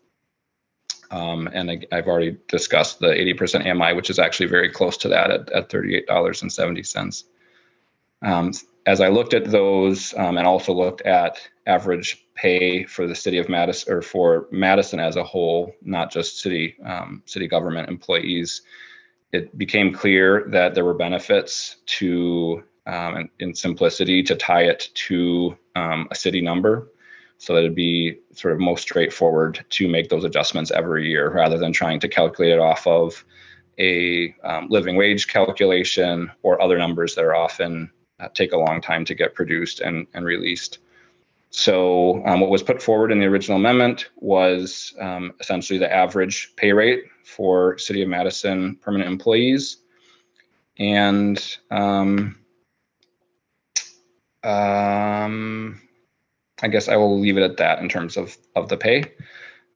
And I've already discussed the 80% AMI, which is actually very close to that at $38.70. As I looked at those and also looked at average pay for the city of Madison, or for Madison as a whole, not just city government employees, it became clear that there were benefits to, in simplicity, to tie it to a city number, so that it'd be sort of most straightforward to make those adjustments every year, rather than trying to calculate it off of a living wage calculation or other numbers that are often take a long time to get produced and released. So what was put forward in the original amendment was essentially the average pay rate for City of Madison permanent employees. And I guess I will leave it at that in terms of the pay.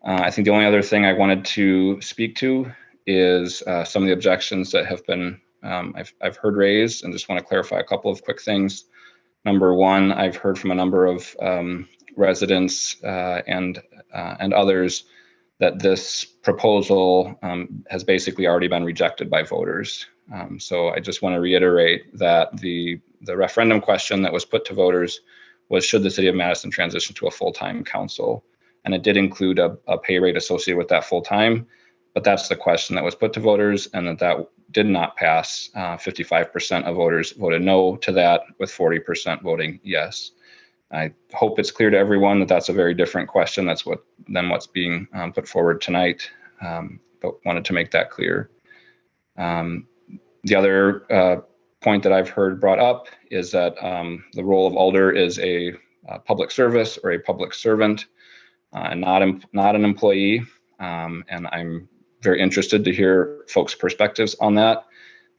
I think the only other thing I wanted to speak to is some of the objections that have been I've heard raised, and just want to clarify a couple of quick things. Number one, I've heard from a number of residents and others that this proposal has basically already been rejected by voters. So I just want to reiterate that the referendum question that was put to voters was, should the City of Madison transition to a full-time council? And it did include a pay rate associated with that full-time, but that's the question that was put to voters, and that did not pass. 55% of voters voted no to that, with 40% voting yes. I hope it's clear to everyone that that's a very different question than what's being put forward tonight, but wanted to make that clear. The other point that I've heard brought up is that the role of alder is a public service or a public servant, and not an employee. And I'm very interested to hear folks' perspectives on that.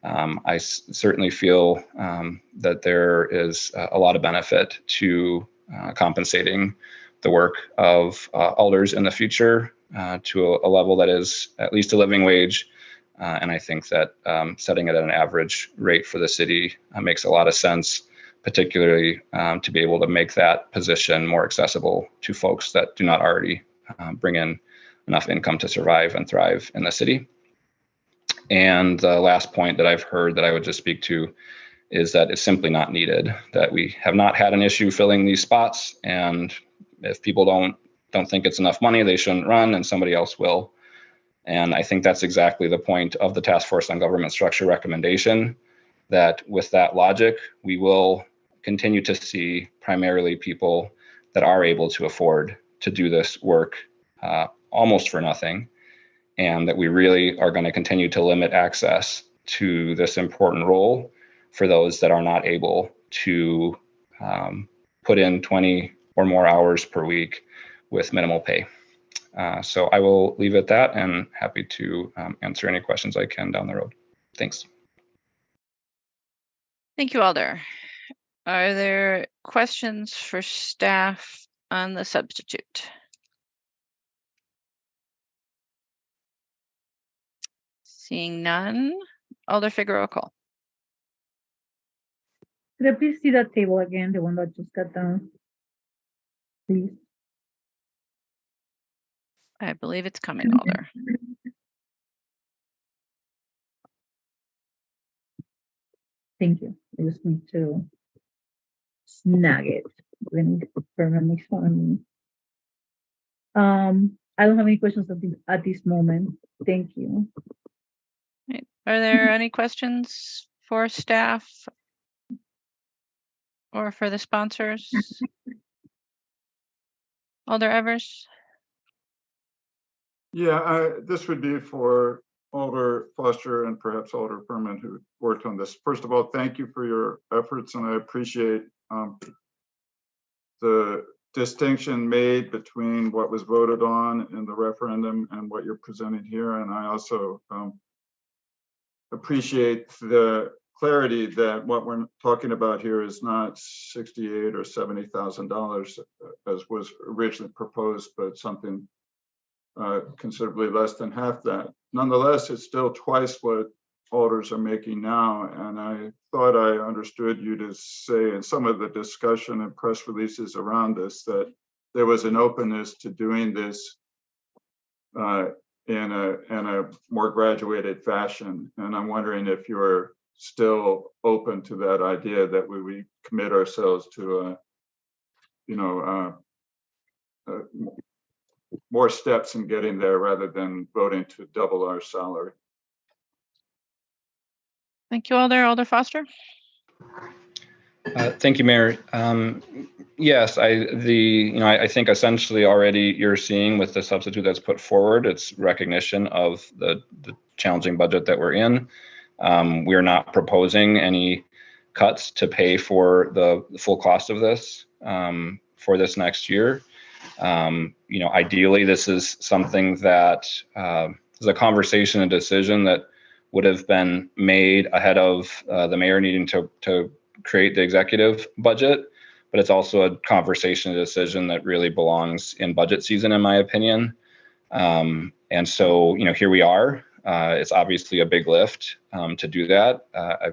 I certainly feel that there is a lot of benefit to compensating the work of alders in the future to a level that is at least a living wage. And I think that setting it at an average rate for the city makes a lot of sense, particularly to be able to make that position more accessible to folks that do not already bring in enough income to survive and thrive in the city. And the last point that I've heard that I would just speak to is that it's simply not needed, that we have not had an issue filling these spots. And if people don't think it's enough money, they shouldn't run, and somebody else will. And I think that's exactly the point of the Task Force on Government Structure recommendation, that with that logic, we will continue to see primarily people that are able to afford to do this work almost for nothing, and that we really are going to continue to limit access to this important role for those that are not able to put in 20 or more hours per week with minimal pay. So I will leave it at that, and happy to answer any questions I can down the road. Thanks. Thank you, Alder. Are there questions for staff on the substitute? Seeing none, Alder Figueroa Cole. Could I please see that table again, the one that just got done? Please. I believe it's coming, Alder. Thank you. I just need to snag it. Permanently on me. I don't have any questions at this moment. Thank you. Right. Are there any questions for staff or for the sponsors? Alder Evers? Yeah, this would be for Alder Foster and perhaps Alder Furman, who worked on this. First of all, thank you for your efforts, and I appreciate the distinction made between what was voted on in the referendum and what you're presenting here. And I also appreciate the clarity that what we're talking about here is not $68,000 or $70,000 as was originally proposed, but something considerably less than half that. Nonetheless, it's still twice what alders are making now. And I thought I understood you to say in some of the discussion and press releases around this that there was an openness to doing this in a more graduated fashion. And I'm wondering if you're still open to that idea that we commit ourselves to more steps in getting there rather than voting to double our salary. Thank you, Alder. Alder Foster? Thank you, Mayor. Yes, I think essentially already you're seeing with the substitute that's put forward, it's recognition of the challenging budget that we're in. We are not proposing any cuts to pay for the full cost of this for this next year. Ideally, this is something that is a conversation and decision that would have been made ahead of the mayor needing to create the executive budget, but it's also a conversation and decision that really belongs in budget season, in my opinion. And so, here we are. It's obviously a big lift to do that. I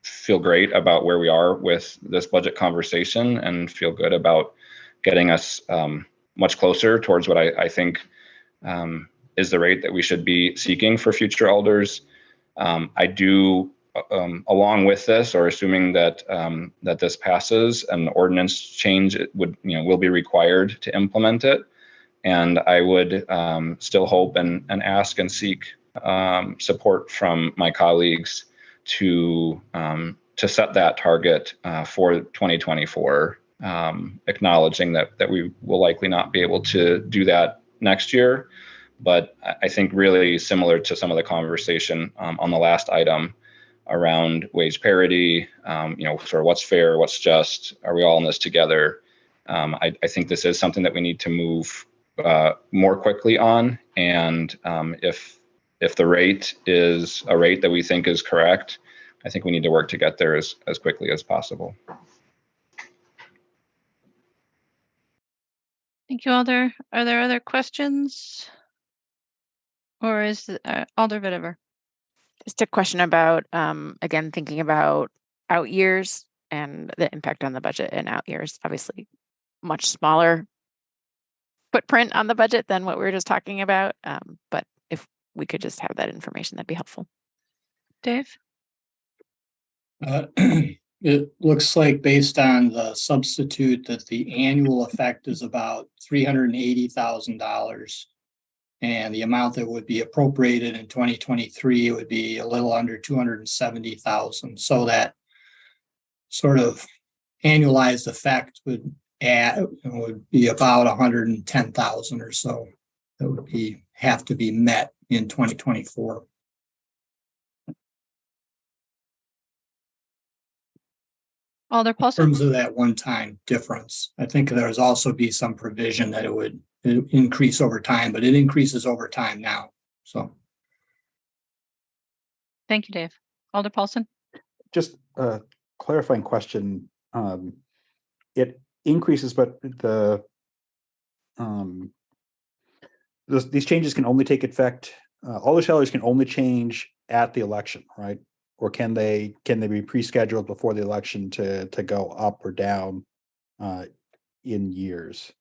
feel great about where we are with this budget conversation and feel good about getting us much closer towards what I think is the rate that we should be seeking for future alders. I do, along with this, or assuming that that this passes, an ordinance change will be required to implement it. And I would still hope and ask and seek support from my colleagues to set that target for 2024, acknowledging that we will likely not be able to do that next year. But I think really similar to some of the conversation on the last item around wage parity, sort of what's fair, what's just, are we all in this together? I think this is something that we need to move more quickly on. And if the rate is a rate that we think is correct, I think we need to work to get there as quickly as possible. Thank you, Alder. Are there other questions? Or is Alder Vitever? Just a question about, again, thinking about out years and the impact on the budget in out years. Obviously, much smaller footprint on the budget than what we were just talking about. But if we could just have that information, that'd be helpful. Dave? It looks like based on the substitute that the annual effect is about $380,000. And the amount that would be appropriated in 2023 would be a little under 270,000. So that sort of annualized effect would would be about 110,000 or so that would have to be met in 2024. Alder In Paulson? terms of that one-time difference, I think there's also be some provision that it would increase over time, but it increases over time now. So. Thank you, Dave. Alder Paulson? Just a clarifying question. It increases, but these changes can only take effect. All the salaries can only change at the election, right? Or can they be pre-scheduled before the election to go up or down in years?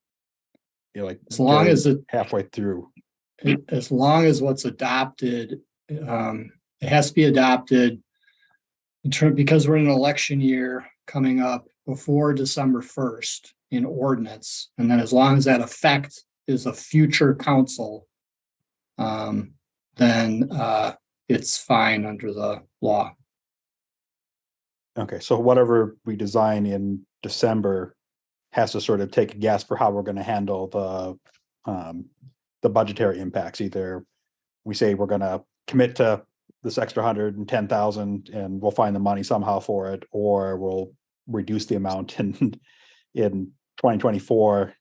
You know, like as long as it halfway through. As long as what's adopted, it has to be adopted because we're in an election year coming up before December 1st in ordinance. And then as long as that effect is a future council, then it's fine under the law. Okay, so whatever we design in December has to sort of take a guess for how we're going to handle the budgetary impacts. Either we say we're going to commit to this extra 110,000 and we'll find the money somehow for it, or we'll reduce the amount in 2024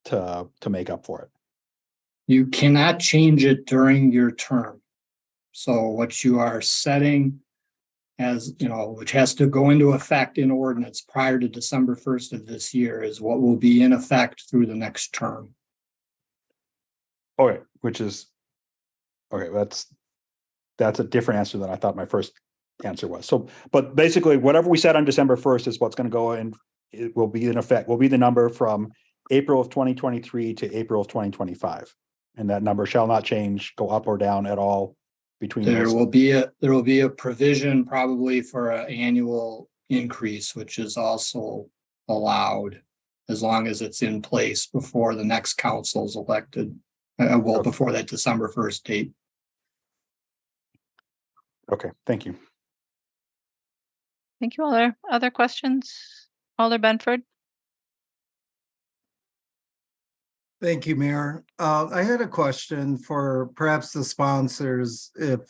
to make up for it. You cannot change it during your term. So what you are setting as, which has to go into effect in ordinance prior to December 1st of this year, is what will be in effect through the next term. Okay, that's a different answer than I thought my first answer was. So, but basically whatever we set on December 1st is what's going to go in. It will be in effect, will be the number from April of 2023 to April of 2025. And that number shall not change, go up or down at all between There those. will be a provision probably for an annual increase, which is also allowed as long as it's in place before the next council is elected. Before that December 1st date. Okay, thank you. Thank you, Alder. Other questions? Alder Benford? Thank you, Mayor. I had a question for perhaps the sponsors, if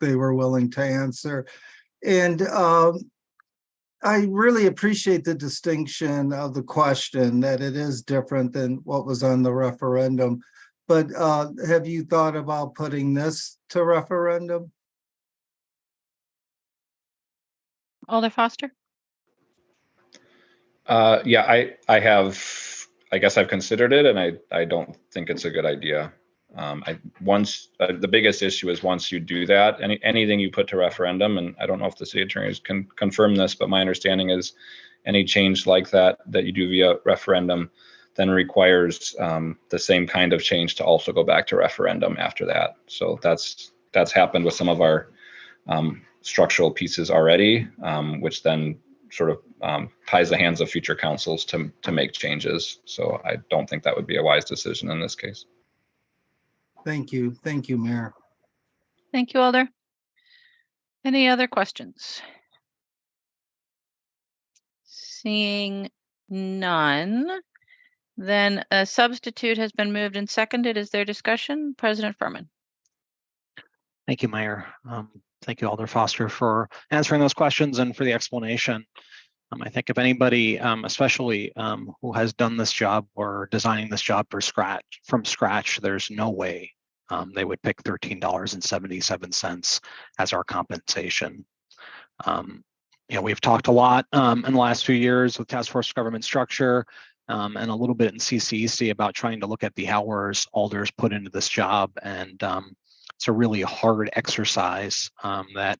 they were willing to answer. And I really appreciate the distinction of the question, that it is different than what was on the referendum. But have you thought about putting this to referendum? Alder Foster? Yeah, I have, I guess I've considered it, and I don't think it's a good idea. The biggest issue is once you do that, anything you put to referendum, and I don't know if the city attorneys can confirm this, but my understanding is any change like that you do via referendum then requires the same kind of change to also go back to referendum after that. So that's happened with some of our structural pieces already, which then sort of ties the hands of future councils to make changes. So I don't think that would be a wise decision in this case. Thank you. Thank you, Mayor. Thank you, Alder. Any other questions? Seeing none, then a substitute has been moved and seconded. Is there discussion? President Furman. Thank you, Mayor. Thank you, Alder Foster, for answering those questions and for the explanation. I think if anybody, especially who has done this job or designing this job from scratch, there's no way they would pick $13.77 as our compensation. We've talked a lot in the last few years with Task Force Government Structure and a little bit in CCEC about trying to look at the hours alders put into this job, and it's a really hard exercise that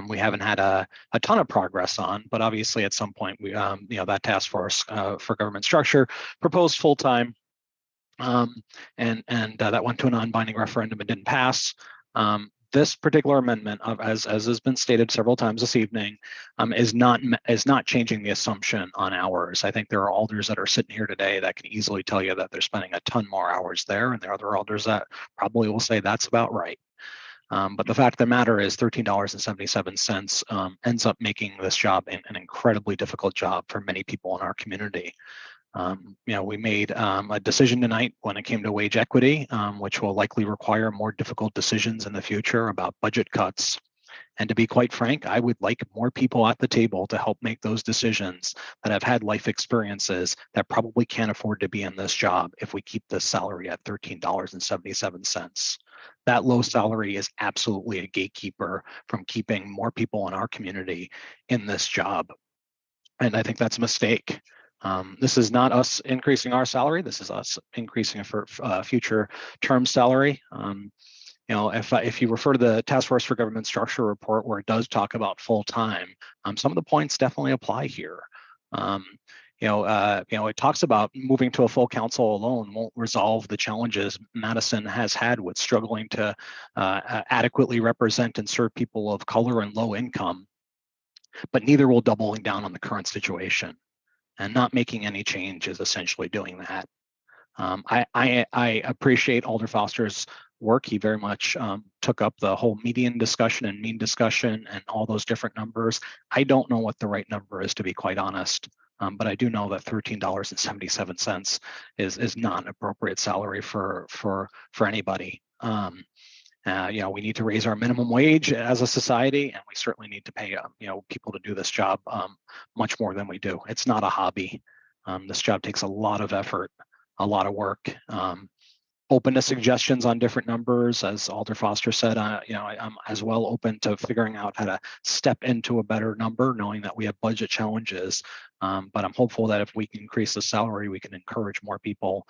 we haven't had a ton of progress on, but obviously at some point we, that Task Force for Government Structure proposed full-time, and that went to a non-binding referendum and didn't pass. This particular amendment, as has been stated several times this evening, is not changing the assumption on hours. I think there are alders that are sitting here today that can easily tell you that they're spending a ton more hours there, and there are other alders that probably will say that's about right. But the fact of the matter is $13.77 ends up making this job an incredibly difficult job for many people in our community. We made a decision tonight when it came to wage equity, which will likely require more difficult decisions in the future about budget cuts. And to be quite frank, I would like more people at the table to help make those decisions that have had life experiences that probably can't afford to be in this job if we keep this salary at $13.77. That low salary is absolutely a gatekeeper from keeping more people in our community in this job. And I think that's a mistake. This is not us increasing our salary. This is us increasing a future term salary. If you refer to the Task Force for Government Structure report, where it does talk about full-time, some of the points definitely apply here. It talks about moving to a full council alone won't resolve the challenges Madison has had with struggling to adequately represent and serve people of color and low income, but neither will doubling down on the current situation. And not making any change is essentially doing that. I appreciate Alder Foster's work. He very much took up the whole median discussion and mean discussion and all those different numbers. I don't know what the right number is, to be quite honest, but I do know that $13.77 is not an appropriate salary for anybody. We need to raise our minimum wage as a society, and we certainly need to pay people to do this job much more than we do. It's not a hobby. This job takes a lot of effort, a lot of work. Open to suggestions on different numbers, as Alder Foster said. I'm as well open to figuring out how to step into a better number, knowing that we have budget challenges. But I'm hopeful that if we can increase the salary, we can encourage more people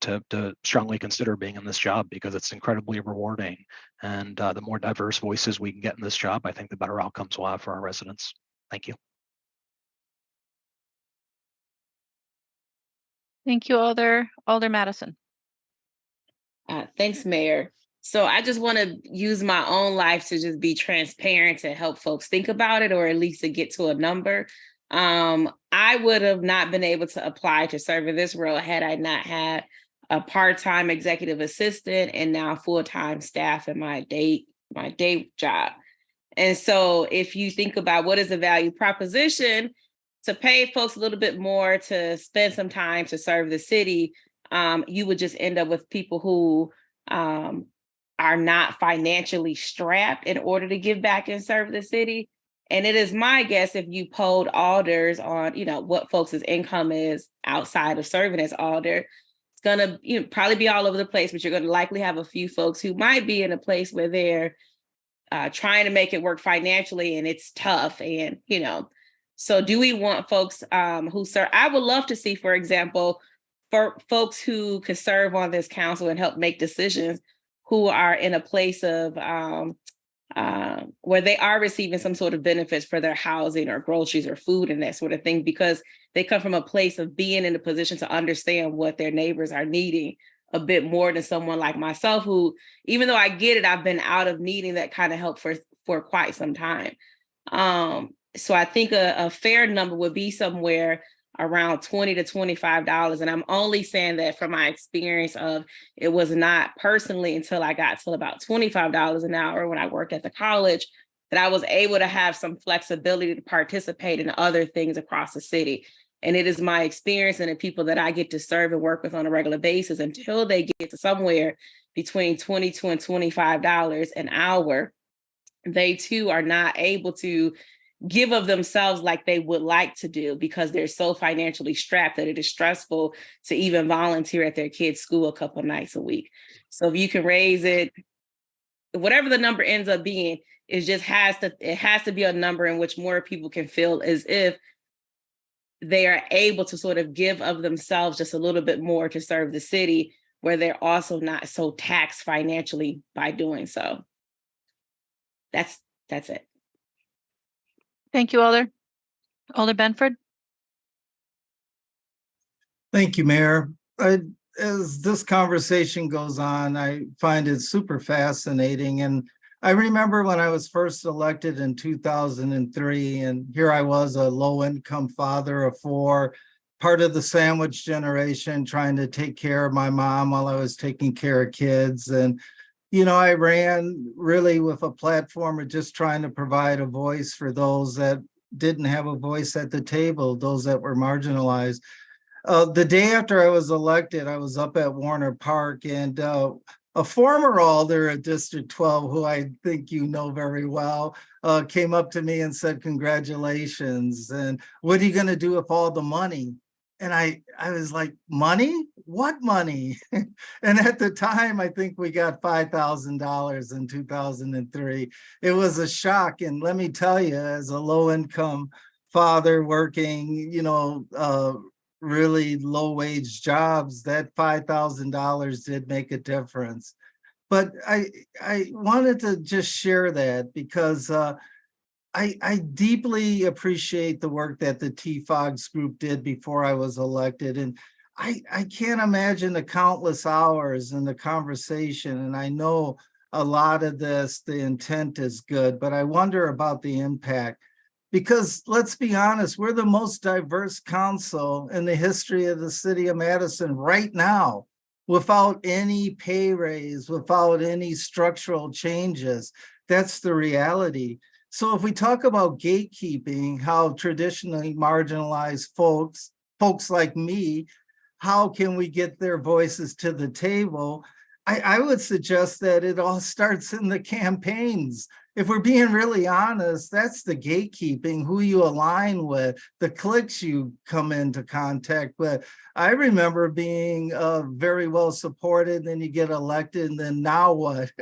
to strongly consider being in this job, because it's incredibly rewarding. And the more diverse voices we can get in this job, I think the better outcomes we'll have for our residents. Thank you. Thank you, Alder Madison. Thanks, Mayor. So I just want to use my own life to just be transparent and help folks think about it, or at least to get to a number. I would have not been able to apply to serve in this role had I not had a part-time executive assistant and now full-time staff in my day job. And so if you think about what is the value proposition to pay folks a little bit more to spend some time to serve the city, you would just end up with people who are not financially strapped in order to give back and serve the city. And it is my guess, if you polled alders on, what folks' income is outside of serving as alder, it's going to probably be all over the place, but you're going to likely have a few folks who might be in a place where they're trying to make it work financially and it's tough. And, so do we want folks who serve? I would love to see, for example, for folks who could serve on this council and help make decisions, who are in a place of where they are receiving some sort of benefits for their housing or groceries or food and that sort of thing, because they come from a place of being in a position to understand what their neighbors are needing a bit more than someone like myself, who, even though I get it, I've been out of needing that kind of help for quite some time. So I think a fair number would be somewhere around $20 to $25. And I'm only saying that from my experience of, it was not personally until I got to about $25 an hour when I worked at the college that I was able to have some flexibility to participate in other things across the city. And it is my experience and the people that I get to serve and work with on a regular basis, until they get to somewhere between $22 and $25 an hour, they too are not able to give of themselves like they would like to do, because they're so financially strapped that it is stressful to even volunteer at their kids' school a couple nights a week. So if you can raise it, whatever the number ends up being, it has to be a number in which more people can feel as if they are able to sort of give of themselves just a little bit more to serve the city, where they're also not so taxed financially by doing so. That's it. Thank you, Alder. Alder Benford. Thank you, Mayor. As this conversation goes on, I find it super fascinating. And I remember when I was first elected in 2003, and here I was, a low-income father of four, part of the sandwich generation, trying to take care of my mom while I was taking care of kids. And I ran really with a platform of just trying to provide a voice for those that didn't have a voice at the table, those that were marginalized. The day after I was elected, I was up at Warner Park, and a former alder at District 12, who I think you know very well, came up to me and said, "Congratulations, and what are you going to do with all the money?" And I was like, "Money? What money?" And at the time, I think we got $5,000 in 2003. It was a shock. And let me tell you, as a low-income father working, really low-wage jobs, that $5,000 did make a difference. But I wanted to just share that because I deeply appreciate the work that the TFOGS group did before I was elected. And I can't imagine the countless hours and the conversation. And I know a lot of this, the intent is good, but I wonder about the impact. Because let's be honest, we're the most diverse council in the history of the city of Madison right now, without any pay raise, without any structural changes. That's the reality. So if we talk about gatekeeping, how traditionally marginalized folks like me, how can we get their voices to the table? I would suggest that it all starts in the campaigns. If we're being really honest, that's the gatekeeping, who you align with, the cliques you come into contact with. I remember being very well supported, then you get elected, and then now what?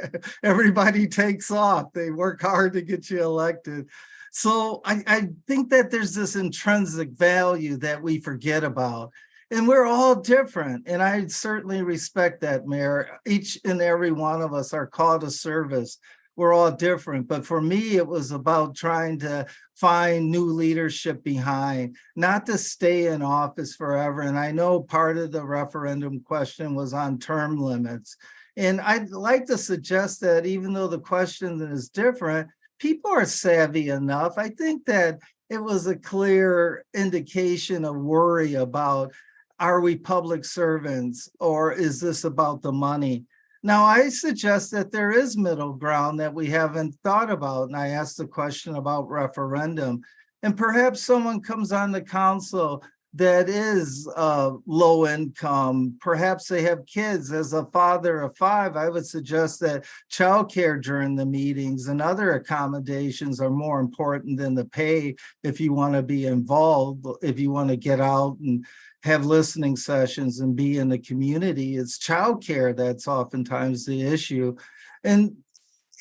Everybody takes off. They work hard to get you elected. So I think that there's this intrinsic value that we forget about. And we're all different. And I certainly respect that, Mayor. Each and every one of us are called to service. We're all different. But for me, it was about trying to find new leadership behind, not to stay in office forever. And I know part of the referendum question was on term limits. And I'd like to suggest that even though the question is different, people are savvy enough. I think that it was a clear indication of worry about, are we public servants, or is this about the money? Now, I suggest that there is middle ground that we haven't thought about. And I asked the question about referendum. And perhaps someone comes on the council that is low income. Perhaps they have kids. As a father of 5, I would suggest that childcare during the meetings and other accommodations are more important than the pay if you want to be involved, if you want to get out and have listening sessions and be in the community. It's childcare that's oftentimes the issue. And,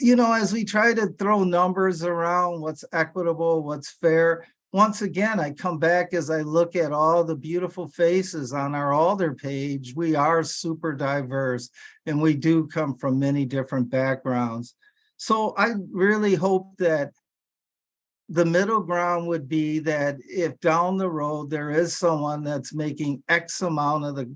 as we try to throw numbers around, what's equitable, what's fair, once again, I come back as I look at all the beautiful faces on our Alder page. We are super diverse, and we do come from many different backgrounds. So I really hope that the middle ground would be that if down the road there is someone that's making X amount of the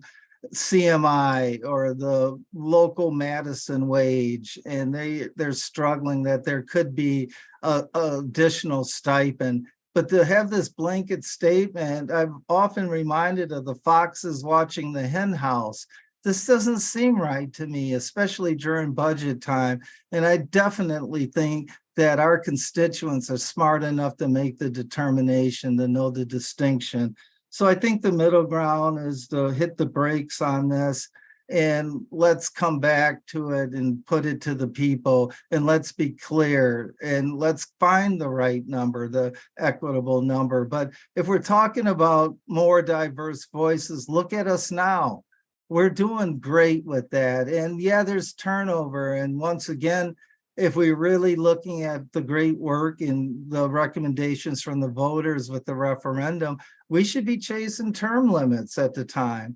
CMI or the local Madison wage, and they're struggling, that there could be a additional stipend. But to have this blanket statement, I'm often reminded of the foxes watching the hen house. This doesn't seem right to me, especially during budget time. And I definitely think that our constituents are smart enough to make the determination, to know the distinction. So I think the middle ground is to hit the brakes on this, and let's come back to it and put it to the people, and let's be clear, and let's find the right number, the equitable number. But if we're talking about more diverse voices, look at us now. We're doing great with that. And yeah, there's turnover. And once again, if we're really looking at the great work and the recommendations from the voters with the referendum, we should be chasing term limits at the time.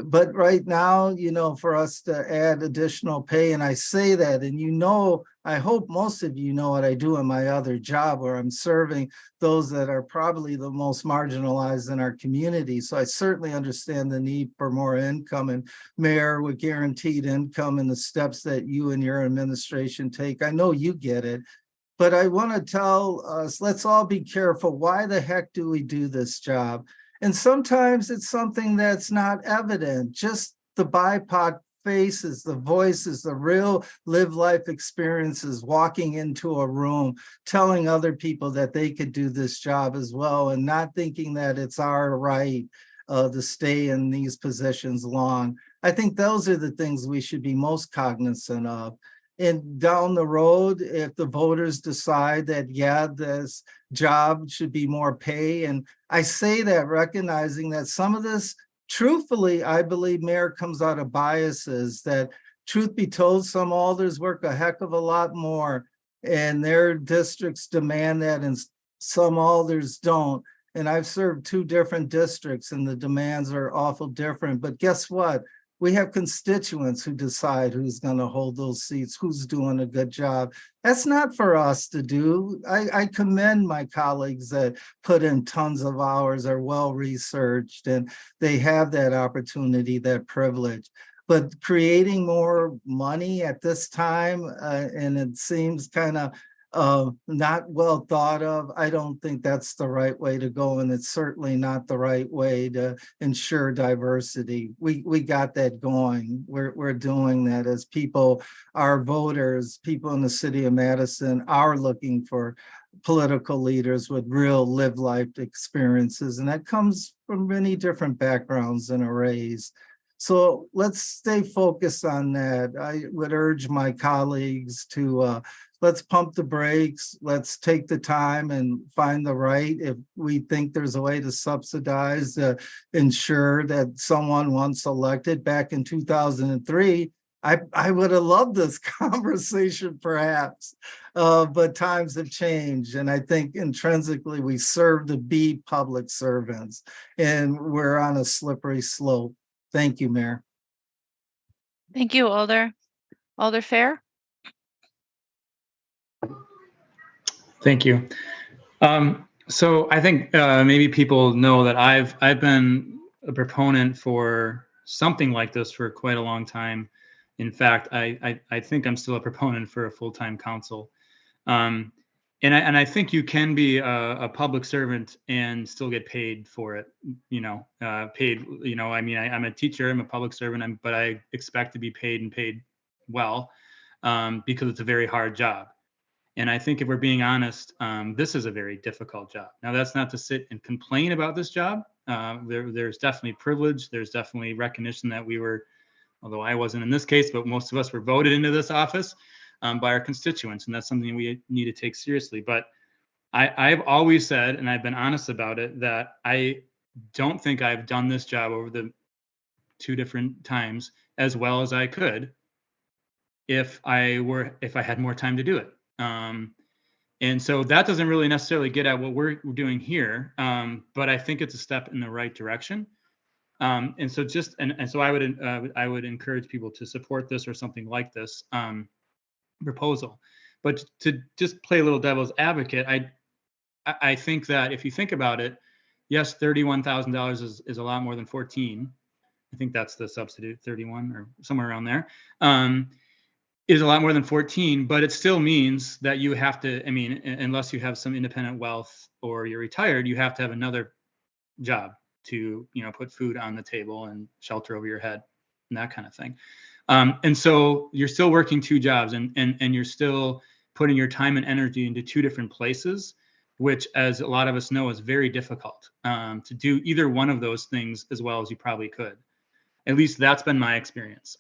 But right now, for us to add additional pay, and I say that, and I hope most of you know what I do in my other job, where I'm serving those that are probably the most marginalized in our community. So I certainly understand the need for more income, and Mayor, with guaranteed income and the steps that you and your administration take, I know you get it. But I want to tell us, let's all be careful. Why the heck do we do this job? And sometimes it's something that's not evident. Just the BIPOC faces, the voices, the real live life experiences, walking into a room, telling other people that they could do this job as well, and not thinking that it's our right to stay in these positions long. I think those are the things we should be most cognizant of. And down the road, if the voters decide that, yeah, this job should be more pay, and I say that recognizing that some of this, truthfully, I believe, Mayor, comes out of biases, that truth be told, some alders work a heck of a lot more and their districts demand that and some alders don't. And I've served 2 different districts and the demands are awful different. But guess what? We have constituents who decide who's going to hold those seats, who's doing a good job. That's not for us to do. I commend my colleagues that put in tons of hours, are well-researched, and they have that opportunity, that privilege. But creating more money at this time, and it seems kind of not well thought of, I don't think that's the right way to go, and it's certainly not the right way to ensure diversity. We got that going. We're doing that as people, our voters, people in the city of Madison are looking for political leaders with real live life experiences, and that comes from many different backgrounds and arrays. So let's stay focused on that. I would urge my colleagues to let's pump the brakes. Let's take the time and find the right. If we think there's a way to subsidize, ensure that someone once elected back in 2003, I would have loved this conversation perhaps, but times have changed. And I think intrinsically we serve to be public servants and we're on a slippery slope. Thank you, Mayor. Thank you, Alder. Alder Fair? Thank you. So I think maybe people know that I've been a proponent for something like this for quite a long time. In fact, I think I'm still a proponent for a full-time council. And I think you can be a public servant and still get paid for it. Paid. I mean, I'm a teacher. I'm a public servant. But I expect to be paid and paid well because it's a very hard job. And I think if we're being honest, this is a very difficult job. Now, that's not to sit and complain about this job. There's definitely privilege. There's definitely recognition that we were, although I wasn't in this case, but most of us were voted into this office by our constituents. And that's something we need to take seriously. But I've always said, and I've been honest about it, that I don't think I've done this job over the 2 different times as well as I could if I had more time to do it. And so that doesn't really necessarily get at what we're doing here, but I think it's a step in the right direction. And so I would encourage people to support this or something like this proposal. But to just play a little devil's advocate, I think that if you think about it, yes, $31,000 is a lot more than 14. I think that's the substitute, 31 or somewhere around there. Is a lot more than 14, but it still means that you have to, I mean, unless you have some independent wealth or you're retired, you have to have another job to, put food on the table and shelter over your head and that kind of thing. And so you're still working 2 jobs and you're still putting your time and energy into 2 different places, which, as a lot of us know, is very difficult to do either one of those things as well as you probably could. At least that's been my experience.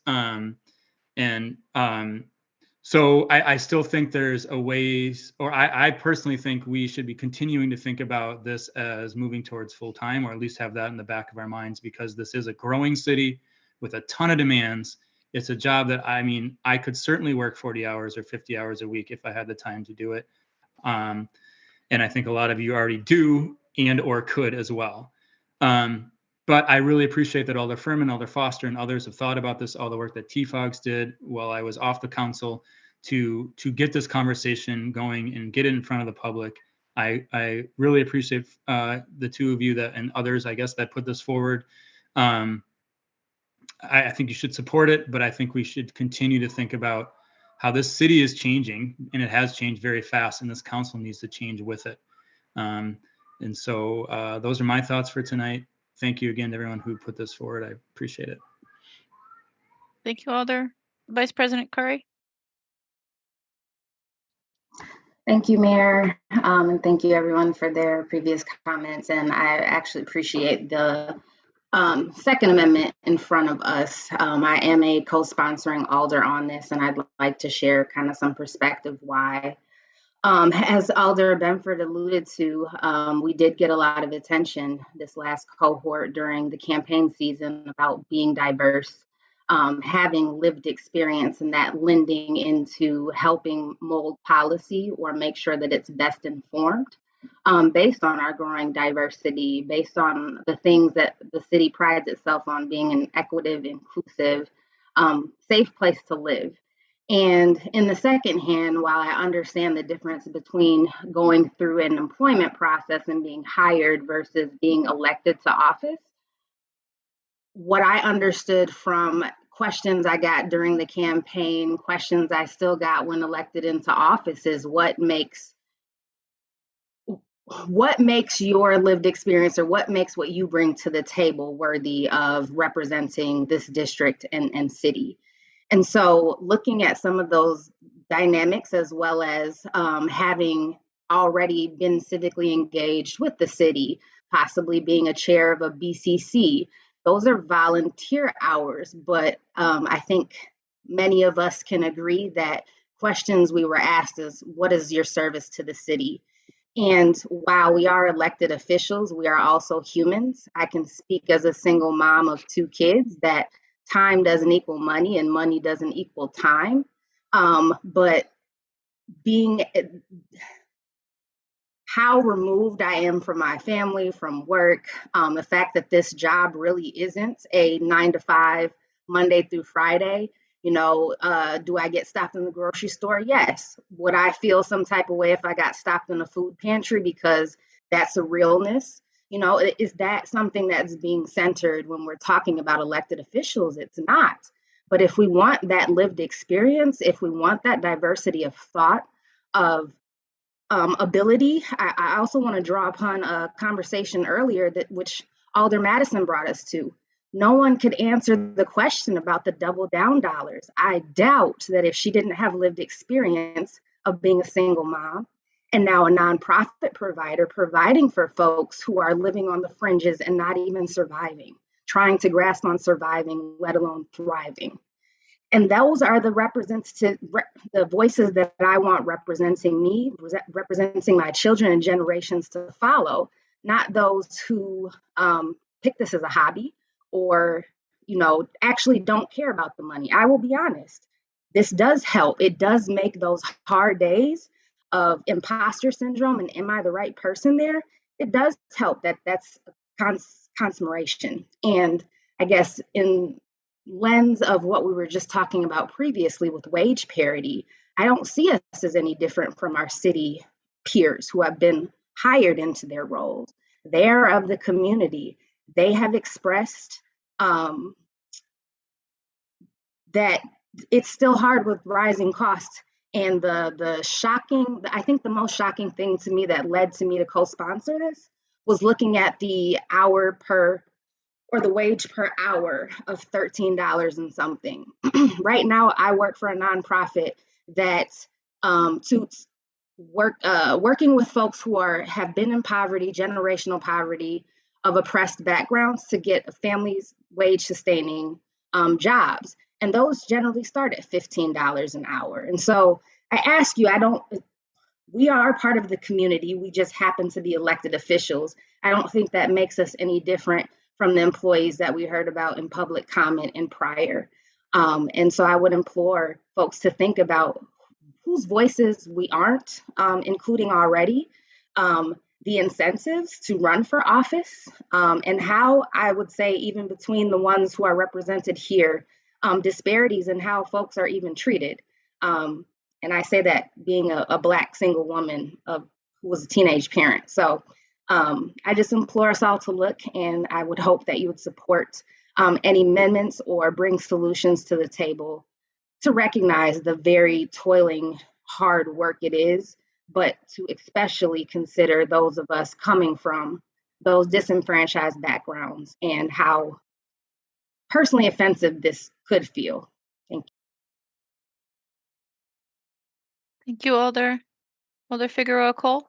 So I still think there's a ways, or I personally think we should be continuing to think about this as moving towards full-time, or at least have that in the back of our minds, because this is a growing city with a ton of demands. It's a job that, I mean, I could certainly work 40 hours or 50 hours a week if I had the time to do it. And I think a lot of you already do and or could as well. But I really appreciate that Alder Furman, Alder Foster, and others have thought about this, all the work that TFOGS did while I was off the council to get this conversation going and get it in front of the public. I really appreciate the 2 of you that and others, I guess, that put this forward. I think you should support it, but I think we should continue to think about how this city is changing, and it has changed very fast, and this council needs to change with it. And so those are my thoughts for tonight. Thank you again to everyone who put this forward. I appreciate it. Thank you, Alder. Vice President Curry. Thank you, Mayor, and thank you everyone for their previous comments. And I actually appreciate the Second Amendment in front of us. I am a co-sponsoring Alder on this, and I'd like to share kind of some perspective why. As Alder Benford alluded to, we did get a lot of attention this last cohort during the campaign season about being diverse, having lived experience, and that lending into helping mold policy or make sure that it's best informed based on our growing diversity, based on the things that the city prides itself on being an equitable, inclusive, safe place to live. And in the second hand, while I understand the difference between going through an employment process and being hired versus being elected to office, what I understood from questions I got during the campaign, questions I still got when elected into office is what makes your lived experience, or what makes what you bring to the table worthy of representing this district and city. And so looking at some of those dynamics, as well as having already been civically engaged with the city, possibly being a chair of a BCC, those are volunteer hours. But I think many of us can agree that questions we were asked is, what is your service to the city? And while we are elected officials, we are also humans. I can speak as a single mom of 2 kids that time doesn't equal money and money doesn't equal time. But being how removed I am from my family, from work, the fact that this job really isn't a 9 to 5, Monday through Friday. You know, do I get stopped in the grocery store? Yes. Would I feel some type of way if I got stopped in a food pantry because that's a realness? You know, is that something that's being centered when we're talking about elected officials? It's not. But if we want that lived experience, if we want that diversity of thought, of ability, I also want to draw upon a conversation earlier that which Alder Madison brought us to. No one could answer the question about the double down dollars. I doubt that if she didn't have lived experience of being a single mom and now a nonprofit provider, providing for folks who are living on the fringes and not even surviving, trying to grasp on surviving, let alone thriving. And those are the voices that I want representing me, representing my children and generations to follow, not those who pick this as a hobby or, you know, actually don't care about the money. I will be honest. This does help. It does make those hard days of imposter syndrome and am I the right person there? It does help that's consummation. And I guess in lens of what we were just talking about previously with wage parity, I don't see us as any different from our city peers who have been hired into their roles. They're of the community. They have expressed that it's still hard with rising costs. And I think the most shocking thing to me that led to me to co-sponsor this was looking at the wage per hour of $13 and something. Right now, I work for a nonprofit that working with folks who have been in poverty, generational poverty, of oppressed backgrounds to get families wage sustaining jobs. And those generally start at $15 an hour. And so I ask you, we are part of the community. We just happen to be elected officials. I don't think that makes us any different from the employees that we heard about in public comment and prior. And so I would implore folks to think about whose voices we aren't including already, the incentives to run for office, and how I would say even between the ones who are represented here, disparities in how folks are even treated. And I say that being a Black single woman who was a teenage parent. So I just implore us all to look, and I would hope that you would support any amendments or bring solutions to the table to recognize the very toiling, hard work it is, but to especially consider those of us coming from those disenfranchised backgrounds and how personally offensive this could feel. Thank you. Thank you, Alder Figueroa Cole.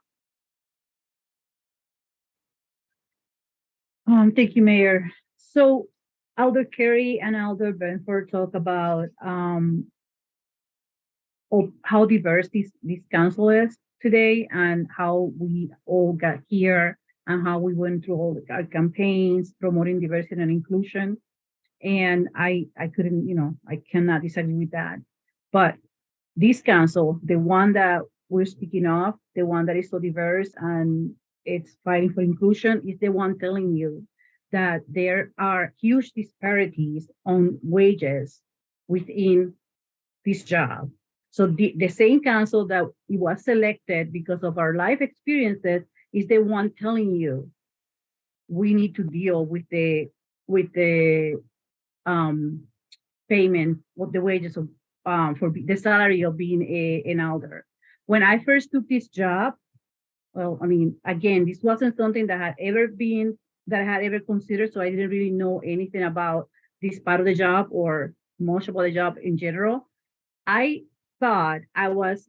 Thank you, Mayor. So Alder Carey and Alder Benford talk about how diverse this council is today and how we all got here and how we went through all our campaigns promoting diversity and inclusion. And I couldn't, I cannot disagree with that. But this council, the one that we're speaking of, the one that is so diverse and it's fighting for inclusion, is the one telling you that there are huge disparities on wages within this job. So the same council that was selected because of our life experiences is the one telling you we need to deal with the payment of the wages of for the salary of being an elder. When I first took this job, well, I mean, again, this wasn't something that I had ever considered, so I didn't really know anything about this part of the job or much about the job in general. I thought I was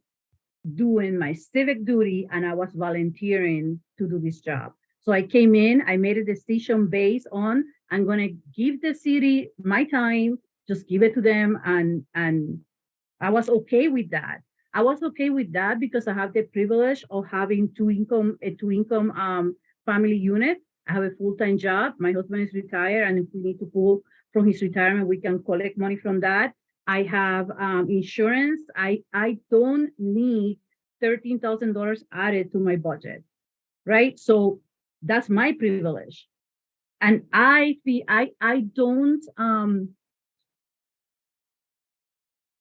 doing my civic duty and I was volunteering to do this job. So I came in, I made a decision based on, I'm gonna give the city my time, just give it to them, and I was okay with that. I was okay with that because I have the privilege of having a two-income family unit. I have a full-time job. My husband is retired, and if we need to pull from his retirement, we can collect money from that. I have insurance. I don't need $13,000 added to my budget, right? So that's my privilege. And I don't,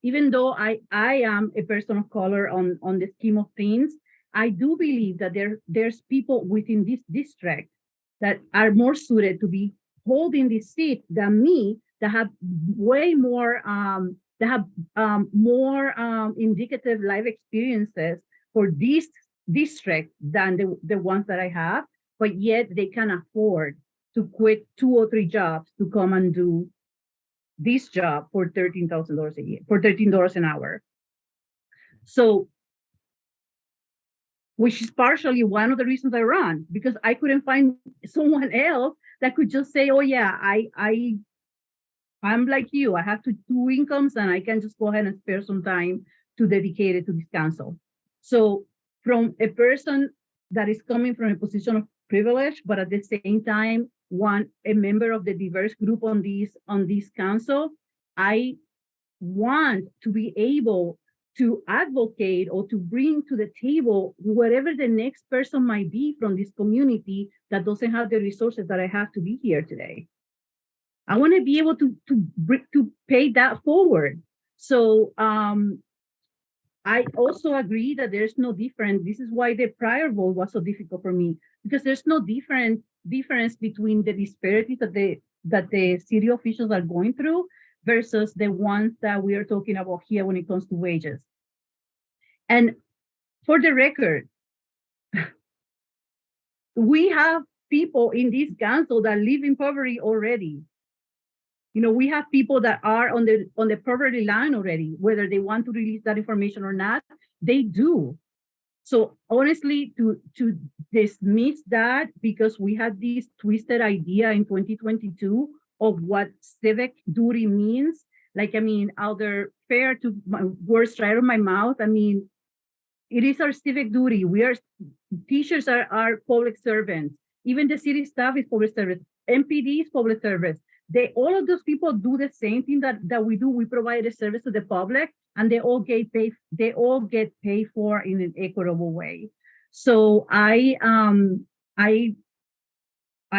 even though I am a person of color on the scheme of things, I do believe that there's people within this district that are more suited to be holding this seat than me, that have way more, more indicative life experiences for this district than the ones that I have, but yet they can afford to quit 2 or 3 jobs to come and do this job for $13,000 a year, for $13 an hour. So, which is partially one of the reasons I run, because I couldn't find someone else that could just say, oh yeah, I'm like you, I have 2 incomes and I can just go ahead and spare some time to dedicate it to this council. So from a person that is coming from a position of privilege, but at the same time, a member of the diverse group on this council, I want to be able to advocate or to bring to the table whatever the next person might be from this community that doesn't have the resources that I have to be here today. I want to be able to pay that forward. So I also agree that there's no difference. This is why the prior vote was so difficult for me, because there's no difference between the disparities that the city officials are going through versus the ones that we are talking about here when it comes to wages. And for the record, we have people in this council that live in poverty already. We have people that are on the poverty line already, whether they want to release that information or not, they do. So honestly, to dismiss that because we had this twisted idea in 2022 of what civic duty means, Alder, fair to my words right out of my mouth. It is our civic duty. Teachers are public servants. Even the city staff is public service. MPD is public service. All of those people do the same thing that we do. We provide a service to the public, and they all get paid for in an equitable way. So I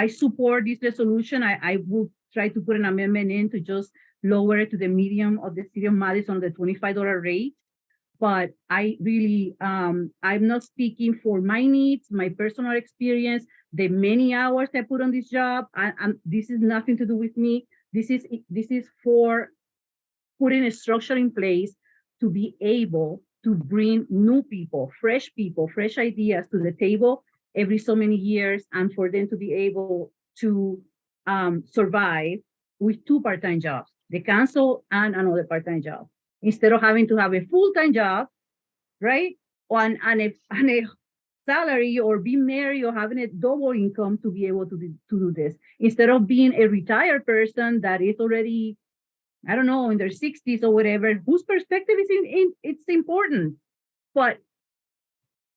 support this resolution. I will try to put an amendment in to just lower it to the medium of the city of Madison, the $25 rate. But I really, I'm not speaking for my needs, my personal experience, the many hours I put on this job. This is nothing to do with me. This is for putting a structure in place to be able to bring new people, fresh ideas to the table every so many years, and for them to be able to survive with 2 part-time jobs, the council and another part-time job, instead of having to have a full-time job, right? And a salary, or being married, or having a double income to be able to do this, instead of being a retired person that is already, I don't know, in their 60s or whatever, whose perspective is it's important. But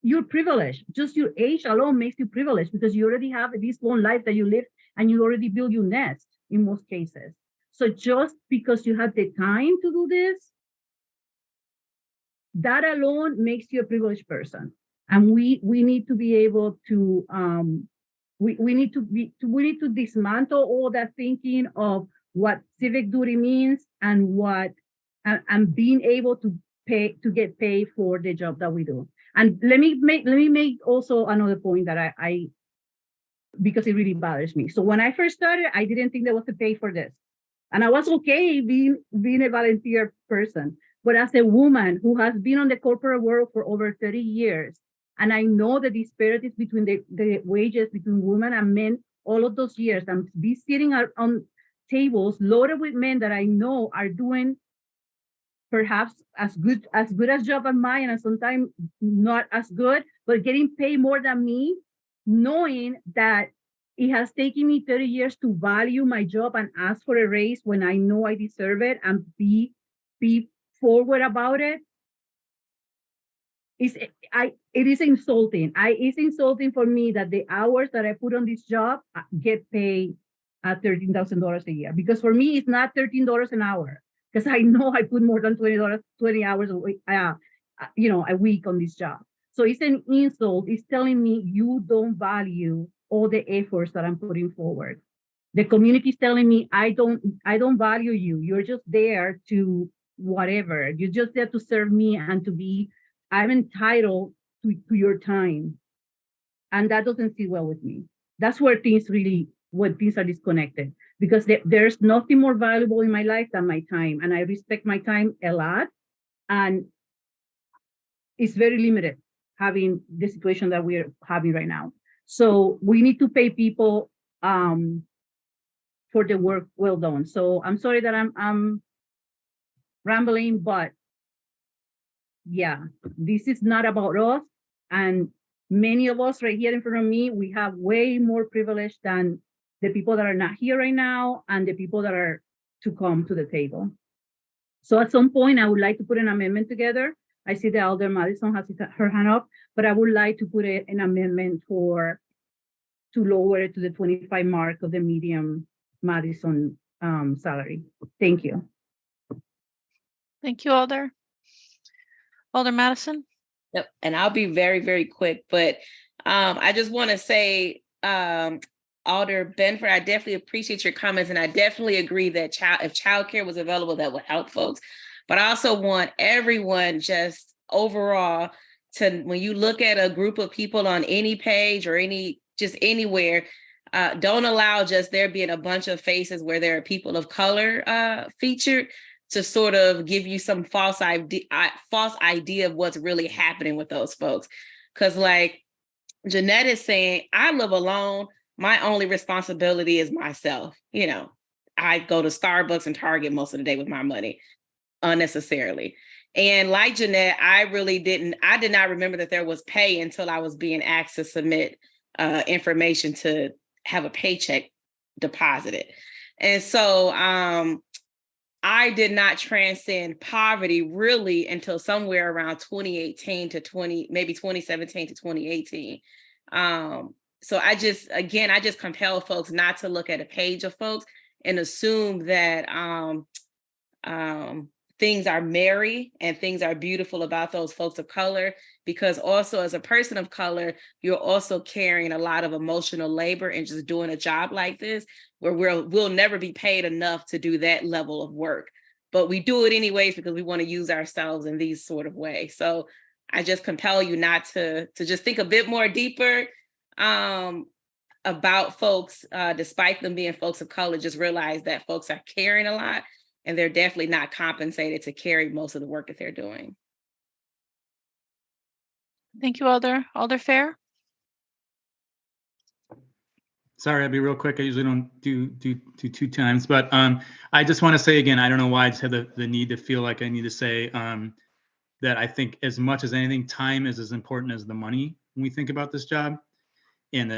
you're privileged. Just your age alone makes you privileged, because you already have this long life that you live, and you already build your nest in most cases. So just because you have the time to do this, that alone makes you a privileged person. And we need to be able to we need to dismantle all that thinking of what civic duty means, and what and being able to get paid for the job that we do. And let me make also another point that I because it really bothers me. So when I first started, I didn't think there was a pay for this, and I was okay being a volunteer person. But as a woman who has been on the corporate world for over 30 years, and I know the disparities between the wages between women and men all of those years, and be sitting on tables loaded with men that I know are doing perhaps as good as job as mine, and sometimes not as good, but getting paid more than me, knowing that it has taken me 30 years to value my job and ask for a raise when I know I deserve it, and be forward about it. It is insulting. It's insulting for me that the hours that I put on this job get paid at $13,000 a year. Because for me, it's not $13 an hour, because I know I put more than 20 hours a week, a week on this job. So it's an insult. It's telling me you don't value all the efforts that I'm putting forward. The community is telling me I don't value you. You're just there to whatever. You're just there to serve me and to be. I'm entitled to your time, and that doesn't sit well with me. That's where things are disconnected, because there's nothing more valuable in my life than my time, and I respect my time a lot, and it's very limited having the situation that we're having right now. So we need to pay people for the work well done. So I'm sorry that I'm rambling, but yeah, this is not about us. And many of us right here in front of me, we have way more privilege than the people that are not here right now and the people that are to come to the table. So at some point, I would like to put an amendment together. I see that Alder Madison has her hand up, but I would like to put an amendment to lower it to the 25 mark of the medium Madison salary. Thank you. Thank you, Alder. Alder Madison. Yep. And I'll be very, very quick, but I just want to say, Alder Benford, I definitely appreciate your comments, and I definitely agree that if childcare was available, that would help folks. But I also want everyone just overall to, when you look at a group of people on any page or just anywhere, don't allow just there being a bunch of faces where there are people of color featured to sort of give you some false idea of what's really happening with those folks. Because like Jeanette is saying, I live alone. My only responsibility is myself. I go to Starbucks and Target most of the day with my money unnecessarily. And like Jeanette, I did not remember that there was pay until I was being asked to submit information to have a paycheck deposited. And so I did not transcend poverty really until somewhere around 2017 to 2018. So I just compel folks not to look at a page of folks and assume that things are merry and things are beautiful about those folks of color, because also as a person of color, you're also carrying a lot of emotional labor and just doing a job like this, where we'll never be paid enough to do that level of work. But we do it anyways because we want to use ourselves in these sort of ways. So I just compel you not to just think a bit more deeper about folks, despite them being folks of color. Just realize that folks are carrying a lot, and they're definitely not compensated to carry most of the work that they're doing. Thank you, Alder. Alder Fair. Sorry, I'll be real quick. I usually don't do 2 times, but I just want to say again, I don't know why I just had the need to feel like I need to say that I think as much as anything, time is as important as the money when we think about this job, and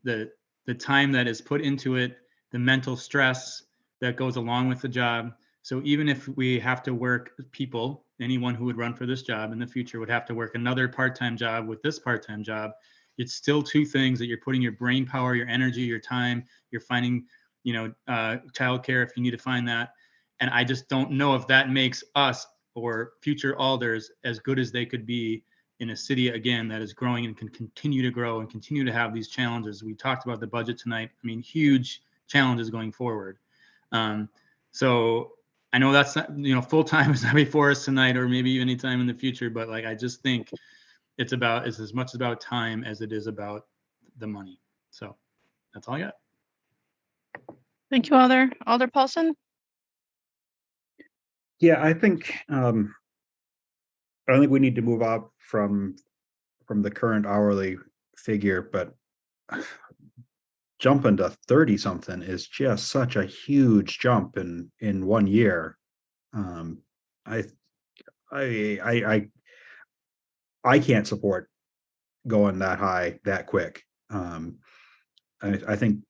the time that is put into it, the mental stress that goes along with the job. So even if we have to work, people, anyone who would run for this job in the future would have to work another part-time job with this part-time job. It's still 2 things that you're putting your brain power, your energy, your time, you're finding, childcare if you need to find that. And I just don't know if that makes us or future alders as good as they could be in a city, again, that is growing and can continue to grow and continue to have these challenges. We talked about the budget tonight. I mean, huge challenges going forward. So I know that's not, full-time is not before us tonight or maybe any time in the future, but like, I just think it's as much about time as it is about the money. So that's all I got. Thank you, Alder Paulson. Yeah, I think we need to move up from the current hourly figure, but jumping to 30 something is just such a huge jump in 1 year. I can't support going that high that quick. I think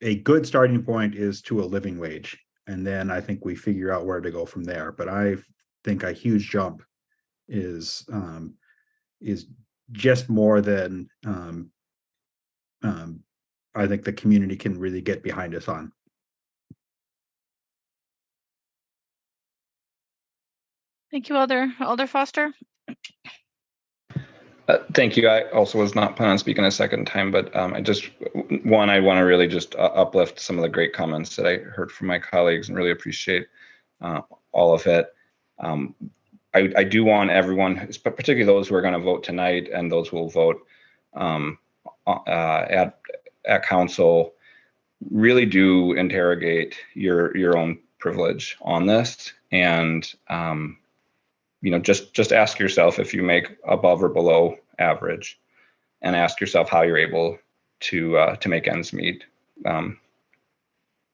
a good starting point is to a living wage, and then I think we figure out where to go from there. But I think a huge jump is just more than I think the community can really get behind us on. Thank you, Alder Foster. Thank you. I also was not planning on speaking a second time, but I want to really just uplift some of the great comments that I heard from my colleagues and really appreciate all of it. I do want everyone, particularly those who are going to vote tonight and those who will vote at council, really do interrogate your own privilege on this, and just ask yourself if you make above or below average, and ask yourself how you're able to make ends meet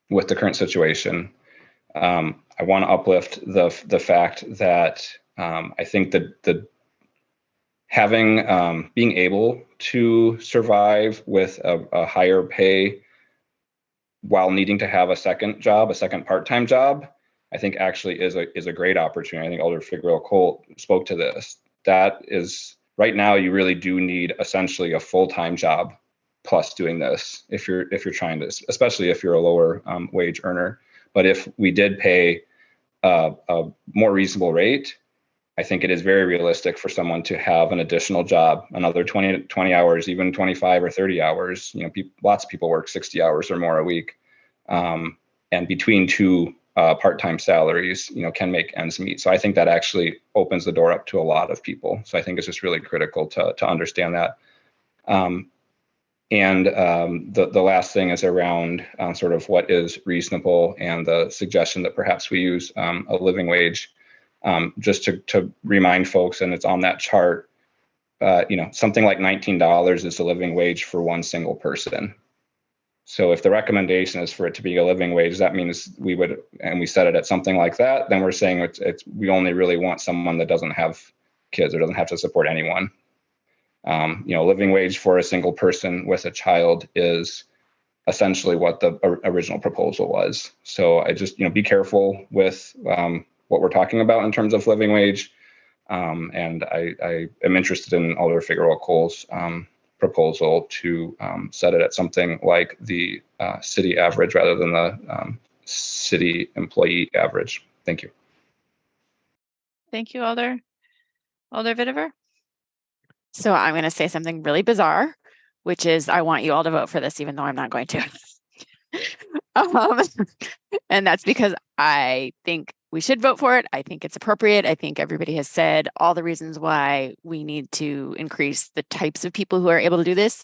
with the current situation. I want to uplift the fact that I think that being able to survive with a higher pay while needing to have a second part-time job, I think actually is a great opportunity. I think Alder Figueroa Cole spoke to this. That is, right now, you really do need essentially a full-time job plus doing this if you're trying to, especially if you're a lower wage earner. But if we did pay a more reasonable rate, I think it is very realistic for someone to have an additional job, another 20 hours, even 25 or 30 hours. Lots of people work 60 hours or more a week. And between 2 part-time salaries, can make ends meet. So I think that actually opens the door up to a lot of people. So I think it's just really critical to understand that. And the last thing is around sort of what is reasonable, and the suggestion that perhaps we use a living wage, just to remind folks, and it's on that chart, something like $19 is the living wage for one single person. So if the recommendation is for it to be a living wage, that means we would, and we set it at something like that, then we're saying we only really want someone that doesn't have kids or doesn't have to support anyone. Living wage for a single person with a child is essentially what the original proposal was. So I just, be careful with what we're talking about in terms of living wage. And I am interested in Alder Figueroa Cole's proposal to set it at something like the city average rather than the city employee average. Thank you. Thank you, Alder Vitiver. So I'm going to say something really bizarre, which is I want you all to vote for this, even though I'm not going to. And that's because I think we should vote for it. I think it's appropriate. I think everybody has said all the reasons why we need to increase the types of people who are able to do this.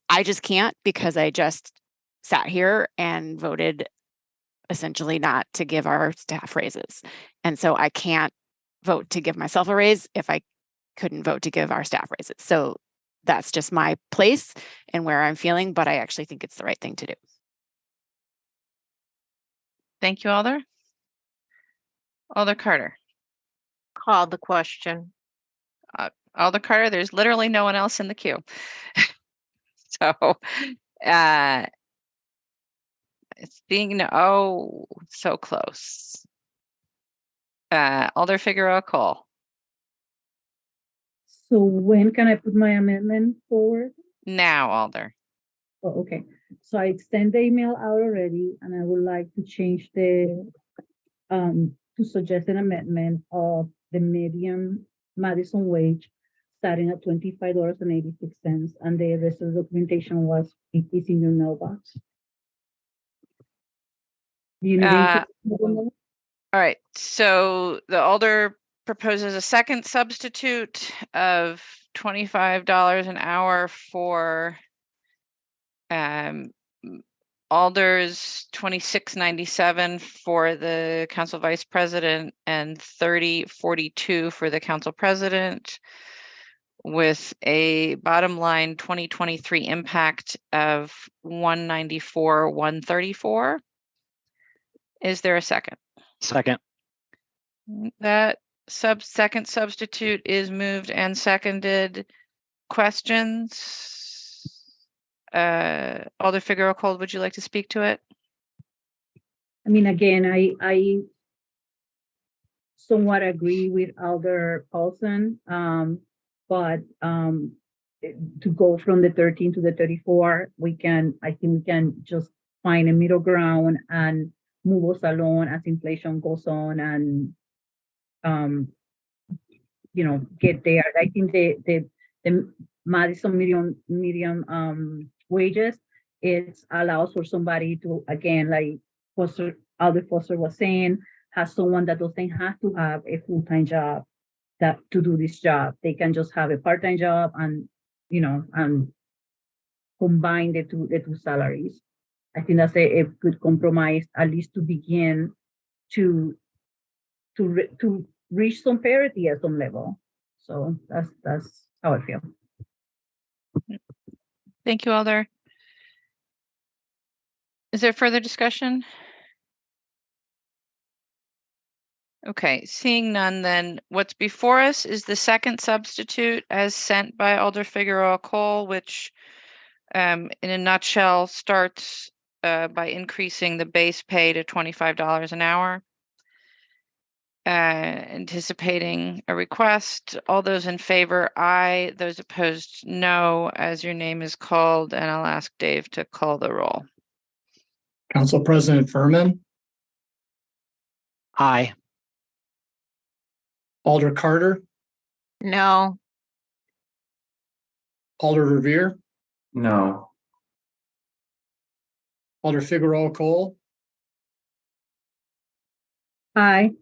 I just can't, because I just sat here and voted essentially not to give our staff raises. And so I can't vote to give myself a raise if I couldn't vote to give our staff raises. So that's just my place and where I'm feeling, but I actually think it's the right thing to do. Thank you, Alder. Alder Carter. Call the question. Alder Carter, there's literally no one else in the queue. So it's being so close. Alder Figueroa Cole. So when can I put my amendment forward? Now, Alder. Oh, okay. So I extend the email out already, and I would like to change to suggest an amendment of the median Madison wage starting at $25.86, and the rest of the documentation is in your mailbox. Do you need anything? All right. So the Alder proposes a second substitute of $25 an hour for Alder's $26.97 for the council vice president and $30.42 for the council president, with a bottom line 2023 impact of $194,134. Is there a second? Second. That second substitute is moved and seconded. Questions? Alder Figueroa Cole, would you like to speak to it? I mean, again, I somewhat agree with Alder Paulson, but to go from the 13 to the 34, I think we can just find a middle ground and move us along as inflation goes on, and get there. I think the Madison medium wages, it allows for somebody to, again, like Alder Foster was saying, has someone that doesn't have to have a full-time job to do this job. They can just have a part-time job and combine the two salaries. I think that's a good compromise, at least to begin to reach some parity at some level. So that's how I feel. Thank you, Alder. Is there further discussion? Okay, seeing none, then what's before us is the second substitute as sent by Alder Figueroa Cole, which in a nutshell starts by increasing the base pay to $25 an hour. Anticipating a request. All those in favor, aye. Those opposed, no, as your name is called, and I'll ask Dave to call the roll. Council President Furman. Aye. Alder Carter. No. Alder Revere. No. Alder Figueroa Cole. Aye.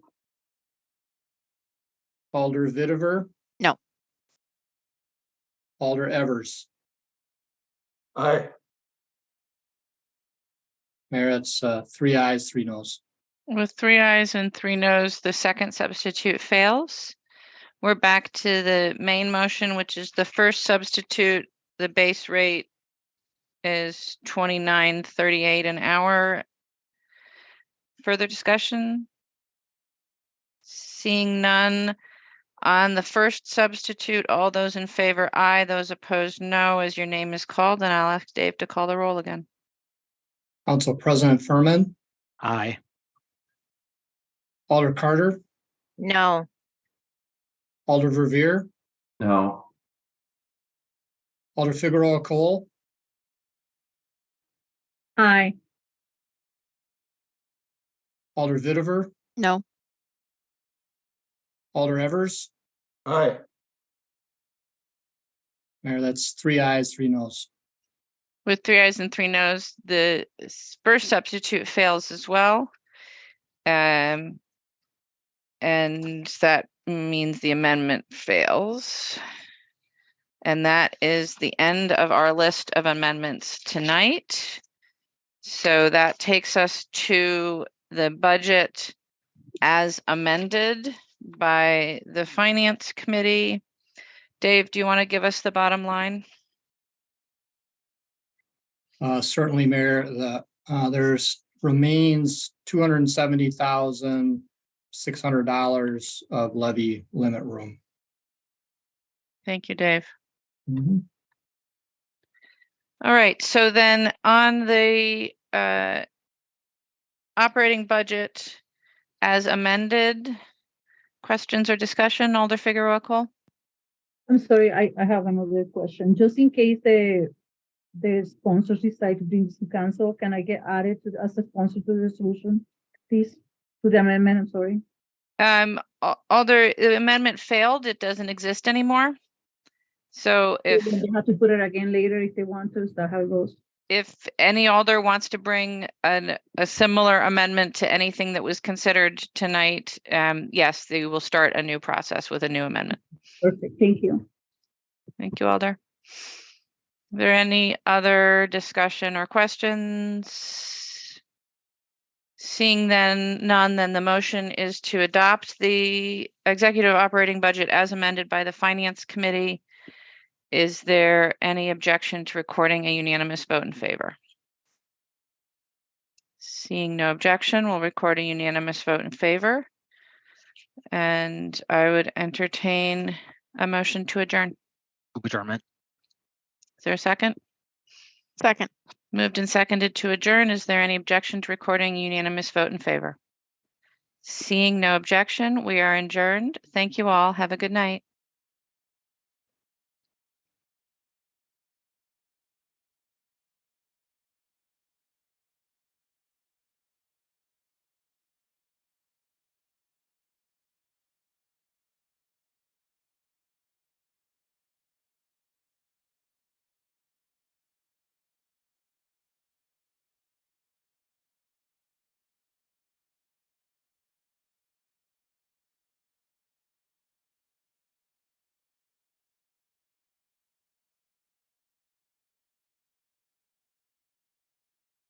Alder Vitiver. No. Alder Evers. Aye. Mayor, that's 3 ayes, 3 noes. With 3 ayes and 3 noes, the second substitute fails. We're back to the main motion, which is the first substitute. The base rate is $29.38 an hour. Further discussion? Seeing none. On the first substitute, all those in favor, aye. Those opposed, no, as your name is called, and I'll ask Dave to call the roll again. Council President Furman. Aye. Alder Carter. No. Alder Revere. No. Alder Figueroa Cole. Aye. Alder Vitiver. No. Alder Evers. Aye. Mayor, that's 3 ayes, 3 noes. With 3 ayes and 3 noes, the first substitute fails as well. And that means the amendment fails. And that is the end of our list of amendments tonight. So that takes us to the budget as amended by the Finance Committee. Dave, do you want to give us the bottom line? Certainly, Mayor, there's remains $270,600 of levy limit room. Thank you, Dave. All right, so then on the operating budget as amended, questions or discussion, Alder Figueroa Cole? I'm sorry, I have another question. Just in case the sponsors decide to bring this to council, can I get added to as a sponsor to the resolution, please? To the amendment, I'm sorry. Alder, the amendment failed. It doesn't exist anymore. So if they have to put it again later if they want to, is that how it goes? If any alder wants to bring a similar amendment to anything that was considered tonight, yes, they will start a new process with a new amendment. Perfect, thank you. Thank you, Alder. Are there any other discussion or questions? Seeing none, then the motion is to adopt the executive operating budget as amended by the Finance Committee. Is there any objection to recording a unanimous vote in favor? Seeing no objection, we'll record a unanimous vote in favor. And I would entertain a motion to adjourn. Adjournment. Is there a second? Second. Moved and seconded to adjourn. Is there any objection to recording a unanimous vote in favor? Seeing no objection, we are adjourned. Thank you all. Have a good night.